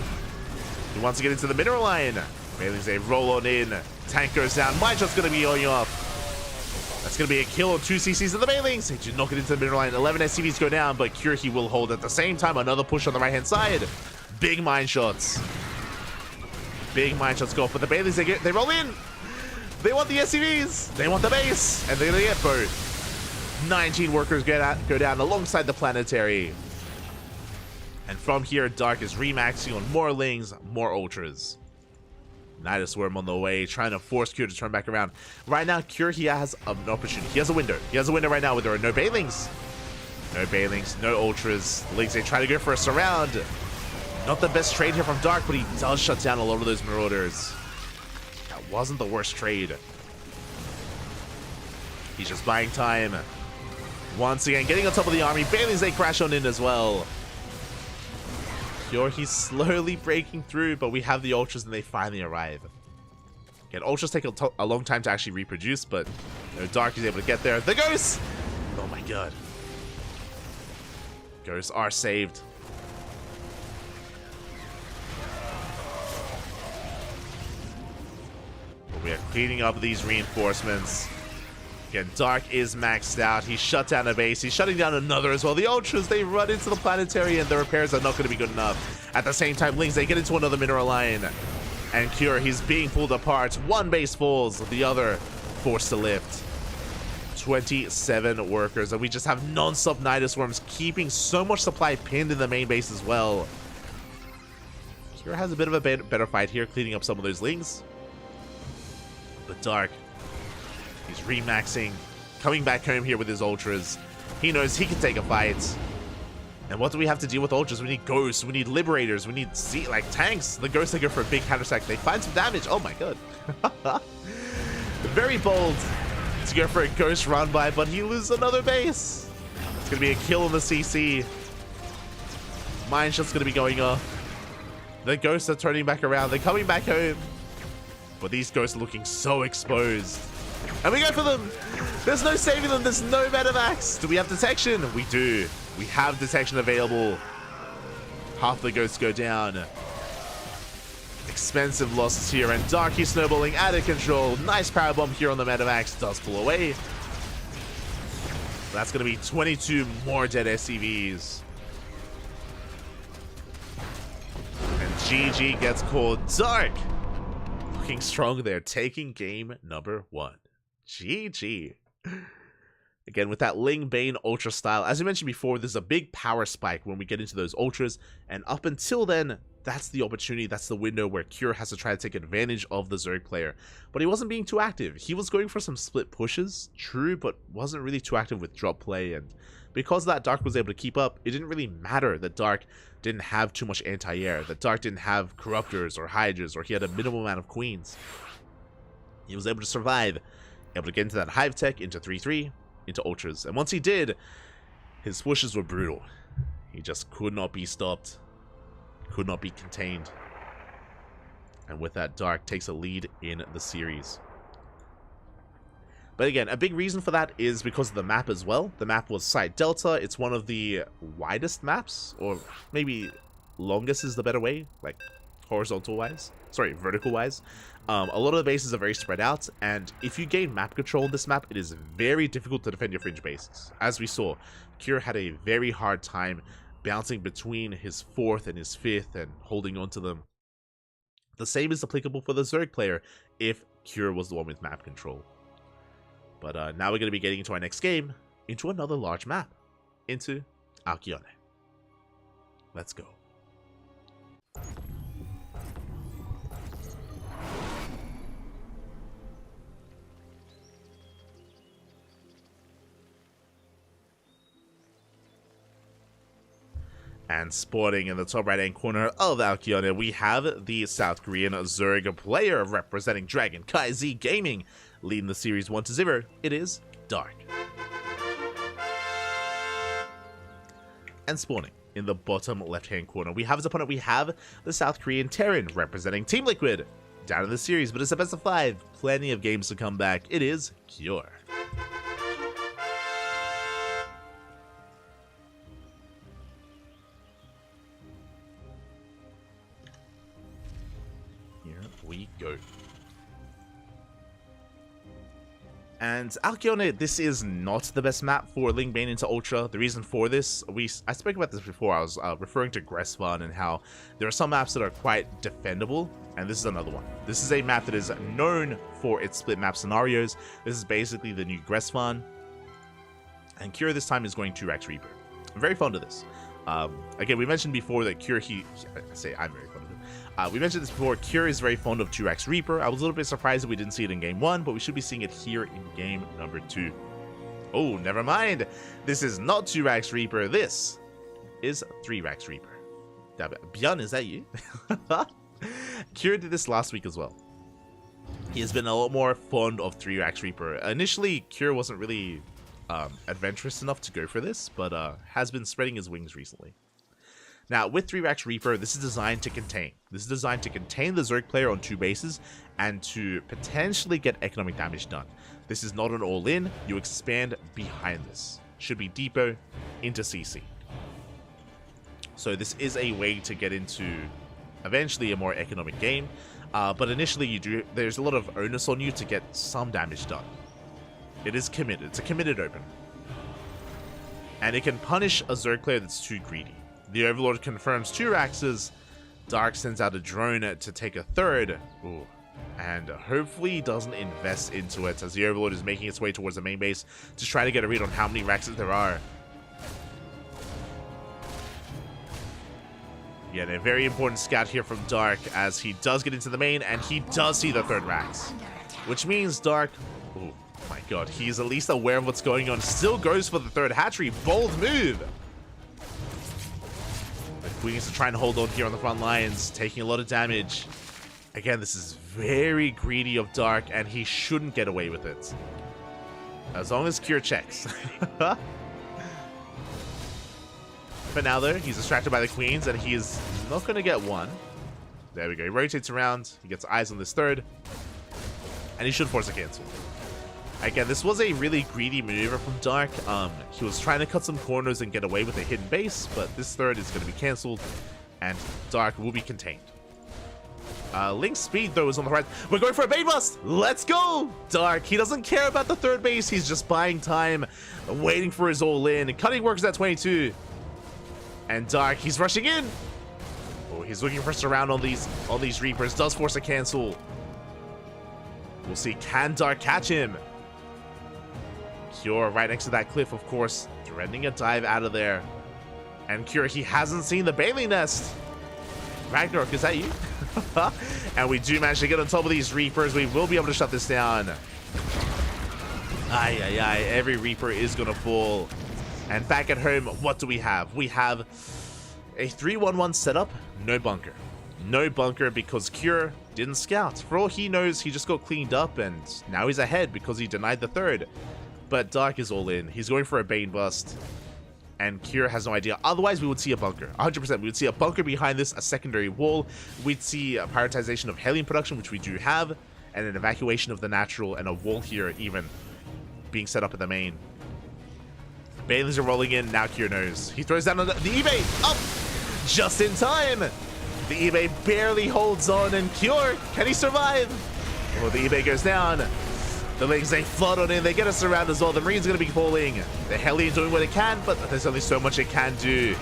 He wants to get into the mineral line. Bailings, they roll on in. Tank goes down. Mindshot's going to be going off. That's going to be a kill on 2 CCs of the Bailings. They do not get into the mineral line. 11 SCVs go down, but Cure he will hold at the same time. Another push on the right-hand side. Big mine shots. Big mine shots go for the Bailings. They roll in. They want the SCVs. They want the base. And they're going to get both. 19 workers go down alongside the planetary. And from here, Dark is remaxing on more Lings, more Ultras. Nidus Worm on the way, trying to force Cure to turn back around. Right now, Cure, he has an opportunity. He has a window. He has a window right now where there are no Bailings. No Bailings, no Ultras. The Lings, they try to go for a surround. Not the best trade here from Dark, but he does shut down a lot of those Marauders. That wasn't the worst trade. He's just buying time. Once again, getting on top of the army. Bailings, they crash on in as well. Cure, he's slowly breaking through, but we have the Ultras and they finally arrive. Again, Ultras take a long time to actually reproduce, but you know, Dark is able to get there. The Ghosts! Oh my god. Ghosts are saved. But we are cleaning up these reinforcements. Again, Dark is maxed out. He shut down a base. He's shutting down another as well. The Ultras, they run into the planetary and the repairs are not going to be good enough. At the same time, Lings, they get into another mineral line. And Cure, he's being pulled apart. One base falls, the other forced to lift. 27 workers, and we just have non-stop Nidus Worms keeping so much supply pinned in the main base as well. Cure has a bit of a better fight here, cleaning up some of those Lings. But Dark, he's remaxing, coming back home here with his Ultras. He knows he can take a fight. And what do we have to deal with Ultras? We need Ghosts, we need Liberators, we need like tanks. The Ghosts, they go for a big counterattack. They find some damage. Oh my god. Very bold to go for a Ghost run by, but he loses another base. It's going to be a kill on the CC. Mine shot's going to be going off. The Ghosts are turning back around. They're coming back home. But these Ghosts are looking so exposed. And we go for them. There's no saving them. There's no Metamax. Do we have detection? We do. We have detection available. Half the Ghosts go down. Expensive losses here. And Darky snowballing out of control. Nice power bomb here on the Metamax. Does pull away. That's going to be 22 more dead SCVs. And GG gets called. Dark looking strong there. Taking game number 1. GG. Again, with that Ling Bane Ultra style, as I mentioned before, there's a big power spike when we get into those Ultras, and up until then, that's the opportunity, that's the window where Cure has to try to take advantage of the Zerg player. But he wasn't being too active. He was going for some split pushes, true, but wasn't really too active with drop play, and because of that, Dark was able to keep up. It didn't really matter that Dark didn't have too much anti-air, that Dark didn't have Corruptors or Hydras, or he had a minimal amount of Queens. He was able to survive, able to get into that Hive Tech, into 3-3, into Ultras, and once he did, his pushes were brutal. He just could not be stopped, could not be contained, and with that, Dark takes a lead in the series. But again, a big reason for that is because of the map as well. The map was Site Delta. It's one of the widest maps, or maybe longest is the better way, like vertical wise. A lot of the bases are very spread out, and if you gain map control on this map, it is very difficult to defend your fringe bases. As we saw, Cure had a very hard time bouncing between his 4th and his 5th and holding on to them. The same is applicable for the Zerg player if Cure was the one with map control. But now we're going to be getting into our next game, into another large map, into Alcyone. Let's go. And sporting in the top right-hand corner of Alcyone, we have the South Korean Zerg player representing KranKy Z Gaming, leading the series 1-0. It is Dark. And spawning in the bottom left-hand corner, we have as opponent, we have the South Korean Terran representing Team Liquid. Down in the series, but it's a best of 5. Plenty of games to come back. It is Cure. We go. And Alcyone, this is not the best map for Ling Bane into Ultra. The reason for this, I spoke about this before. I was referring to Gressvan and how there are some maps that are quite defendable, and this is another one. This is a map that is known for its split map scenarios. This is basically the new Gressvan, and Cure this time is going to Rex Reaper. I'm very fond of this. Again, we mentioned before that Cure, I'm very fond of it. We mentioned this before, Cure is very fond of 2x Reaper. I was a little bit surprised that we didn't see it in game 1, but we should be seeing it here in game number 2. Oh, never mind. This is not 2x Reaper. This is 3x Reaper. Björn, is that you? Cure did this last week as well. He has been a lot more fond of 3x Reaper. Initially, Cure wasn't really adventurous enough to go for this, but has been spreading his wings recently. Now, with 3x Reaper, this is designed to contain. This is designed to contain the Zerg player on 2 bases and to potentially get economic damage done. This is not an all-in. You expand behind this. Should be depot into CC. So this is a way to get into eventually a more economic game. But initially, there's a lot of onus on you to get some damage done. It is committed. It's a committed open. And it can punish a Zerg player that's too greedy. The Overlord confirms 2 Raxes. Dark sends out a drone to take a 3rd. Ooh. And hopefully he doesn't invest into it as the Overlord is making its way towards the main base to try to get a read on how many Raxes there are. Yeah, a very important scout here from Dark as he does get into the main and he does see the 3rd Rax. Which means Dark... Oh my god, he's at least aware of what's going on. Still goes for the 3rd hatchery. Bold move! Queens are trying to hold on here on the front lines, taking a lot of damage. Again, this is very greedy of Dark, and he shouldn't get away with it. As long as Cure checks. For now, though, he's distracted by the Queens, and he is not going to get one. There we go. He rotates around. He gets eyes on this 3rd. And he should force a cancel. Again, this was a really greedy maneuver from Dark. He was trying to cut some corners and get away with a hidden base, but this 3rd is going to be cancelled, and Dark will be contained. Link's speed, though, is on the right. We're going for a bait bust! Let's go! Dark, he doesn't care about the 3rd base. He's just buying time, waiting for his all-in. Cutting works at 22. And Dark, he's rushing in. Oh, he's looking for surround on these Reapers. Does force a cancel. We'll see, can Dark catch him? Cure right next to that cliff, of course, threatening a dive out of there. And Cure, he hasn't seen the Bailey Nest. Ragnarok, is that you? And we do manage to get on top of these Reapers. We will be able to shut this down. Ay, ay, ay. Every Reaper is going to fall. And back at home, what do we have? We have a 3-1-1 setup, no bunker. No bunker because Cure didn't scout. For all he knows, he just got cleaned up and now he's ahead because he denied the third. But Dark is all in. He's going for a Bane Bust. And Cure has no idea. Otherwise, we would see a bunker. 100%. We would see a bunker behind this, a secondary wall. We'd see a prioritization of Hellion production, which we do have, and an evacuation of the natural, and a wall here even being set up at the main. Banelings are rolling in. Now Cure knows. He throws down the eBay. Up! Just in time! The eBay barely holds on, and Cure, can he survive? Well, the eBay goes down. The Lings, they flood on in, they get us around as well. The Marine's going to be falling. The Hellion doing what it can, but there's only so much it can do.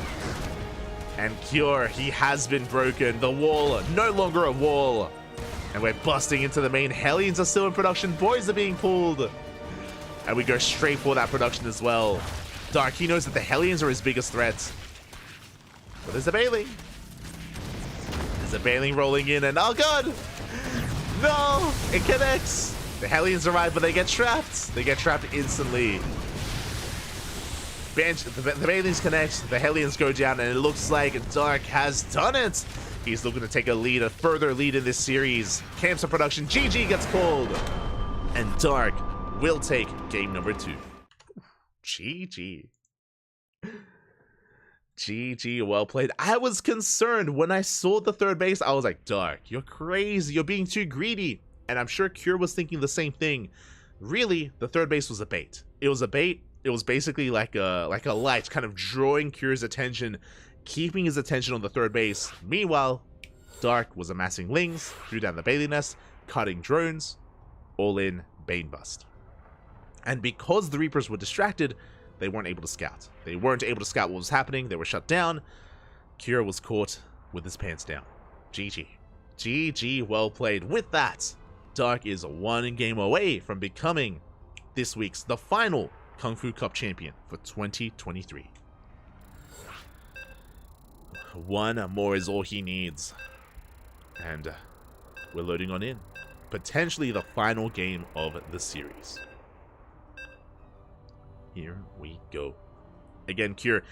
And Cure, he has been broken. The wall, no longer a wall. And we're busting into the main. Hellions are still in production. Boys are being pulled. And we go straight for that production as well. Dark, he knows that the Hellions are his biggest threat. But there's a Bailing. There's a Bailing rolling in, and oh god! No! It connects! The Hellions arrive, but they get trapped. They get trapped instantly. The Bailings connect, the Hellions go down, and it looks like Dark has done it. He's looking to take a further lead in this series. Camps of production, GG gets called. And Dark will take game number 2. GG. GG, well played. I was concerned when I saw the third base. I was like, Dark, you're crazy. You're being too greedy. And I'm sure Cure was thinking the same thing. Really, the third base was a bait. It was a bait. It was basically like a light, kind of drawing Cure's attention, keeping his attention on the third base. Meanwhile, Dark was amassing Lings, threw down the Bailey Nest, cutting drones, all in Bane Bust. And because the Reapers were distracted, they weren't able to scout. They weren't able to scout what was happening. They were shut down. Cure was caught with his pants down. GG. GG, well played. With that, Dark is 1 game away from becoming this week's the final KungFu Cup champion for 2023. 1 more is all he needs. And we're loading on in. Potentially the final game of the series. Here we go. Again, Cure,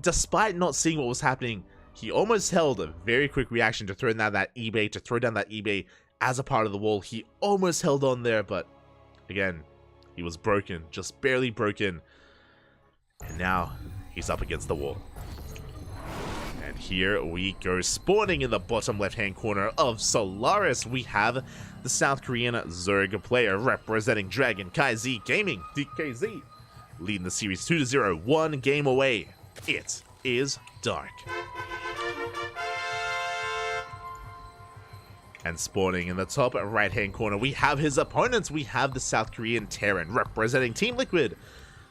despite not seeing what was happening, he almost held a very quick reaction to throw down that eBay, as a part of the wall. He almost held on there, but again, he was broken, just barely broken. And now he's up against the wall. And here we go. Spawning in the bottom left-hand corner of Solaris, we have the South Korean Zerg player representing Dragon KZ Gaming, DKZ. Leading the series 2-0, 1 game away. It is Dark. And spawning in the top right-hand corner, we have his opponents. We have the South Korean Terran representing Team Liquid.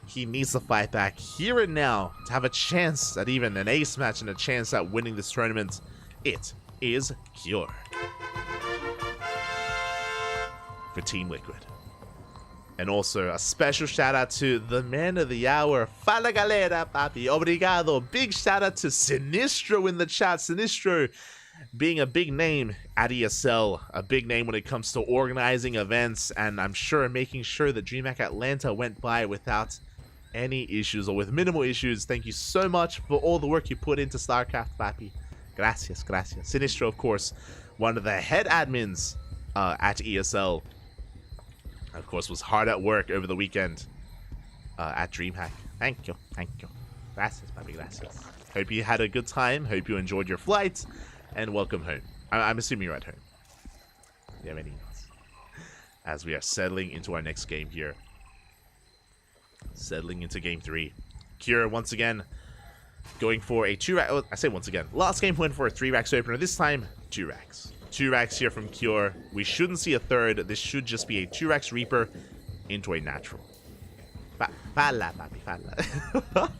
He needs to fight back here and now to have a chance at even an ace match and a chance at winning this tournament. It is Cure for Team Liquid. And also a special shout out to the man of the hour, Fala Galera, papi, obrigado. Big shout out to Sinistro in the chat. Sinistro being a big name at ESL, a big name when it comes to organizing events, and I'm sure making sure that DreamHack Atlanta went by without any issues or with minimal issues. Thank you so much for all the work you put into StarCraft, papi. Gracias, gracias. Sinistro, of course, one of the head admins at ESL. Of course, was hard at work over the weekend at DreamHack. Thank you, thank you. Gracias, papi, gracias. Hope you had a good time. Hope you enjoyed your flight, and welcome home. I'm assuming you're at home. Do you have any else? As we are settling into our next game here. Settling into game 3. Cure, once again, going for a 2-rack... Oh, I say once again. Last game went for a 3-racks opener. This time, 2 racks. 2 racks here from Cure. We shouldn't see a third. This should just be a 2 racks Reaper into a natural. Fala, papi, fala.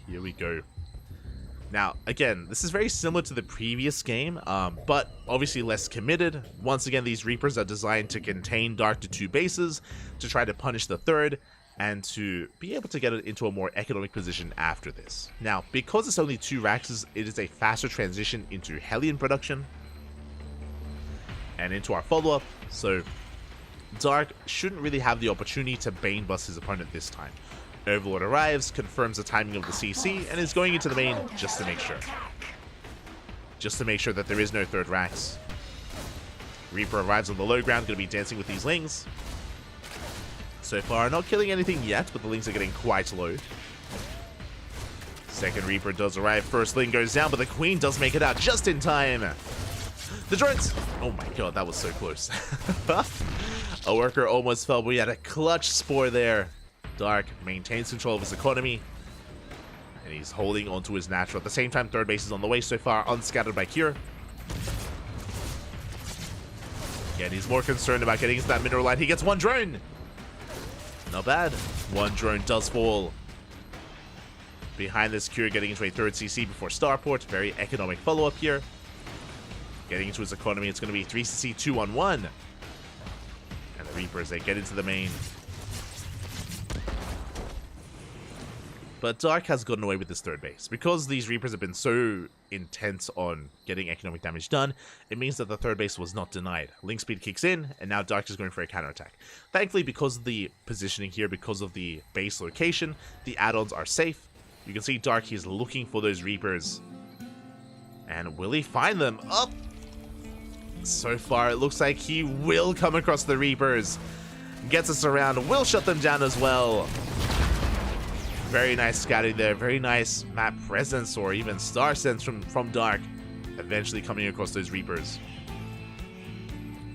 Here we go. Now, again, this is very similar to the previous game, but obviously less committed. Once again, these Reapers are designed to contain Dark to 2 bases, to try to punish the third, and to be able to get it into a more economic position after this. Now, because it's only 2 Raxes, it is a faster transition into Hellion production, and into our follow-up, so Dark shouldn't really have the opportunity to Bane bust his opponent this time. Overlord arrives, confirms the timing of the CC, and is going into the main just to make sure. Just to make sure that there is no third Rax. Reaper arrives on the low ground, going to be dancing with these Lings. So far, not killing anything yet, but the Lings are getting quite low. Second Reaper does arrive, first Ling goes down, but the Queen does make it out just in time. The drones! Oh my god, that was so close. A worker almost fell, but we had a clutch spore there. Dark maintains control of his economy, and he's holding onto his natural. At the same time, third base is on the way so far, unscattered by Cure. Again, he's more concerned about getting into that mineral line. He gets 1 drone! Not bad. 1 drone does fall. Behind this, Cure getting into a third CC before Starport. Very economic follow-up here. Getting into his economy, it's going to be 3 CC 2 on 1. And the Reapers, they get into the main. But Dark has gotten away with this third base. Because these Reapers have been so intent on getting economic damage done, it means that the third base was not denied. Link speed kicks in, and now Dark is going for a counterattack. Thankfully, because of the positioning here, because of the base location, the add-ons are safe. You can see Dark, he's looking for those Reapers. And will he find them? Up! So far, it looks like he will come across the Reapers. Gets us around, will shut them down as well. Very nice scouting there, very nice map presence or even star sense from Dark, eventually coming across those Reapers.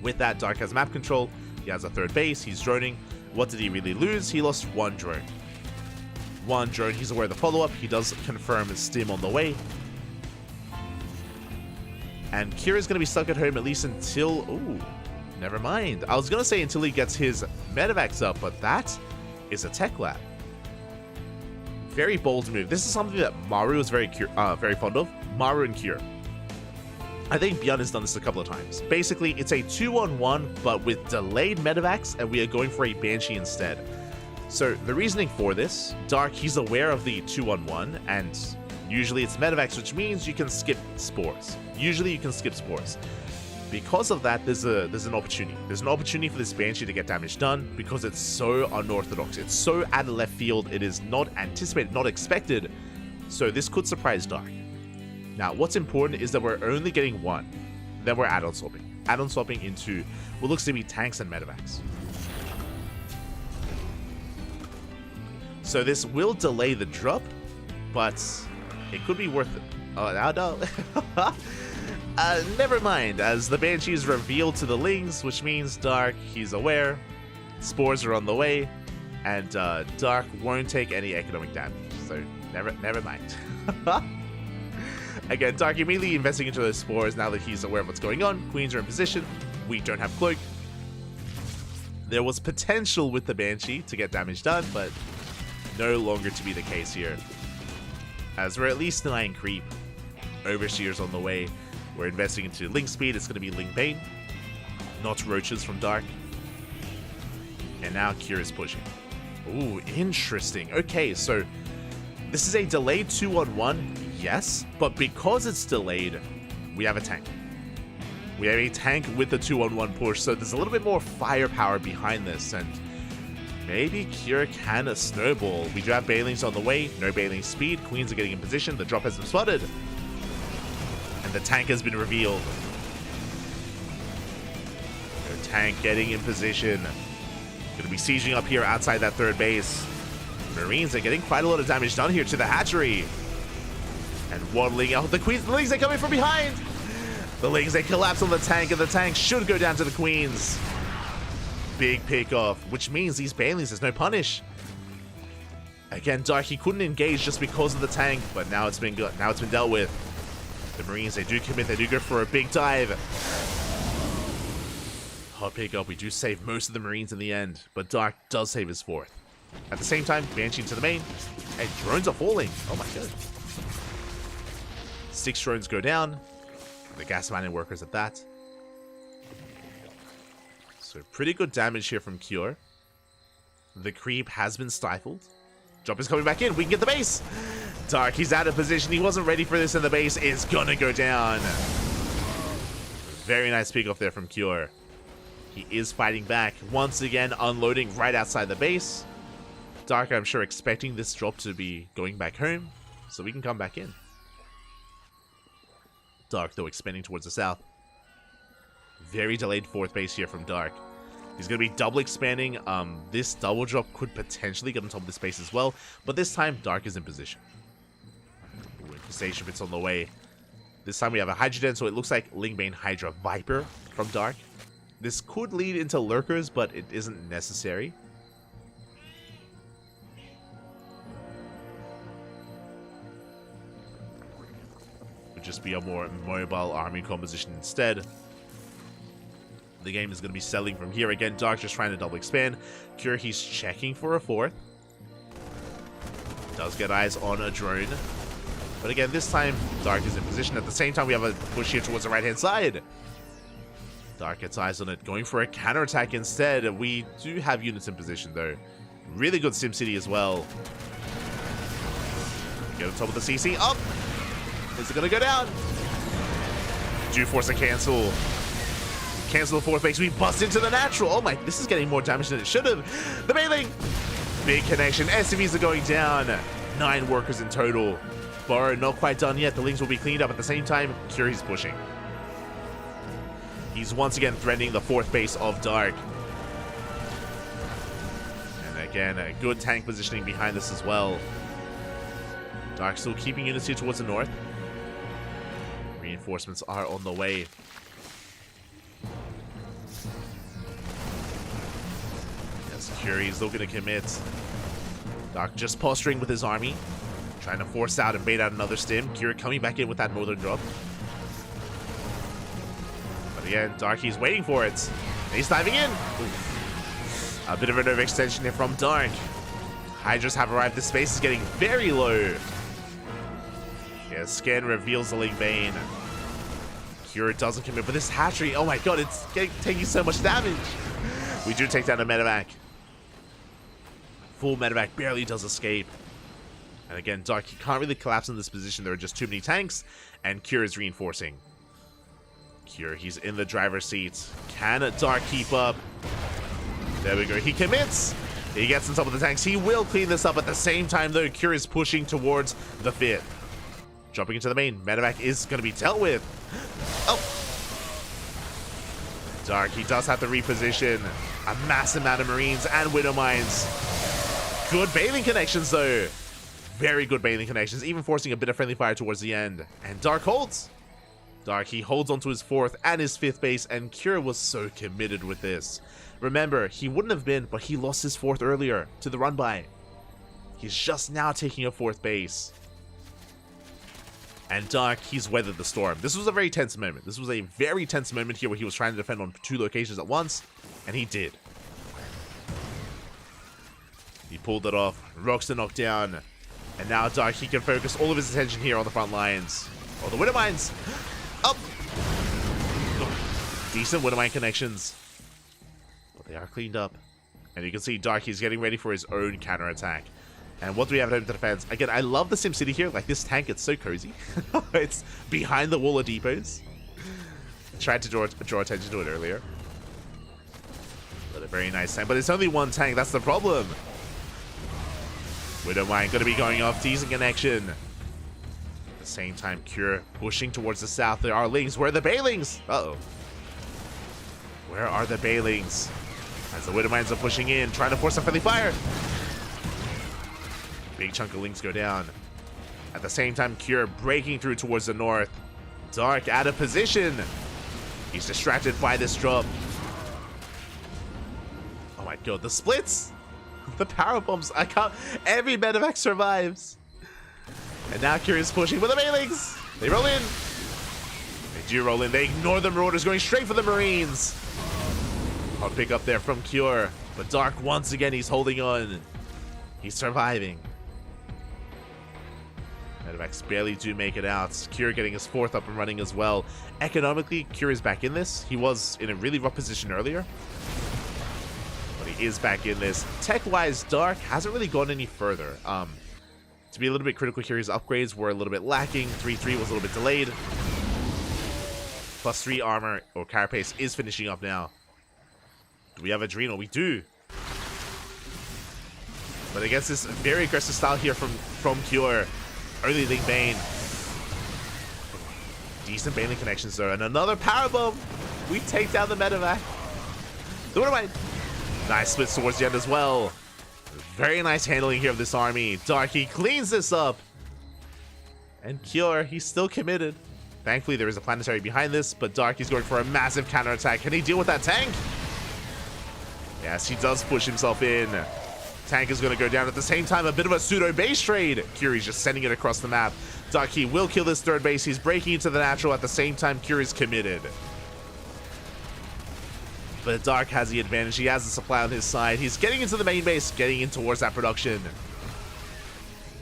With that, Dark has map control, he has a third base, he's droning. What did he really lose? He lost 1 drone. 1 drone, he's aware of the follow-up, he does confirm his stim on the way. And Kira's going to be stuck at home at least until... Ooh, never mind. I was going to say until he gets his medevacs up, but that is a tech lab. Very bold move. This is something that Maru is very fond of. Maru and Cure. I think Beyond has done this a couple of times. Basically, it's a 2-on-1, but with delayed medevacs, and we are going for a Banshee instead. So, the reasoning for this, Dark, he's aware of the 2-on-1, and usually it's medevacs, which means you can skip spores. Usually you can skip spores. Because of that, there's an opportunity. There's an opportunity for this Banshee to get damage done because it's so unorthodox. It's so out of left field. It is not anticipated, not expected. So this could surprise Dark. Now, what's important is that we're only getting 1. Then we're add-on swapping. Add-on swapping into what looks to be tanks and medevacs. So this will delay the drop, but it could be worth it. Oh, no. Never mind, as the Banshee is revealed to the Lings, which means Dark, he's aware, spores are on the way, and Dark won't take any economic damage, so never mind. Again, Dark immediately investing into those spores now that he's aware of what's going on. Queens are in position, we don't have Cloak. There was potential with the Banshee to get damage done, but no longer to be the case here. As we're at least denying creep. Overseer's on the way. We're investing into Link speed. It's going to be Link Bane, not Roaches from Dark. And now Cure is pushing. Ooh, interesting. Okay, so this is a delayed 2-on-1, yes, but because it's delayed, we have a tank. We have a tank with the 2-on-1 push, so there's a little bit more firepower behind this, and maybe Cure can snowball. We do have Banelings on the way, no Baneling speed, Queens are getting in position, the drop has been spotted. The tank has been revealed. The tank getting in position. Gonna be sieging up here outside that third base. Marines are getting quite a lot of damage done here to the hatchery. And waddling out. The Lings are coming from behind. The Lings, they collapse on the tank, and the tank should go down to the Queens. Big pick off, which means these Banelings, there's no punish. Again, Dark, he couldn't engage just because of the tank, but now it's been dealt with. The Marines, they do commit, they do go for a big dive. Hot pick up, we do save most of the Marines in the end, but Dark does save his 4th. At the same time, Banshee into the main, and drones are falling. Oh my god. 6 drones go down. The gas mining workers at that. So pretty good damage here from Cure. The creep has been stifled. Drop is coming back in. We can get the base. Dark, he's out of position. He wasn't ready for this, and the base is gonna go down. Very nice pick off there from Cure. He is fighting back. Once again, unloading right outside the base. Dark, I'm sure, expecting this drop to be going back home, so we can come back in. Dark, though, expanding towards the south. Very delayed 4th base here from Dark. He's going to be double expanding. This double drop could potentially get on top of this base as well, but this time, Dark is in position. Infestation bits on the way. This time we have a Hydrogen, so it looks like Lingbane Hydra Viper from Dark. This could lead into Lurkers, but it isn't necessary. Would just be a more mobile army composition instead. The game is going to be selling from here. Again, Dark just trying to double expand. Cure, he's checking for a 4th. Does get eyes on a drone. But again, this time, Dark is in position. At the same time, we have a push here towards the right-hand side. Dark gets eyes on it, going for a counterattack instead. We do have units in position, though. Really good SimCity as well. Get on top of the CC. Up! Is it going to go down? Do force a cancel. Cancel the 4th base. We bust into the natural. Oh my, this is getting more damage than it should have. The Bailing. Big connection. SCVs are going down. 9 workers in total. Burrow not quite done yet. The Lings will be cleaned up at the same time. Curie's pushing. He's once again threatening the 4th base of Dark. And again, a good tank positioning behind this as well. Dark still keeping units here towards the north. Reinforcements are on the way. Yes, Curie's looking to commit. Dark just posturing with his army. Trying to force out and bait out another stim. Curie coming back in with that northern drop. But again, Darky's waiting for it. And he's diving in. Oof. A bit of an overextension here from Dark. Hydras have arrived. This space is getting very low. Yeah, scan reveals the Lingbane. Cure doesn't commit, but this hatchery, oh my god, it's taking so much damage. We do take down a medevac. Full medevac barely does escape. And again, Dark, he can't really collapse in this position. There are just too many tanks, and Cure is reinforcing. Cure, he's in the driver's seat. Can Dark keep up? There we go. He commits. He gets on top of the tanks. He will clean this up at the same time, though. Cure is pushing towards the 5th. Jumping into the main. Medevac is going to be dealt with. Oh. Dark, he does have to reposition. A massive amount of Marines and Widow Mines. Good bailing connections, though. Very good bailing connections, even forcing a bit of friendly fire towards the end. And Dark holds. Dark, he holds onto his 4th and his 5th base, and Cure was so committed with this. Remember, he wouldn't have been, but he lost his 4th earlier to the run-by. He's just now taking a 4th base. And Dark, he's weathered the storm. This was a very tense moment. This was a very tense moment here where he was trying to defend on 2 locations at once, and he did. He pulled it off. Rocks to knock down. And now Dark, he can focus all of his attention here on the front lines. Oh, the Widow Mines. Up. Decent Widow Mine connections. But they are cleaned up. And you can see Dark, he's getting ready for his own counterattack. And what do we have at home to defense? Again, I love the SimCity here. Like, this tank, it's so cozy. It's behind the wall of depots. I tried to draw attention to it earlier. But a very nice tank. But it's only one tank. That's the problem. Widow Mine going to be going off. Decent connection. At the same time, Cure pushing towards the south. There are Lings. Where are the Bailings? Uh-oh. Where are the Bailings? As the Widow Mines are pushing in, trying to force a friendly fire. Big chunk of Lings go down. At the same time, Cure breaking through towards the north. Dark out of position. He's distracted by this drop. Oh my god, the splits! The power bombs, I can't. Every medevac survives. And now Cure is pushing with the Bailings. They roll in. They do roll in. They ignore the Marauders, going straight for the Marines. Hard pick up there from Cure. But Dark, once again, he's holding on. He's surviving. Medivacs barely do make it out. Cure getting his 4th up and running as well. Economically, Cure is back in this. He was in a really rough position earlier, but he is back in this. Tech-wise, Dark hasn't really gone any further. To be a little bit critical here, his upgrades were a little bit lacking. 3-3 was a little bit delayed. +3 armor or carapace is finishing up now. Do we have Adrenal? We do. But against this very aggressive style here from Cure, early Link Bane. Decent Baneling connections though, and another power bomb. We take down the Medivac. Nice splits towards the end as well. Very nice handling here of this army. Darky cleans this up. And Cure, he's still committed. Thankfully, there is a planetary behind this, but Darky's going for a massive counterattack. Can he deal with that tank? Yes, he does push himself in. Tank is going to go down at the same time. A bit of a pseudo base trade. Curie's just sending it across the map. Darky will kill this 3rd base. He's breaking into the natural. At the same time, Curie's committed. But Dark has the advantage. He has the supply on his side. He's getting into the main base, getting in towards that production.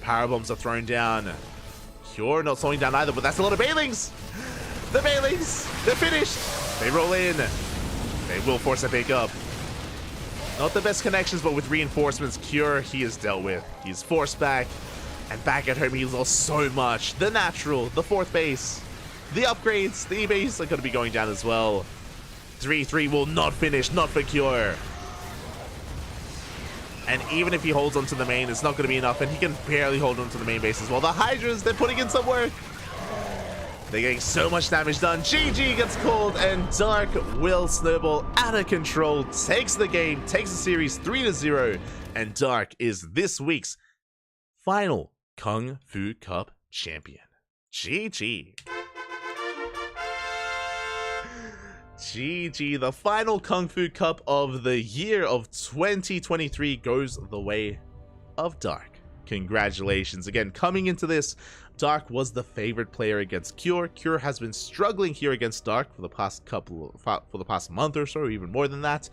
Power bombs are thrown down. Cure not slowing down either, but that's a lot of Banelings. The Banelings, they're finished. They roll in. They will force a pick up. Not the best connections, but with reinforcements, Cure, he is dealt with. He's forced back. And back at home, he's lost so much. The natural, the 4th base, the upgrades, the E-base are going to be going down as well. 3-3 will not finish, not for Cure. And even if he holds onto the main, it's not going to be enough, and he can barely hold onto the main base as well. The Hydras, they're putting in some work. They're getting so much damage done. GG gets called, and Dark will snowball out of control, takes the game, takes the series 3-0, and Dark is this week's final Kung Fu Cup champion. GG. GG, the final Kung Fu Cup of the year of 2023 goes the way of Dark. Congratulations. Again, coming into this, Dark was the favorite player against Cure. Cure has been struggling here against Dark for the past month or so, or even more than that.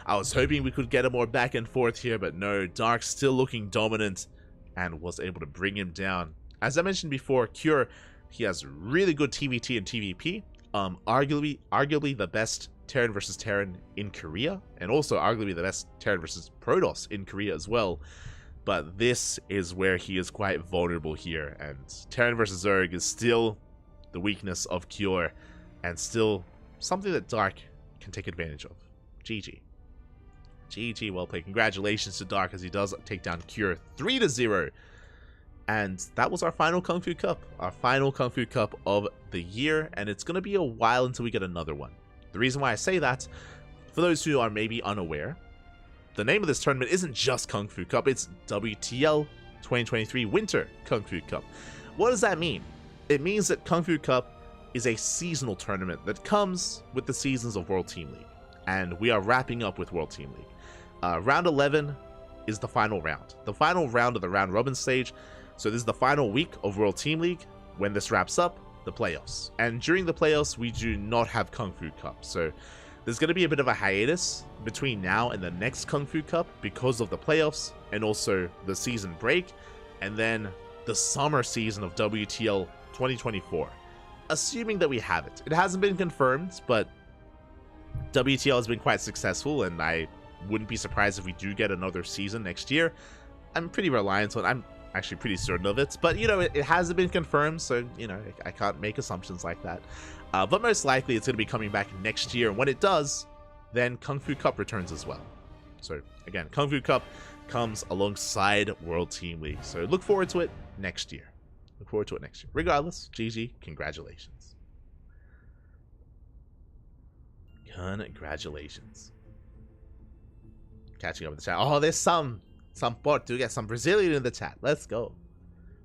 I was hoping we could get a more back and forth here, but no, Dark's still looking dominant and was able to bring him down. As I mentioned before, Cure, he has really good TVT and TVP. Arguably the best Terran versus Terran in Korea, and also arguably the best Terran versus Protoss in Korea as well. But this is where he is quite vulnerable here, and Terran versus Zerg is still the weakness of Cure, and still something that Dark can take advantage of. GG. GG, well played. Congratulations to Dark as he does take down Cure 3-0. And that was our final Kung Fu Cup. Our final Kung Fu Cup of the year. And it's going to be a while until we get another one. The reason why I say that, for those who are maybe unaware, the name of this tournament isn't just Kung Fu Cup. It's WTL 2023 Winter Kung Fu Cup. What does that mean? It means that Kung Fu Cup is a seasonal tournament that comes with the seasons of World Team League. And we are wrapping up with World Team League. Round 11 is the final round. The final round of the round robin stage. So this is the final week of World Team League. When this wraps up, the playoffs. And during the playoffs, we do not have Kung Fu Cup. So there's going to be a bit of a hiatus between now and the next Kung Fu Cup because of the playoffs and also the season break. And then the summer season of WTL 2024. Assuming that we have it. It hasn't been confirmed, but WTL has been quite successful, and I wouldn't be surprised if we do get another season next year. I'm pretty reliant on I'm actually pretty certain of it, but you know, it hasn't been confirmed, so you know, I can't make assumptions like that. But most likely it's going to be coming back next year, and when it does, then Kung Fu Cup returns as well. So again, Kung Fu Cup comes alongside World Team League, so look forward to it next year. Look forward to it next year. Regardless, GG, congratulations. Congratulations. Catching up with the chat. Oh, there's some Portuguese, some Brazilian in the chat. Let's go.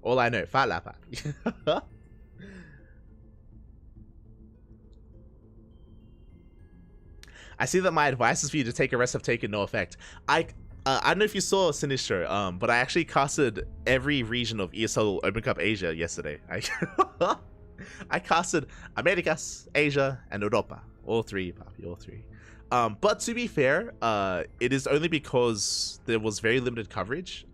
All I know, fala. I see that my advice is for you to take a rest have taken no effect. I don't know if you saw Sinister, but I actually casted every region of ESL Open Cup Asia yesterday. I casted Americas, Asia, and Europa. All three, Papi, all three. But to be fair, it is only because there was very limited coverage.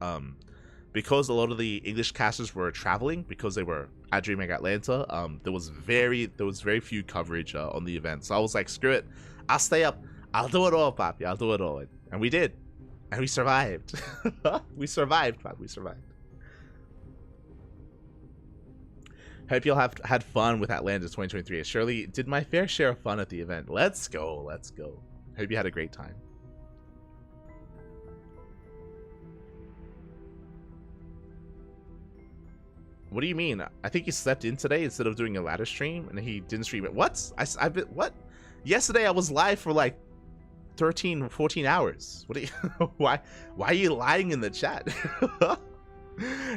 because a lot of the English casters were traveling because they were at DreamHack Atlanta, there was very few coverage on the event. So I was like, screw it, I'll stay up, I'll do it all, Papi, I'll do it all. And we did, and we survived. We survived, Papi, we survived. Hope you'll have had fun with Atlanta 2023. I surely did my fair share of fun at the event. Let's go, let's go. Hope you had a great time. What do you mean? I think he slept in today instead of doing a ladder stream, and he didn't stream it. What? I've been, what? Yesterday I was live for like 13 or 14 hours. What are you, why are you lying in the chat?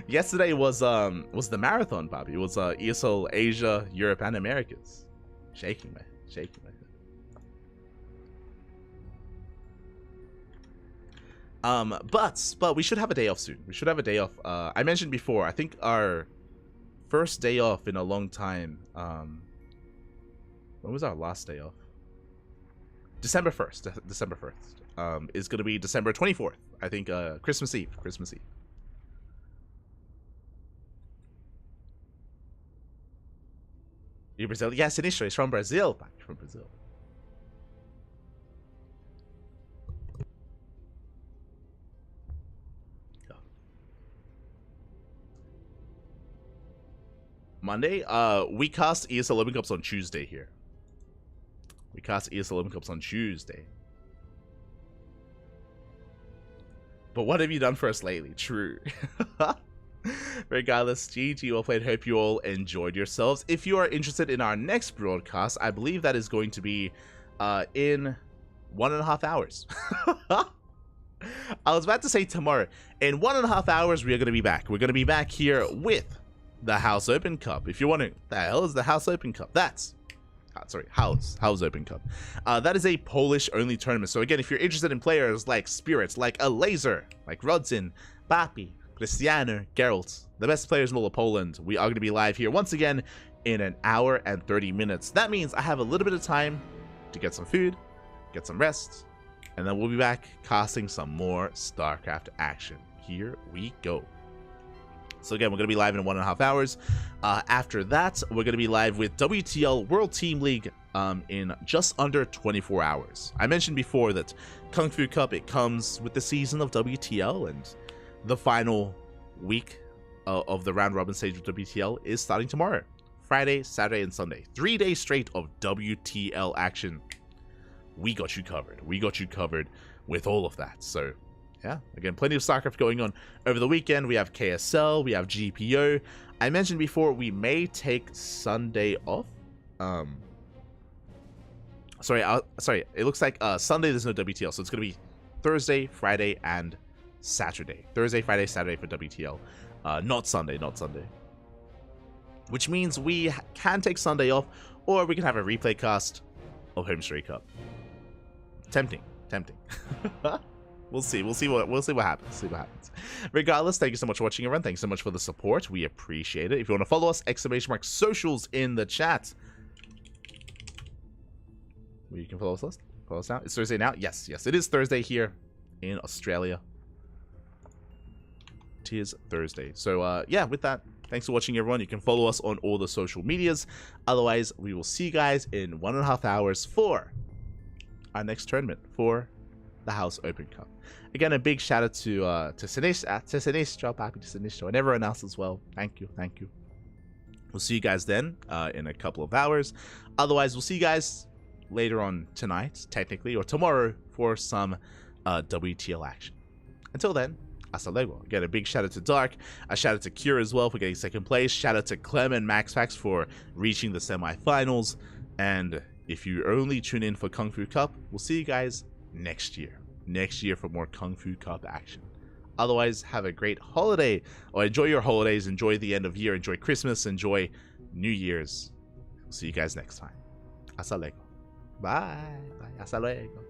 Yesterday was the marathon, Bobby. It was ESL Asia, Europe, and Americas. Shaking, man. Shaking, man. But we should have a day off soon. We should have a day off. I mentioned before, I think our first day off in a long time. When was our last day off? December 1st. December 1st. Is going to be December 24th. I think Christmas Eve. Christmas Eve. You Brazil? Yes, Sinistro is from Brazil. From Brazil. Monday? We cast ESL Open Cups on Tuesday here. We cast ESL Open Cups on Tuesday. But what have you done for us lately? True. Regardless, GG, well played. Hope you all enjoyed yourselves. If you are interested in our next broadcast, I believe that is going to be in 1.5 hours. I was about to say tomorrow. In 1.5 hours, we are going to be back. We're going to be back here with the House Open Cup. If you're wondering, the hell is the House Open Cup? That's House Open Cup. That is a Polish-only tournament. So again, if you're interested in players like Spirits, like a Laser, like Rodzin, Papi, Cristiano, Geralt, the best players in all of Poland, we are going to be live here once again in 1 hour and 30 minutes. That means I have a little bit of time to get some food, get some rest, and then we'll be back casting some more StarCraft action. Here we go. So again, we're going to be live in 1.5 hours. After that, we're going to be live with WTL World Team League in just under 24 hours. I mentioned before that KungFu Cup, it comes with the season of WTL, and the final week of the round robin stage of WTL is starting tomorrow. Friday, Saturday, and Sunday. 3 days straight of WTL action. We got you covered. We got you covered with all of that. So yeah, again, plenty of StarCraft going on over the weekend. We have KSL, we have GPO. I mentioned before we may take Sunday off. Sorry, it looks like Sunday there's no WTL, so it's going to be Thursday, Friday, and Saturday. Thursday, Friday, Saturday for WTL. Not Sunday, not Sunday. Which means we can take Sunday off, or we can have a replay cast of Home Story Cup. Tempting. We'll see what happens. Regardless, thank you so much for watching, everyone. Thanks so much for the support. We appreciate it. If you want to follow us, ! socials in the chat. You can follow us now. It's Thursday now. Yes, it is Thursday here in Australia. It is Thursday. So yeah, with that, thanks for watching, everyone. You can follow us on all the social medias. Otherwise, we will see you guys in 1.5 hours for our next tournament for the House Open Cup. Again, a big shout out to Sinistro, Papi, to Sinistro, and everyone else as well. Thank you. We'll see you guys then in a couple of hours. Otherwise, we'll see you guys later on tonight, technically, or tomorrow for some WTL action. Until then, hasta luego. Again, a big shout out to Dark. A shout out to Cure as well for getting second place. Shout out to Clem and MaxPax for reaching the semifinals. And if you only tune in for KungFu Cup, we'll see you guys next year for more KungFu Cup action. Otherwise, have a great holiday, or enjoy your holidays, enjoy the end of year, enjoy Christmas, enjoy New Year's. We'll see you guys next time. Hasta luego. Bye. Hasta luego.